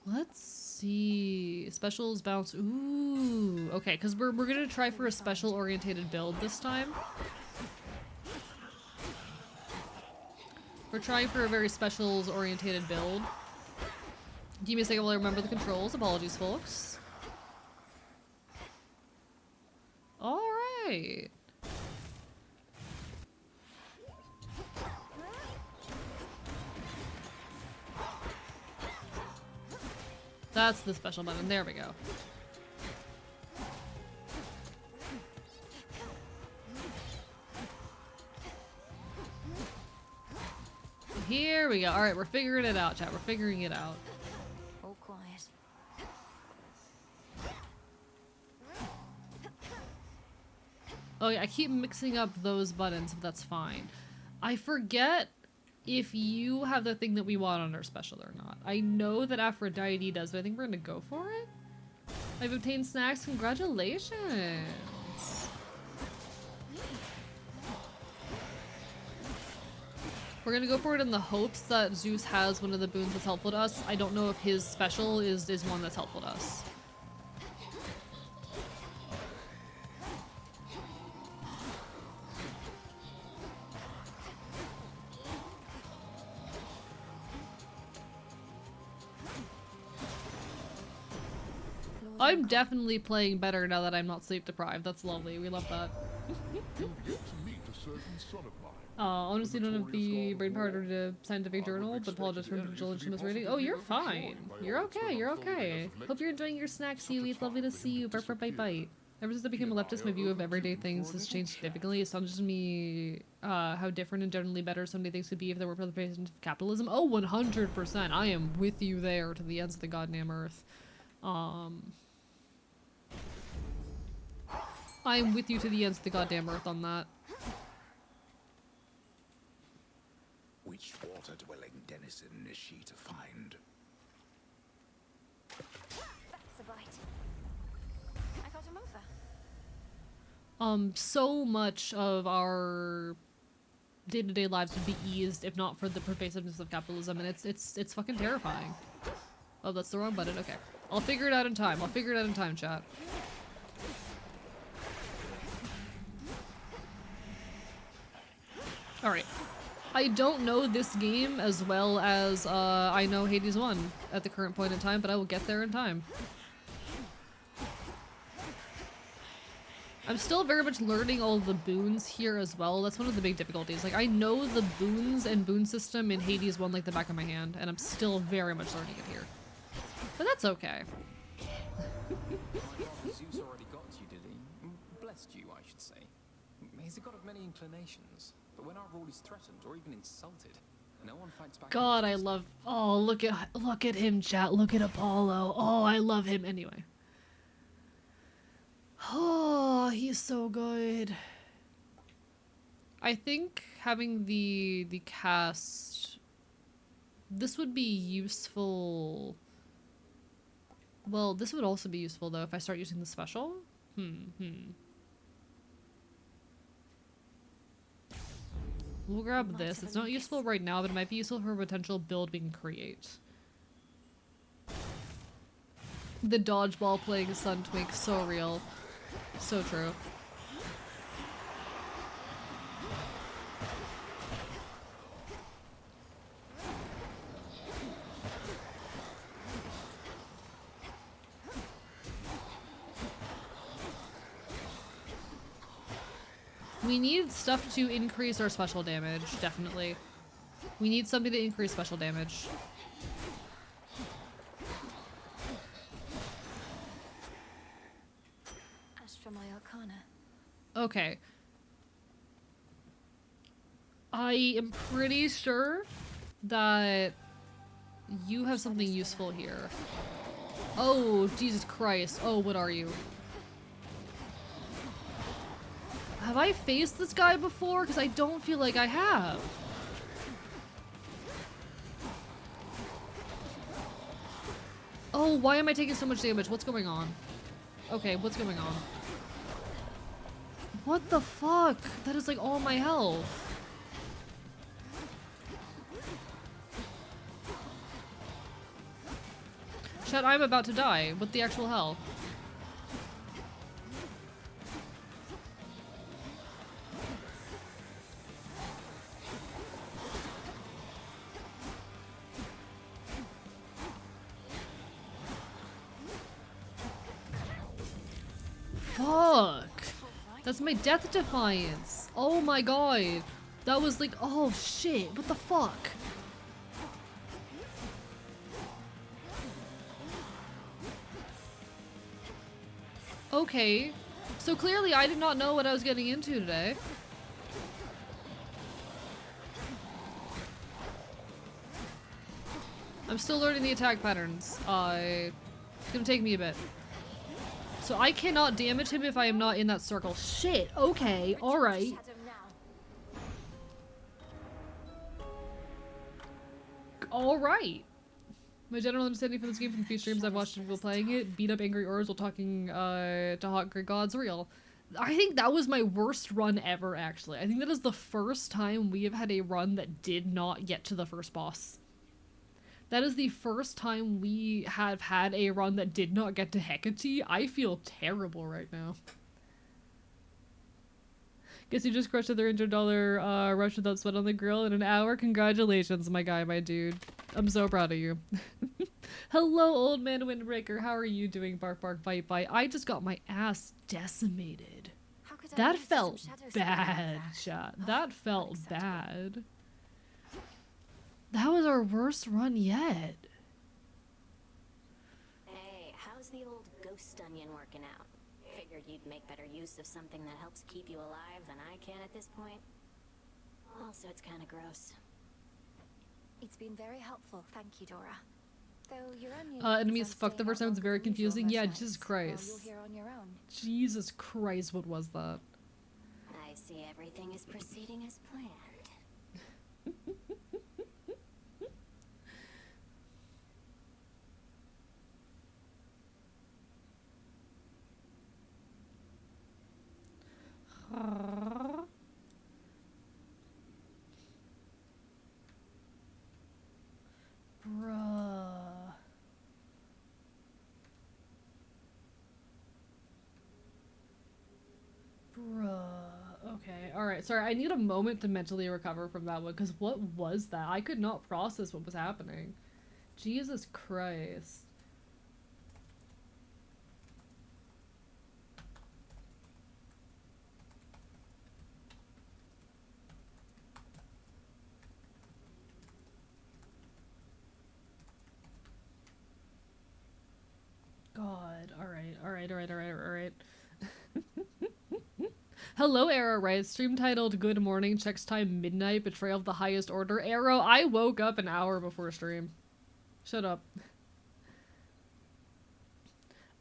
Let's see. Specials bounce. Ooh. Okay, because we're gonna try for a special orientated build this time. We're trying for a very specials orientated build. Give me a second while I remember the controls. Apologies, folks. right. That's the special button. There we go. Here we go. All right, we're figuring it out, chat. We're figuring it out. All quiet. Oh yeah, I keep mixing up those buttons, but that's fine. I forget if you have the thing that we want on our special or not. I know that Aphrodite does, but I think we're gonna go for it. I've obtained snacks. Congratulations. We're gonna go for it in the hopes that Zeus has one of the boons that's helpful to us. I don't know if his special is one that's helpful to us. I'm definitely playing better now that I'm not sleep deprived. That's lovely. We love that. Honestly, don't have the brain power to read a scientific journal, but apologize for individual instruments rating. Oh, you're fine. You're okay. You're okay. Hope you're enjoying your snacks, Huey. It's lovely to see you. Burp, burp, bite, bite. Ever since I became a leftist, my view of everyday things has changed significantly. It astonishes me how different and generally better so many things could be if there were for the patients of capitalism. Oh, 100%. I am with you there to the ends of the goddamn earth. I'm with you to the ends of the goddamn earth on that. Which water-dwelling denizen is she to find? That's a bite. I got him over. So much of our day-to-day lives would be eased if not for the pervasiveness of capitalism, and it's fucking terrifying. Oh, that's the wrong button. Okay. I'll figure it out in time. I'll figure it out in time, chat. Alright. I don't know this game as well as I know Hades 1 at the current point in time, but I will get there in time. I'm still very much learning all the boons here as well. That's one of the big difficulties. Like, I know the boons and boon system in Hades 1 like the back of my hand, and I'm still very much learning it here. But that's okay. Zeus already got you, did he? Blessed you, I should say. He's a god of many inclinations, but when our rule is threatened or even insulted, no one fights back. God, I love. Oh, look at him, chat. Look at Apollo. Oh, I love him. Anyway. Oh, he's so good. I think having the cast. This would be useful. Well, this would also be useful though if I start using the special. We'll grab this. It's not useful right now, but it might be useful for a potential build we can create. The dodgeball playing Sun Twink, so real. So true. We need stuff to increase our special damage, definitely. We need something to increase special damage. As for my arcana. Okay. I am pretty sure that you have something useful here. Oh, Jesus Christ. Oh, what are you? Have I faced this guy before? Because I don't feel like I have. Oh, why am I taking so much damage? What's going on? Okay, what's going on? What the fuck? That is like all my health. Chat, I'm about to die. What the actual hell? Fuck. That's my death defiance. Oh my god. That was like, oh shit, what the fuck? Okay, so clearly I did not know what I was getting into today. I'm still learning the attack patterns. It's gonna take me a bit. So I cannot damage him if I am not in that circle. Shit, okay, alright. Alright. My general understanding for this game from the few streams I've watched of people playing it, beat up angry orbs while talking to hot Greek gods, real. I think that was my worst run ever, actually. I think that is the first time we have had a run that did not get to the first boss. That is the first time we have had a run that did not get to Hecate. I feel terrible right now. Guess you just crushed a $300 rush without sweat on the grill in an hour. Congratulations, my guy, my dude. I'm so proud of you. Hello, old man Windbreaker. How are you doing? Bark, bark, bite, bite. I just got my ass decimated. That felt bad, chat. That felt bad. That was our worst run yet. Hey, how's the old ghost onion working out? Figured you'd make better use of something that helps keep you alive than I can at this point. Also, it's kind of gross. It's been very helpful, thank you, Dora. Though your onion enemies fuck the first time, it's very confusing. Yeah, Jesus Christ. You're here on your own. Jesus Christ, what was that? I see everything is proceeding as planned. Bruh. Bruh. Okay, alright. Sorry, I need a moment to mentally recover from that one, because what was that? I could not process what was happening. Jesus Christ. God, alright. Hello, Arrow, right? Stream titled Good Morning, checks time midnight, betrayal of the highest order. Arrow, I woke up an hour before stream. Shut up.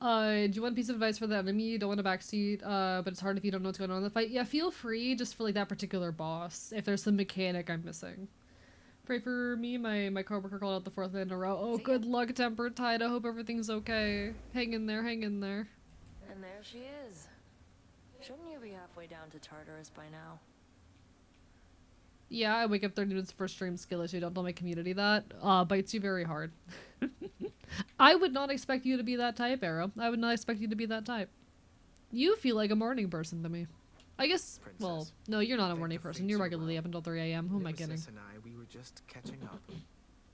Do you want a piece of advice for the enemy? You don't want a backseat, but it's hard if you don't know what's going on in the fight. Yeah, feel free, just for like that particular boss, if there's some mechanic I'm missing. Pray for me, my coworker called out the 4th in a row. Oh, good luck, Tempered Tide. I hope everything's okay. Hang in there, hang in there. And there she is. Shouldn't you be halfway down to Tartarus by now? Yeah, I wake up 30 minutes before stream, skill issue. Don't tell my community that. Bites you very hard. I would not expect you to be that type, Arrow. I would not expect you to be that type. You feel like a morning person to me. I guess, Princess, well, no, you're not a morning person. You're regularly up until 3 a.m. Who am I kidding? Nemesis and I, we were just catching up.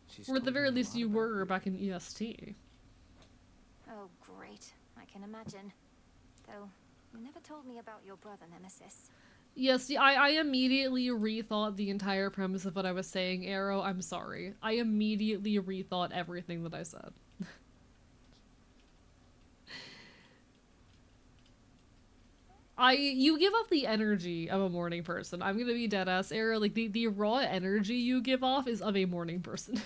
She's Or at the told very me a least lot you about were you. back in EST. Oh, great. I can imagine. Though, you never told me about your brother, Nemesis. Yes, yeah, I immediately rethought the entire premise of what I was saying, Arrow. I'm sorry. I immediately rethought everything that I said. You give off the energy of a morning person. I'm gonna be dead ass, Arrow. Like, the raw energy you give off is of a morning person.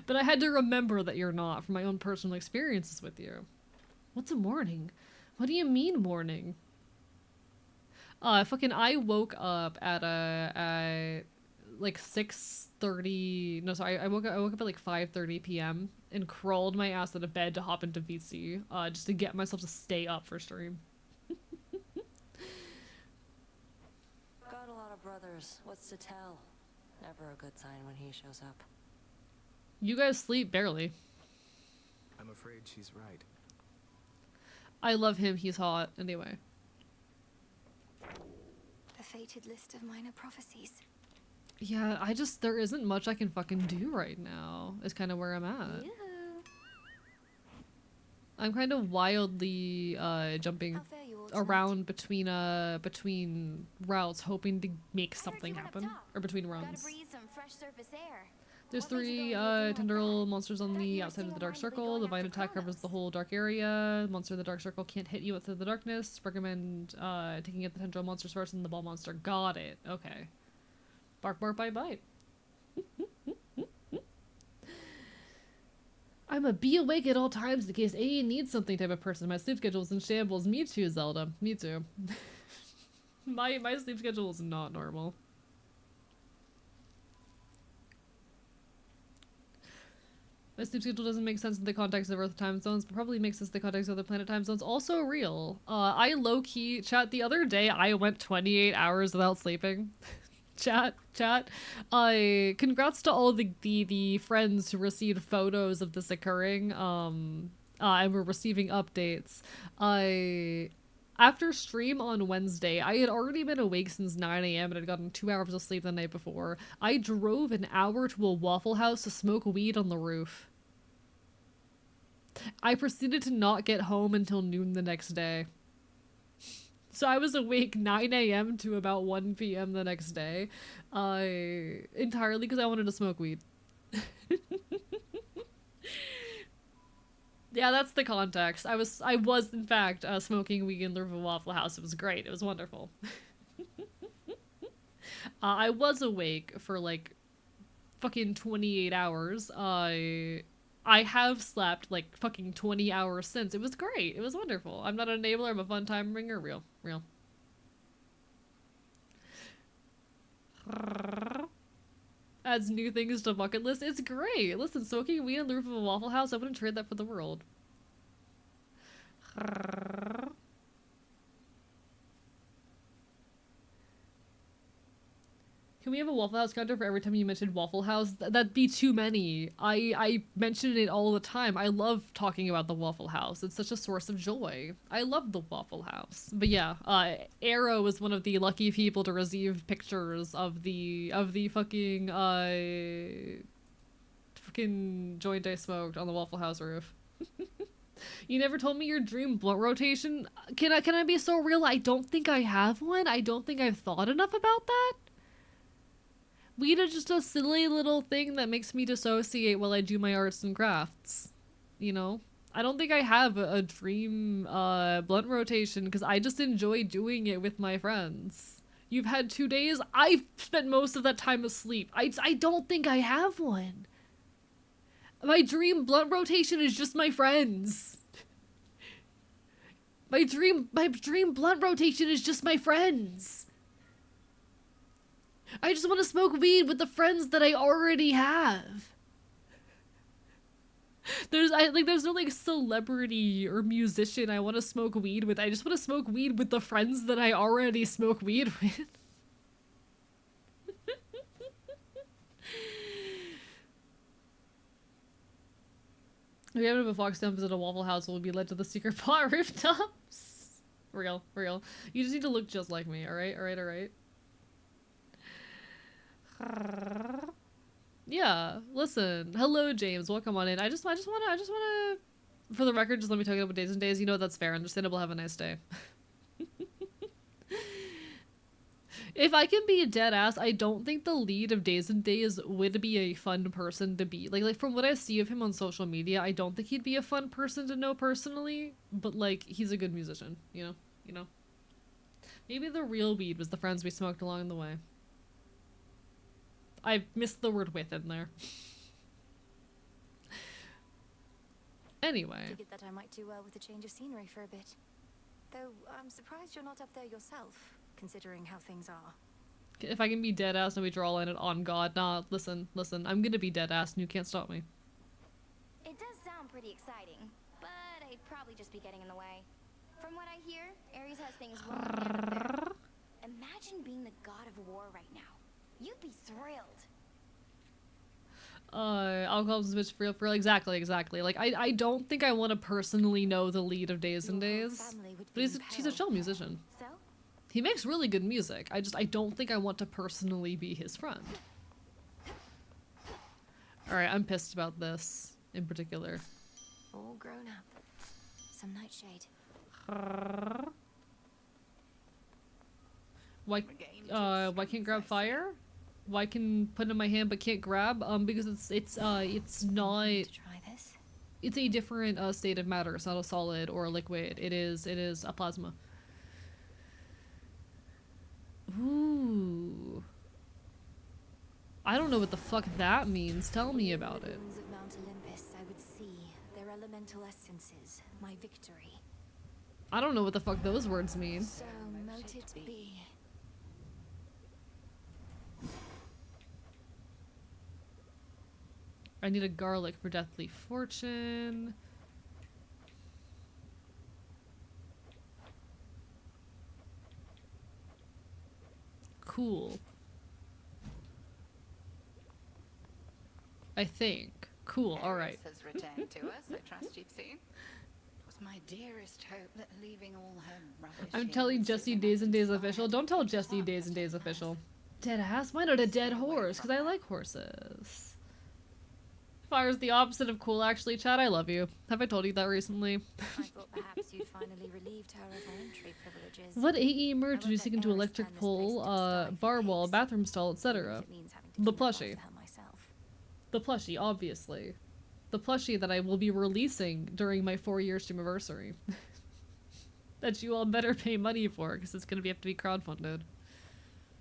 But I had to remember that you're not from my own personal experiences with you. What's a morning? What do you mean morning? I woke up at like 6:30. No, sorry, I woke up at like 5:30 p.m. and crawled my ass out of bed to hop into VC, just to get myself to stay up for stream. Got a lot of brothers. What's to tell? Never a good sign when he shows up. You guys sleep barely. I'm afraid she's right. I love him. He's hot. Anyway. The fated list of minor prophecies. Yeah, there isn't much I can fucking do right now. Is kind of where I'm at. Yoo-hoo. I'm kind of wildly, jumping How fare you all around between routes, hoping to make something happen, or between runs. There's 3 tendril monsters on the outside of the dark circle. The vine attack covers the whole dark area. Monster in the dark circle can't hit you outside the darkness. Recommend taking out the tendril monsters first and the ball monster. Got it. Okay. Bark, bark, bite, bite. I'm a be awake at all times in case AE needs something type of person. My sleep schedule is in shambles. Me too, Zelda. Me too. my sleep schedule is not normal. My sleep schedule doesn't make sense in the context of Earth time zones, but probably makes sense in the context of other planet time zones. Also real. I low-key, chat, the other day I went 28 hours without sleeping. chat. Congrats to all the friends who received photos of this occurring, and were receiving updates. After stream on Wednesday, I had already been awake since 9 a.m. and had gotten 2 hours of sleep the night before. I drove an hour to a Waffle House to smoke weed on the roof. I proceeded to not get home until noon the next day. So I was awake 9 a.m. to about 1 p.m. the next day, entirely because I wanted to smoke weed. Yeah, that's the context. I was in fact smoking weed in the Waffle House. It was great. It was wonderful. I was awake for like fucking 28 hours. I have slept like fucking 20 hours since. It was great. It was wonderful. I'm not an enabler. I'm a fun time bringer. Real. Adds new things to bucket list. It's great. Listen, smoking weed on the roof of a Waffle House, I wouldn't trade that for the world. Can we have a Waffle House counter for every time you mentioned Waffle House? That'd be too many. I mention it all the time. I love talking about the Waffle House. It's such a source of joy. I love the Waffle House. But yeah, Arrow was one of the lucky people to receive pictures of the fucking joint I smoked on the Waffle House roof. You never told me your dream blunt rotation. Can I be so real? I don't think I have one. I don't think I've thought enough about that. Weed is just a silly little thing that makes me dissociate while I do my arts and crafts. You know? I don't think I have a dream blunt rotation because I just enjoy doing it with my friends. You've had 2 days? I've spent most of that time asleep. I don't think I have one. My dream blunt rotation is just my friends. My dream blunt rotation is just my friends. I just want to smoke weed with the friends that I already have. There's no like celebrity or musician I want to smoke weed with. I just want to smoke weed with the friends that I already smoke weed with. If we haven't have a fox dump visit a Waffle House, will be led to the secret pot rooftops. Real. You just need to look just like me, alright? Yeah, listen. Hello, James. Welcome on in. I just wanna, for the record, just let me talk about days and days. You know that's fair. Understandable. Have a nice day. If I can be a dead ass, I don't think the lead of Days and Days would be a fun person to be. Like from what I see of him on social media, I don't think he'd be a fun person to know personally. But like, he's a good musician. You know. Maybe the real weed was the friends we smoked along the way. I missed the word with in there. Anyway. Figured that I might do well with a change of scenery for a bit. Though I'm surprised you're not up there yourself, considering how things are. If I can be dead ass and we draw in it on God, nah, listen, I'm gonna be dead ass and you can't stop me. It does sound pretty exciting, but I'd probably just be getting in the way. From what I hear, Ares has things rolling. Imagine being the god of war right now. You'd be thrilled. Alcohol's a bitch for real. Exactly. Like, I don't think I want to personally know the lead of Days and Days. But he's a chill musician. So? He makes really good music. I don't think I want to personally be his friend. Alright, I'm pissed about this in particular. All grown up. Some nightshade. Why can't grab fire? Why can put it in my hand but can't grab? Because it's not. To try this? It's a different state of matter. It's not a solid or a liquid. It is a plasma. Ooh. I don't know what the fuck that means. Tell me about it. Ruins of Mount Olympus, I would see their elemental essences, my victory. I don't know what the fuck those words mean. So mote it be. I need a garlic for deathly fortune. Cool. I think. Cool, alright. Has returned to us. I trust you've seen. It was my dearest hope that leaving all her rubbish. I'm here telling would Jesse see Days and Days inspired official. Don't tell Jesse Days and Days official. Dead ass? Why not a dead horse? Because I like horses. Fire's the opposite of cool, actually. Chad, I love you. Have I told you that recently? I thought perhaps you'd finally relieved her of her entry privileges. What AE merge do you I seek won't into let electric Eris pole, turn this place into a bar sty for wall, pigs, bathroom stall, even etc.? if it means having to The clean up plushie. after her myself. The plushie, obviously. The plushie that I will be releasing during my 4-year streamiversary. That you all better pay money for, because it's going to have to be crowdfunded.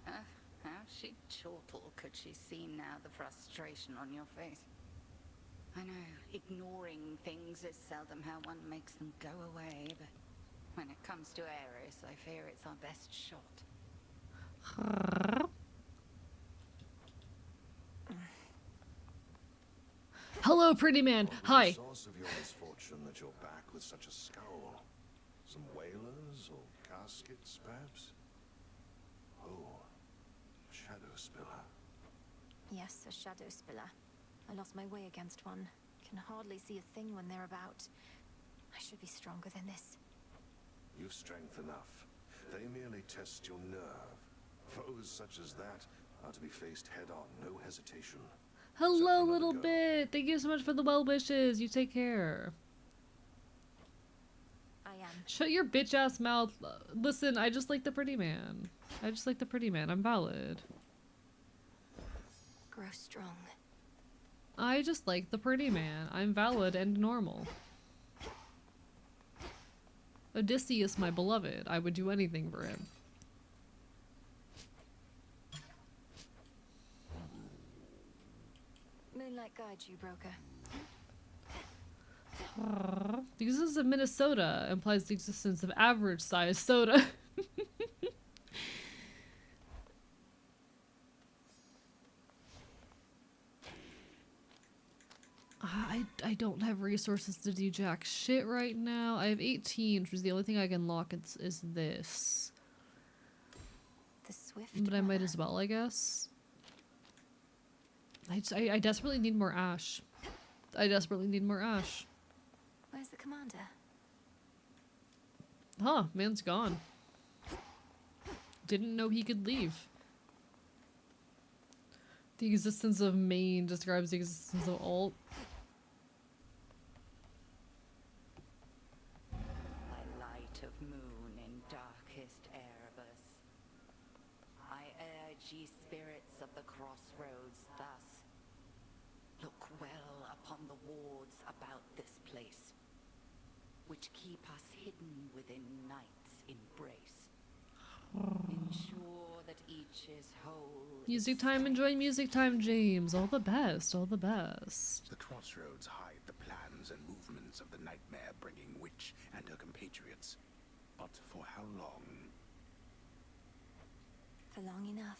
How she'd chortle could she see now the frustration on your face. I know, ignoring things is seldom how one makes them go away, but when it comes to Eris, I fear it's our best shot. Hello, pretty man. Hi. The source of your misfortune that you're back with such a scowl. Some whalers or caskets, perhaps? Oh, shadow spiller. Yes, a shadow spiller. I lost my way against one. Can hardly see a thing when they're about. I should be stronger than this. You've strength enough. They merely test your nerve. Foes such as that are to be faced head-on, no hesitation. Hello, little bit. Thank you so much for the well wishes. You take care. I am. Shut your bitch ass mouth. Listen, I just like the pretty man. I just like the pretty man. I'm valid. Grow strong. I just like the pretty man. I'm valid and normal. Odysseus, my beloved. I would do anything for him. Moonlight guides you, broker. The existence of Minnesota implies the existence of average-sized soda. I don't have resources to do jack shit right now. I have 18, which is the only thing I can lock is this. The swift But I might runner. as well, I guess. I desperately need more ash. I desperately need more ash. Where's the commander? Huh, man's gone. Didn't know he could leave. The existence of main describes the existence of alt. By light of moon in darkest Erebus, I urge ye spirits of the crossroads thus. Look well upon the wards about this place, which keep us hidden within night's embrace. Ensure that each is whole. Music time, enjoy music time, James. All the best, all the best. The crossroads hide the plans and movements of the nightmare-bringing witch and her compatriots. But for how long? For long enough.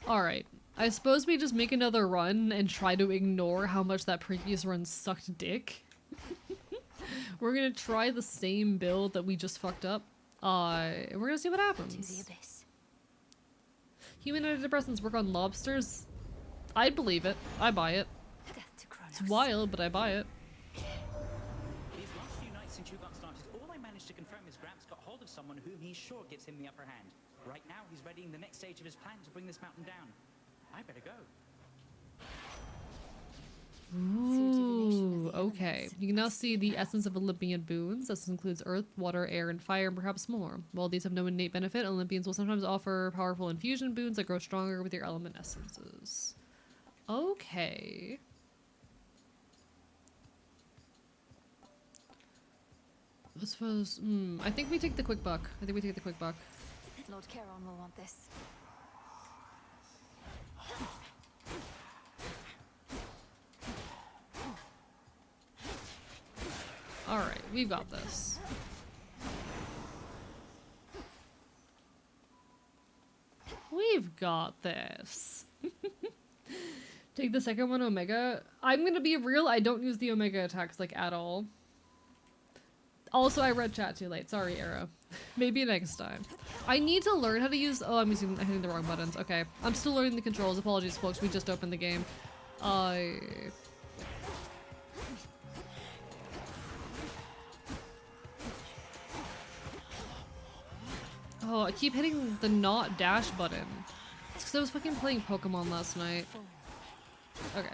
Alright, I suppose we just make another run and try to ignore how much that previous run sucked dick. We're gonna try the same build that we just fucked up. And we're gonna see what To the happens. abyss. Human antidepressants work on lobsters? I'd believe it. I buy it. Death to Kronos. It's wild, but I buy it. These last few nights since you got started, all I managed to confirm is Gramps got hold of someone whom he's sure gives him the upper hand. Right now, he's readying the next stage of his plan to bring this mountain down. I better go. Ooh, okay. You can now see the essence of Olympian boons. This includes earth, water, air, and fire, and perhaps more. While these have no innate benefit, Olympians will sometimes offer powerful infusion boons that grow stronger with your element essences. Okay. This was, I think we take the quick buck. Lord Charon will want this. Alright, we've got this. We've got this. Take the second one, Omega. I'm gonna be real, I don't use the Omega attacks, like, at all. Also, I read chat too late. Sorry, Arrow. Maybe next time. I need to learn how to use- oh, I'm hitting the wrong buttons. Okay. I'm still learning the controls. Apologies, folks. We just opened the game. Oh, I keep hitting the not dash button. It's because I was fucking playing Pokemon last night. Okay.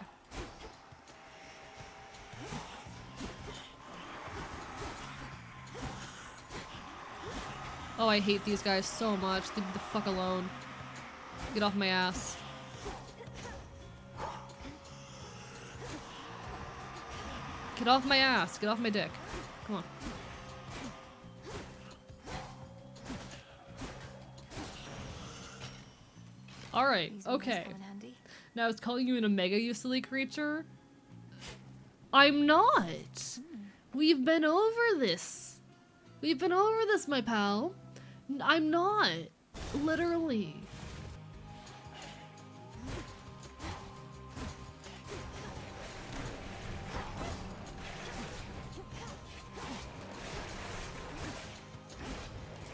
Oh, I hate these guys so much. Leave me the fuck alone. Get off my ass. Get off my ass. Get off my dick. Come on. Alright, okay. Now it's calling you an Omega, you silly creature. I'm not! We've been over this. We've been over this, my pal. I'm not. Literally.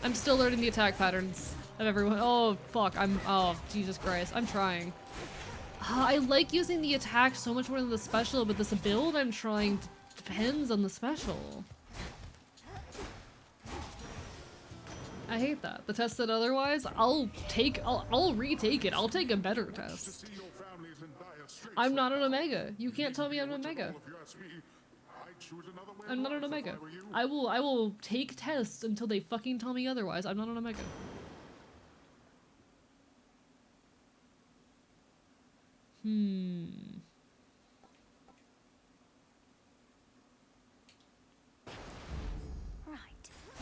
I'm still learning the attack patterns of everyone. Oh, fuck. Oh, Jesus Christ. I'm trying. I like using the attack so much more than the special, but this build I'm trying depends on the special. I hate that. The test said otherwise. I'll retake it. I'll take a better test. I'm not an Omega. You can't tell me I'm an Omega. I'm not an Omega. I will take tests until they fucking tell me otherwise. I'm not an Omega.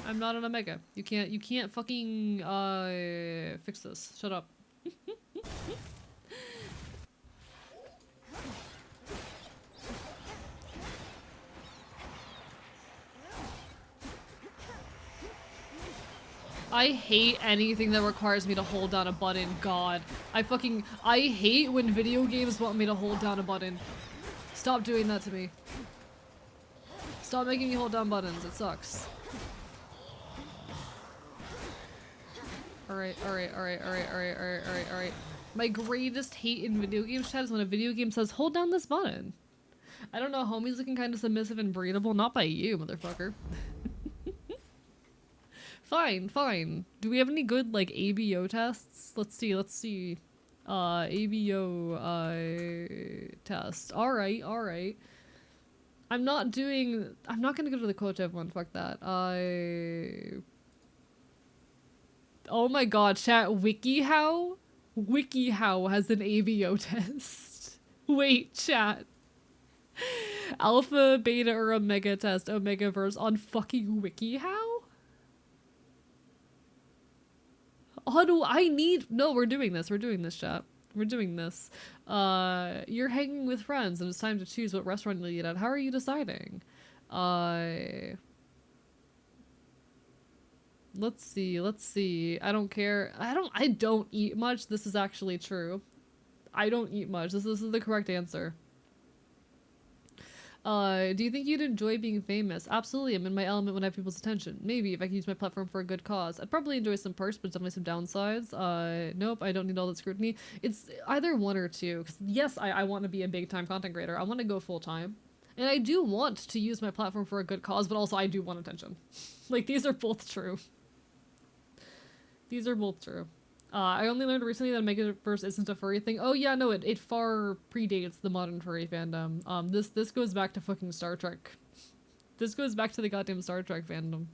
I'm not an Omega. You can't fucking fix this. Shut up. I hate anything that requires me to hold down a button. God. I hate when video games want me to hold down a button. Stop doing that to me. Stop making me hold down buttons. It sucks. Alright. My greatest hate in video games chat is when a video game says, hold down this button. I don't know, homie's looking kind of submissive and breedable. Not by you, motherfucker. Fine. Do we have any good, like, ABO tests? Let's see. ABO, test. Alright. I'm not gonna go to the Kotev one, fuck that. Oh my god, chat, WikiHow? WikiHow has an ABO test. Wait, chat. Alpha, beta, or omega test, Omegaverse on fucking WikiHow? No, we're doing this, chat. We're doing this. You're hanging with friends and it's time to choose what restaurant you'll eat at. How are you deciding? Let's see. I don't care. I don't eat much. This is actually true. I don't eat much. This is the correct answer. Do you think you'd enjoy being famous? Absolutely, I'm in my element when I have people's attention. Maybe, if I could use my platform for a good cause. I'd probably enjoy some perks, but definitely some downsides. Nope, I don't need all that scrutiny. It's either one or two. 'Cause yes, I want to be a big-time content creator. I want to go full-time. And I do want to use my platform for a good cause, but also I do want attention. Like, these are both true. These are both true. I only learned recently that Omegaverse isn't a furry thing. Oh yeah, no, it far predates the modern furry fandom. This goes back to fucking Star Trek. This goes back to the goddamn Star Trek fandom.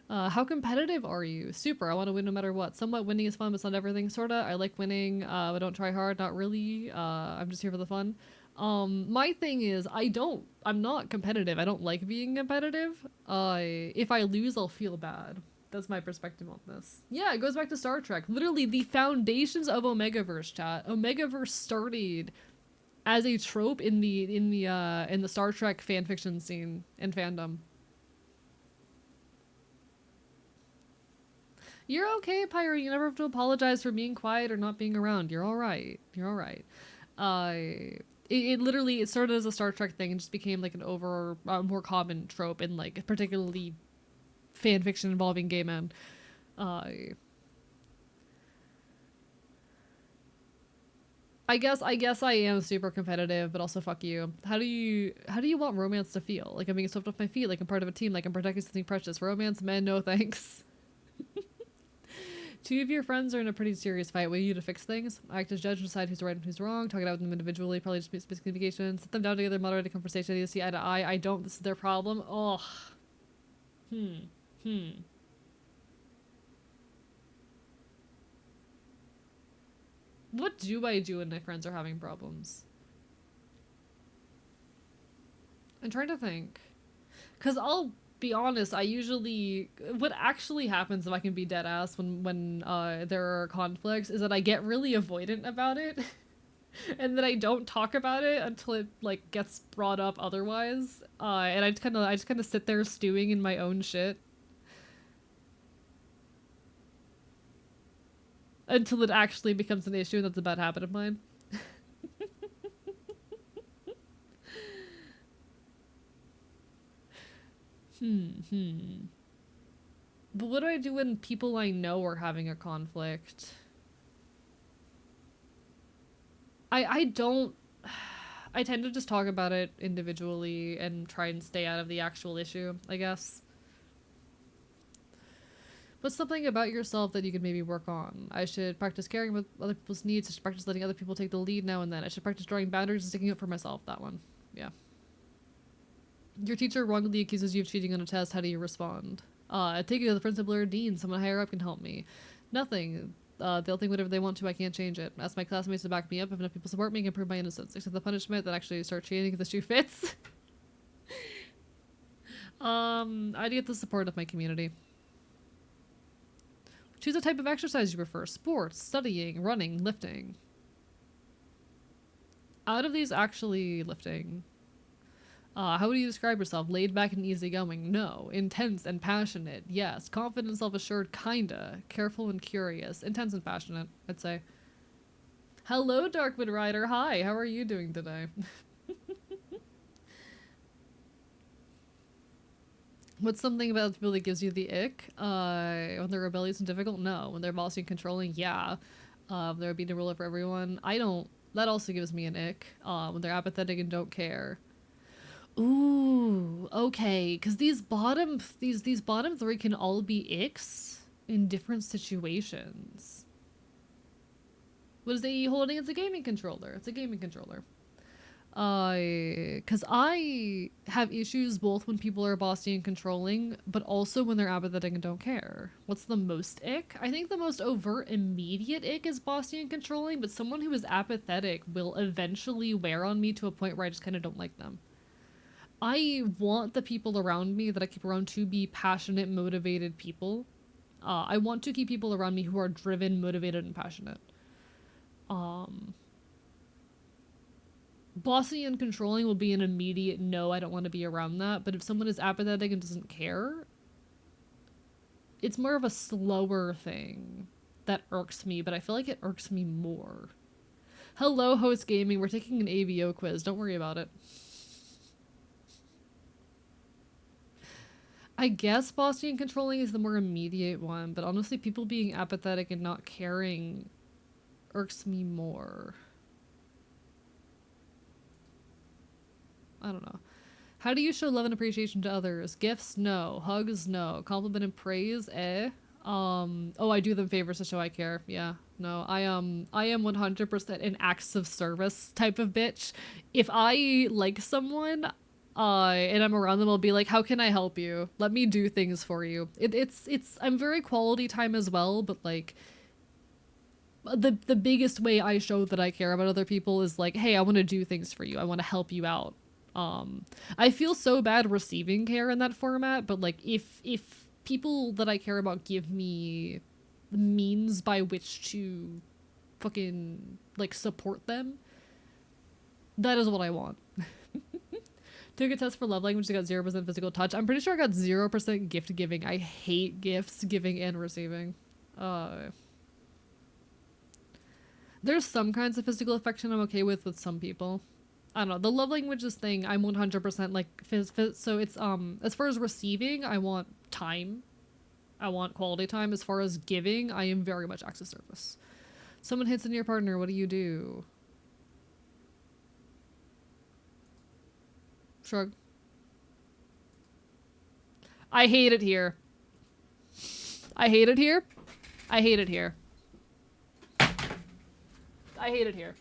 How competitive are you? Super, I want to win no matter what. Somewhat winning is fun, but it's not everything, sorta. I like winning, but don't try hard, not really. I'm just here for the fun. My thing is, I'm not competitive. I don't like being competitive. If I lose, I'll feel bad. That's my perspective on this. Yeah, it goes back to Star Trek. Literally, the foundations of Omegaverse, chat. Omegaverse started as a trope in the Star Trek fanfiction scene and fandom. You're okay, Pyro. You never have to apologize for being quiet or not being around. You're all right. You're all right. It literally it started as a Star Trek thing and just became like an more common trope in like particularly fan fiction involving gay men. I guess I am super competitive, but also fuck you. How do you want romance to feel? Like I'm being swept off my feet, like I'm part of a team, like I'm protecting something precious. Romance, men, no thanks. Two of your friends are in a pretty serious fight. Will you to fix things? Act as judge and decide who's right and who's wrong. Talk it out with them individually. Probably just basic communication. Sit them down together, moderate a conversation. They see eye to eye. I don't. This is their problem. Oh. What do I do when my friends are having problems? I'm trying to think. Because I'll be honest, I usually... What actually happens, if I can be dead ass when there are conflicts, is that I get really avoidant about it. And then I don't talk about it until it, like, gets brought up otherwise. And I just kind of sit there stewing in my own shit. Until it actually becomes an issue, and that's a bad habit of mine. But what do I do when people I know are having a conflict? I don't... I tend to just talk about it individually and try and stay out of the actual issue, I guess. What's something about yourself that you could maybe work on? I should practice caring about other people's needs. I should practice letting other people take the lead now and then. I should practice drawing boundaries and sticking up for myself. That one. Yeah. Your teacher wrongly accuses you of cheating on a test. How do you respond? Take it to the principal or dean. Someone higher up can help me. Nothing. They'll think whatever they want to. I can't change it. Ask my classmates to back me up. If enough people support me, I can prove my innocence. Accept the punishment, then actually start cheating if the shoe fits. I'd get the support of my community. Choose a type of exercise you prefer. Sports, studying, running, lifting. Out of these, actually lifting. How would you describe yourself? Laid back and easygoing? No. Intense and passionate? Yes. Confident and self-assured? Kinda. Careful and curious? Intense and passionate, I'd say. Hello, Darkwood Rider. Hi, how are you doing today? What's something about people that gives you the ick? When they're rebellious and difficult? No. When they're bossy and controlling? Yeah. They're being a ruler for everyone? I don't. That also gives me an ick. When they're apathetic and don't care. Ooh, okay. Because these bottom three can all be icks in different situations. What is AE holding? It's a gaming controller. It's a gaming controller. Because I have issues both when people are bossy and controlling, but also when they're apathetic and don't care. What's the most ick? I think the most overt, immediate ick is bossy and controlling, but someone who is apathetic will eventually wear on me to a point where I just kind of don't like them. I want the people around me that I keep around to be passionate, motivated people. I want to keep people around me who are driven, motivated, and passionate. Bossy and controlling will be an immediate no, I don't want to be around that. But if someone is apathetic and doesn't care, it's more of a slower thing that irks me, but I feel like it irks me more. Hello, Host Gaming. We're taking an AVO quiz. Don't worry about it. I guess bossy and controlling is the more immediate one, but honestly, people being apathetic and not caring irks me more. I don't know. How do you show love and appreciation to others? Gifts? No. Hugs? No. Compliment and praise? Eh. Oh, I do them favors to show I care. Yeah. No, I am 100% an acts of service type of bitch. If I like someone, and I'm around them, I'll be like, how can I help you? Let me do things for you. I'm very quality time as well, but like, the biggest way I show that I care about other people is like, hey, I want to do things for you. I want to help you out. I feel so bad receiving care in that format, but like, if people that I care about give me the means by which to fucking like support them, that is what I want. Took a test for love language, I got 0% physical touch. I'm pretty sure I got 0% gift giving. I hate gifts, giving and receiving. There's some kinds of physical affection I'm okay with some people. I don't know. The love languages thing, I'm 100% like so it's as far as receiving, I want time. I want quality time. As far as giving, I am very much acts of service. Someone hits on your partner, what do you do? Shrug. I hate it here. I hate it here. I hate it here. I hate it here.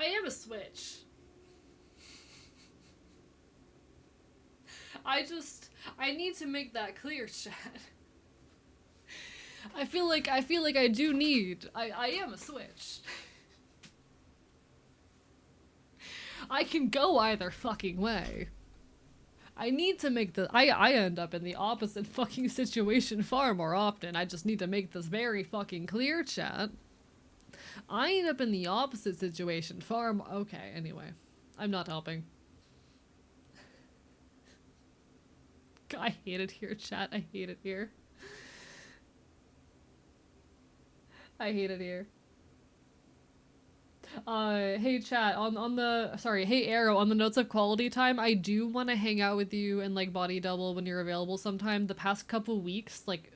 I am a switch. I need to make that clear, chat. I feel like I do need. I am a switch. I can go either fucking way. I need to make the I end up in the opposite fucking situation far more often. I just need to make this very fucking clear, chat. I end up in the opposite situation far more. Okay, anyway. I'm not helping. I hate it here, chat. I hate it here. I hate it here. Hey chat, on the, sorry, hey Arrow, on the notes of quality time, I do want to hang out with you and like body double when you're available sometime. The past couple weeks, like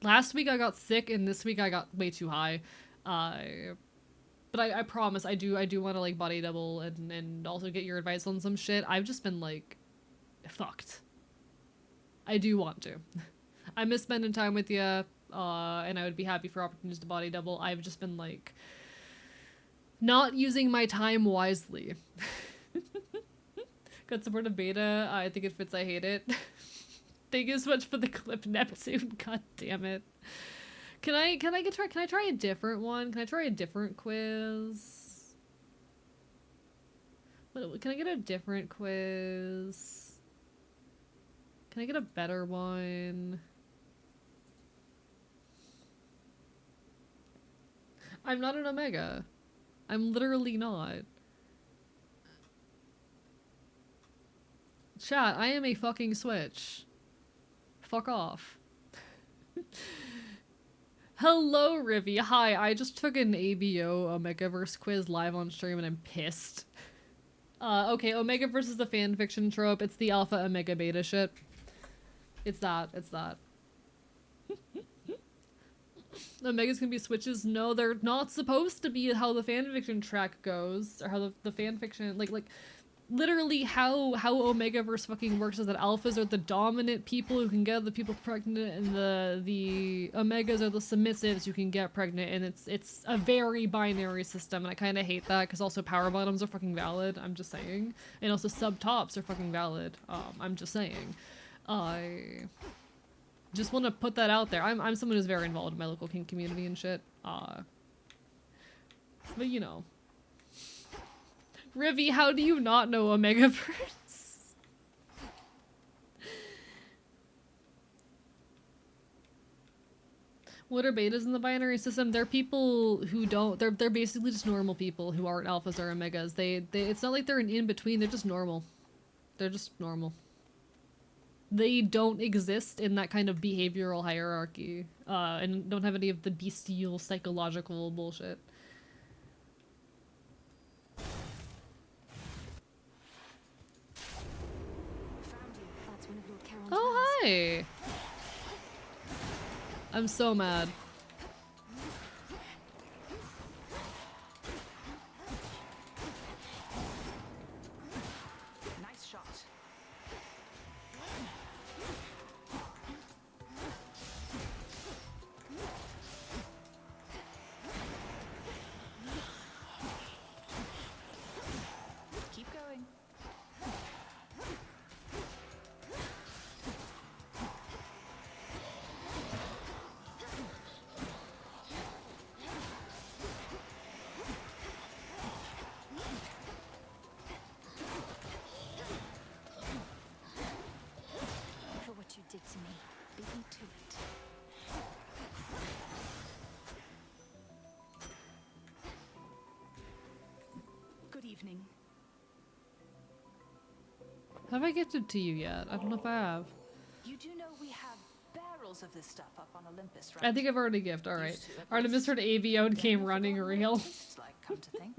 last week I got sick and this week I got way too high. But I promise I do want to like body double and also get your advice on some shit. I've just been like fucked. I do want to. I miss spending time with you, and I would be happy for opportunities to body double. I've just been like not using my time wisely. Got support of beta. I think it fits. I hate it. Thank you so much for the clip, Neptune. God damn it. Can I try a different one? Can I try a different quiz? Can I get a different quiz? Can I get a better one? I'm not an Omega. I'm literally not. Chat, I am a fucking switch. Fuck off. Hello, Rivy. Hi, I just took an ABO Omegaverse quiz live on stream and I'm pissed. Okay, Omega versus the fanfiction trope. It's the alpha omega beta shit. It's that. Omegas can be switches. No, they're not supposed to be how the fanfiction track goes. Or how the fanfiction, like, literally how Omegaverse fucking works is that alphas are the dominant people who can get the people pregnant, and the Omegas are the submissives who can get pregnant, and it's a very binary system, and I kind of hate that, because also power bottoms are fucking valid, I'm just saying. And also sub tops are fucking valid, I'm just saying. I just want to put that out there. I'm someone who's very involved in my local kink community and shit. But you know. Rivy, how do you not know Omegaverse? What are betas in the binary system? They're people who don't, they're basically just normal people who aren't alphas or omegas. It's not like they're an in-between, they're just normal. They're just normal. They don't exist in that kind of behavioral hierarchy, and don't have any of the bestial psychological bullshit. That's one of Lord Charon's Oh, hi! I'm so mad. Nice shot. Keep going. For what you did to me. Beat me to it. Good evening. Have I gifted to you yet? I don't know if I have. You do know we have barrels of this stuff up on Olympus, right? I think I've already gifted, alright. Used to, at Artemis least. heard AVO and came Then running forgot what it real. tastes like, come to think.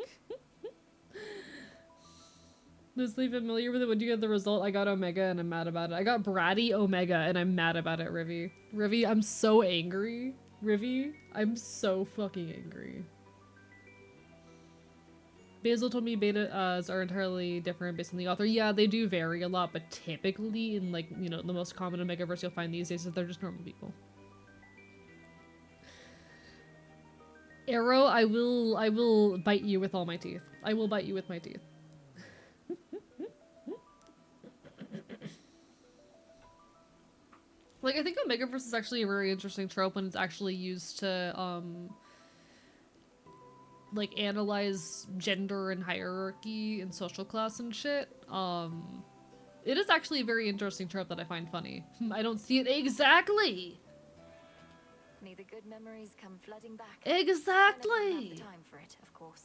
Loosely familiar with it. When you get the result, I got Omega and I'm mad about it. I got Bratty Omega and I'm mad about it, Rivy. Rivy, I'm so angry. Rivy, I'm so fucking angry. Basil told me betas are entirely different based on the author. Yeah, they do vary a lot, but typically in, like, you know, the most common Omegaverse you'll find these days is they're just normal people. Arrow, I will bite you with all my teeth. I will bite you with my teeth. Like, I think Omegaverse is actually a very interesting trope when it's actually used to, like, analyze gender and hierarchy and social class and shit. It is actually a very interesting trope that I find funny. I don't see it exactly! May the good memories come flooding back. Exactly! I never have the time for it, of course.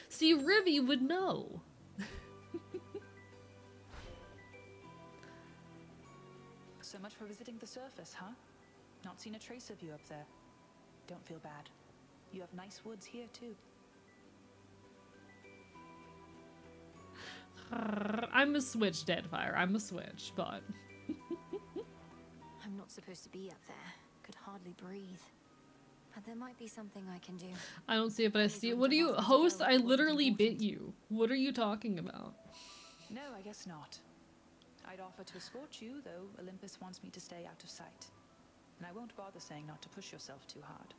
See, Rivy would know. So much for visiting the surface, huh? Not seen a trace of you up there. Don't feel bad. You have nice woods here, too. I'm a switch, Deadfire. I'm a switch, but... I'm not supposed to be up there. Could hardly breathe. But there might be something I can do. I don't see it, but I see it. What do you... Host, I literally bit you. What are you talking about? No, I guess not. I'd offer to escort you, though Olympus wants me to stay out of sight. And I won't bother saying not to push yourself too hard.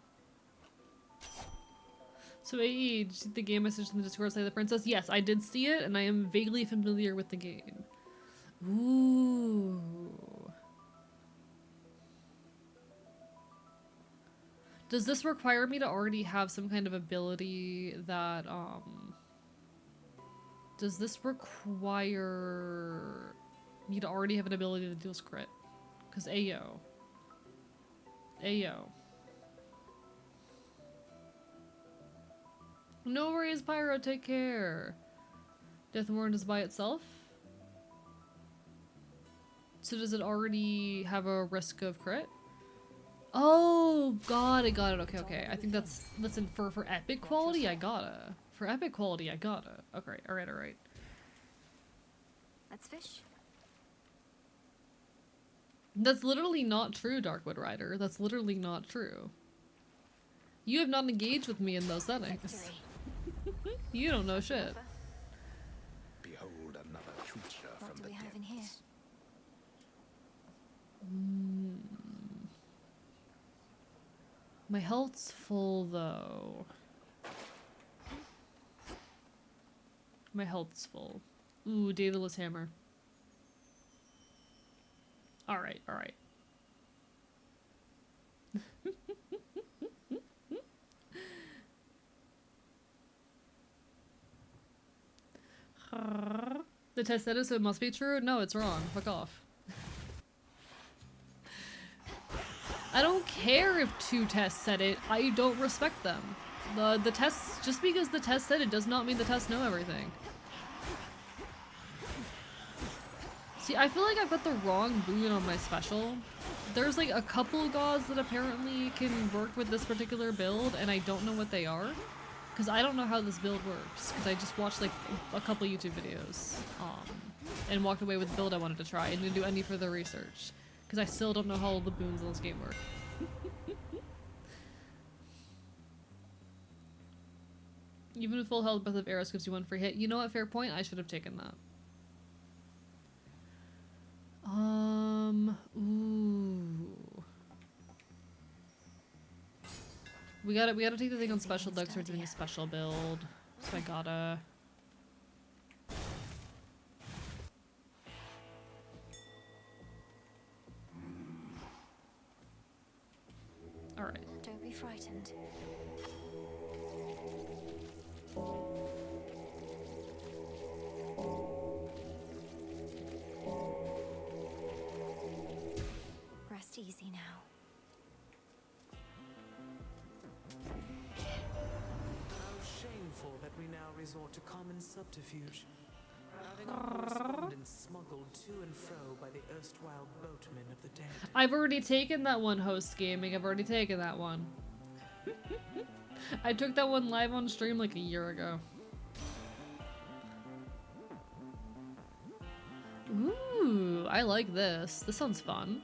So AE, did you see the game message in the Discord say the princess? Yes, I did see it, and I am vaguely familiar with the game. Ooh. Does this require me to already have some kind of ability that, Does this require me to already have an ability that deals crit? Because Ayo. Ayo. No worries, Pyro, take care. Death Warrant is by itself? So does it already have a risk of crit? Oh, got it. Okay, okay. I think that's in for epic quality, I gotta. For epic quality, I gotta. Okay, alright. Let's fish. That's literally not true, Darkwood Rider. That's literally not true. You have not engaged with me in those settings. You don't know shit. Behold another creature What from do the we have in here? depths. My health's full, though. My health's full. Ooh, Daedalus Hammer. Alright. The test said it, so it must be true? No, it's wrong. Fuck off. I don't care if 2 tests said it. I don't respect them. The tests, just because the test said it does not mean the tests know everything. See, I feel like I've got the wrong boon on my special. There's like a couple gods that apparently can work with this particular build, and I don't know what they are. Because I don't know how this build works, because I just watched like a couple YouTube videos, and walked away with the build I wanted to try, and didn't do any further research. Because I still don't know how all the boons in this game work. Even with full health, Breath of Arrows gives you one free hit. You know what, fair point? I should have taken that. Ooh. We gotta take the thing on special though, because we're doing a special build. So I gotta... Alright. Don't be frightened. Rest easy now. Shameful that we now resort to common subterfuge. Having our correspondence smuggled to and fro by the erstwhile boatmen of the dead. I've already taken that one, Host Gaming. I've already taken that one. I took that one live on stream like a year ago. Ooh, I like this. This sounds fun.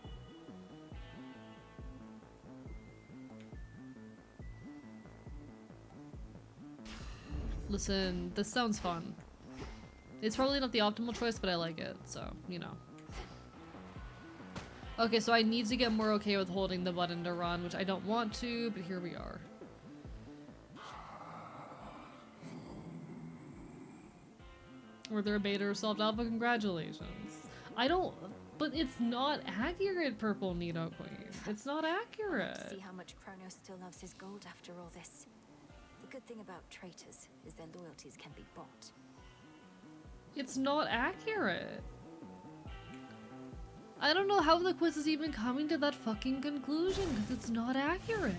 Listen, this sounds fun. It's probably not the optimal choice, but I like it, so, you know. Okay, so I need to get more okay with holding the button to run, which I don't want to, but here we are. Were there a beta or solved alpha? Congratulations. I don't... But it's not accurate, Purple Nido Queen. It's not accurate. See how much Kronos still loves his gold after all this. The good thing about traitors is their loyalties can be bought. It's not accurate. I don't know how the quiz is even coming to that fucking conclusion, because it's not accurate.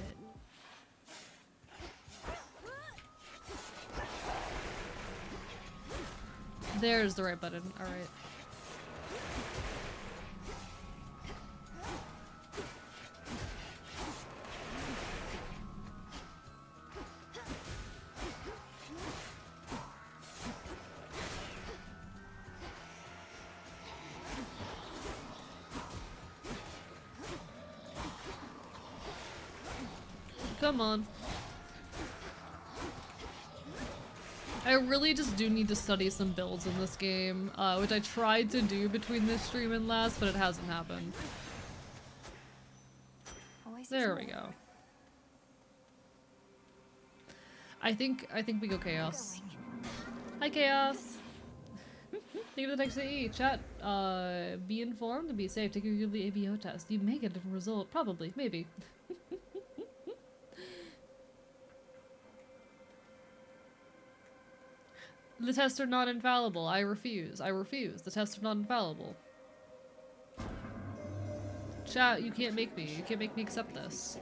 There's the right button. Alright. Come on. I really just do need to study some builds in this game, which I tried to do between this stream and last, but it hasn't happened. There we go. I think we go Chaos. Hi Chaos! Thank you for the text to E. Chat, be informed and be safe. Take your yearly ABO test. You may get a different result. Probably. Maybe. The tests are not infallible. I refuse. I refuse. The tests are not infallible. Chat, you can't make me. You can't make me accept this.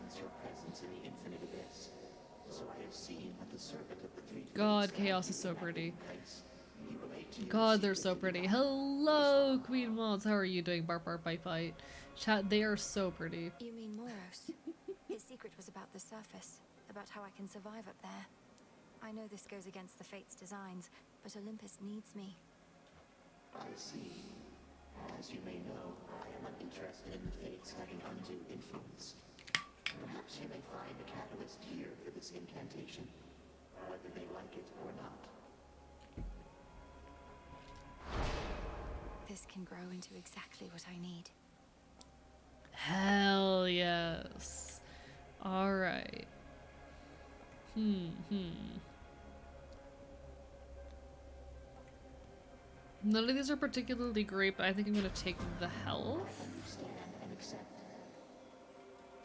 God, Chaos is so pretty. God, they're so pretty. Hello, Queen Mods. How are you doing? Bark, bark, bite, bite. Chat, they are so pretty. You mean Moros? His secret was about the surface, about how I can survive up there. I know this goes against the Fate's designs, but Olympus needs me. I see. As you may know, I am uninterested in the Fates having undue influence. Perhaps you may find a catalyst here for this incantation, whether they like it or not. This can grow into exactly what I need. Hell yes. Alright. None of these are particularly great, but I think I'm gonna take the health.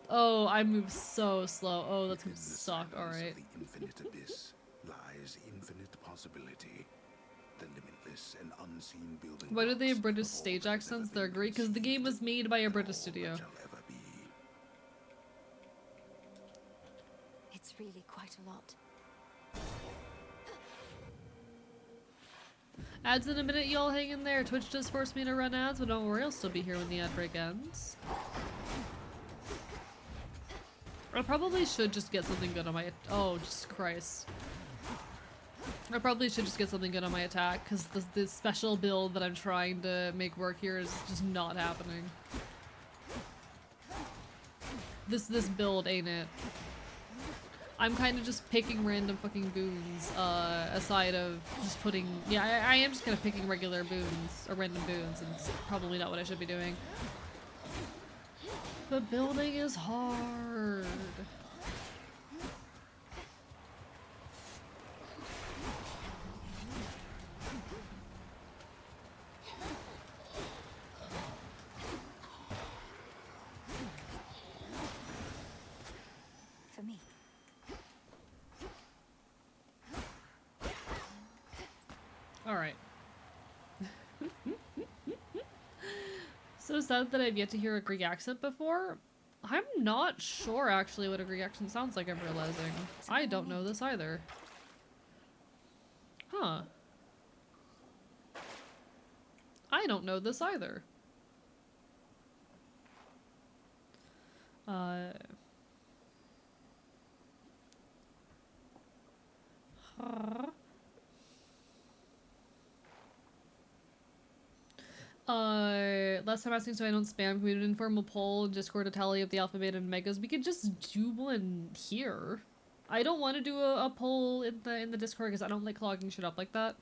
Oh, I move so slow. Oh, that's gonna suck. Alright. The infinite abyss lies infinite possibility. The limitless and unseen building. Why do they have British stage accents? They're great because the game was made by a British studio. It's really quite a lot. Ads in a minute, y'all hang in there. Twitch does force me to run ads, but don't worry, I'll still be here when the ad break ends. I probably should just get something good on my— oh, Jesus Christ. I probably should just get something good on my attack, because the special build that I'm trying to make work here is just not happening. This build ain't it. I'm kind of just picking random fucking boons, aside of just putting— yeah, I am just kind of picking regular boons, or random boons, and it's probably not what I should be doing. But building is hard. For me. All right. So sad that I've yet to hear a Greek accent before. I'm not sure actually what a Greek accent sounds like, I'm realizing. I don't know this either. Huh. I don't know this either. Last time asking so I don't spam, can we do an informal poll in Discord, a tally of the alpha, beta, and megas? We could just do one here. I don't want to do a poll in the Discord because I don't like clogging shit up like that.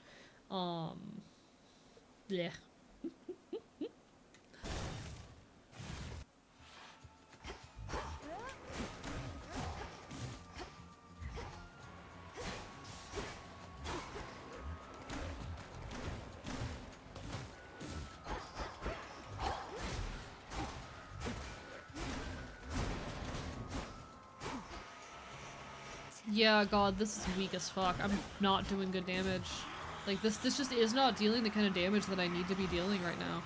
Yeah. Yeah, God, this is weak as fuck. I'm not doing good damage. Like, this just is not dealing the kind of damage that I need to be dealing right now.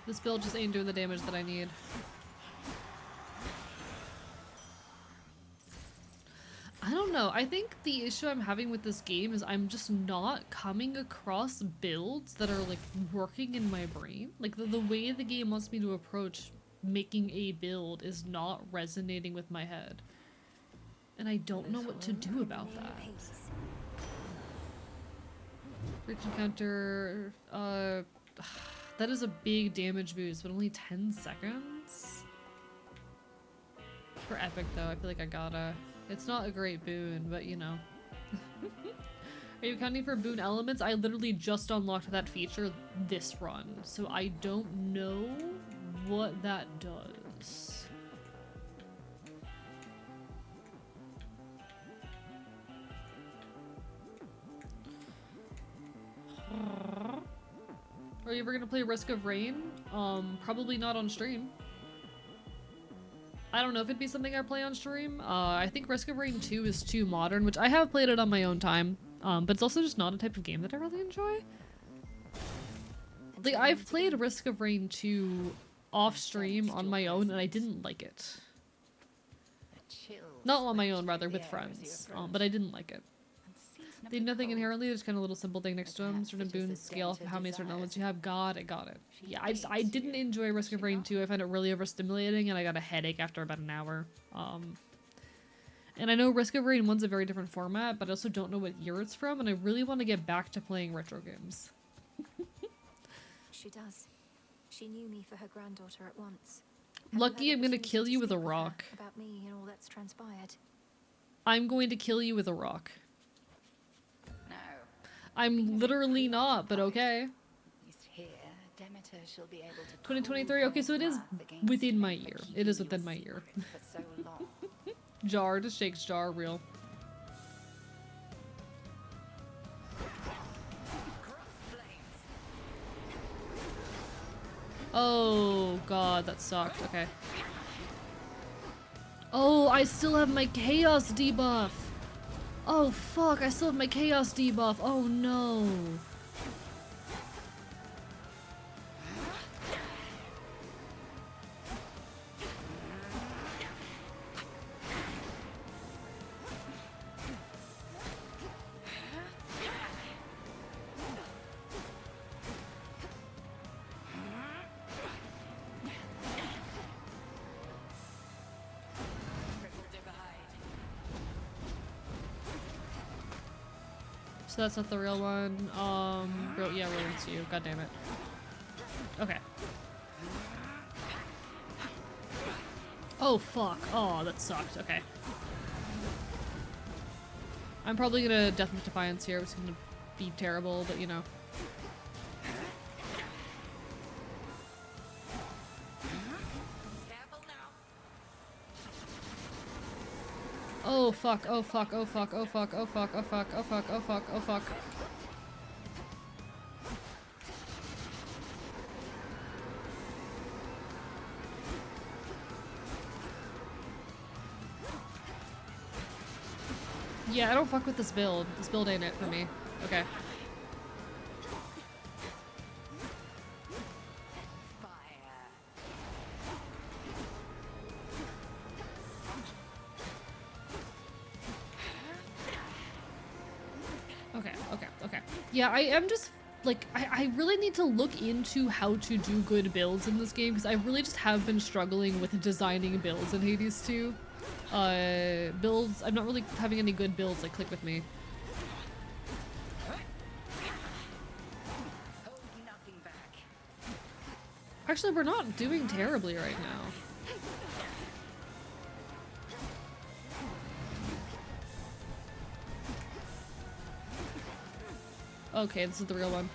This build just ain't doing the damage that I need. I don't know. I think the issue I'm having with this game is I'm just not coming across builds that are like working in my brain. Like the way the game wants me to approach making a build is not resonating with my head. And I don't know what to do about that. Friction counter, that is a big damage boost, but only 10 seconds? For epic though, I feel like I gotta. It's not a great boon, but you know. Are you counting for boon elements? I literally just unlocked that feature this run, so I don't know what that does. Are you ever gonna play Risk of Rain? Probably not on stream. I don't know if it'd be something I play on stream. I think Risk of Rain 2 is too modern, which I have played it on my own time. But it's also just not a type of game that I really enjoy. Like, I've played Risk of Rain 2 off stream on my own, and I didn't like it. Not on my own, rather, with friends. But I didn't like it. They have nothing inherently, there's kind of a little simple thing next to them. Certain boons scale off of how many certain elements you have. Got it. Yeah, I didn't enjoy Risk of Rain 2. I found it really overstimulating and I got a headache after about an hour. And I know Risk of Rain 1's a very different format, but I also don't know what year it's from, and I really want to get back to playing retro games. She does. She knew me for her granddaughter at once. Lucky I'm gonna kill you with a rock. About me and all that's transpired. I'm going to kill you with a rock. I'm literally not, but okay. 2023, okay, so it is within my year. It is within my year. Jar, just shakes jar, real. Oh god, that sucked, okay. Oh, I still have my chaos debuff! Oh fuck, I still have my chaos debuff. Oh no. So that's not the real one. Yeah, ruins you. God damn it. Okay. Oh fuck. Oh, that sucked. Okay. I'm probably gonna Death with Defiance here, which is gonna be terrible, but you know. Oh fuck, oh fuck, oh fuck, oh fuck, oh fuck, oh fuck, oh fuck, oh fuck, oh fuck. Yeah, I don't fuck with this build. This build ain't it for me. Okay. Okay. Yeah, I am just, like, I really need to look into how to do good builds in this game, because I really just have been struggling with designing builds in Hades 2. Builds, I'm not really having any good builds that click with me. Actually, we're not doing terribly right now. Okay, this is the real one.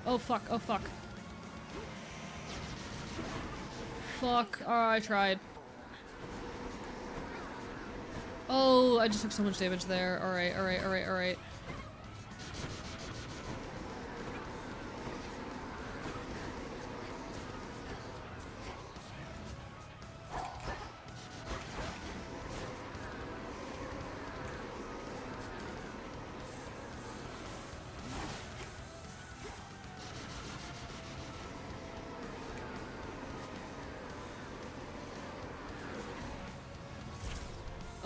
Oh fuck, oh fuck. Fuck, oh, I tried. Oh, I just took so much damage there. Alright.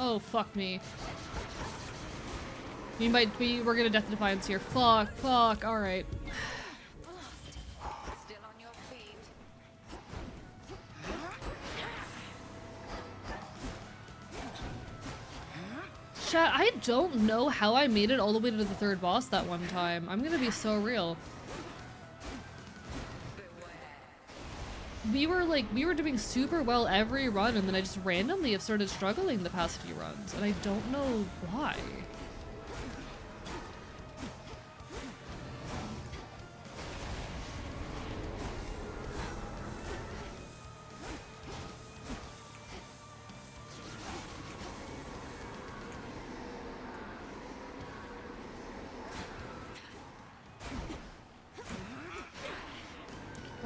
Oh, fuck me. We're gonna Death Defiance here. Fuck, alright. Still on your feet. Chat, I don't know how I made it all the way to the third boss that one time. I'm gonna be so real. We were doing super well every run, and then I just randomly have started struggling the past few runs, and I don't know why.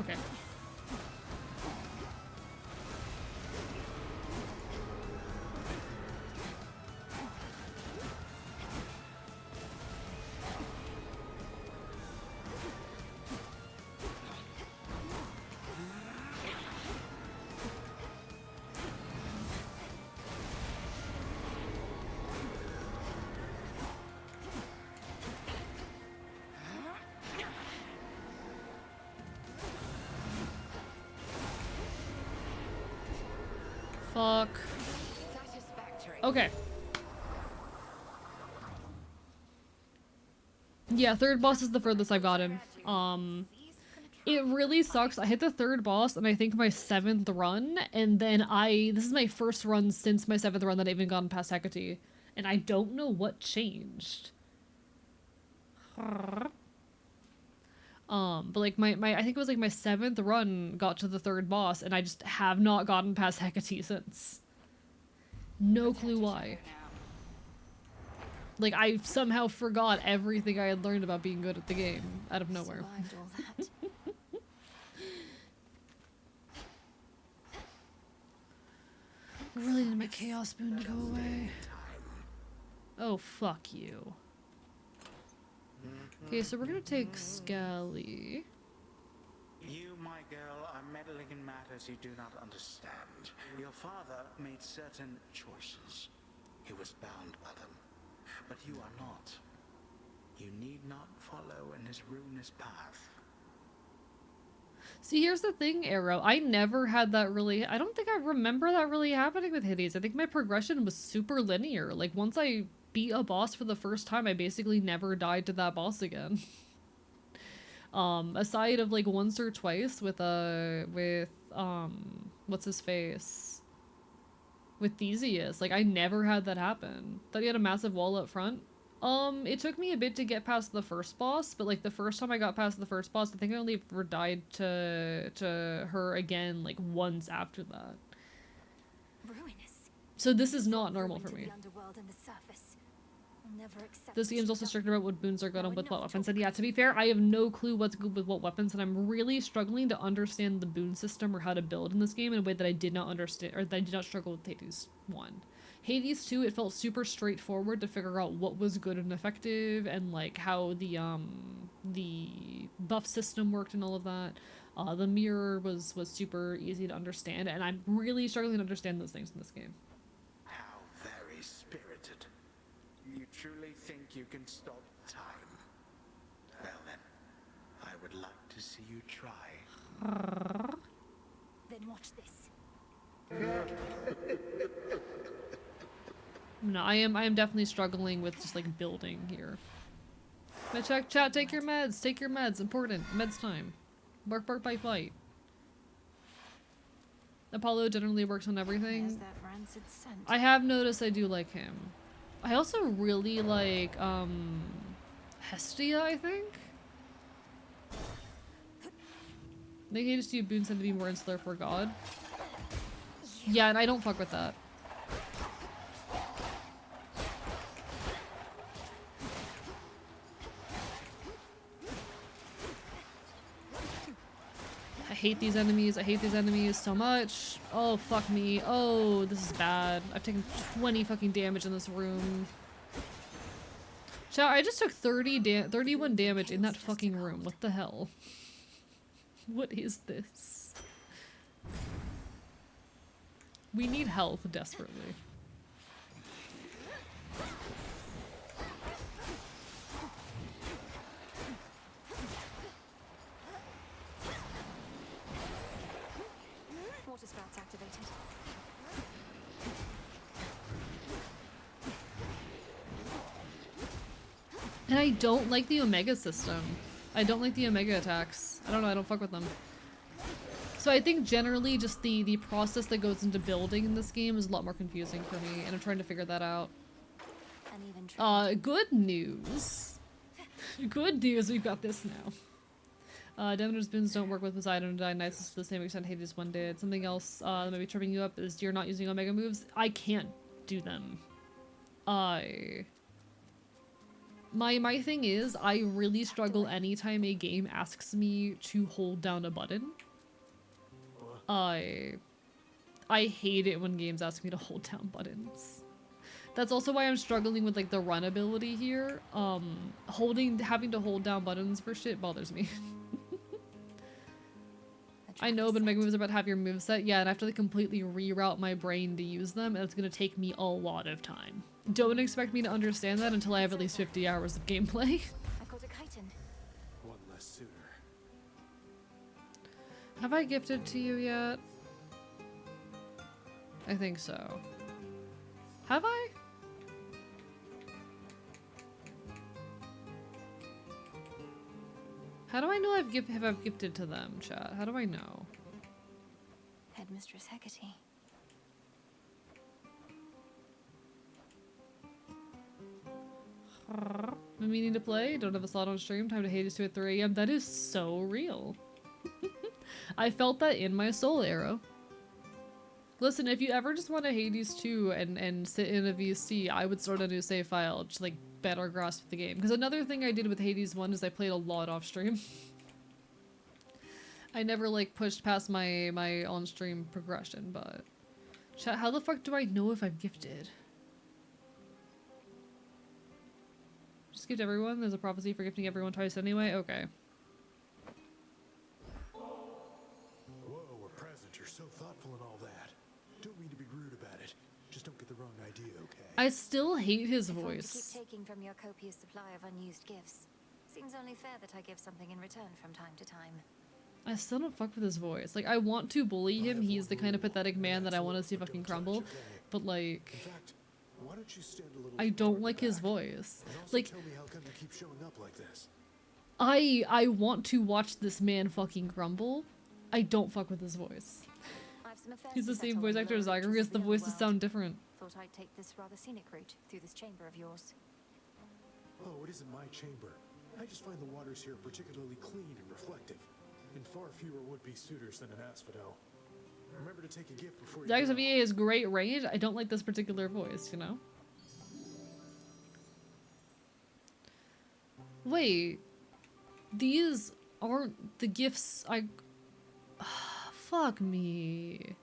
Okay. Fuck. Okay. Yeah, third boss is the furthest I've gotten. It really sucks. I hit the third boss and I think my 7th run, and then this is my first run since my 7th run that I've even gotten past Hecate, and I don't know what changed. But like my I think it was like my 7th run got to the third boss, and I just have not gotten past Hecate since. No clue why. Like, I somehow forgot everything I had learned about being good at the game out of nowhere. Survived all that. I really need my chaos boon to go away. Oh, fuck you. Okay, so we're gonna take Skelly. You, my girl, are meddling in matters you do not understand. Your father made certain choices. He was bound by them. But you are not. You need not follow in his ruinous path. See, here's the thing, Arrow. I never had that really... I don't think I remember that really happening with Hades. I think my progression was super linear. Like, once I beat a boss for the first time, I basically never died to that boss again. Aside of, like, once or twice with, what's his face? With Theseus. Like, I never had that happen. Thought he had a massive wall up front. It took me a bit to get past the first boss, but like the first time I got past the first boss, I think I only ever died to her again like once after that. Ruinous. So this is not normal for me. The underworld and the surface. I'll never accept This game's what also you've strict done. about what boons are good on with No, what enough weapons. talk. And yeah, to be fair, I have no clue what's good with what weapons, and I'm really struggling to understand the boon system or how to build in this game in a way that I did not understand, or that I did not struggle with Hades 1. Hades 2, it felt super straightforward to figure out what was good and effective, and like how the buff system worked and all of that. The mirror was super easy to understand, and I'm really struggling to understand those things in this game. How very spirited. You truly think you can stop time? Well then, I would like to see you try. Then watch this. No, I am definitely struggling with just like building here. But chat, take your meds, important, meds time. Bark, bite, bite. Apollo generally works on There's everything. that rancid scent. I have noticed I do like him. I also really like, Hestia, I think? They Hades 2 boons tend to be more insular for God. Yeah, and I don't fuck with that. I hate these enemies. I hate these enemies so much. Oh, fuck me. Oh, this is bad. I've taken 20 fucking damage in this room. Chat, I just took 31 damage in that fucking room. What the hell? What is this? We need health desperately. Water sprouts activated. And I don't like the Omega system. I don't like the Omega attacks. I don't know, I don't fuck with them. So I think generally just the process that goes into building in this game is a lot more confusing for me, and I'm trying to figure that out. Good news. Good news, we've got this now. Demeter's boons don't work with Poseidon and Dionysus to the same extent Hades 1 did. Something else that might be tripping you up is you're not using Omega moves. I can't do them. My thing is, I really struggle anytime a game asks me to hold down a button. I hate it when games ask me to hold down buttons. That's also why I'm struggling with like the run ability here. Having to hold down buttons for shit bothers me. I know, but Mega Moves are about to have your moveset. Yeah, and I have to like completely reroute my brain to use them, and it's gonna take me a lot of time. Don't expect me to understand that until I have at least 50 hours of gameplay. I caught a chitin. One less suitor. Have I gifted to you yet? I think so. Have I? How do I know I've gifted to them, chat? How do I know? Headmistress Hecate. I'm meaning to play. Don't have a slot on stream. Time to Hades 2 at 3 AM. That is so real. I felt that in my soul, Arrow. Listen, if you ever just want to Hades 2 and sit in a VC, I would start a new save file, just like better grasp the game. Because another thing I did with Hades 1 is I played a lot off stream. I never like pushed past my on-stream progression, but chat, how the fuck do I know if I'm gifted? Just gift everyone? There's a prophecy for gifting everyone twice anyway? Okay. Whoa, a present. You're so thoughtful and all that. Don't mean to be rude about it. Just don't get the wrong idea, okay? I still hate his If I'm to voice. keep taking from your copious supply of unused gifts, seems only fair that I give something in return from time to time. I still don't fuck with his voice. Like, I want to bully him. He's the kind of pathetic man that I want to see fucking crumble. But, like, Why don't you stand a little I don't like his back? voice. And also Like, tell me how come you keep showing up like this? I want to watch this man fucking crumble. I don't fuck with his voice. I've some affairs He's to the same settle voice in the actor as lower Zyger, reaches the of the voices underworld. sound different. Thought I'd take this rather scenic route through this chamber of yours. Oh, it isn't my chamber. I just find the waters here particularly clean and reflective, and far fewer would-be suitors than an asphodel. Remember to take a gift before you Zyger's go. VA is great range. I don't like this particular voice, you know? Wait. These aren't the gifts I... Fuck me.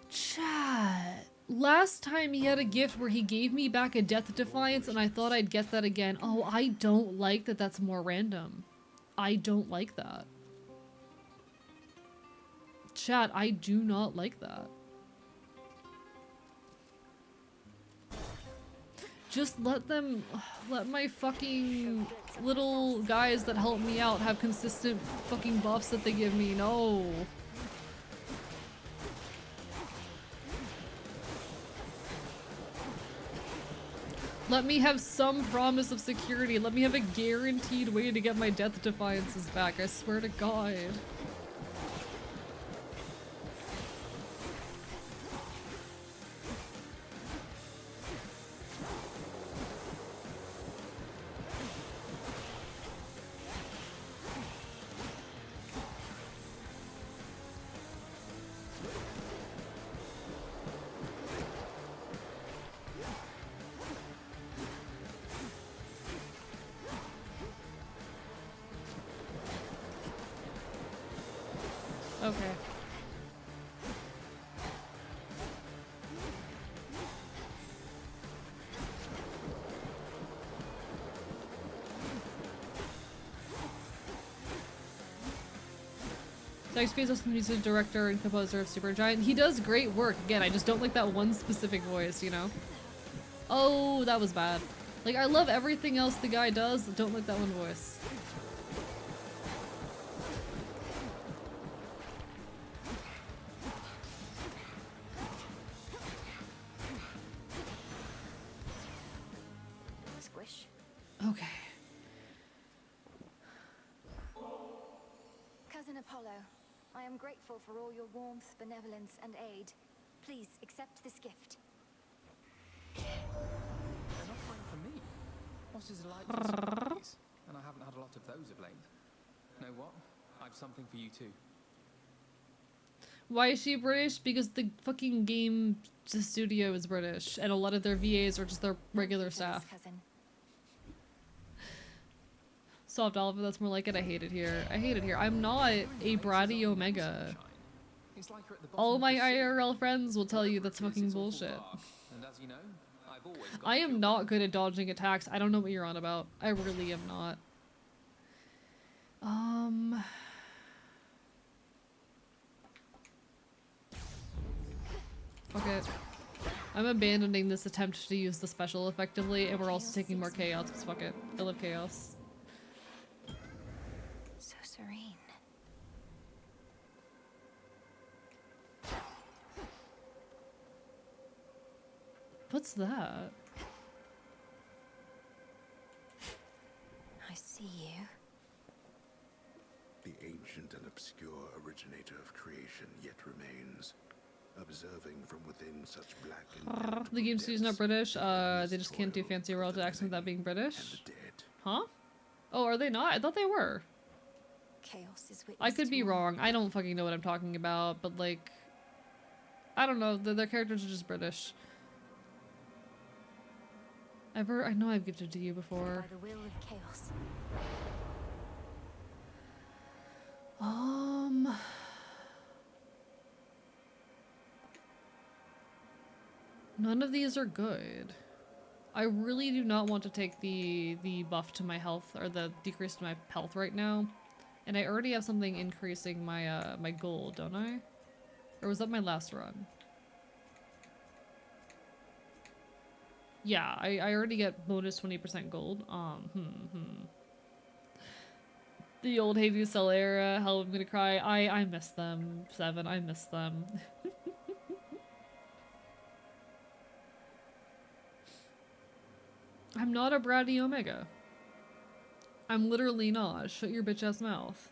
Chat. Last time he had a gift where he gave me back a Death Defiance and I thought I'd get that again. Oh, I don't like that that's more random. I don't like that. Chat, I do not like that. Just let them, let my fucking little guys that help me out have consistent fucking buffs that they give me. No. Let me have some promise of security. Let me have a guaranteed way to get my Death Defiances back. I swear to God. Okay. Zach Spears is the music director and composer of Supergiant. He does great work. Again, I just don't like that one specific voice, you know? Oh, that was bad. Like, I love everything else the guy does, don't like that one voice. Squish. Okay. Cousin Apollo, I am grateful for all your warmth, benevolence, and aid. Please accept this gift. They're not fine for me. What's his delightful surprise? And I haven't had a lot of those of late. Know what? I've something for you too. Why is she British? Because the fucking game studio is British, and a lot of their VAs are just their regular staff. Cousin. Soft Oliver, that's more like it. I hate it here. I hate it here. I'm not a bratty Omega. All my IRL friends will tell you that's fucking bullshit. And as you know, I've always got I am not good at dodging attacks. I don't know what you're on about. I really am not. Fuck it. I'm abandoning this attempt to use the special effectively, and we're also taking more chaos, because fuck it. I love chaos. So serene. What's that? I see you. The ancient and obscure originator of creation yet remains, observing from within such black and The game studio's not British. They just can't do fancy royalty accent without being British. Huh? Oh, are they not? I thought they were. Chaos is I could be wrong. I don't fucking know what I'm talking about, but like, I don't know. Their characters are just British. I know I've gifted to you before. By the will of chaos. None of these are good. I really do not want to take the buff to my health, or the decrease to my health right now. And I already have something increasing my my gold, don't I? Or was that my last run? Yeah, I already get bonus 20% gold. The old Hey Do Sell era. Hell, I'm gonna cry. I miss them. Seven, I miss them. I'm not a bratty Omega. I'm literally not. Shut your bitch ass mouth.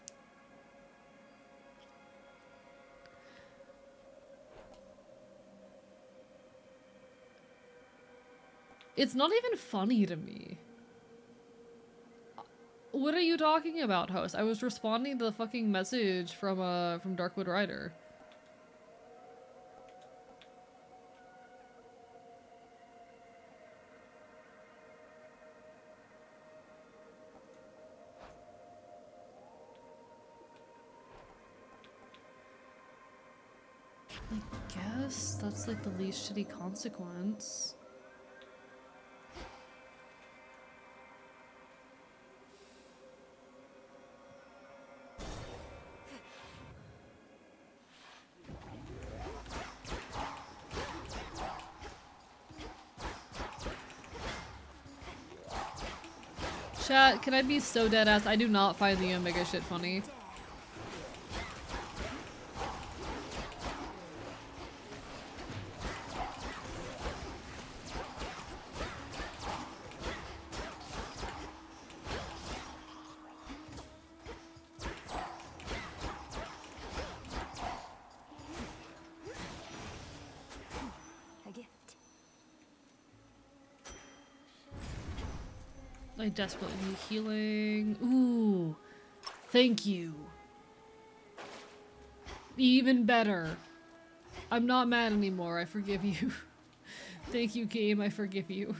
It's not even funny to me. What are you talking about, host? I was responding to the fucking message from Darkwood Rider. I guess that's like the least shitty consequence. Chat, can I be so deadass? I do not find the Omega shit funny. A gift. I desperately need healing. Ooh. Thank you. Even better. I'm not mad anymore. I forgive you. Thank you, game. I forgive you.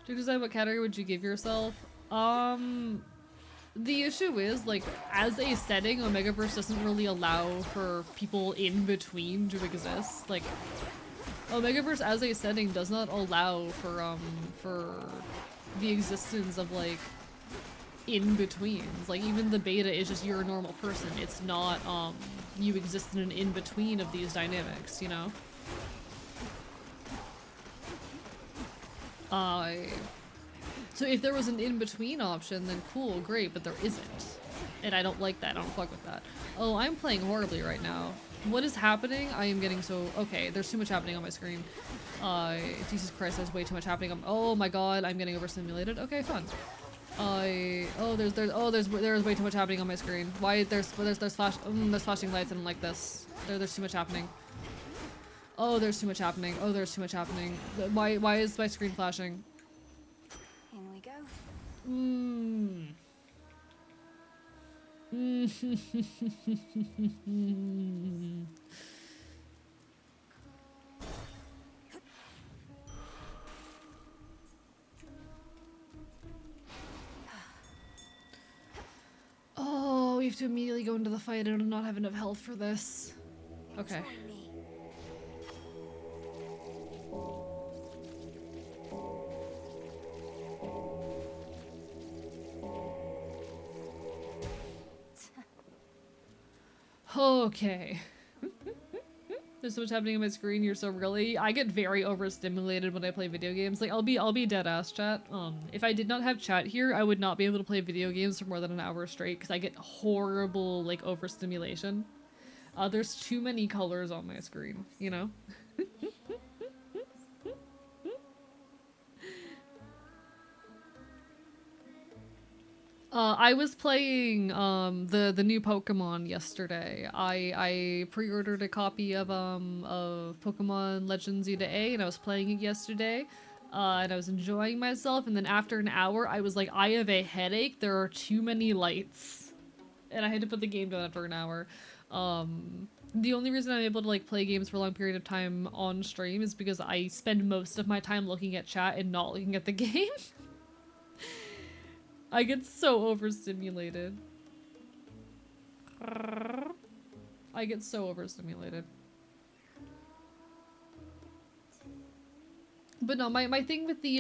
To decide what category would you give yourself? The issue is, like, as a setting, Omegaverse doesn't really allow for people in between to exist. Like, Omegaverse as a setting does not allow for the existence of, like, in-betweens. Like, even the beta is just you're a normal person. It's not, you exist in an in-between of these dynamics, you know? So if there was an in-between option, then cool, great, but there isn't. And I don't like that, I don't fuck with that. Oh, I'm playing horribly right now. What is happening? I am getting so... Okay, there's too much happening on my screen. Jesus Christ, there's way too much happening. Oh my god, I'm getting overstimulated. Okay, fun. There's way too much happening on my screen. Why there's flashing lights. I don't like this. There's too much happening. Oh, there's too much happening. Oh, there's too much happening. Why is my screen flashing? In we go. Oh, we have to immediately go into the fight. I do not have enough health for this. Okay. Okay. There's so much happening on my screen. You're so really. I get very overstimulated when I play video games. Like I'll be dead ass, chat. If I did not have chat here, I would not be able to play video games for more than an hour straight because I get horrible like overstimulation. There's too many colors on my screen, you know? I was playing the new Pokemon yesterday. I pre-ordered a copy of Pokemon Legends Z to A and I was playing it yesterday. And I was enjoying myself, and then after an hour I was like, I have a headache, there are too many lights. And I had to put the game down after an hour. The only reason I'm able to like play games for a long period of time on stream is because I spend most of my time looking at chat and not looking at the game. I get so overstimulated. I get so overstimulated. But no, my thing with the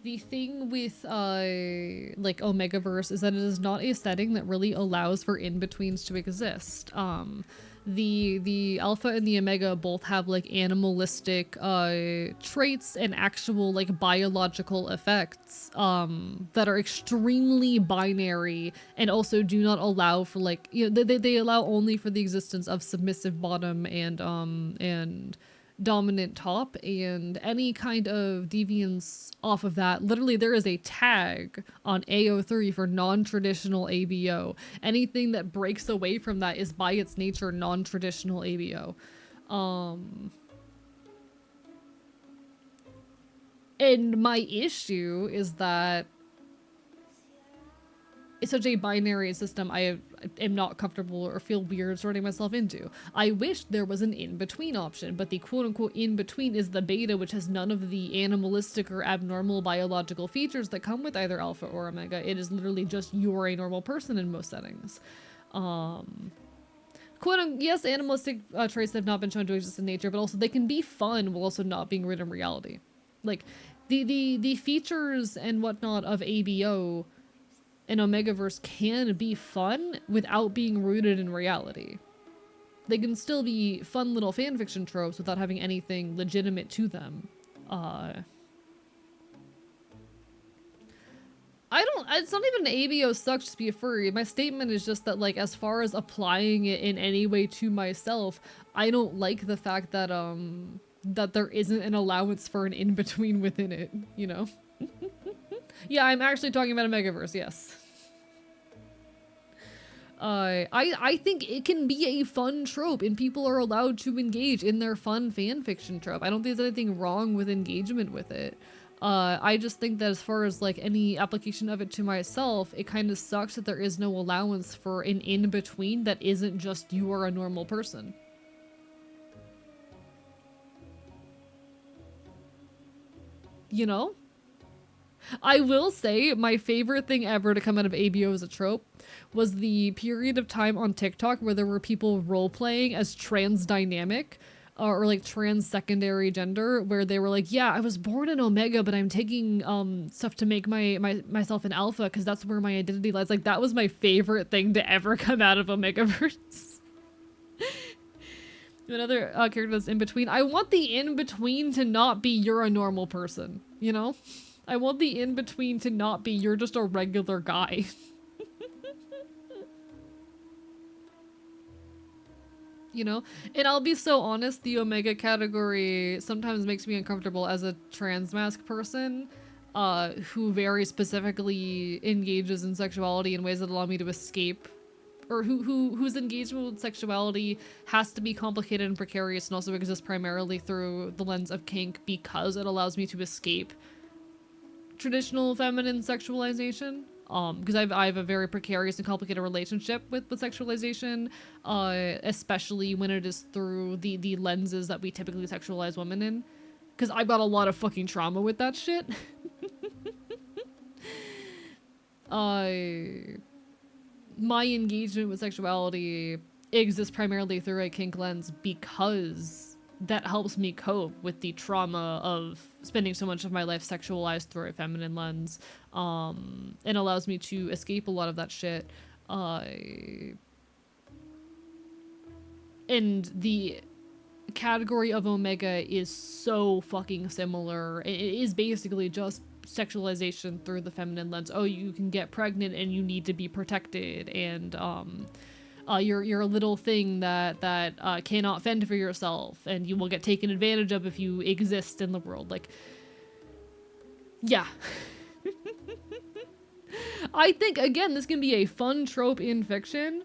The thing with like Omegaverse is that it is not a setting that really allows for in-betweens to exist. The alpha and the omega both have like animalistic traits and actual like biological effects that are extremely binary and also do not allow for like, you know, they allow only for the existence of submissive bottom and dominant top, and any kind of deviance off of that. Literally, there is a tag on AO3 for non-traditional ABO. Anything that breaks away from that is by its nature non-traditional ABO. And my issue is that it's such a binary system I am not comfortable or feel weird sorting myself into. I wish there was an in-between option, but the quote-unquote in-between is the beta, which has none of the animalistic or abnormal biological features that come with either alpha or omega. It is literally just you're a normal person in most settings. Yes, animalistic traits have not been shown to exist in nature, but also they can be fun while also not being rooted in reality. Like, the features and whatnot of ABO and Omegaverse can be fun without being rooted in reality. They can still be fun little fanfiction tropes without having anything legitimate to them. It's not even an ABO sucks to be a furry. My statement is just that, like, as far as applying it in any way to myself, I don't like the fact that, that there isn't an allowance for an in-between within it, you know? Yeah, I'm actually talking about a Megaverse, yes. I think it can be a fun trope and people are allowed to engage in their fun fanfiction trope. I don't think there's anything wrong with engagement with it. I just think that as far as like any application of it to myself, it kind of sucks that there is no allowance for an in-between that isn't just you are a normal person. You know? I will say my favorite thing ever to come out of ABO as a trope was the period of time on TikTok where there were people role-playing as trans dynamic or like trans secondary gender, where they were like, yeah, I was born in Omega, but I'm taking stuff to make myself an Alpha because that's where my identity lies. Like, that was my favorite thing to ever come out of Omegaverse. Another character that's in between. I want the in between to not be you're a normal person, you know? I want the in between to not be you're just a regular guy. You know? And I'll be so honest, the Omega category sometimes makes me uncomfortable as a trans mask person who very specifically engages in sexuality in ways that allow me to escape, or whose engagement with sexuality has to be complicated and precarious and also exists primarily through the lens of kink because it allows me to escape traditional feminine sexualization. Because I have a very precarious and complicated relationship with sexualization, especially when it is through the lenses that we typically sexualize women in. Because I've got a lot of fucking trauma with that shit. My engagement with sexuality exists primarily through a kink lens because that helps me cope with the trauma of spending so much of my life sexualized through a feminine lens, and allows me to escape a lot of that shit. And the category of Omega is so fucking similar. It is basically just sexualization through the feminine lens. Oh, you can get pregnant and you need to be protected, and you're a little thing that cannot fend for yourself, and you will get taken advantage of if you exist in the world. Like, yeah. I think, again, this can be a fun trope in fiction,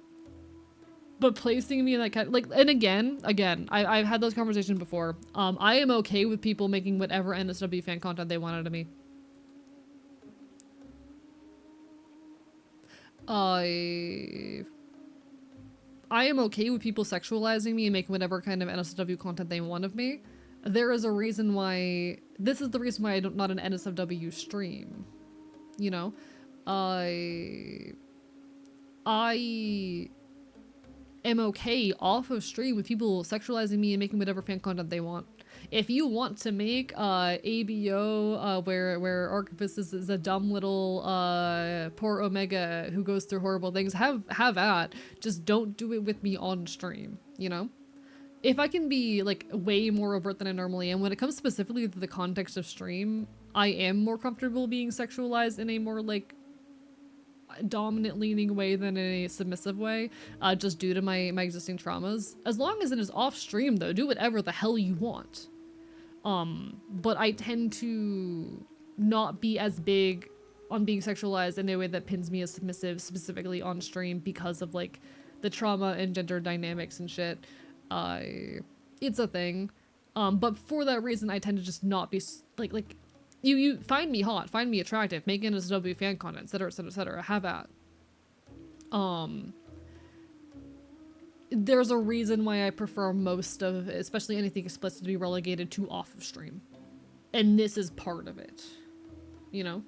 but placing me in that kind, like, and again, I've had those conversations before. I am okay with people making whatever NSW fan content they want out of me. I am okay with people sexualizing me and making whatever kind of NSFW content they want of me. There is a reason why, this is the reason why I'm not an NSFW stream, you know? I am okay off of stream with people sexualizing me and making whatever fan content they want. If you want to make ABO where Archivist is a dumb little poor Omega who goes through horrible things, have at. Just don't do it with me on stream, you know? If I can be like way more overt than I normally am, when it comes specifically to the context of stream, I am more comfortable being sexualized in a more like dominant leaning way than in a submissive way, just due to my existing traumas. As long as it is off stream though, do whatever the hell you want. But I tend to not be as big on being sexualized in a way that pins me as submissive specifically on stream because of like the trauma and gender dynamics and shit. It's a thing. But for that reason I tend to just not be like you find me hot, find me attractive, make NSW fan content, etc, etc, etc. Have at. There's a reason why I prefer most of, especially anything explicit, to be relegated to off of stream. And this is part of it. You know?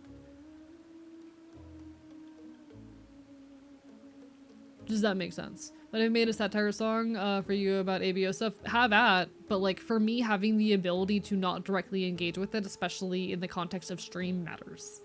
Does that make sense? But I made a satire song for you about ABO stuff. Have at, but like for me, having the ability to not directly engage with it, especially in the context of stream, matters.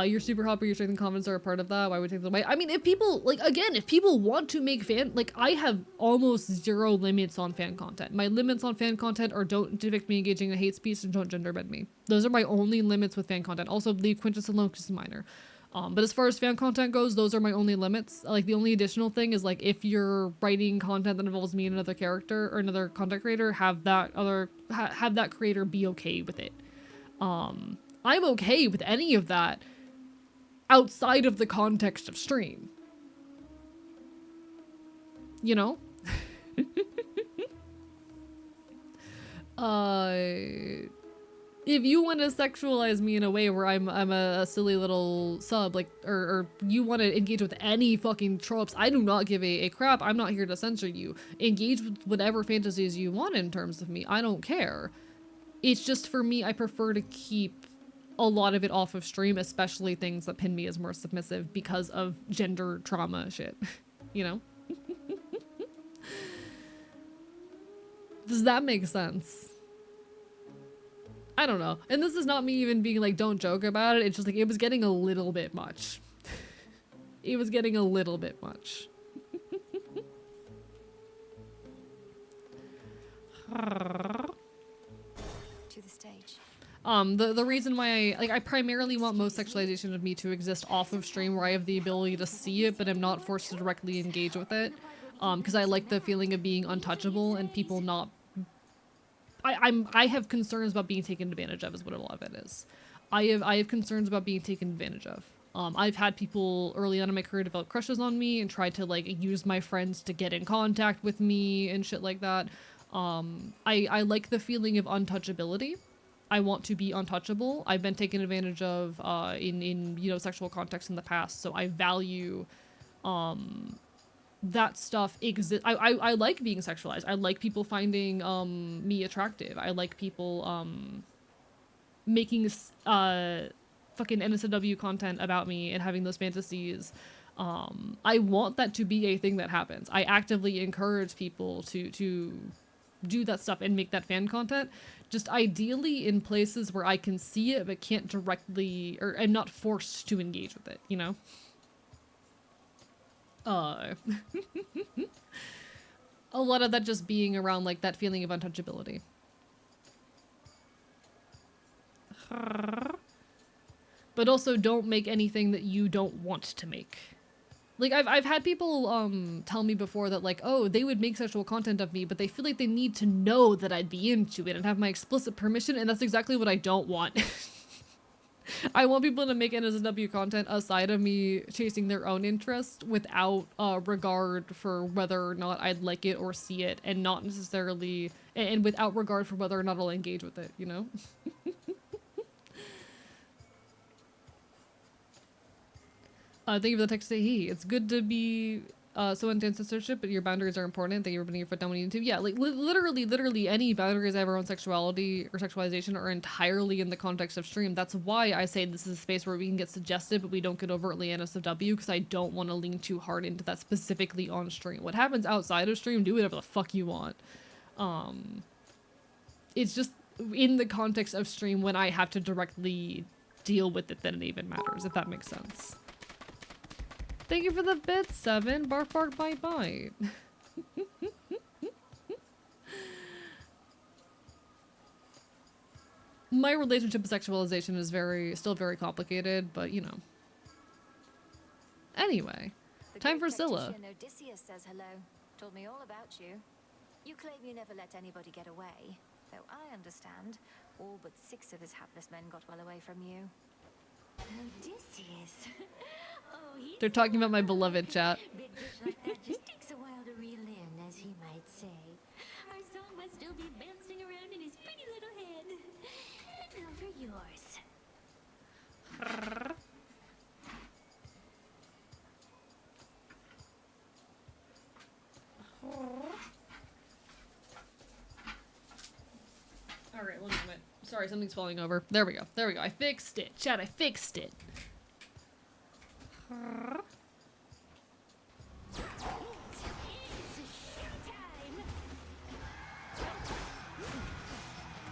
Your super hopper, your strength and confidence are a part of that. Why would you take them away? I mean, if people, like, again, if people want to make fan, like, I have almost zero limits on fan content. My limits on fan content are don't depict me engaging in a hate speech and don't gender bend me. Those are my only limits with fan content. Also, leave Quintus alone because he's minor. But as far as fan content goes, those are my only limits. Like, the only additional thing is, like, if you're writing content that involves me and another character or another content creator, have that have that creator be okay with it. I'm okay with any of that outside of the context of stream. You know? If you want to sexualize me in a way where I'm a silly little sub, like, or you want to engage with any fucking tropes, I do not give a crap. I'm not here to censor you. Engage with whatever fantasies you want in terms of me. I don't care. It's just for me, I prefer to keep a lot of it off of stream, especially things that pin me as more submissive because of gender trauma shit. You know? Does that make sense? I don't know. And this is not me even being like, don't joke about it. It's just like, it was getting a little bit much. It was getting a little bit much. To the stage. The reason why I primarily want most sexualization of me to exist off of stream where I have the ability to see it, but I'm not forced to directly engage with it. Because I like the feeling of being untouchable and people not... I have concerns about being taken advantage of is what a lot of it is. I have concerns about being taken advantage of. I've had people early on in my career develop crushes on me and try to like use my friends to get in contact with me and shit like that. I like the feeling of untouchability. I want to be untouchable. I've been taken advantage of in you know, sexual context in the past, so I value that stuff exists. I like being sexualized. I like people finding me attractive. I like people making fucking NSW content about me and having those fantasies. I want that to be a thing that happens. I actively encourage people to do that stuff and make that fan content, just ideally in places where I can see it but can't directly, or I'm not forced to engage with it, you know? A lot of that just being around like that feeling of untouchability. But also don't make anything that you don't want to make. Like I've had people tell me before that like, oh, they would make sexual content of me, but they feel like they need to know that I'd be into it and have my explicit permission, and that's exactly what I don't want. I want people to make NSW content aside of me chasing their own interest without regard for whether or not I'd like it or see it, and not necessarily, and without regard for whether or not I'll engage with it, you know? Thank you for the text. Hey, it's good to be So into censorship, but your boundaries are important. That you're putting your foot down when you need to. Yeah, like literally any boundaries I have around sexuality or sexualization are entirely in the context of stream. That's why I say this is a space where we can get suggested, but we don't get overtly NSFW, because I don't want to lean too hard into that specifically on stream. What happens outside of stream, do whatever the fuck you want. It's just in the context of stream when I have to directly deal with it that it even matters, if that makes sense. Thank you for the bit, 7. Bark bark bite bite. My relationship with sexualization is still very complicated, but you know. Anyway, time for Zilla. Odysseus says hello. Told me all about you. You claim you never let anybody get away, though I understand all but 6 of his hapless men got well away from you. Odysseus. Oh, They're talking about my beloved, chat. Big dish like that just takes a while to reel in, as he might say. Our song must still be bouncing around in his pretty little head. Over yours. Alright, one moment. Sorry, something's falling over. There we go. There we go. I fixed it. Chat, I fixed it.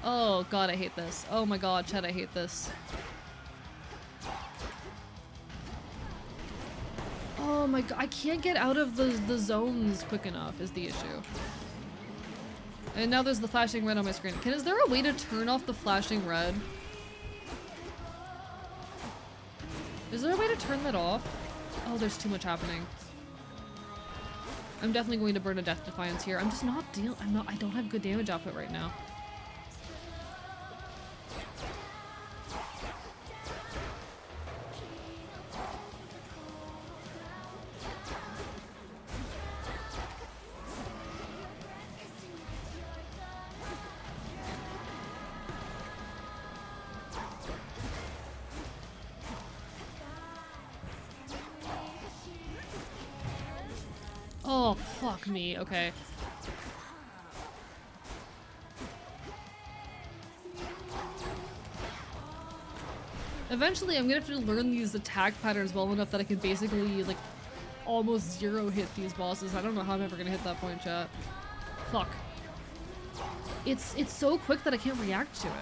Oh god, I hate this. Oh my god, chat, I hate this. Oh my god, I can't get out of the zones quick enough is the issue. And now there's the flashing red on my screen. Is there a way to turn off the flashing red? Is there a way to turn that off? Oh, there's too much happening. I'm definitely going to burn a Death Defiance here. I'm just not I don't have good damage output right now. Oh, fuck me. Okay. Eventually, I'm gonna have to learn these attack patterns well enough that I can basically, like, almost zero hit these bosses. I don't know how I'm ever gonna hit that point, chat. Fuck. It's so quick that I can't react to it.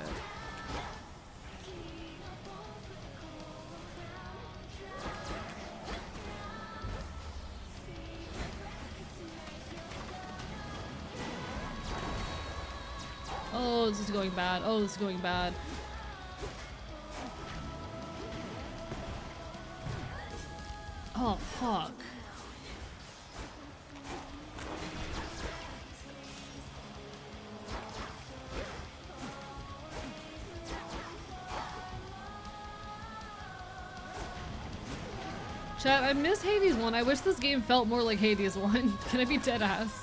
Oh, this is going bad. Oh, this is going bad. Oh, fuck. Chat, I miss Hades 1. I wish this game felt more like Hades 1. Can I be dead ass?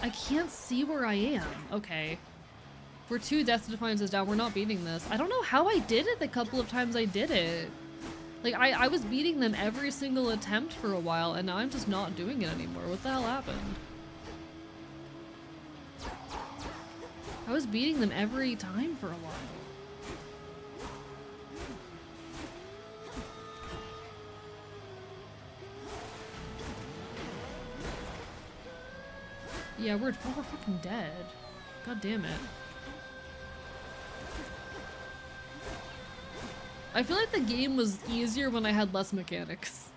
I can't see where I am. Okay. We're 2 Death Defiances down. We're not beating this. I don't know how I did it the couple of times I did it. Like, I was beating them every single attempt for a while, and now I'm just not doing it anymore. What the hell happened? I was beating them every time for a while. Yeah, we're fucking dead. God damn it. I feel like the game was easier when I had less mechanics.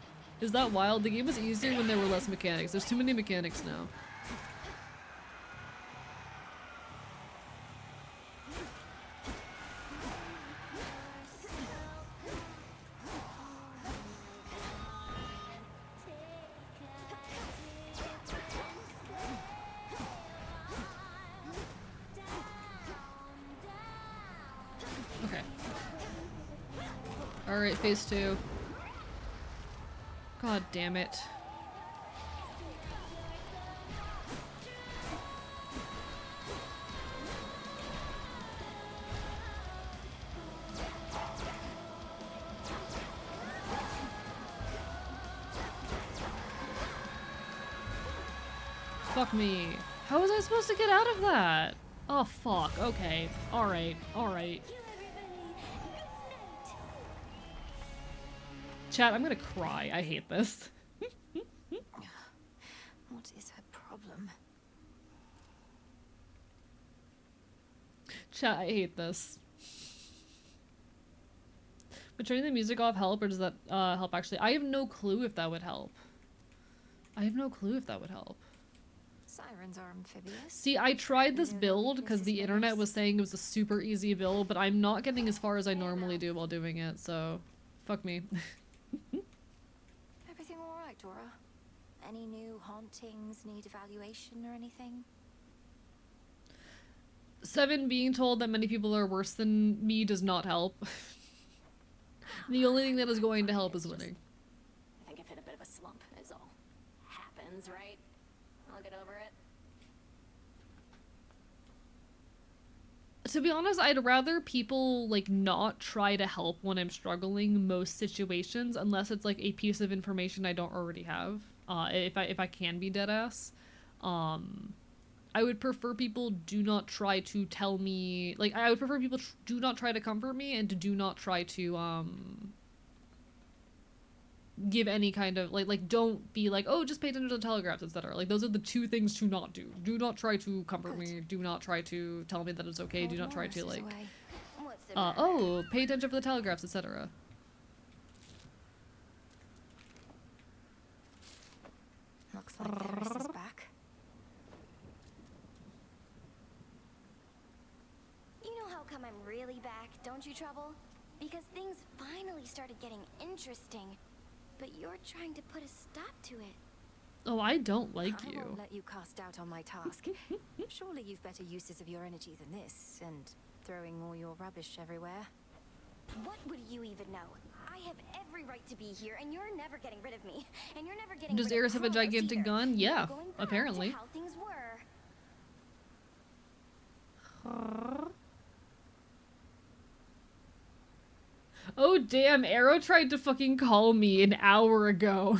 Is that wild? The game was easier when there were less mechanics. There's too many mechanics now. Alright, phase 2. God damn it. Fuck me. How was I supposed to get out of that? Oh, fuck. Okay. Alright. Alright. Chat, I'm gonna cry. I hate this. What is her problem? Chat, I hate this. But turning the music off help, or does that help actually? I have no clue if that would help. I have no clue if that would help. Sirens are amphibious. See, I tried this build because the internet was saying it was a super easy build, but I'm not getting as far as I normally do while doing it, so fuck me. Everything all right, Dora? Any new hauntings need evaluation or anything? 7, being told that many people are worse than me does not help. The only thing that is going to help is winning. I think I've hit a bit of a slump, is all. Happens, right? I'll get over it. To be honest, I'd rather people, like, not try to help when I'm struggling most situations, unless it's, like, a piece of information I don't already have. If I can be deadass. I would prefer people do not try to tell me, like, I would prefer people do not try to comfort me and to do not try to, give any kind of, like, don't be like, oh, just pay attention to the telegraphs, etc. Like, those are the 2 things to not do. Do not try to comfort me. Do not try to tell me that it's okay. Do not try to, like, oh, pay attention for the telegraphs, etc. Looks like Paris is back. You know how come I'm really back, don't you, Trouble? Because things finally started getting interesting. But you're trying to put a stop to it. Oh, I don't like I you. won't let you cast doubt on my task. Surely you've better uses of your energy than this, and throwing all your rubbish everywhere. What would you even know? I have every right to be here, and you're never getting rid of me. And you're never getting Does rid Eris of have a Kronos gigantic either. gun? You're Yeah, going back apparently. to how things were. Oh damn, Arrow tried to fucking call me an hour ago.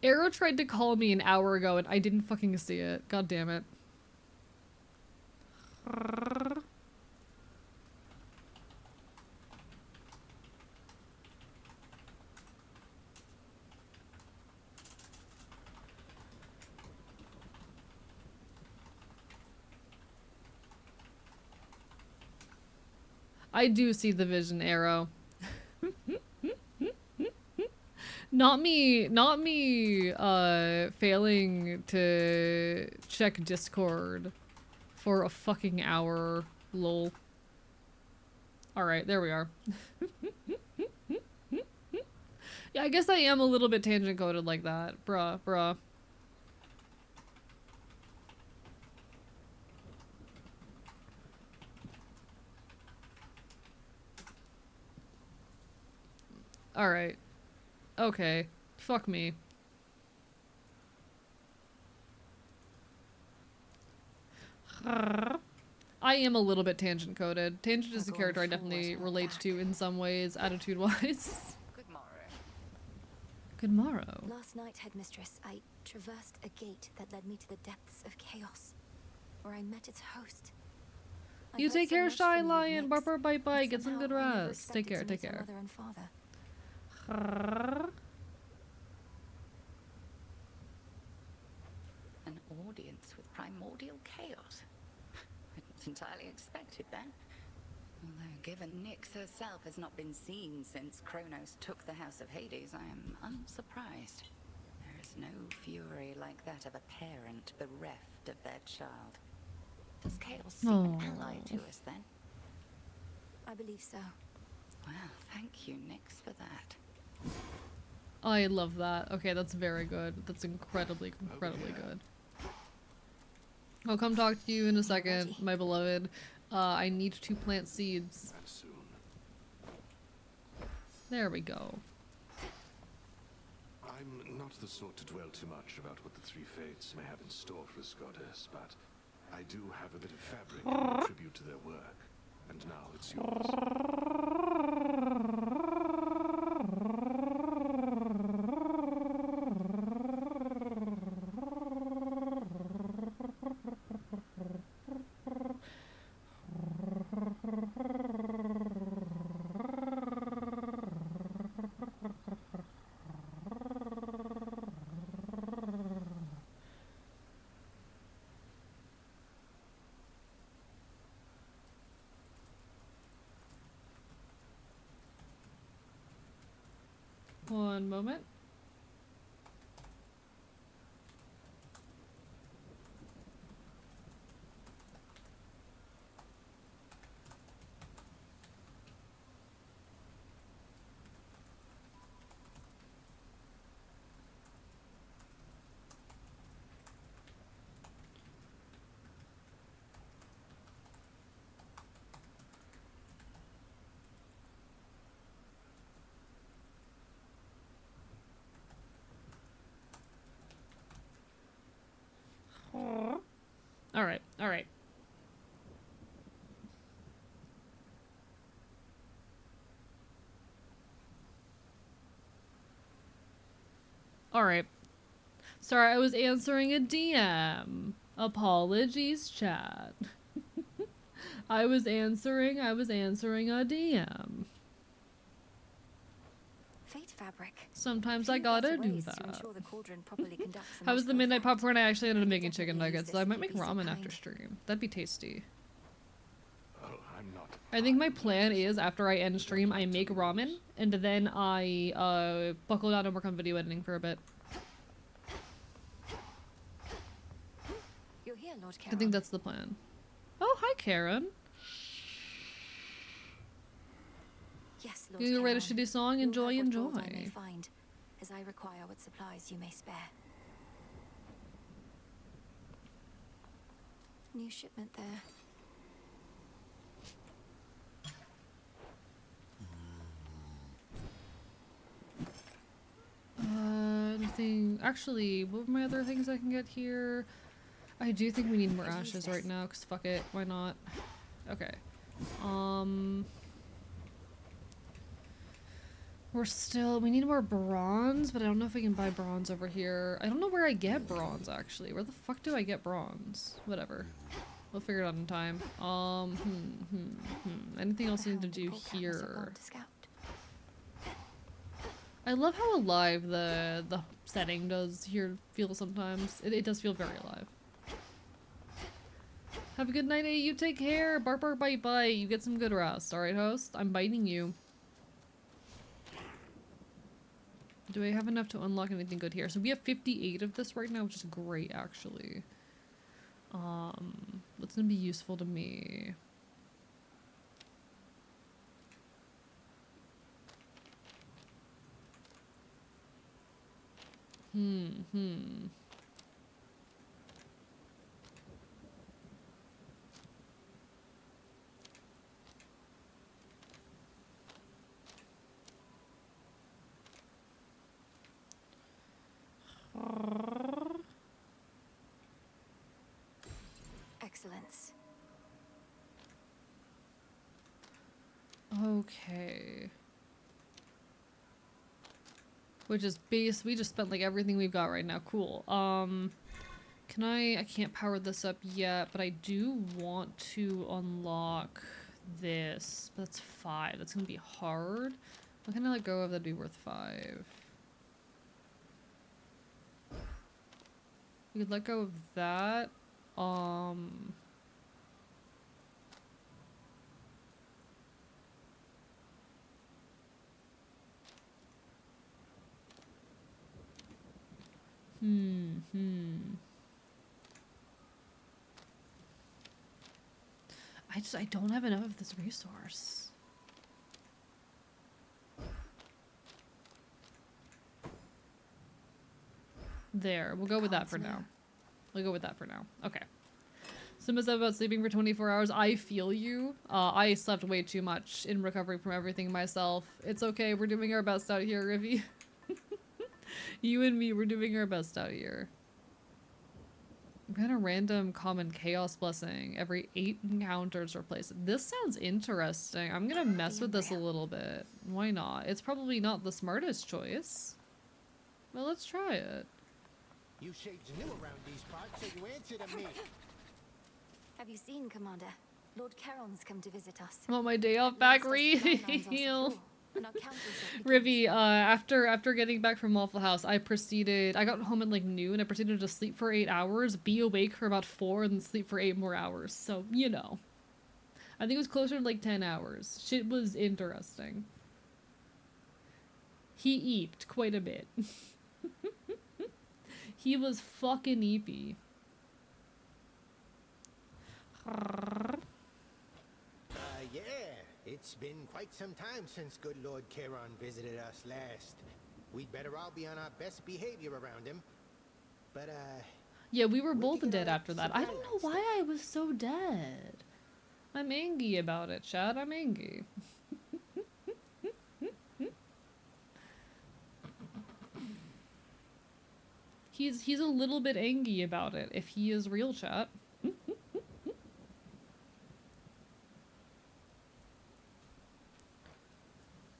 Arrow tried to call me an hour ago and I didn't fucking see it. God damn it. I do see the vision, Arrow. Not me, failing to check Discord for a fucking hour, lol. Alright, there we are. Yeah, I guess I am a little bit tangent coded like that. Bruh. Alright. Okay. Fuck me. I am a little bit tangent coded. Tangent is a character I definitely relate to in some ways, attitude wise. Good morrow. Good morrow. Last night, Headmistress, I traversed a gate that led me to the depths of chaos, where I met its host. I You heard take so care, much Shy from you, Lion. Nyx, Bye, but get some good somehow I never rest. Take expected care, to take meet your care. mother and father. An audience with primordial chaos. I didn't entirely expect it then. Although, given Nyx herself has not been seen since Kronos took the House of Hades, I am unsurprised. There is no fury like that of a parent bereft of their child. Does chaos seem an ally to us then? I believe so. Well, thank you, Nyx, for that. I love that. Okay, that's very good. That's incredibly good. I'll come talk to you in a second, my beloved. I need to plant seeds. There we go. I'm not the sort to dwell too much about what the three fates may have in store for this goddess, but I do have a bit of fabric in tribute to their work, and now it's yours. One moment. All right, all right. All right. Sorry, I was answering a DM. Apologies, chat. I was answering a DM. Fate fabric. Sometimes I gotta do that. To ensure the cauldron properly conducts How was the midnight emotional popcorn? I actually ended up making definitely chicken use nuggets, so this I if might you'd make be so ramen kind. after stream. That'd be tasty. Oh, I'm not. I think my plan is after I end stream, I make ramen, and then I buckle down and work on video editing for a bit. You're here, Lord I Charon. think that's the plan. Oh, hi, Karen. Yes, Lord You write a Charon. shitty song? You'll Enjoy, have what gold I may enjoy. find, as I require what supplies you may spare. New shipment there. Anything? Actually, what were my other things I can get here? I do think we need more ashes right now, because fuck it, why not? Okay. We need more bronze, but I don't know if we can buy bronze over here. I don't know where I get bronze, actually. Where the fuck do I get bronze? Whatever. We'll figure it out in time. Anything else I need to do here? I love how alive the setting does here feel sometimes. It does feel very alive. Have a good night, A. You take care. Bark, bark, bite, bite. You get some good rest. Alright, host? I'm biting you. Do I have enough to unlock anything good here? So we have 58 of this right now, which is great, actually. What's gonna be useful to me? Excellence. Okay. Which is base. We just spent like everything we've got right now. Cool. I can't power this up yet, but I do want to unlock this. That's 5. That's gonna be hard. What can I let go of that'd be worth 5? We could let go of that. I don't have enough of this resource. There, we'll go with that for now. We'll go with that for now. Okay. Simba said about sleeping for 24 hours. I feel you. I slept way too much in recovery from everything myself. It's okay. We're doing our best out here, Rivi. You and me, we're doing our best out here. I'm gonna random common chaos blessing every 8 encounters replace it. This sounds interesting. I'm gonna mess with this a little bit. Why not? It's probably not the smartest choice. Well, let's try it. You shades new around these parts, so you answer to me. Have you seen, Commander? Lord Charon's come to visit us. I want my day off back, real. Rivy, after getting back from Waffle House, I got home at like noon, I proceeded to sleep for 8 hours, be awake for about 4, and then sleep for 8 more hours. So, you know. I think it was closer to like 10 hours. Shit was interesting. He eeped quite a bit. He was fucking eepy. Yeah. It's been quite some time since good Lord Charon visited us last. We'd better all be on our best behavior around him. But, yeah, we were both dead after that. I don't know why I was so dead. I'm angry about it, Chad. I'm angry. He's a little bit angry about it, if he is real, chat.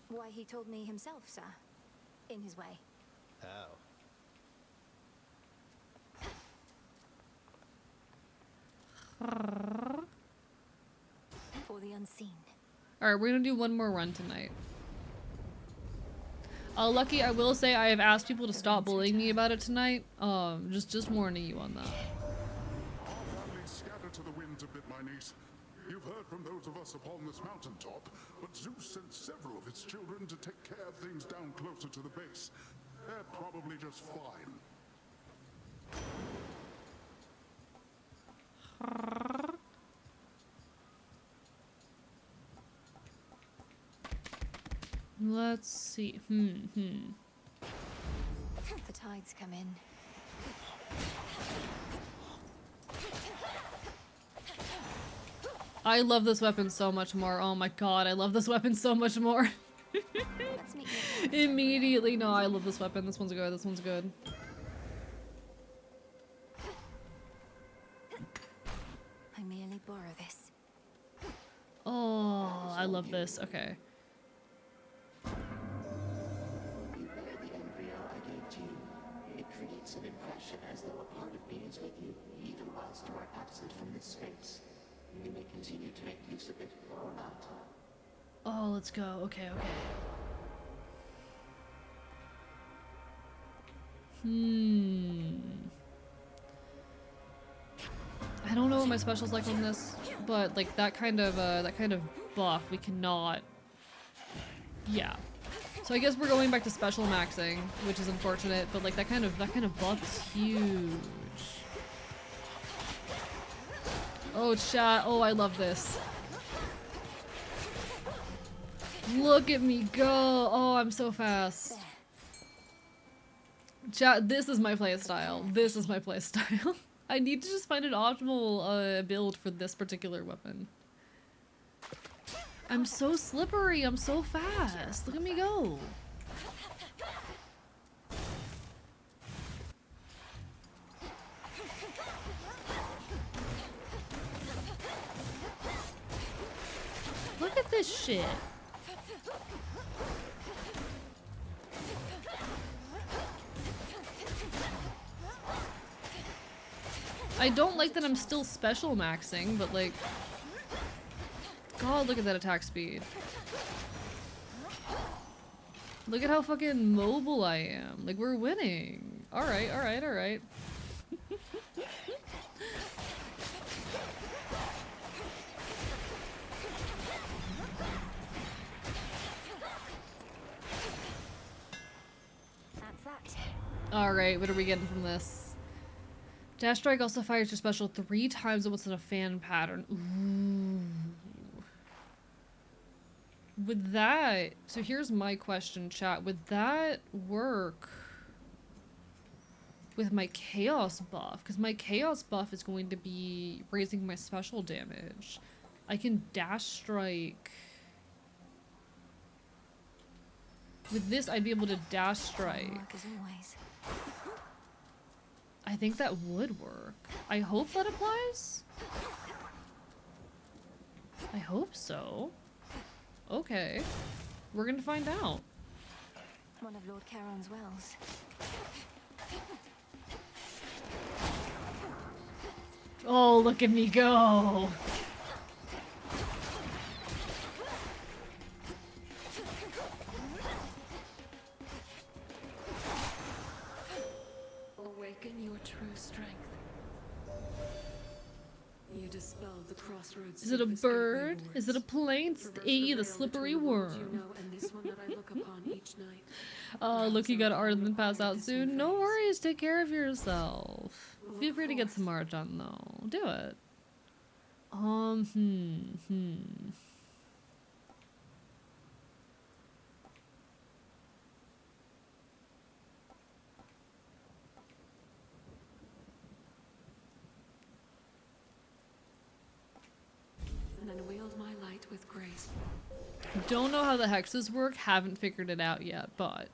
Why, he told me himself, sir. In his way. Oh. For the unseen. Alright, we're gonna do one more run tonight. Lucky, I will say I have asked people to stop bullying me about it tonight. Just warning you on that. Our families scatter to the winds a bit, my niece. You've heard from those of us upon this mountaintop, but Zeus sent several of his children to take care of things down closer to the base. They're probably just fine. Let's see. The tides come in. I love this weapon so much more. Oh my god, I love this weapon so much more. Immediately, no, I love this weapon. This one's good. This one's good. I merely borrow this. Oh, I love this. Okay. You bear the embryo I gave to you. It creates an impression as though a part of me is with you, even whilst you are absent from this space. You may continue to make use of it or not. Oh, let's go. Okay, okay. I don't know what my special's like on this, but like that kind of buff we cannot. Yeah. So I guess we're going back to special maxing, which is unfortunate, but like that kind of buff is huge. Oh, chat. Oh, I love this. Look at me go. Oh, I'm so fast. Chat, this is my playstyle. This is my playstyle. I need to just find an optimal build for this particular weapon. I'm so slippery. I'm so fast. Look at me go. Look at this shit. I don't like that I'm still special maxing, but like, God, look at that attack speed. Look at how fucking mobile I am. Like, we're winning. Alright, alright, alright. Alright, what are we getting from this? Dash Strike also fires your special 3 times at once in a fan pattern. Ooh. Would that... So here's my question, chat. Would that work with my Chaos buff? Because my Chaos buff is going to be raising my special damage. I can Dash Strike... With this, I'd be able to dash strike. Work as always. I think that would work. I hope that applies. I hope so. Okay. We're gonna find out. One of Lord Charon's wells. Oh, look at me go! Awaken your true strength. You dispelled the crossroads. Is it a bird? Is it a plane? It's the slippery worm. You know, and this one that I look upon each night. Look, you got art and then pass out soon. No worries, take care of yourself. Feel free to get some art done though. Do it. And then wield my light with grace. Don't know how the hexes work, haven't figured it out yet, but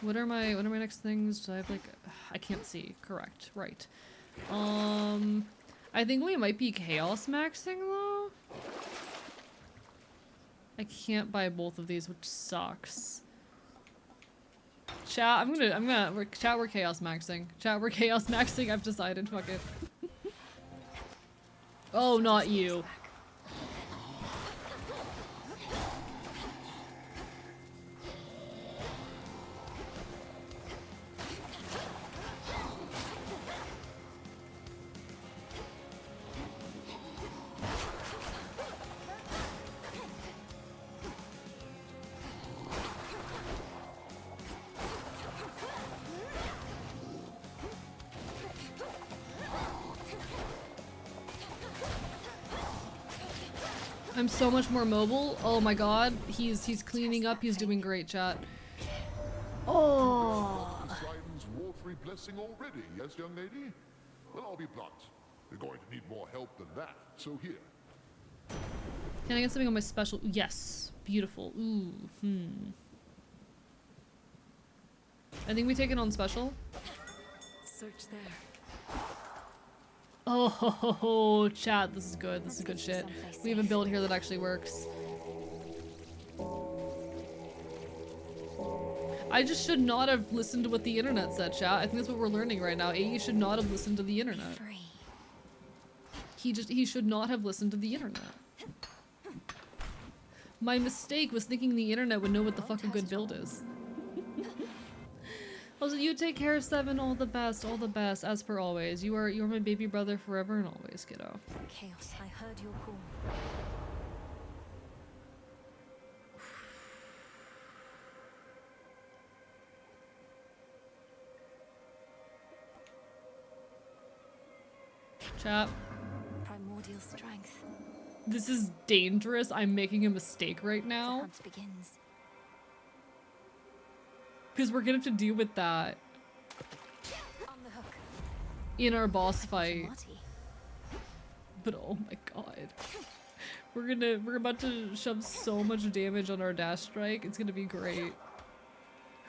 what are my next things? Do I have like I can't see. Correct. Right. I think we might be chaos maxing though. I can't buy both of these, which sucks. Chat, chat, we're chaos maxing. Chat, we're chaos maxing. I've decided, fuck it. Oh, not you. I'm so much more mobile. Oh my god. He's cleaning up. He's doing great, chat. Oh. Poseidon's watery blessing already, yes, young lady? Well, I'll be blunt. You're going to need more help than that, so here. Can I get something on my special? Yes. Beautiful. Ooh. I think we take it on special. Search there. Oh, chat, this is good. This is good shit. We have a build here that actually works. I just should not have listened to what the internet said, chat. I think that's what we're learning right now. AE should not have listened to the internet. He should not have listened to the internet. My mistake was thinking the internet would know what the fuck a good build is. Also, you take care of Seven. All the best, as per always. You're my baby brother forever and always, kiddo. Chaos, I heard your call. Chat. Primordial strength. This is dangerous. I'm making a mistake right now. The hunt begins. Because we're gonna have to deal with that On the hook. in our boss fight. But oh my god. We're about to shove so much damage on our dash strike. It's gonna be great.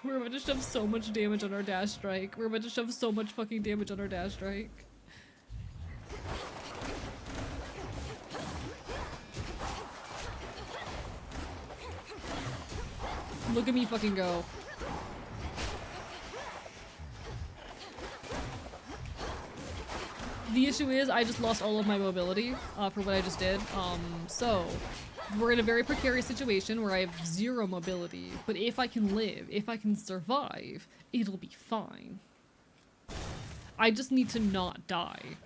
We're about to shove so much damage on our dash strike. We're about to shove so much fucking damage on our dash strike. Look at me fucking go. The issue is I just lost all of my mobility for what I just did. So we're in a very precarious situation where I have 0 mobility. But if I can live, if I can survive, it'll be fine. I just need to not die.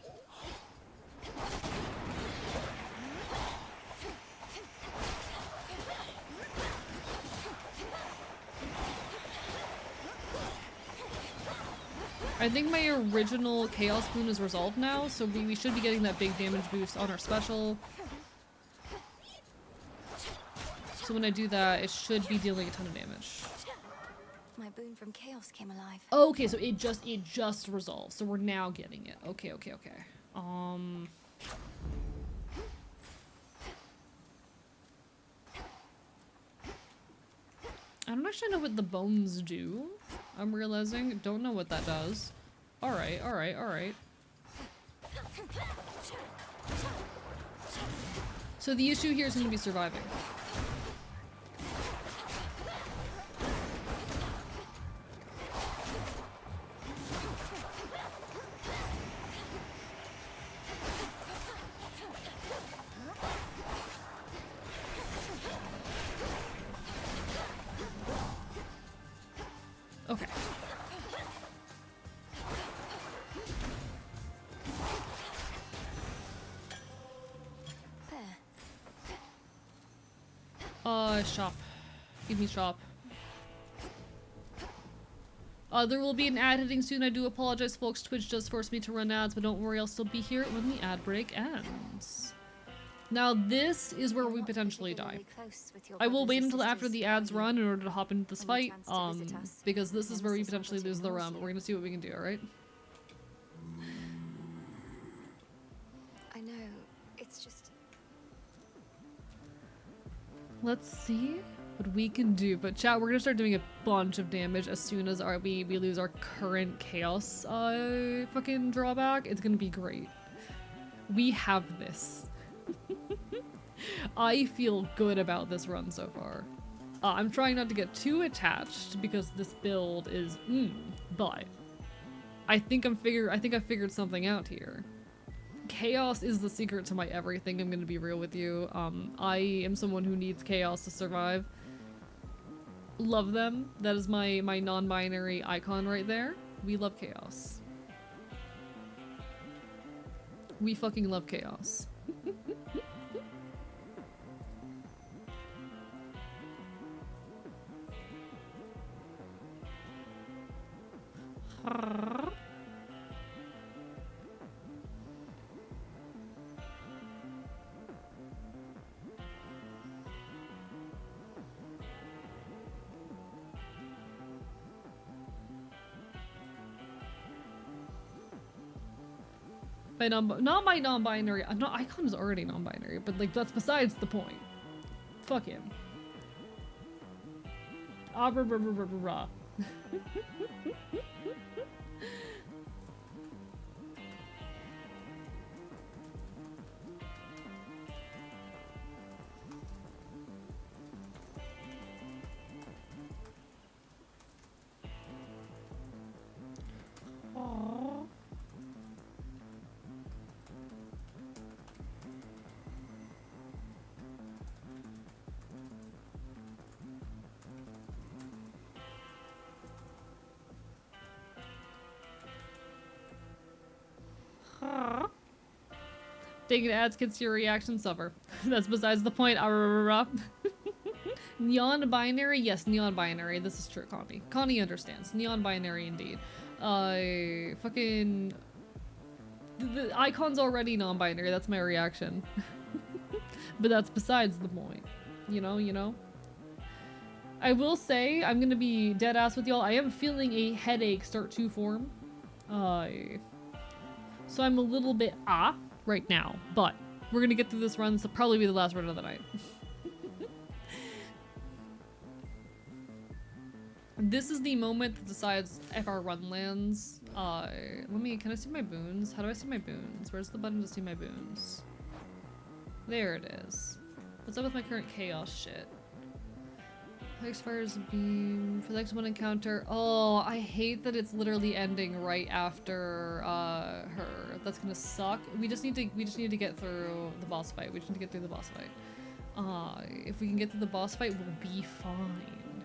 I think my original Chaos Boon is resolved now, so we should be getting that big damage boost on our special. So when I do that, it should be dealing a ton of damage. My boon from Chaos came alive. Okay, so it just resolved, so we're now getting it. Okay. I don't actually know what the bones do. I'm realizing. Don't know what that does. Alright, alright, alright. So the issue here is going to be surviving. Okay. Shop. Give me shop. There will be an ad hitting soon. I do apologize, folks. Twitch does force me to run ads, but don't worry, I'll still be here when the ad break ends. Now, this is where we potentially die. I will wait until after the ads run in order to hop into this fight, because this is where we potentially lose the run, but we're gonna see what we can do, alright? I know, it's just... Let's see what we can do, but chat, we're gonna start doing a bunch of damage as soon as we lose our current chaos fucking drawback. It's gonna be great. We have this. I feel good about this run so far. I'm trying not to get too attached because this build is but I think I figured something out here. Chaos is the secret to my everything, I'm gonna be real with you. I am someone who needs chaos to survive. Love them. That is my non-binary icon right there. We love chaos. We fucking love chaos. Not my non-binary. No, icon is already non-binary, but like that's besides the point. Fuck him. Ah, rah, rah, rah, rah, rah. Aww. Taking ads gets your reaction suffer. That's besides the point. Neon binary? Yes, neon binary. This is true, Connie. Connie understands. Neon binary indeed. Fucking... The icon's already non-binary. That's my reaction. But that's besides the point. You know? I will say, I'm gonna be dead ass with y'all. I am feeling a headache start to form. So I'm a little bit right now, but we're gonna get through this run. This will probably be the last run of the night. This is the moment that decides if our run lands. Can I see my boons? How do I see my boons? Where's the button to see my boons? There it is. What's up with my current chaos shit? Expires a beam for the next one encounter. Oh, I hate that it's literally ending right after her. That's gonna suck. We just need to get through the boss fight. We just need to get through the boss fight. If we can get through the boss fight, we'll be fine.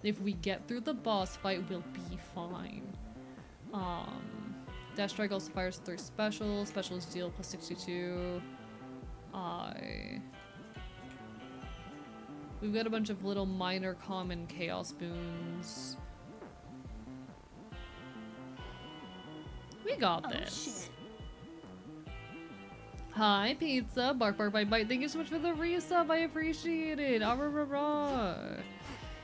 If we get through the boss fight, we'll be fine. Dash Strike also fires 3 specials. Specials deal plus 62. We've got a bunch of little minor common chaos boons. We got this. Hi, pizza. Bark, bark, bite, bite. Thank you so much for the resub. I appreciate it. Ah, rah, rah, rah.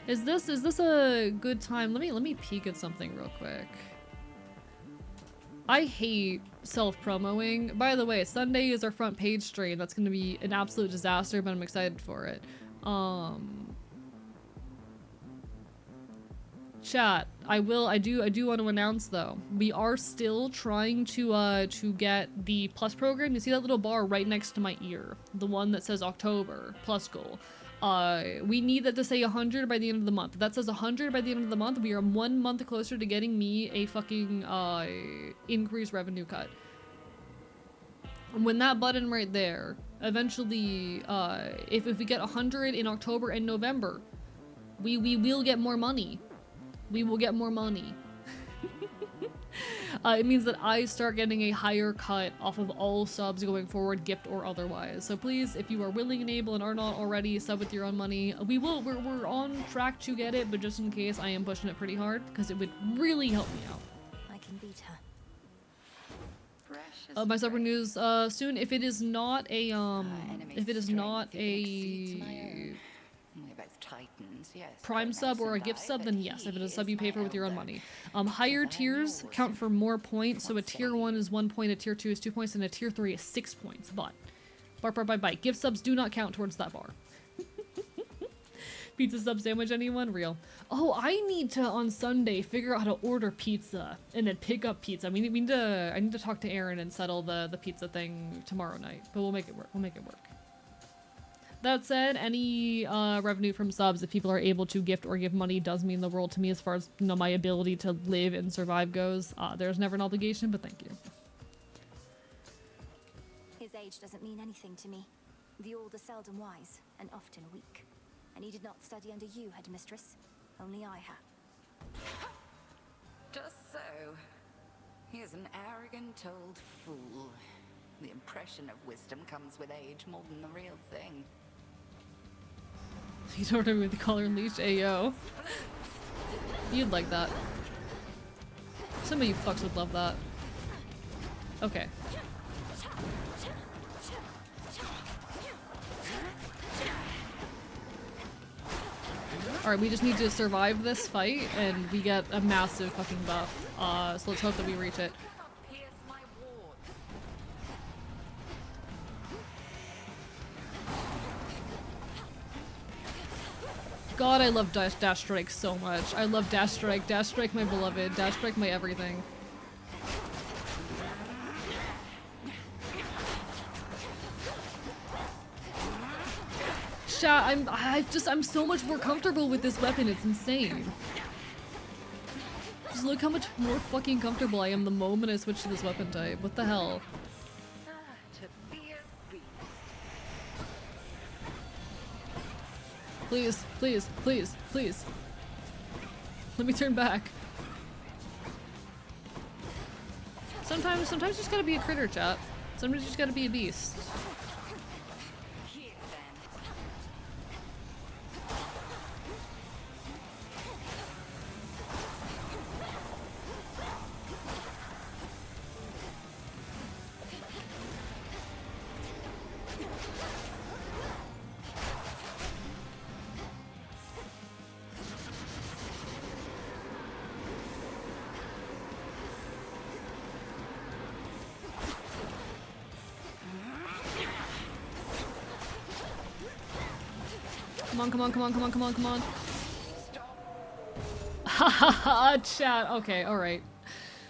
Is this a good time? Let me peek at something real quick. I hate self-promoing. By the way, Sunday is our front page stream. That's gonna be an absolute disaster, but I'm excited for it. Chat, I do want to announce though, we are still trying to get the plus program. You see that little bar right next to my ear, the one that says October plus goal. We need that to say 100 by the end of the month. If that says 100 by the end of the month, we are 1 month closer to getting me a fucking increased revenue cut. And when that button right there, eventually, if we get 100 in October and November, we will get more money. We will get more money. It means that I start getting a higher cut off of all subs going forward, gift or otherwise. So please, if you are willing and able and are not already, sub with your own money. We're on track to get it, but just in case, I am pushing it pretty hard because it would really help me out. I can beat her. My sub renews soon. If it is not a Prime sub or a gift sub, then yes. If it is a sub you pay for with your own money. Higher tiers count for more points, so a tier 1 is 1 point, a tier 2 is 2 points, and a tier 3 is 6 points. But bite. Gift subs do not count towards that bar. Pizza sub sandwich, anyone? Real. Oh, I need to on Sunday figure out how to order pizza and then pick up pizza. I need to talk to Aaron and settle the pizza thing tomorrow night, but we'll make it work. That said, any revenue from subs, if people are able to gift or give money, does mean the world to me as far as my ability to live and survive goes. There's never an obligation, but thank you. His age doesn't mean anything to me. The old are seldom wise, and often weak. And he did not study under you, headmistress. Only I have. Just so. He is an arrogant old fool. The impression of wisdom comes with age more than the real thing. You don't remember with the collar and leash, ayo. You'd like that. Some of you fucks would love that. Okay. Alright, we just need to survive this fight, and we get a massive fucking buff. So let's hope that we reach it. God, I love Dash Strike so much. I love Dash Strike. Dash Strike, my beloved. Dash Strike, my everything. Chat, I'm so much more comfortable with this weapon. It's insane. Just look how much more fucking comfortable I am the moment I switch to this weapon type. What the hell? Please, please, please, please. Let me turn back. Sometimes you just gotta be a critter, chat. Sometimes you just gotta be a beast. Come on. Hahaha, chat. Okay, alright.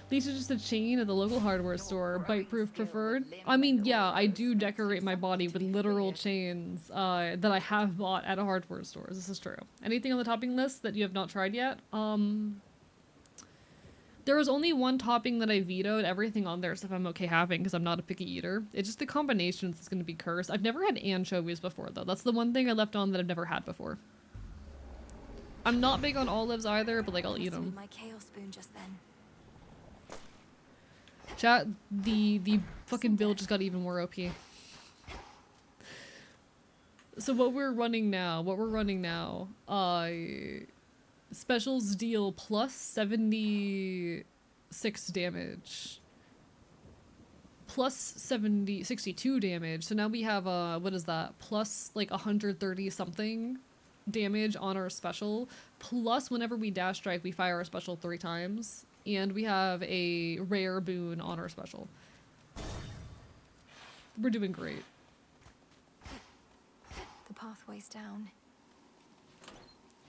These are just a chain at the local hardware store. Bite-proof preferred. I mean, yeah, I do decorate my body with literal chains that I have bought at a hardware store. This is true. Anything on the topping list that you have not tried yet? There was only one topping that I vetoed. Everything on there is stuff I'm okay having because I'm not a picky eater. It's just the combinations that's going to be cursed. I've never had anchovies before, though. That's the one thing I left on that I've never had before. I'm not big on olives either, but like I'll eat them. My chaos spoon just then. Chat, the fucking build just got even more OP. So what we're running now, specials deal plus 76 damage. Plus 62 damage. So now we have, what is that? Plus like 130 something damage on our special. Plus whenever we dash strike, we fire our special 3 times. And we have a rare boon on our special. We're doing great. The pathway's down.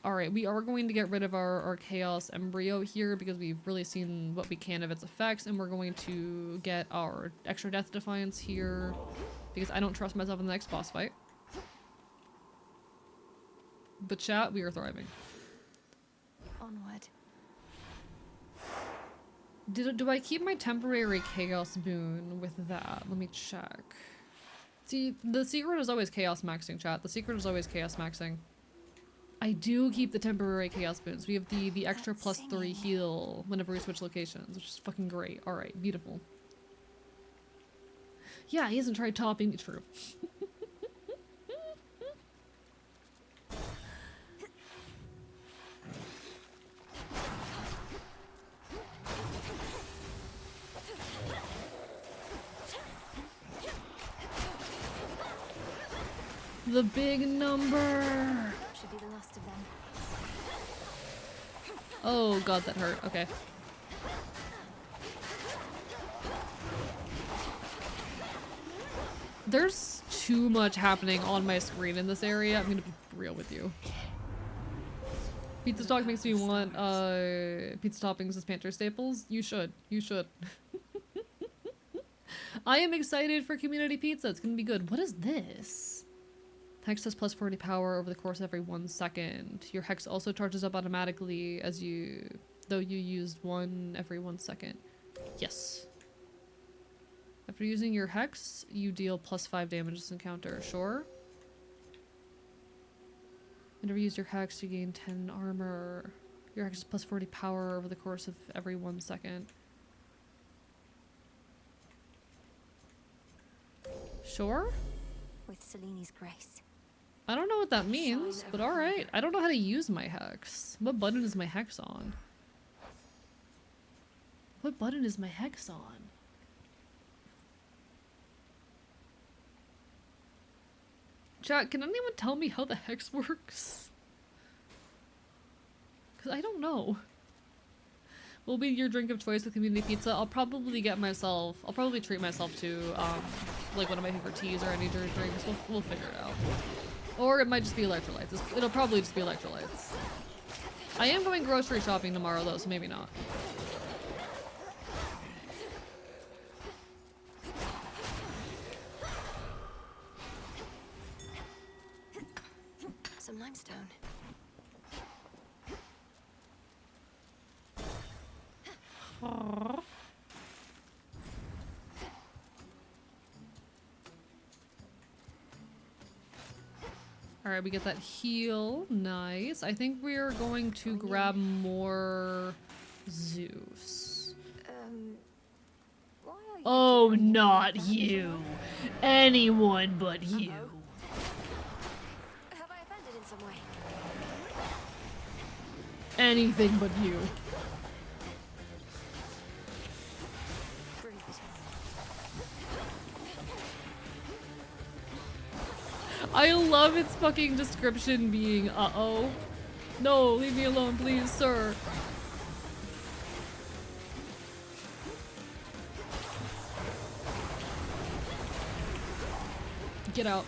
Alright, we are going to get rid of our Chaos Embryo here because we've really seen what we can of its effects, and we're going to get our extra Death Defiance here because I don't trust myself in the next boss fight. But chat, we are thriving. Onward. Do I keep my temporary Chaos Boon with that? Let me check. See, the secret is always Chaos Maxing, chat. The secret is always Chaos Maxing. I do keep the temporary Chaos Boons. We have the extra +3 heal whenever we switch locations, which is fucking great. Alright, beautiful. Yeah, he hasn't tried topping. True. The big number! Should be the last of them. Oh god, that hurt. Okay. There's too much happening on my screen in this area. I'm gonna be real with you. Pizza Stock makes me want pizza toppings as pantry staples. You should. You should. I am excited for community pizza. It's gonna be good. What is this? Hex has +40 power over the course of every 1 second. Your Hex also charges up automatically though you used one every 1 second. Yes. After using your Hex, you deal +5 damage to this encounter. Sure. Whenever you use your Hex, you gain 10 armor. Your Hex is +40 power over the course of every 1 second. Sure? With Seleni's grace. I don't know what that means, but alright. I don't know how to use my Hex. What button is my Hex on? What button is my Hex on? Chat, can anyone tell me how the Hex works? Because I don't know. Will be your drink of choice with community pizza. I'll probably treat myself to, like one of my favorite teas or any drinks. We'll figure it out. Or it might just be electrolytes. It'll probably just be electrolytes. I am going grocery shopping tomorrow though, so maybe not. Some limestone. Aww. Alright, we get that heal. Nice. I think we're going to grab more Zeus. Why are you Oh, not you. Anyone but you. Have I offended in some way? Anything but you. Breathe it I love its fucking description being uh-oh. No, leave me alone, please, sir. Get out.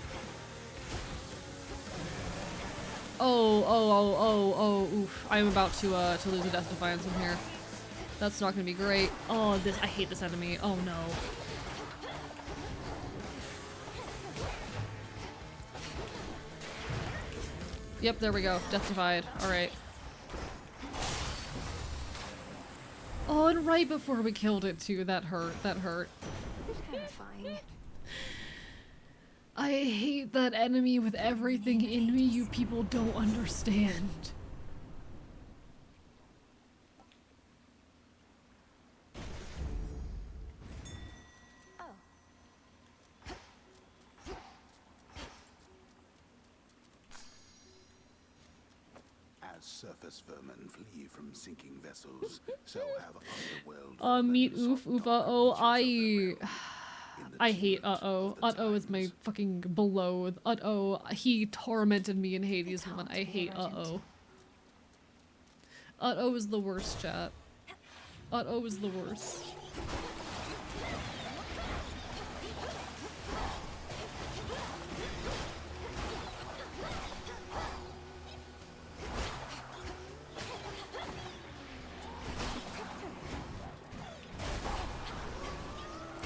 Oh, oof. I'm about to lose a Death Defiance in here. That's not gonna be great. Oh, I hate this enemy. Oh no. Yep, there we go. Death Defied. Alright. Oh, and right before we killed it too. That hurt. That hurt. terrifying. I hate that enemy with everything in me you people don't understand. As surface vermin flee from sinking vessels, so have underworld Meet oof, oof, uh-oh, I hate uh-oh. Uh-oh is my fucking below. Uh-oh, he tormented me in Hades 1. I hate uh-oh. Uh-oh is the worst, chat. Uh-oh is the worst.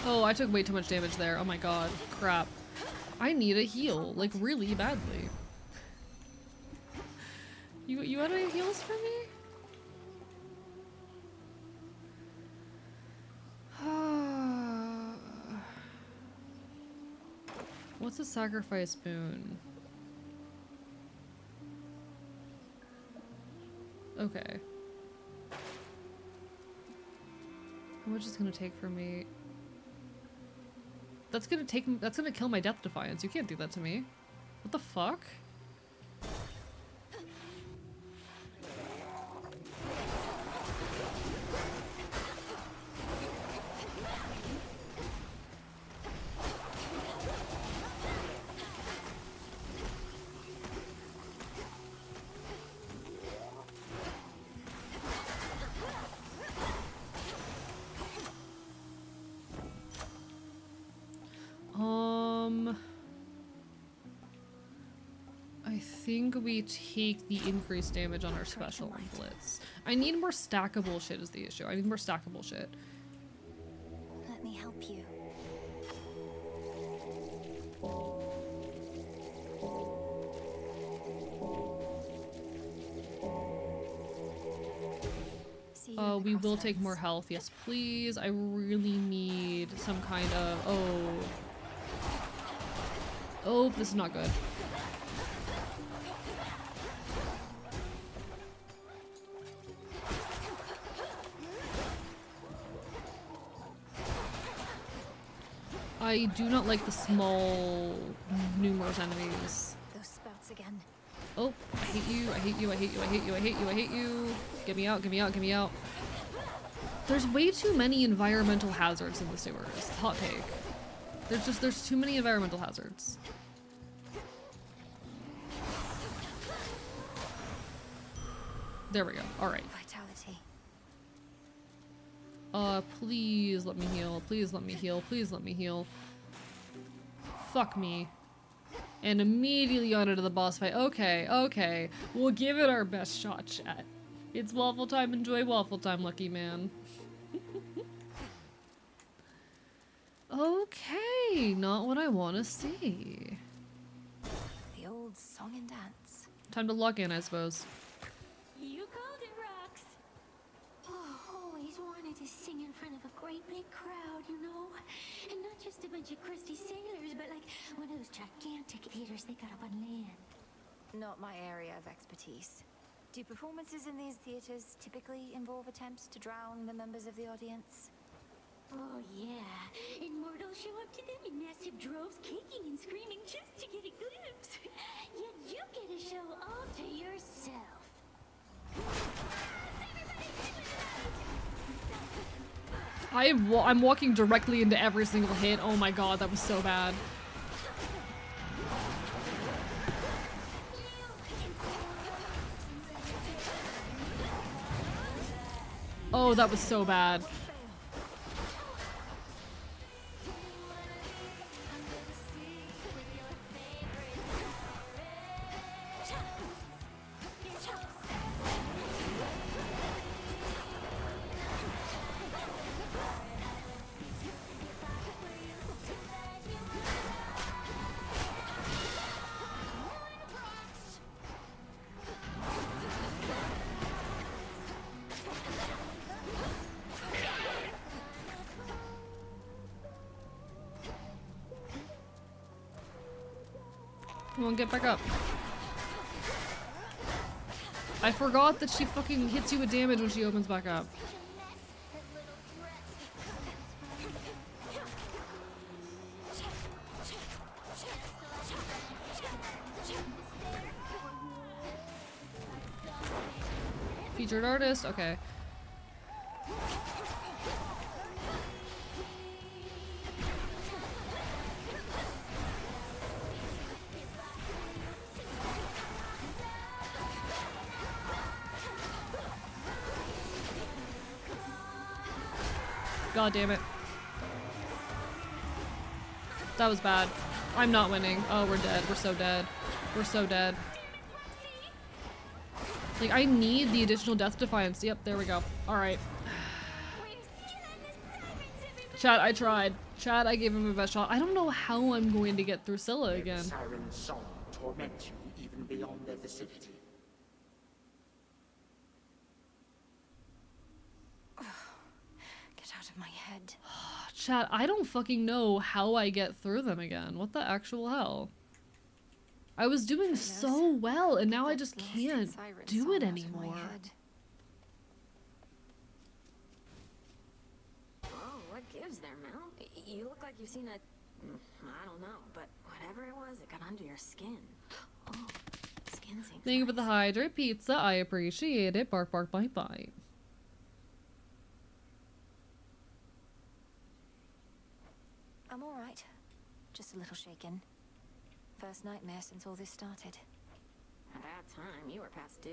Oh, I took way too much damage there. Oh my god. Crap. I need a heal, like really badly. You had any heals for me? What's a sacrifice boon? Okay. How much is it gonna take for me? That's gonna kill my Death Defiance. You can't do that to me. What the fuck? I think we take the increased damage on our special and blitz. I need more stackable shit is the issue. I need more stackable shit. Let me help you. We will take more health. Yes, please. I really need some kind of... Oh, this is not good. I do not like the small, numerous enemies. Those spouts again. Oh, I hate you, I hate you, I hate you, I hate you, I hate you, I hate you. Get me out, get me out, get me out. There's way too many environmental hazards in the sewers. Hot take. There's too many environmental hazards. There we go. Alright. Vitality. Please let me heal. Please let me heal. Please let me heal. Fuck me. And immediately on into the boss fight. Okay, okay. We'll give it our best shot, chat. It's waffle time. Enjoy waffle time, lucky man. Okay, not what I want to see. The old song and dance. Time to log in, I suppose. You called it, Rox. Oh, always wanted to sing in front of a great big crowd, you know? And not just a bunch of crusty sailors, but like one of those gigantic theaters they got up on land. Not my area of expertise. Do performances in these theaters typically involve attempts to drown the members of the audience? Oh yeah, and mortals show up to them in massive droves, kicking and screaming just to get a glimpse. Yet you get a show all to yourself. I'm walking directly into every single hit. Oh my god, that was so bad. Oh, that was so bad. Come on, get back up. I forgot that she fucking hits you with damage when she opens back up. Featured artist, okay. God damn it. That was bad. I'm not winning. Oh, we're dead. We're so dead. We're so dead. Like, I need the additional Death Defiance. Yep, there we go. Alright. Chat, I tried. Chat, I gave him my best shot. I don't know how I'm going to get through Scylla again. Siren's song torments you even beyond their vicinity. Get out of my head. Chat, I don't fucking know how I get through them again. What the actual hell? I was doing so well, and now I just can't do it anymore. Oh, what gives there, Mel? You look like you've seen a... I don't know, but whatever it was, it got under your skin. Oh, skin seems... Thank you for the hydrate pizza. I appreciate it. Bark, bark, bite, bite. I'm alright. Just a little shaken. First nightmare since all this started. At that time, you were past due.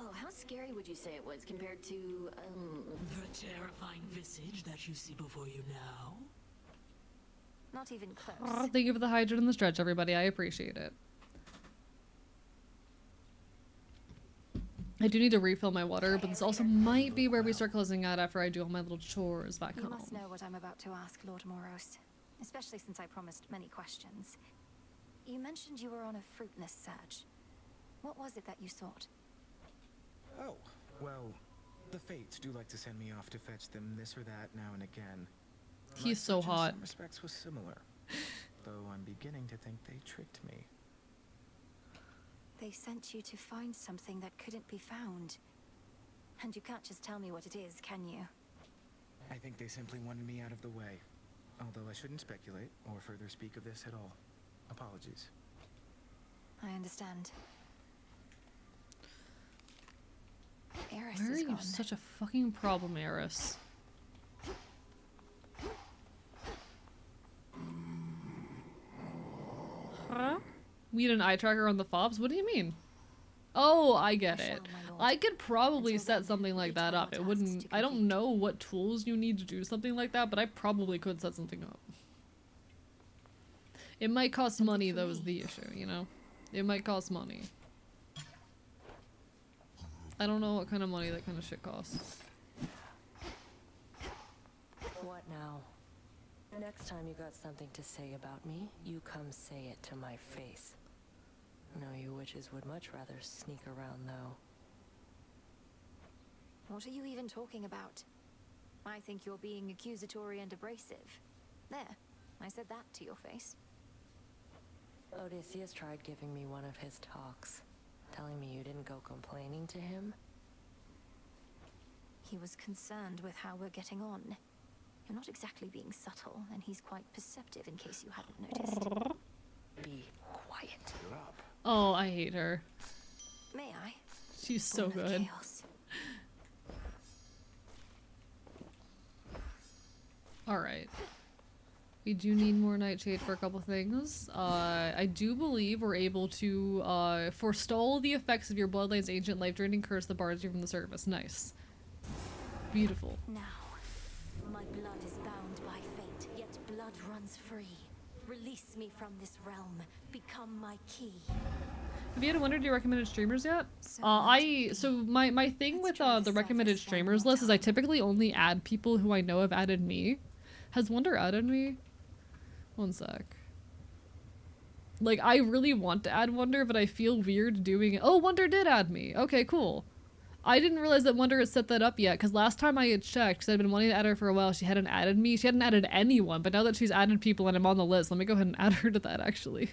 Oh, how scary would you say it was compared to, The terrifying visage that you see before you now? Not even close. Oh, thank you for the hydrate and the stretch, everybody. I appreciate it. I do need to refill my water, but this also might be where we start closing out after I do all my little chores back home. You must know what I'm about to ask, Lord Moros. Especially since I promised many questions. You mentioned you were on a fruitless search. What was it that you sought? Oh, well, the Fates do like to send me off to fetch them this or that now and again. He's so hot. In some respects was similar, though I'm beginning to think they tricked me. They sent you to find something that couldn't be found. And you can't just tell me what it is, can you? I think they simply wanted me out of the way. Although I shouldn't speculate or further speak of this at all. Apologies. I understand. Eris Why are is you gone. such a fucking problem, Eris? Huh? We need an eye tracker on the fobs? What do you mean? Oh, I get it. I could probably set something like that up. It wouldn't... I don't know what tools you need to do something like that, but I probably could set something up. It might cost money, though, is the issue, you know? It might cost money. I don't know what kind of money that kind of shit costs. What now? Next time you got something to say about me, you come say it to my face. No, you witches would much rather sneak around, though. What are you even talking about? I think you're being accusatory and abrasive. There, I said that to your face. Odysseus tried giving me one of his talks, telling me you didn't go complaining to him. He was concerned with how we're getting on. You're not exactly being subtle, and he's quite perceptive in case you hadn't noticed. Be quiet. You're up. Oh, I hate her. May I? She's so Woman of good. Chaos. Alright. We do need more Nightshade for a couple things. I do believe we're able to forestall the effects of your Bloodline's ancient life-draining curse that bars you from the service. Nice. Beautiful. Now, my blood is bound by fate, yet blood runs free. Release me from this realm. Become my key. Have you had wondered your recommended streamers yet? So my thing with the recommended streamers list is I typically only add people who I know have added me. Has Wonder added me? One sec. Like, I really want to add Wonder, but I feel weird doing it. Oh, Wonder did add me. Okay, cool. I didn't realize that Wonder had set that up yet, because last time I had checked, because I'd been wanting to add her for a while, she hadn't added me. She hadn't added anyone, but now that she's added people and I'm on the list, let me go ahead and add her to that, actually.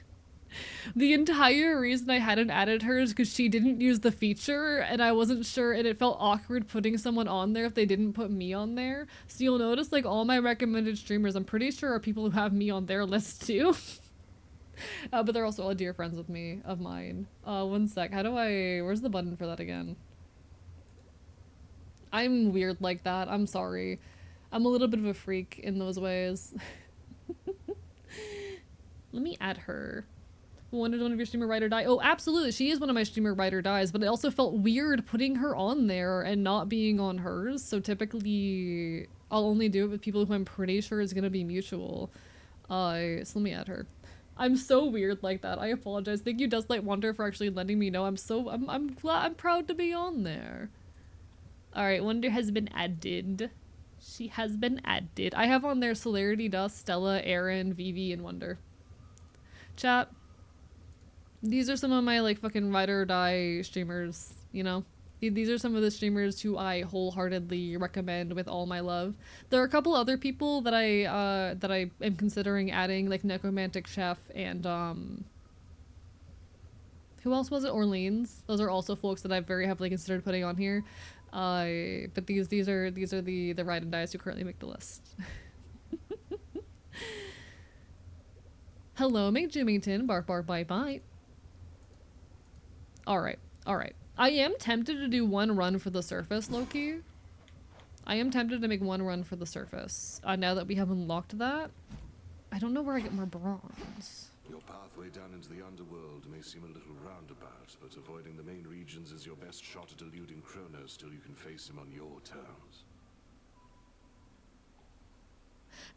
The entire reason I hadn't added her is because she didn't use the feature, and I wasn't sure, and it felt awkward putting someone on there if they didn't put me on there. So you'll notice, like, all my recommended streamers, I'm pretty sure are people who have me on their list, too. But they're also all dear friends of mine. One sec, how do I... Where's the button for that again? I'm weird like that, I'm sorry. I'm a little bit of a freak in those ways. Let me add her. Wanted one of your streamer ride or die? Oh, absolutely, she is one of my streamer ride or dies, but it also felt weird putting her on there and not being on hers, so typically I'll only do it with people who I'm pretty sure is gonna be mutual. So let me add her. I'm so weird like that, I apologize. Thank you, Dustlight Wonder, for actually letting me know. I'm proud to be on there. Alright, Wonder has been added. She has been added. I have on there Celerity, Dust, Stella, Aaron, Vivi, and Wonder. Chat. These are some of my like fucking ride or die streamers, you know? These are some of the streamers who I wholeheartedly recommend with all my love. There are a couple other people that I am considering adding, like Necromantic Chef and who else was it? Orleans. Those are also folks that I've very heavily considered putting on here. But these are the ride and dies who currently make the list. Hello, McJimington. Bark bark bite bite. Alright. I am tempted to do one run for the surface, Loki. I am tempted to make one run for the surface. Now that we have unlocked that. I don't know where I get more bronze. Your pathway down into the underworld may seem a little roundabout, but avoiding the main regions is your best shot at eluding Kronos till you can face him on your terms.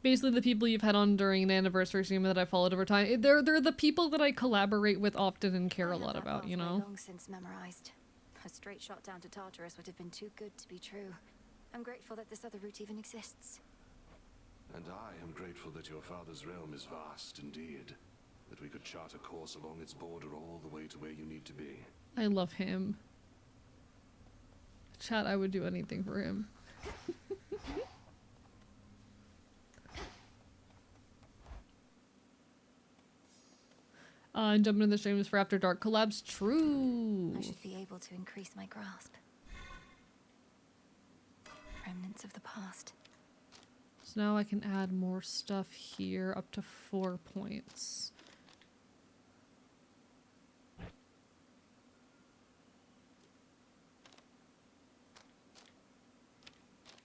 Basically, the people you've had on during an anniversary stream that I followed over time, they're the people that I collaborate with often and care a lot about, you know? Long since memorized. A straight shot down to Tartarus would have been too good to be true. I'm grateful that this other route even exists. And I am grateful that your father's realm is vast indeed. That we could chart a course along its border all the way to where you need to be. I love him. Chat, I would do anything for him. And jumping in the streams for After Dark collabs. True. I should be able to increase my grasp. Remnants of the past. So now I can add more stuff here, up to 4 points.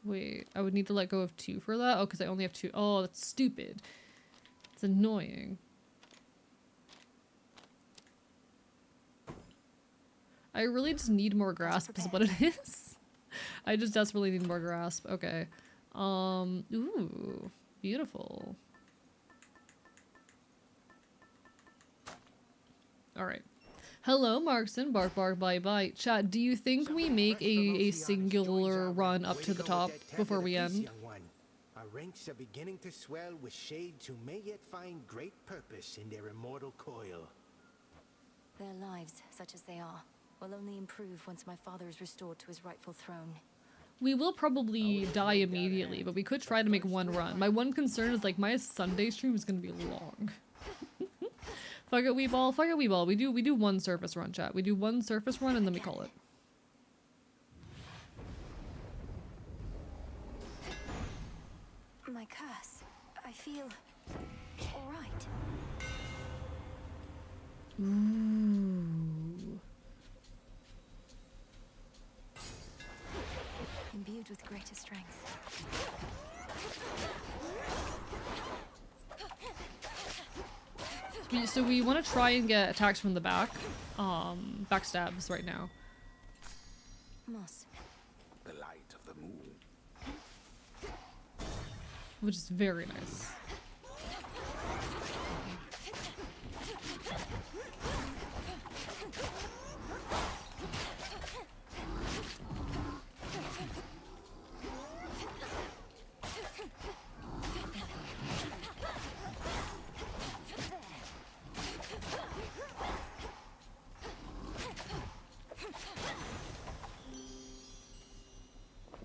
Wait, I would need to let go of 2 for that? Oh, because I only have 2. Oh, that's stupid. It's annoying. I really just need more grasp is what it is. I just desperately need more grasp. Okay. Ooh, beautiful. Alright. Hello, Markson. Bark, bark, bye, bye. Chat, do you think we make a singular run up to the top before we end? Our ranks are beginning to swell with shades who may yet find great purpose in their immortal coil. Their lives, such as they are, will only improve once my father is restored to his rightful throne. We will probably die immediately, but we could try to make one run. My one concern is, like, my Sunday stream is gonna be long. Fuck it, Weeball. Fuck it, Weeball. We do one surface run, chat. We do one surface run and then we call it. My curse. I feel alright. Ooh. Imbued with greater strength. So we want to try and get attacks from the back. Backstabs right now. Moss. The light of the moon. Which is very nice.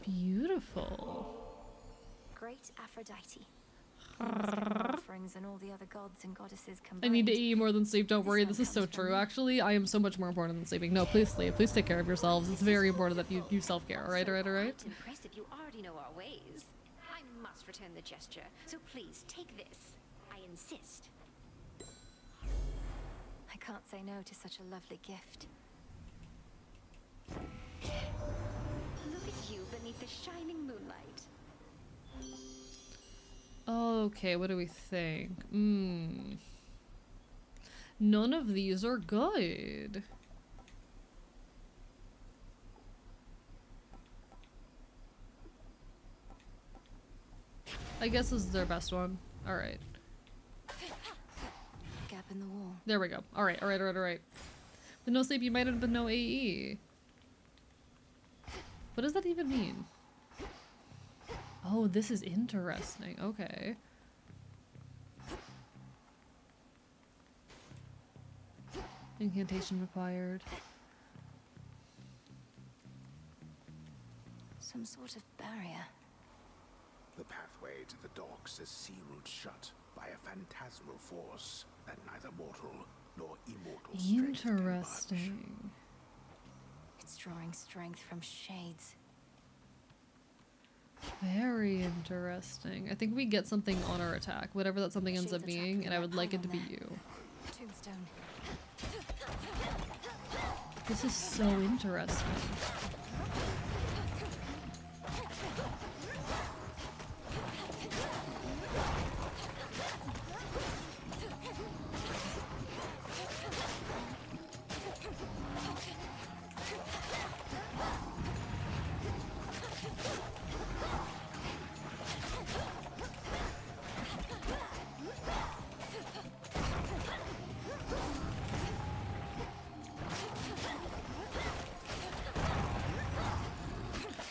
Beautiful. Great Aphrodite. Offerings and all the other gods and goddesses I combined. need to eat more than sleep, don't worry. This is so true, actually. I am so much more important than sleeping. No, please sleep. Please take care of yourselves. It's very important that you self-care, alright, alright, alright? Impressive, you already know our ways. I must return the gesture, so please take this. I insist. I can't say no to such a lovely gift. Look at you beneath the shining moonlight. Okay, what do we think? None of these are good. I guess this is their best one. Alright. Gap in the wall. There we go. Alright, alright, alright, alright. With no sleep, you might have been no AE. What does that even mean? Oh, this is interesting. Okay. Incantation required. Some sort of barrier. The pathway to the docks is sealed shut by a phantasmal force that neither mortal nor immortal strength can budge. Interesting. It's drawing strength from shades. Very interesting. I think we get something on our attack, whatever that something ends up being, and I would like it to be you. Tombstone. This is so interesting.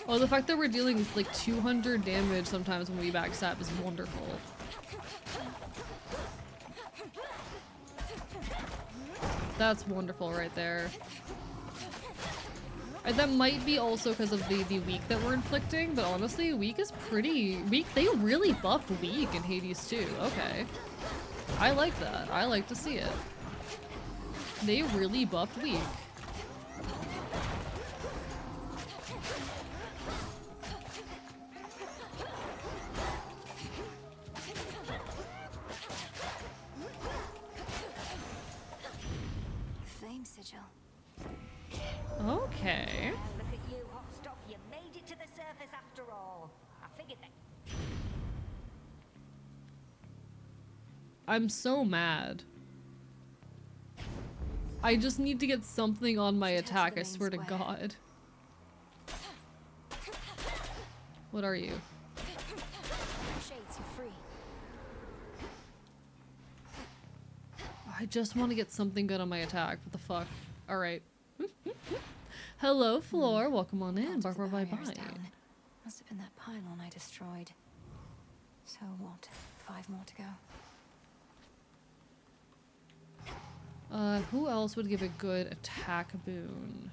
Oh, the fact that we're dealing with like 200 damage sometimes when we backstab is wonderful. That's wonderful right there. That might be also because of the weak that we're inflicting, but honestly, weak is pretty weak. They really buffed weak in Hades too. Okay. I like that. I like to see it. They really buffed weak. Flame sigil. Okay. Look at you, hot stuff. You made it to the surface after all. I figured that. I'm so mad. I just need to get something on my attack, I swear to God. What are you? Shades, you're free. I just want to get something good on my attack. What the fuck? Alright. Hello, Floor. Welcome on in. Bye bye bye bye. Must have been that pylon I destroyed. So what? 5 more to go. Who else would give a good attack boon?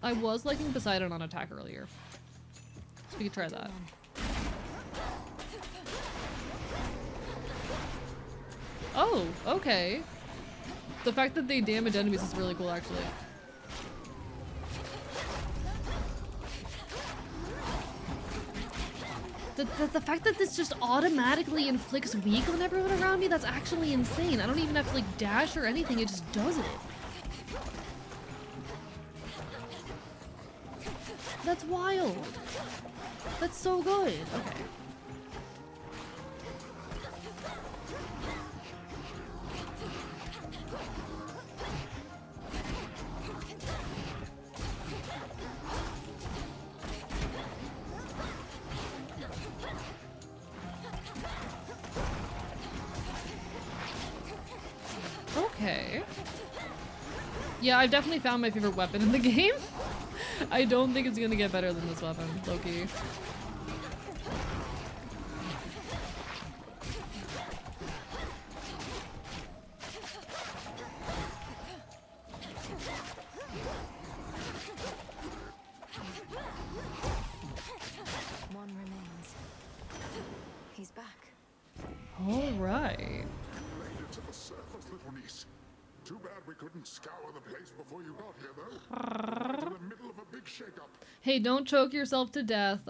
I was liking Poseidon on attack earlier. So we could try that. Oh, okay. The fact that they damage enemies is really cool, actually. The fact that this just automatically inflicts weak on everyone around me, that's actually insane. I don't even have to like dash or anything, it just does it. That's wild. That's so good. Okay. Okay. Yeah, I've definitely found my favorite weapon in the game. I don't think it's gonna get better than this weapon, Loki. One remains. He's back. All right. Made it to the surface, little niece. Too bad we couldn't scour the place before you got here, though. Right in the middle of a big shakeup. Hey, don't choke yourself to death,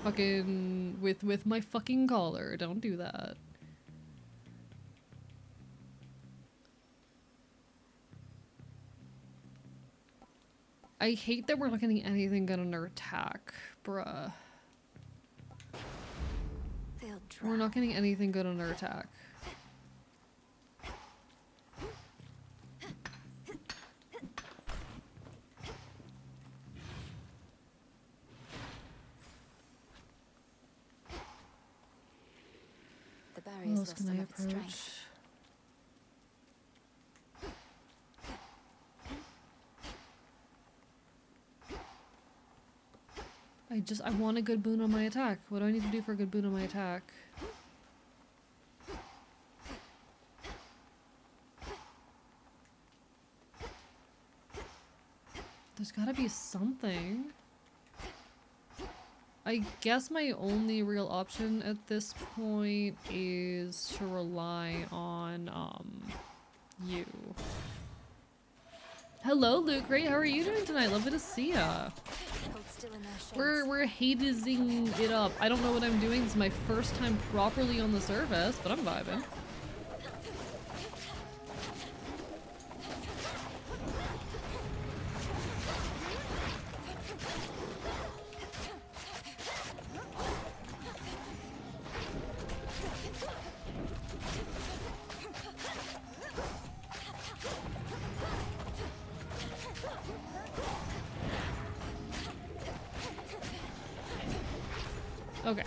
fucking with my fucking collar. Don't do that. I hate that we're not getting anything good on our attack, bruh. We're not getting anything good on our attack. The Who barrier's else lost can some I of its approach? strength. I want a good boon on my attack. What do I need to do for a good boon on my attack? There's gotta be something. I guess my only real option at this point is to rely on, you. Hello, Luke. Great. How are you doing tonight? Lovely to see ya. We're Hadesing it up. I don't know what I'm doing. It's my first time properly on the service, but I'm vibing. Okay.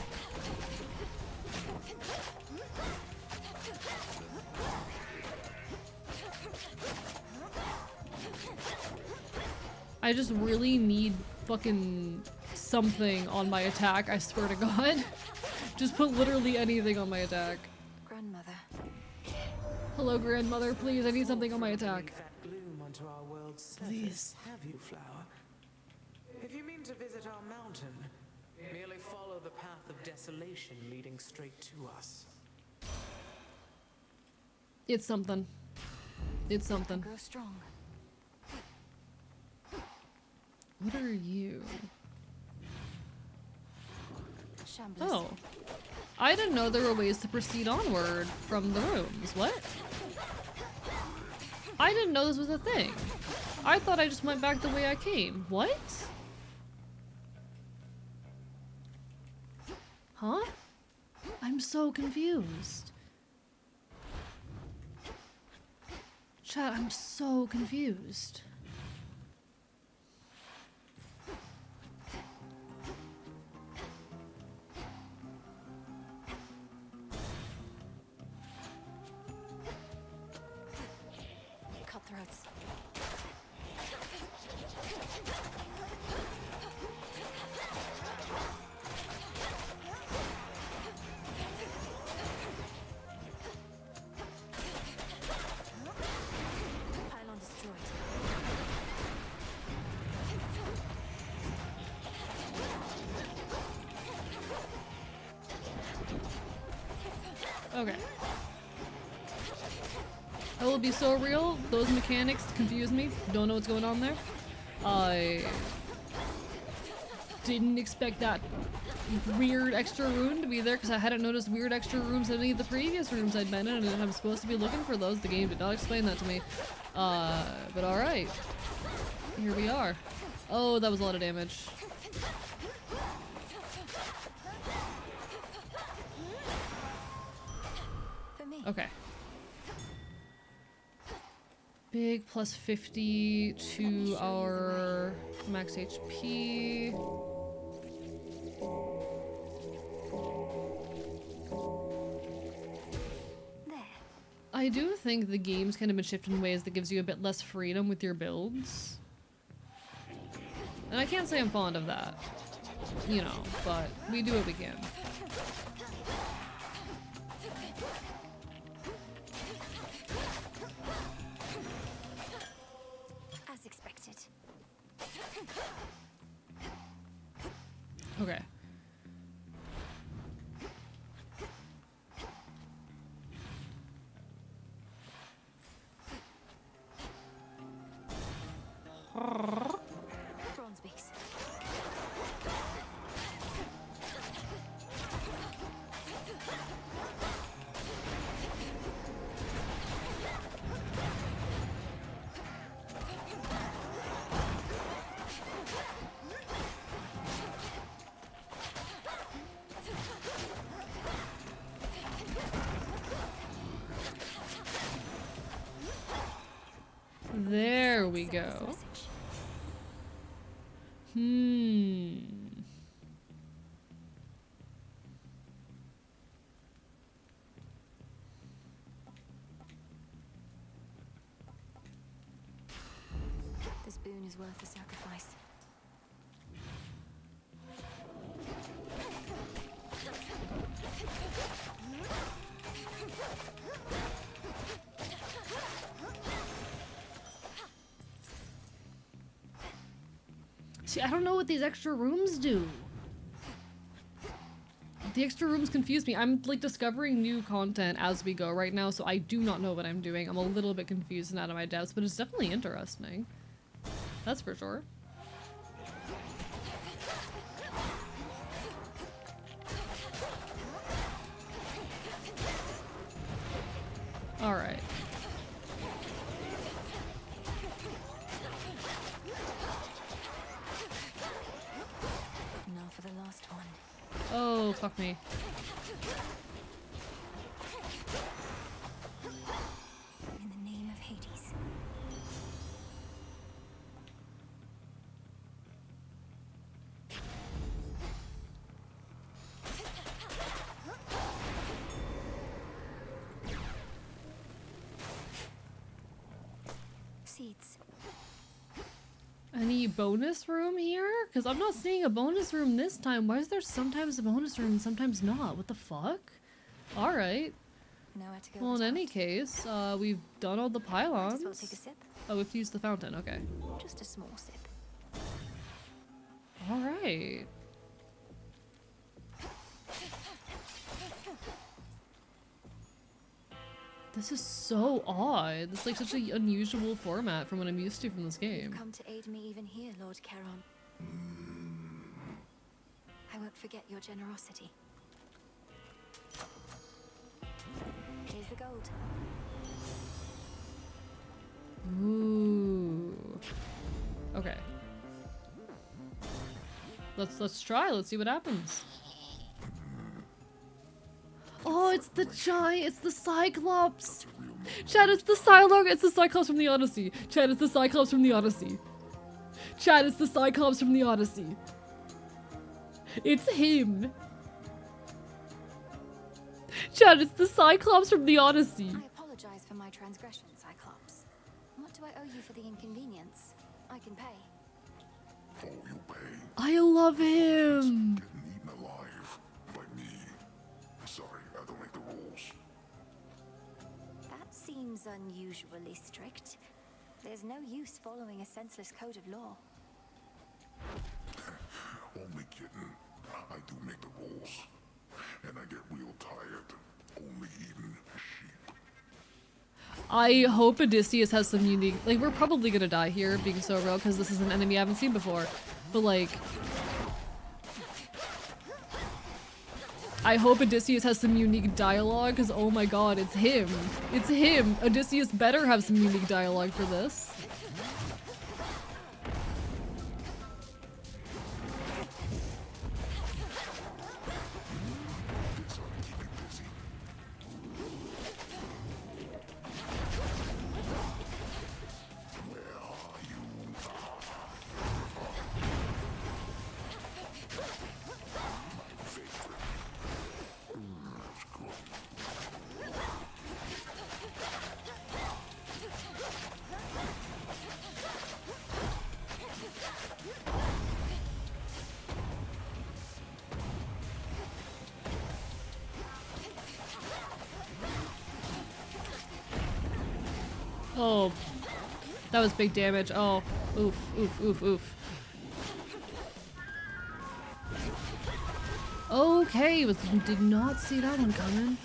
I just really need fucking something on my attack, I swear to God. Just put literally anything on my attack. Grandmother. Hello, grandmother, please. I need something on my attack. Bloom onto our world's surface, Please. have you, flower? If you mean to visit our mountain, merely follow the path of desolation leading straight to us. It's something. It's something. Grow strong. What are you? Shambles. Oh. I didn't know there were ways to proceed onward from the rooms. What? I didn't know this was a thing. I thought I just went back the way I came. What? Huh? I'm so confused. Chat, I'm so confused. Cutthroats. Pylon destroyed. Okay. I will be so real, those mechanics confuse me. Don't know what's going on there. I didn't expect that weird extra rune to be there because I hadn't noticed weird extra rooms in any of the previous rooms I'd been in, and I'm supposed to be looking for those. The game did not explain that to me. But alright. Here we are. Oh, that was a lot of damage. Okay. Big plus 50 to our max HP. I do think the game's kind of been shifted in ways that gives you a bit less freedom with your builds. And I can't say I'm fond of that, you know, but we do what we can. As expected. Okay. Bronze beaks. There we go. This boon is worth the sacrifice. See, I don't know what these extra rooms do. The extra rooms confuse me. I'm like discovering new content as we go right now, so I do not know what I'm doing. I'm a little bit confused and out of my depths, but it's definitely interesting. That's for sure. Alright. Now for the last one. Oh, fuck me. In the name of Hades. Seeds. Any bonus room here? Because I'm not seeing a bonus room this time. Why is there sometimes a bonus room and sometimes not? What the fuck? Alright. Nowhere to go. Well, in any case, we've done all the pylons. Might as well take a sip. Oh, we have to use the fountain. Okay. Just a small sip. Alright. This is so odd. It's like such an unusual format from what I'm used to from this game. You've come to aid me even here, Lord Charon. I won't forget your generosity. Here's the gold. Ooh. Okay. Let's try. Let's see what happens. Oh, it's the giant. It's the Cyclops. Chad, it's the Cyclops. It's the Cyclops from the Odyssey. Chad, it's the Cyclops from the Odyssey. Chad, it's the Cyclops from the Odyssey. It's him. Chad, it's the Cyclops from the Odyssey. I apologize for my transgression, Cyclops. What do I owe you for the inconvenience? I can pay. Oh, you pay. I love him. Getting eaten alive by me. Sorry, I don't make the rules. That seems unusually strict. There's no use following a senseless code of law. Only kidding. I do make the rules. And I get real tired. Only eating sheep. I hope Odysseus has some unique... Like, we're probably gonna die here, being so real, because this is an enemy I haven't seen before. But, like... I hope Odysseus has some unique dialogue, because oh my god, it's him. It's him! Odysseus better have some unique dialogue for this. Oh, that was big damage. Oh, oof, oof, oof, oof. Okay, did not see that one coming.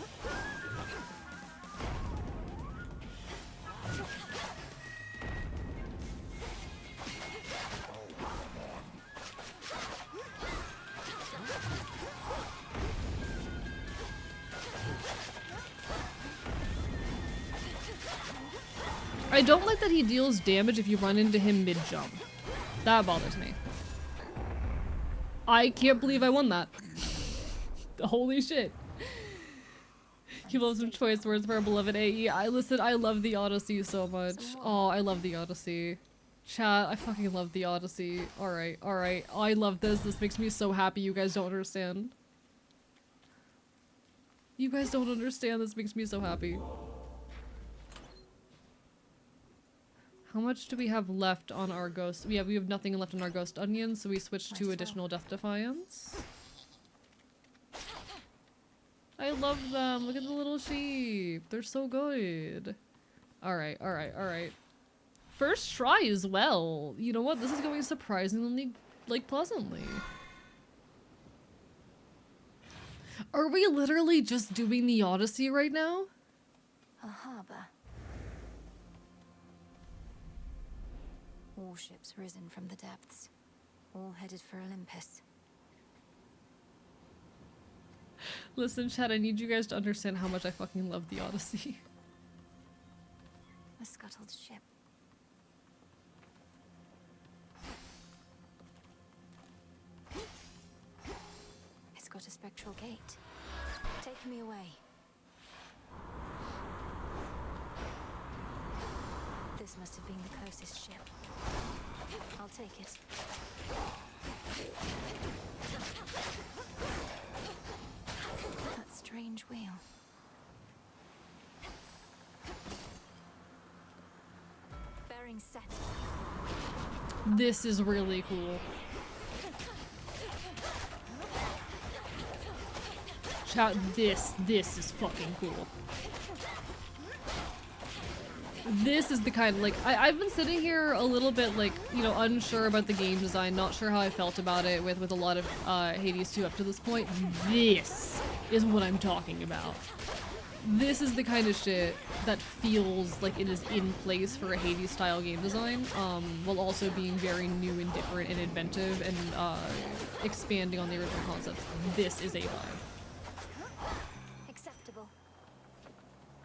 I don't like that he deals damage if you run into him mid-jump. That bothers me. I can't believe I won that. Holy shit. He loves some choice words for our beloved AE. I love the Odyssey so much. Oh, I love the Odyssey. Chat, I fucking love the Odyssey. Alright, alright. I love this. This makes me so happy. You guys don't understand. You guys don't understand. This makes me so happy. How much do we have left on our ghost? We have nothing left on our ghost onion, so we switched to additional death defiance. I love them. Look at the little sheep. They're so good. Alright, alright, alright. First try as well. You know what? This is going surprisingly like, pleasantly. Are we literally just doing the Odyssey right now? A harbor. Warships risen from the depths, all headed for Olympus. Listen, chat, I need you guys to understand how much I fucking love the Odyssey. A scuttled ship. It's got a spectral gate. Take me away. This must have been the closest ship. I'll take it. That strange wheel. Bearing set. This is really cool. Chat, this is fucking cool. This is the kind, like, I've been sitting here a little bit, like, you know, unsure about the game design, not sure how I felt about it with a lot of Hades 2 up to this point. This is what I'm talking about. This is the kind of shit that feels like it is in place for a Hades-style game design, while also being very new and different and inventive and expanding on the original concepts. This is a vibe. Acceptable.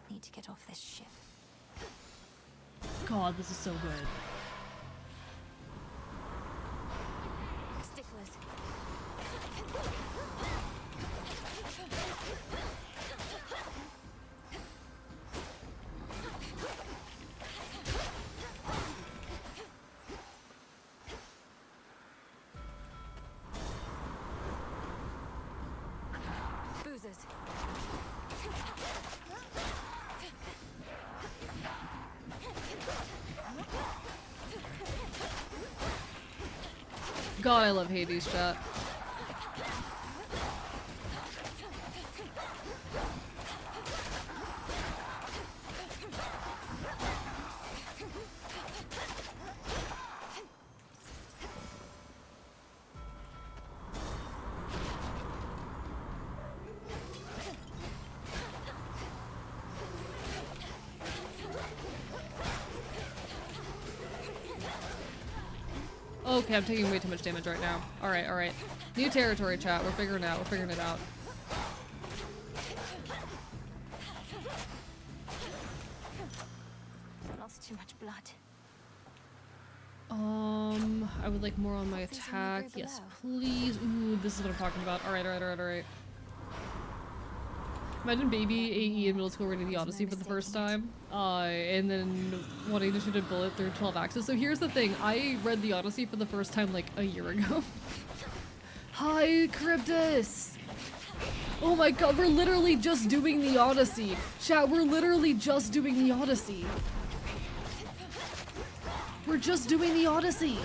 Need to get off this ship. God, this is so good. Sticklers. Boozers. God, I love Hades, chat. Okay, I'm taking way too much damage right now. Alright, alright. New territory, chat. We're figuring it out. We're figuring it out. Lost too much blood. I would like more on my attack. Yes, please. Ooh, this is what I'm talking about. Alright, alright, alright, alright. Imagine baby AE in middle school reading the Odyssey for the first time, and then wanting to shoot a bullet through 12 axes. So here's the thing, I read the Odyssey for the first time like a year ago. Hi, Cryptus! Oh my god, we're literally just doing the Odyssey. Chat, we're literally just doing the Odyssey. We're just doing the Odyssey.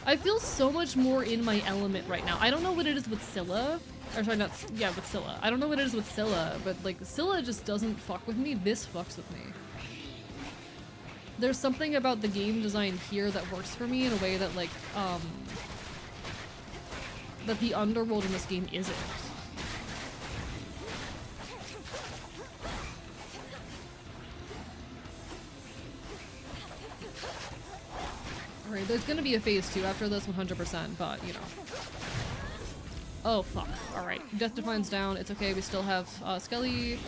I feel so much more in my element right now. I don't know what it is with Scylla. Or sorry, not, yeah, with Scylla. I don't know what it is with Scylla, but like Scylla just doesn't fuck with me. This fucks with me. There's something about the game design here that works for me in a way that like, that the underworld in this game isn't. Alright, there's gonna be a phase 2 after this 100%, but, you know. Oh, fuck. Alright, Death Defiance down. It's okay, we still have, Skelly.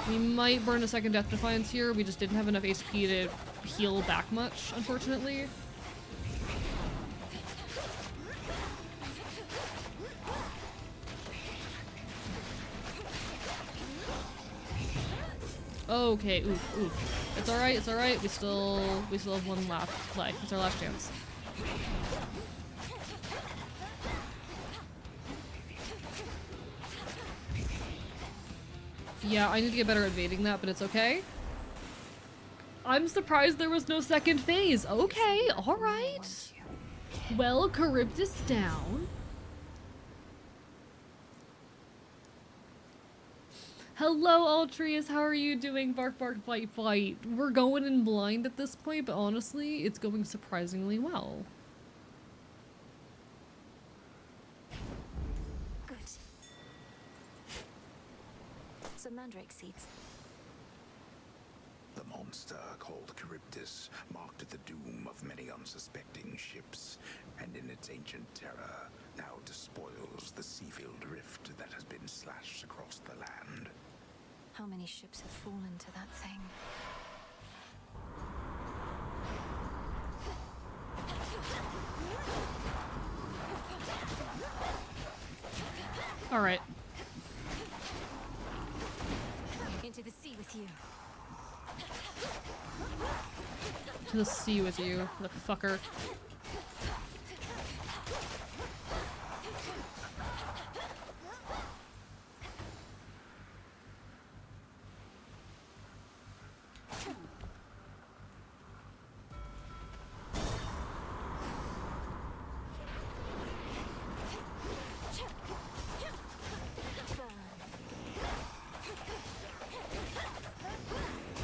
We might burn a second Death Defiance here. We just didn't have enough HP to heal back much, unfortunately. Okay, oof, oof. It's alright, it's alright. We still have one last life. It's our last chance. Yeah, I need to get better at evading that, but it's okay. I'm surprised there was no second phase. Okay, alright. Well, Charybdis down. Hello, Altreus. How are you doing? Bark, bark, bite, bite. We're going in blind at this point, but honestly, it's going surprisingly well. Good. Some mandrake seeds. The monster called Charybdis marked the doom of many unsuspecting ships, and in its ancient terror now despoils the sea-filled rift that has been slashed across the land. How many ships have fallen to that thing? All right. Into the sea with you. To the sea with you, the fucker.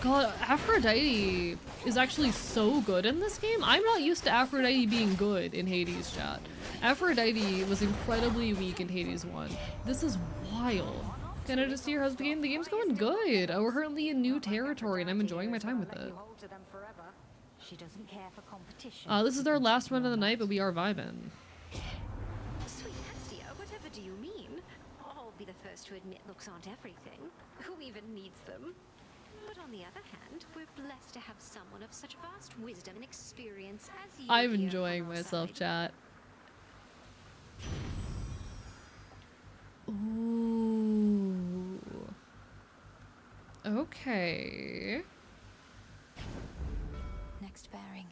God, Aphrodite is actually so good in this game. I'm not used to Aphrodite being good in Hades, chat. Aphrodite was incredibly weak in Hades 1. This is wild. Can I just see how's the game? The game's going good. Oh, we're currently in new territory and I'm enjoying my time with it. She doesn't care for competition. This is our last run of the night, but we are vibing. Sweet Hestia, whatever do you mean? I'll be the first to admit looks aren't everything. Who even needs them? But on the other hand, we're blessed to have someone of such vast wisdom and experience as you. I'm enjoying myself, chat. Ooh. Okay. Next bearing.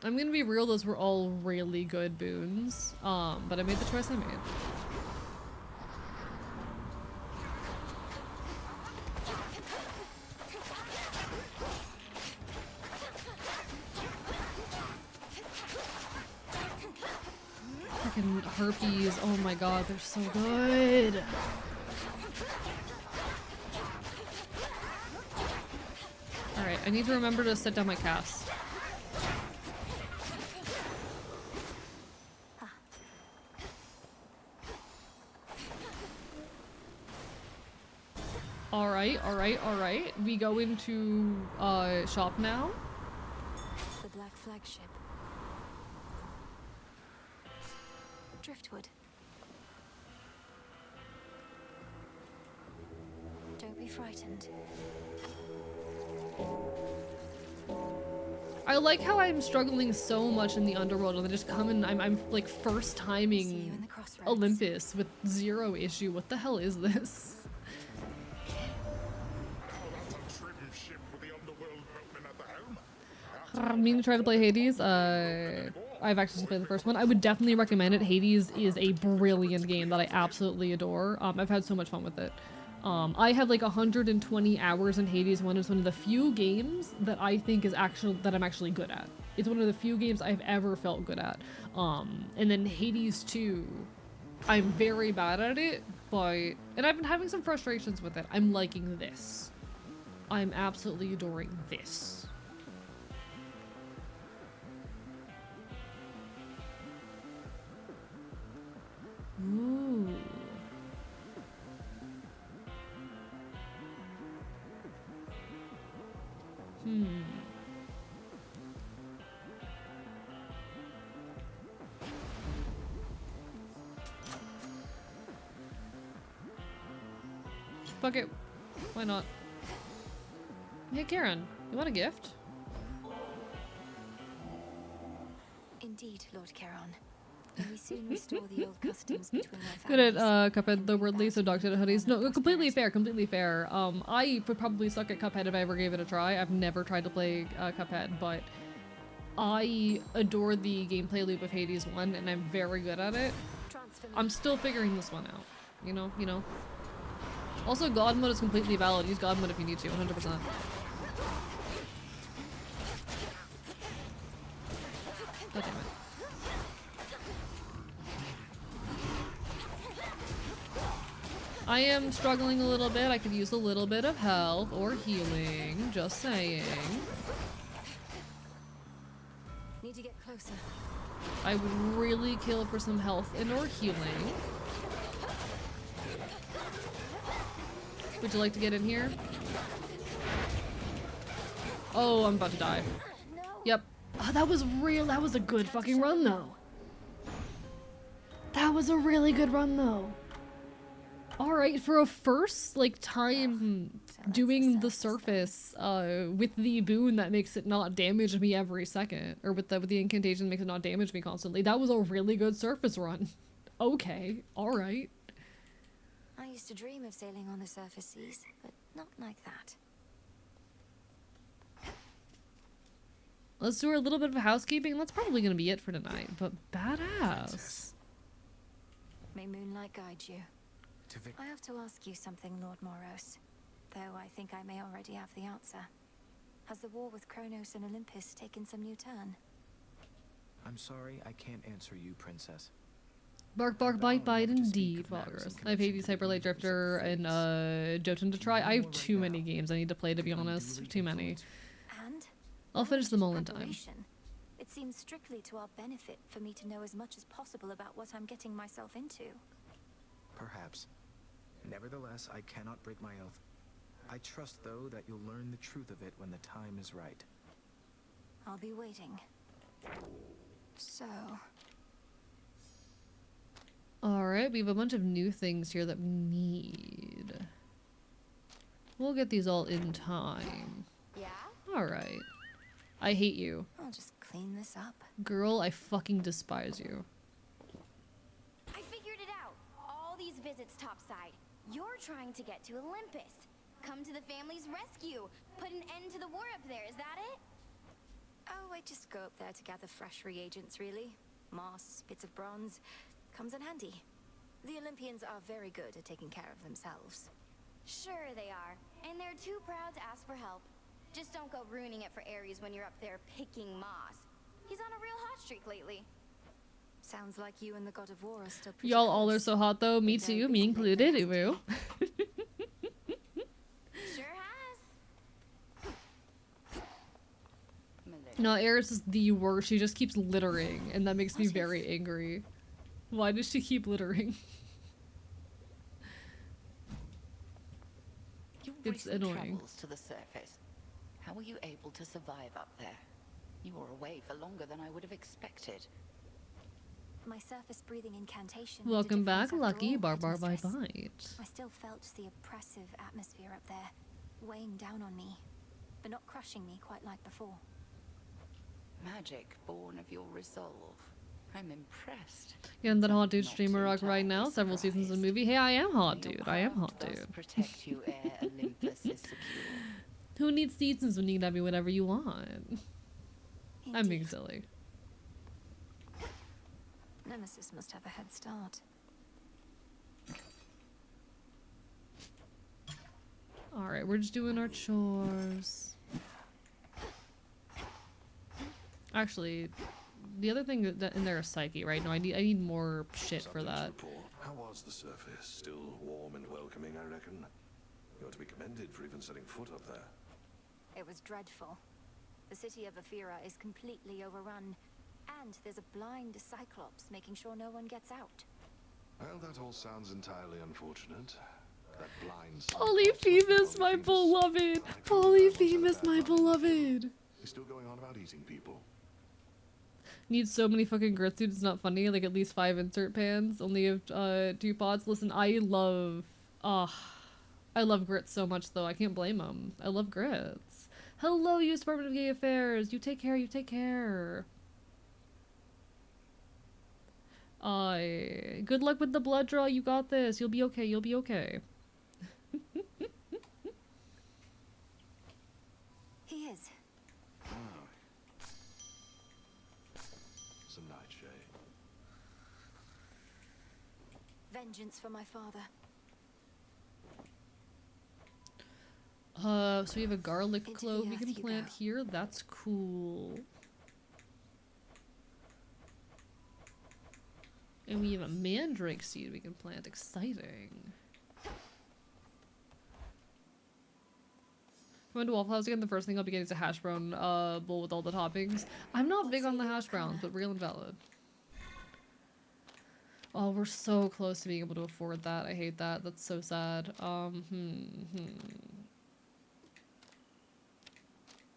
I'm gonna be real, those were all really good boons. But I made the choice I made. Freaking harpies, oh my god, they're so good. Alright, I need to remember to set down my cast. Alright, alright, alright. We go into shop now. The Black Flagship. Driftwood. Don't be frightened. I like how I'm struggling so much in the underworld and I just come in, I'm like first timing Olympus with zero issue. What the hell is this? I mean to try to play Hades. I've actually played the first one. I would definitely recommend it. Hades is a brilliant game that I absolutely adore. I've had so much fun with it. I have like 120 hours in Hades 1. It's one of the few games that I think is that I'm actually good at. It's one of the few games I've ever felt good at. And then Hades 2, I'm very bad at it, but and I've been having some frustrations with it. I'm liking this. I'm absolutely adoring this. Ooh. Fuck it. Why not? Hey, Karen, you want a gift? Indeed, Lord Charon. Can we soon restore the old customs between our Good families? at Cuphead though, Ridley, so Doctor Hoodies. No, completely fair, completely fair. I would probably suck at Cuphead if I ever gave it a try. I've never tried to play Cuphead, but I adore the gameplay loop of Hades 1 and I'm very good at it. I'm still figuring this one out. You know. Also, God mode is completely valid. Use God mode if you need to, 100%. God damn it. I am struggling a little bit. I could use a little bit of health or healing. Just saying. Need to get closer. I would really kill for some health and or healing. Would you like to get in here? Oh, I'm about to die. Yep. Oh, that was real. That was a good fucking run, though. That was a really good run, though. Alright, for a first, like, time doing the surface, with the boon that makes it not damage me every second, or with the incantation that makes it not damage me constantly, that was a really good surface run. Okay, alright. I used to dream of sailing on the surface seas, but not like that. Let's do a little bit of housekeeping. That's probably gonna be it for tonight, but badass. May moonlight guide you. I have to ask you something, Lord Moros, though I think I may already have the answer. Has the war with Kronos and Olympus taken some new turn? I'm sorry, I can't answer you, Princess. Bark, bark, bite, bite, indeed, Walrus. I have Hades, Hyper Light Drifter, and Jotun to try. I have too many games I need to play, to be honest. Too many. And I'll finish them all in time. preparation. It seems strictly to our benefit for me to know as much as possible about what I'm getting myself into. Perhaps. Nevertheless, I cannot break my oath. I trust, though, that you'll learn the truth of it when the time is right. I'll be waiting. So... Alright, we have a bunch of new things here that we need. We'll get these all in time. Yeah? Alright. I hate you. I'll just clean this up. Girl, I fucking despise you. I figured it out. All these visits topside. You're trying to get to Olympus. Come to the family's rescue. Put an end to the war up there, is that it? Oh, I just go up there to gather fresh reagents, really. Moss, bits of bronze. Comes in handy. The Olympians are very good at taking care of themselves. Sure they are. And they're too proud to ask for help. Just don't go ruining it for Ares when you're up there picking moss. He's on a real hot streak lately. Sounds like you and the God of War are still pretty Y'all all close. are so hot though. Me too, me included. Uwu. Sure has. No, Eris is the worst. She just keeps littering, and that makes me very angry. Why does she keep littering? Your It's recent annoying. travels to the surface. How were you able to survive up there? You were away for longer than I would have expected. My surface breathing incantation. made a Welcome back, difference after Lucky. all, Bar bar bye Headmistress. bite. I still felt the oppressive atmosphere up there, weighing down on me, but not crushing me quite like before. Magic born of your resolve. I'm impressed. Getting that hot dude streamer rock right now. Several seasons of the movie. Hey, I am hot dude. I am hot dude. Protect you ere Olympus is secure. Who needs seasons when you can have me whatever you want? I'm being silly. Nemesis must have a head start. Alright, we're just doing our chores. Actually, the other thing that in there is Psyche, right? No, I need more shit for that. How was the surface? Still warm and welcoming, I reckon. You ought to be commended for even setting foot up there. It was dreadful. The city of Aphira is completely overrun, and there's a blind Cyclops making sure no one gets out. Well, that all sounds entirely unfortunate. That blind Polyphemus, my beloved! Polyphemus, my beloved! He's still going on about eating people. Need so many fucking grits, dude. It's not funny. Like at least 5 insert pans. Only have 2 pots. Listen, I love grits so much though. I can't blame them. I love grits. Hello, U.S. Department of Gay Affairs. You take care. You take care. Good luck with the blood draw. You got this. You'll be okay. You'll be okay. He is. Oh. Some nightshade. Vengeance for my father. So we have a garlic Into clove the we earth can you plant go. here. That's cool. And we have a mandrake seed we can plant. Exciting. If I went to Waffle House again, the first thing I'll be getting is a hash brown bowl with all the toppings. I'm not big on the hash browns, but real and valid. Oh, we're so close to being able to afford that. I hate that. That's so sad.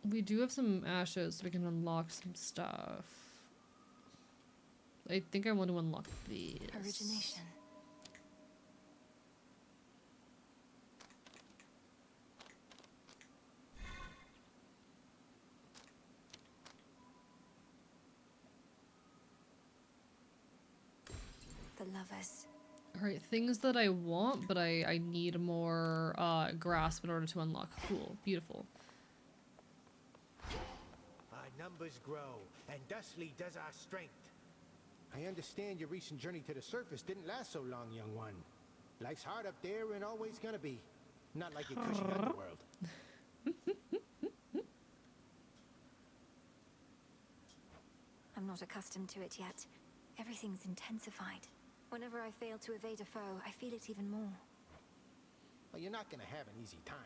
We do have some ashes, so we can unlock some stuff. I think I want to unlock these. Origination. The lovers. Alright, things that I want, but I need more grasp in order to unlock. Cool. Beautiful. Our numbers grow, and thusly does our strength. I understand your recent journey to the surface didn't last so long, young one. Life's hard up there and always gonna be. Not like your cushy underworld. I'm not accustomed to it yet. Everything's intensified. Whenever I fail to evade a foe, I feel it even more. Well, you're not gonna have an easy time.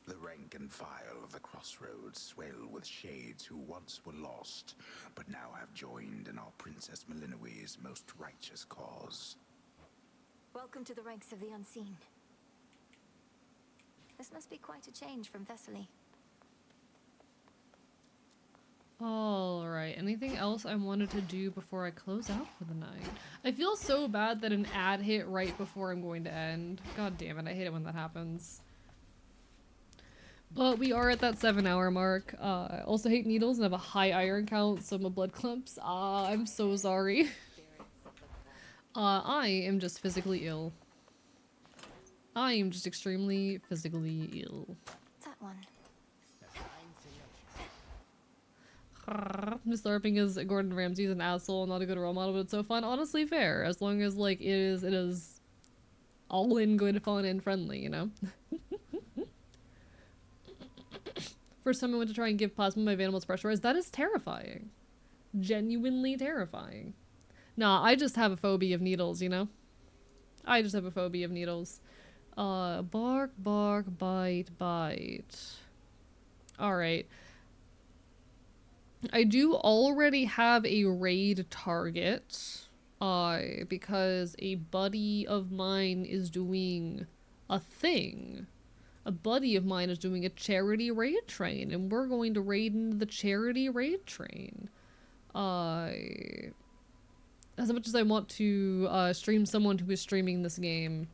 The rank and file of the crossroads swell with shades who once were lost, but now have joined in our Princess Malinois's most righteous cause. Welcome to the ranks of the unseen. This must be quite a change from Thessaly. Alright, anything else I wanted to do before I close out for the night? I feel so bad that an ad hit right before I'm going to end. God damn it, I hate it when that happens. But we are at that 7-hour mark. I also hate needles and have a high iron count, so my blood clumps. I'm so sorry. I am just physically ill. I am just extremely physically ill. That one. Miss LARPing is Gordon Ramsay's an asshole, not a good role model, but it's so fun. Honestly, fair. As long as like it is all in good fun and friendly, you know? First time I went to try and give plasma, my vein was pressurized. That is terrifying. Genuinely terrifying. Nah, I just have a phobia of needles, you know? I just have a phobia of needles. Bark, bark, bite, bite. Alright. I do already have a raid target. Because a buddy of mine is doing a thing. A buddy of mine is doing a charity raid train, and we're going to raid into the charity raid train. As much as I want to stream someone who is streaming this game,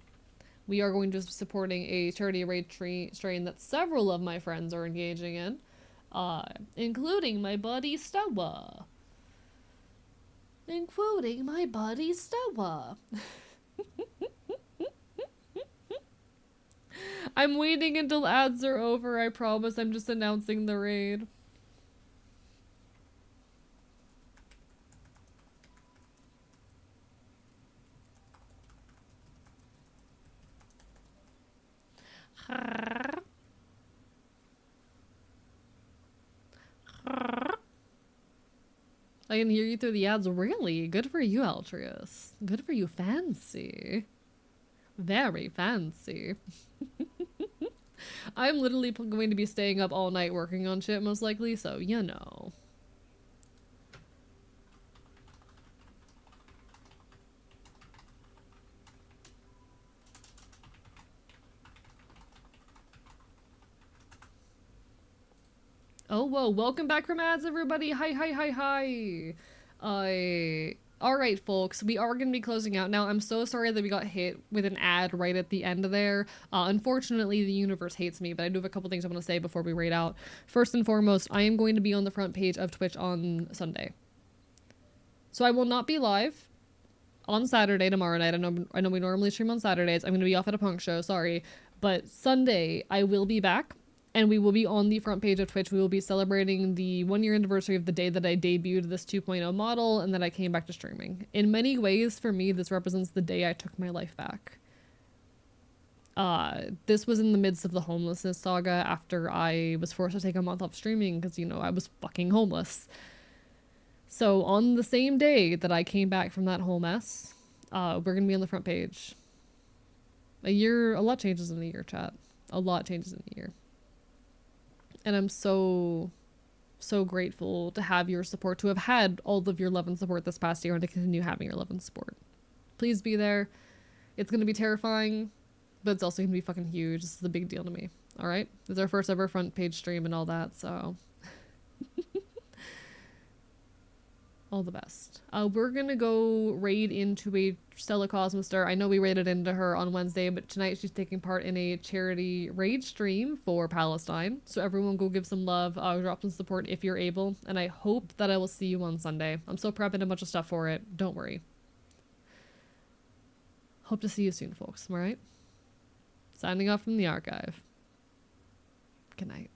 we are going to be supporting a charity raid train that several of my friends are engaging in, including my buddy Stoa. I'm waiting until ads are over, I promise. I'm just announcing the raid. I can hear you through the ads. Really? Good for you, Altruis. Good for you, fancy. Very fancy. I'm literally going to be staying up all night working on shit, most likely, so you know. Oh, whoa, welcome back from ads, everybody. Hi, hi, hi, hi. Alright, folks, we are going to be closing out now. I'm so sorry that we got hit with an ad right at the end there. Unfortunately, the universe hates me, but I do have a couple things I want to say before we raid out. First and foremost, I am going to be on the front page of Twitch on Sunday. So I will not be live on Saturday tomorrow night. I know we normally stream on Saturdays. I'm going to be off at a punk show, sorry. But Sunday, I will be back, and we will be on the front page of Twitch. We will be celebrating the 1-year anniversary of the day that I debuted this 2.0 model and that I came back to streaming. In many ways, for me, this represents the day I took my life back. This was in the midst of the homelessness saga after I was forced to take a month off streaming because, you know, I was fucking homeless. So on the same day that I came back from that whole mess, we're going to be on the front page. A lot changes in a year, chat. A lot changes in a year. And I'm so grateful to have your support, to have had all of your love and support this past year, and to continue having your love and support. Please be there. It's going to be terrifying, but it's also going to be fucking huge. This is a big deal to me. All right? It's our first ever front page stream and all that, so... all the best. We're gonna go raid into a Stella Cosmoster. I know we raided into her on Wednesday, but tonight she's taking part in a charity raid stream for Palestine. So everyone go give some love, drop some support if you're able, and I hope that I will see you on Sunday. I'm still prepping a bunch of stuff for it. Don't worry. Hope to see you soon, folks. Alright? Signing off from the archive. Good night.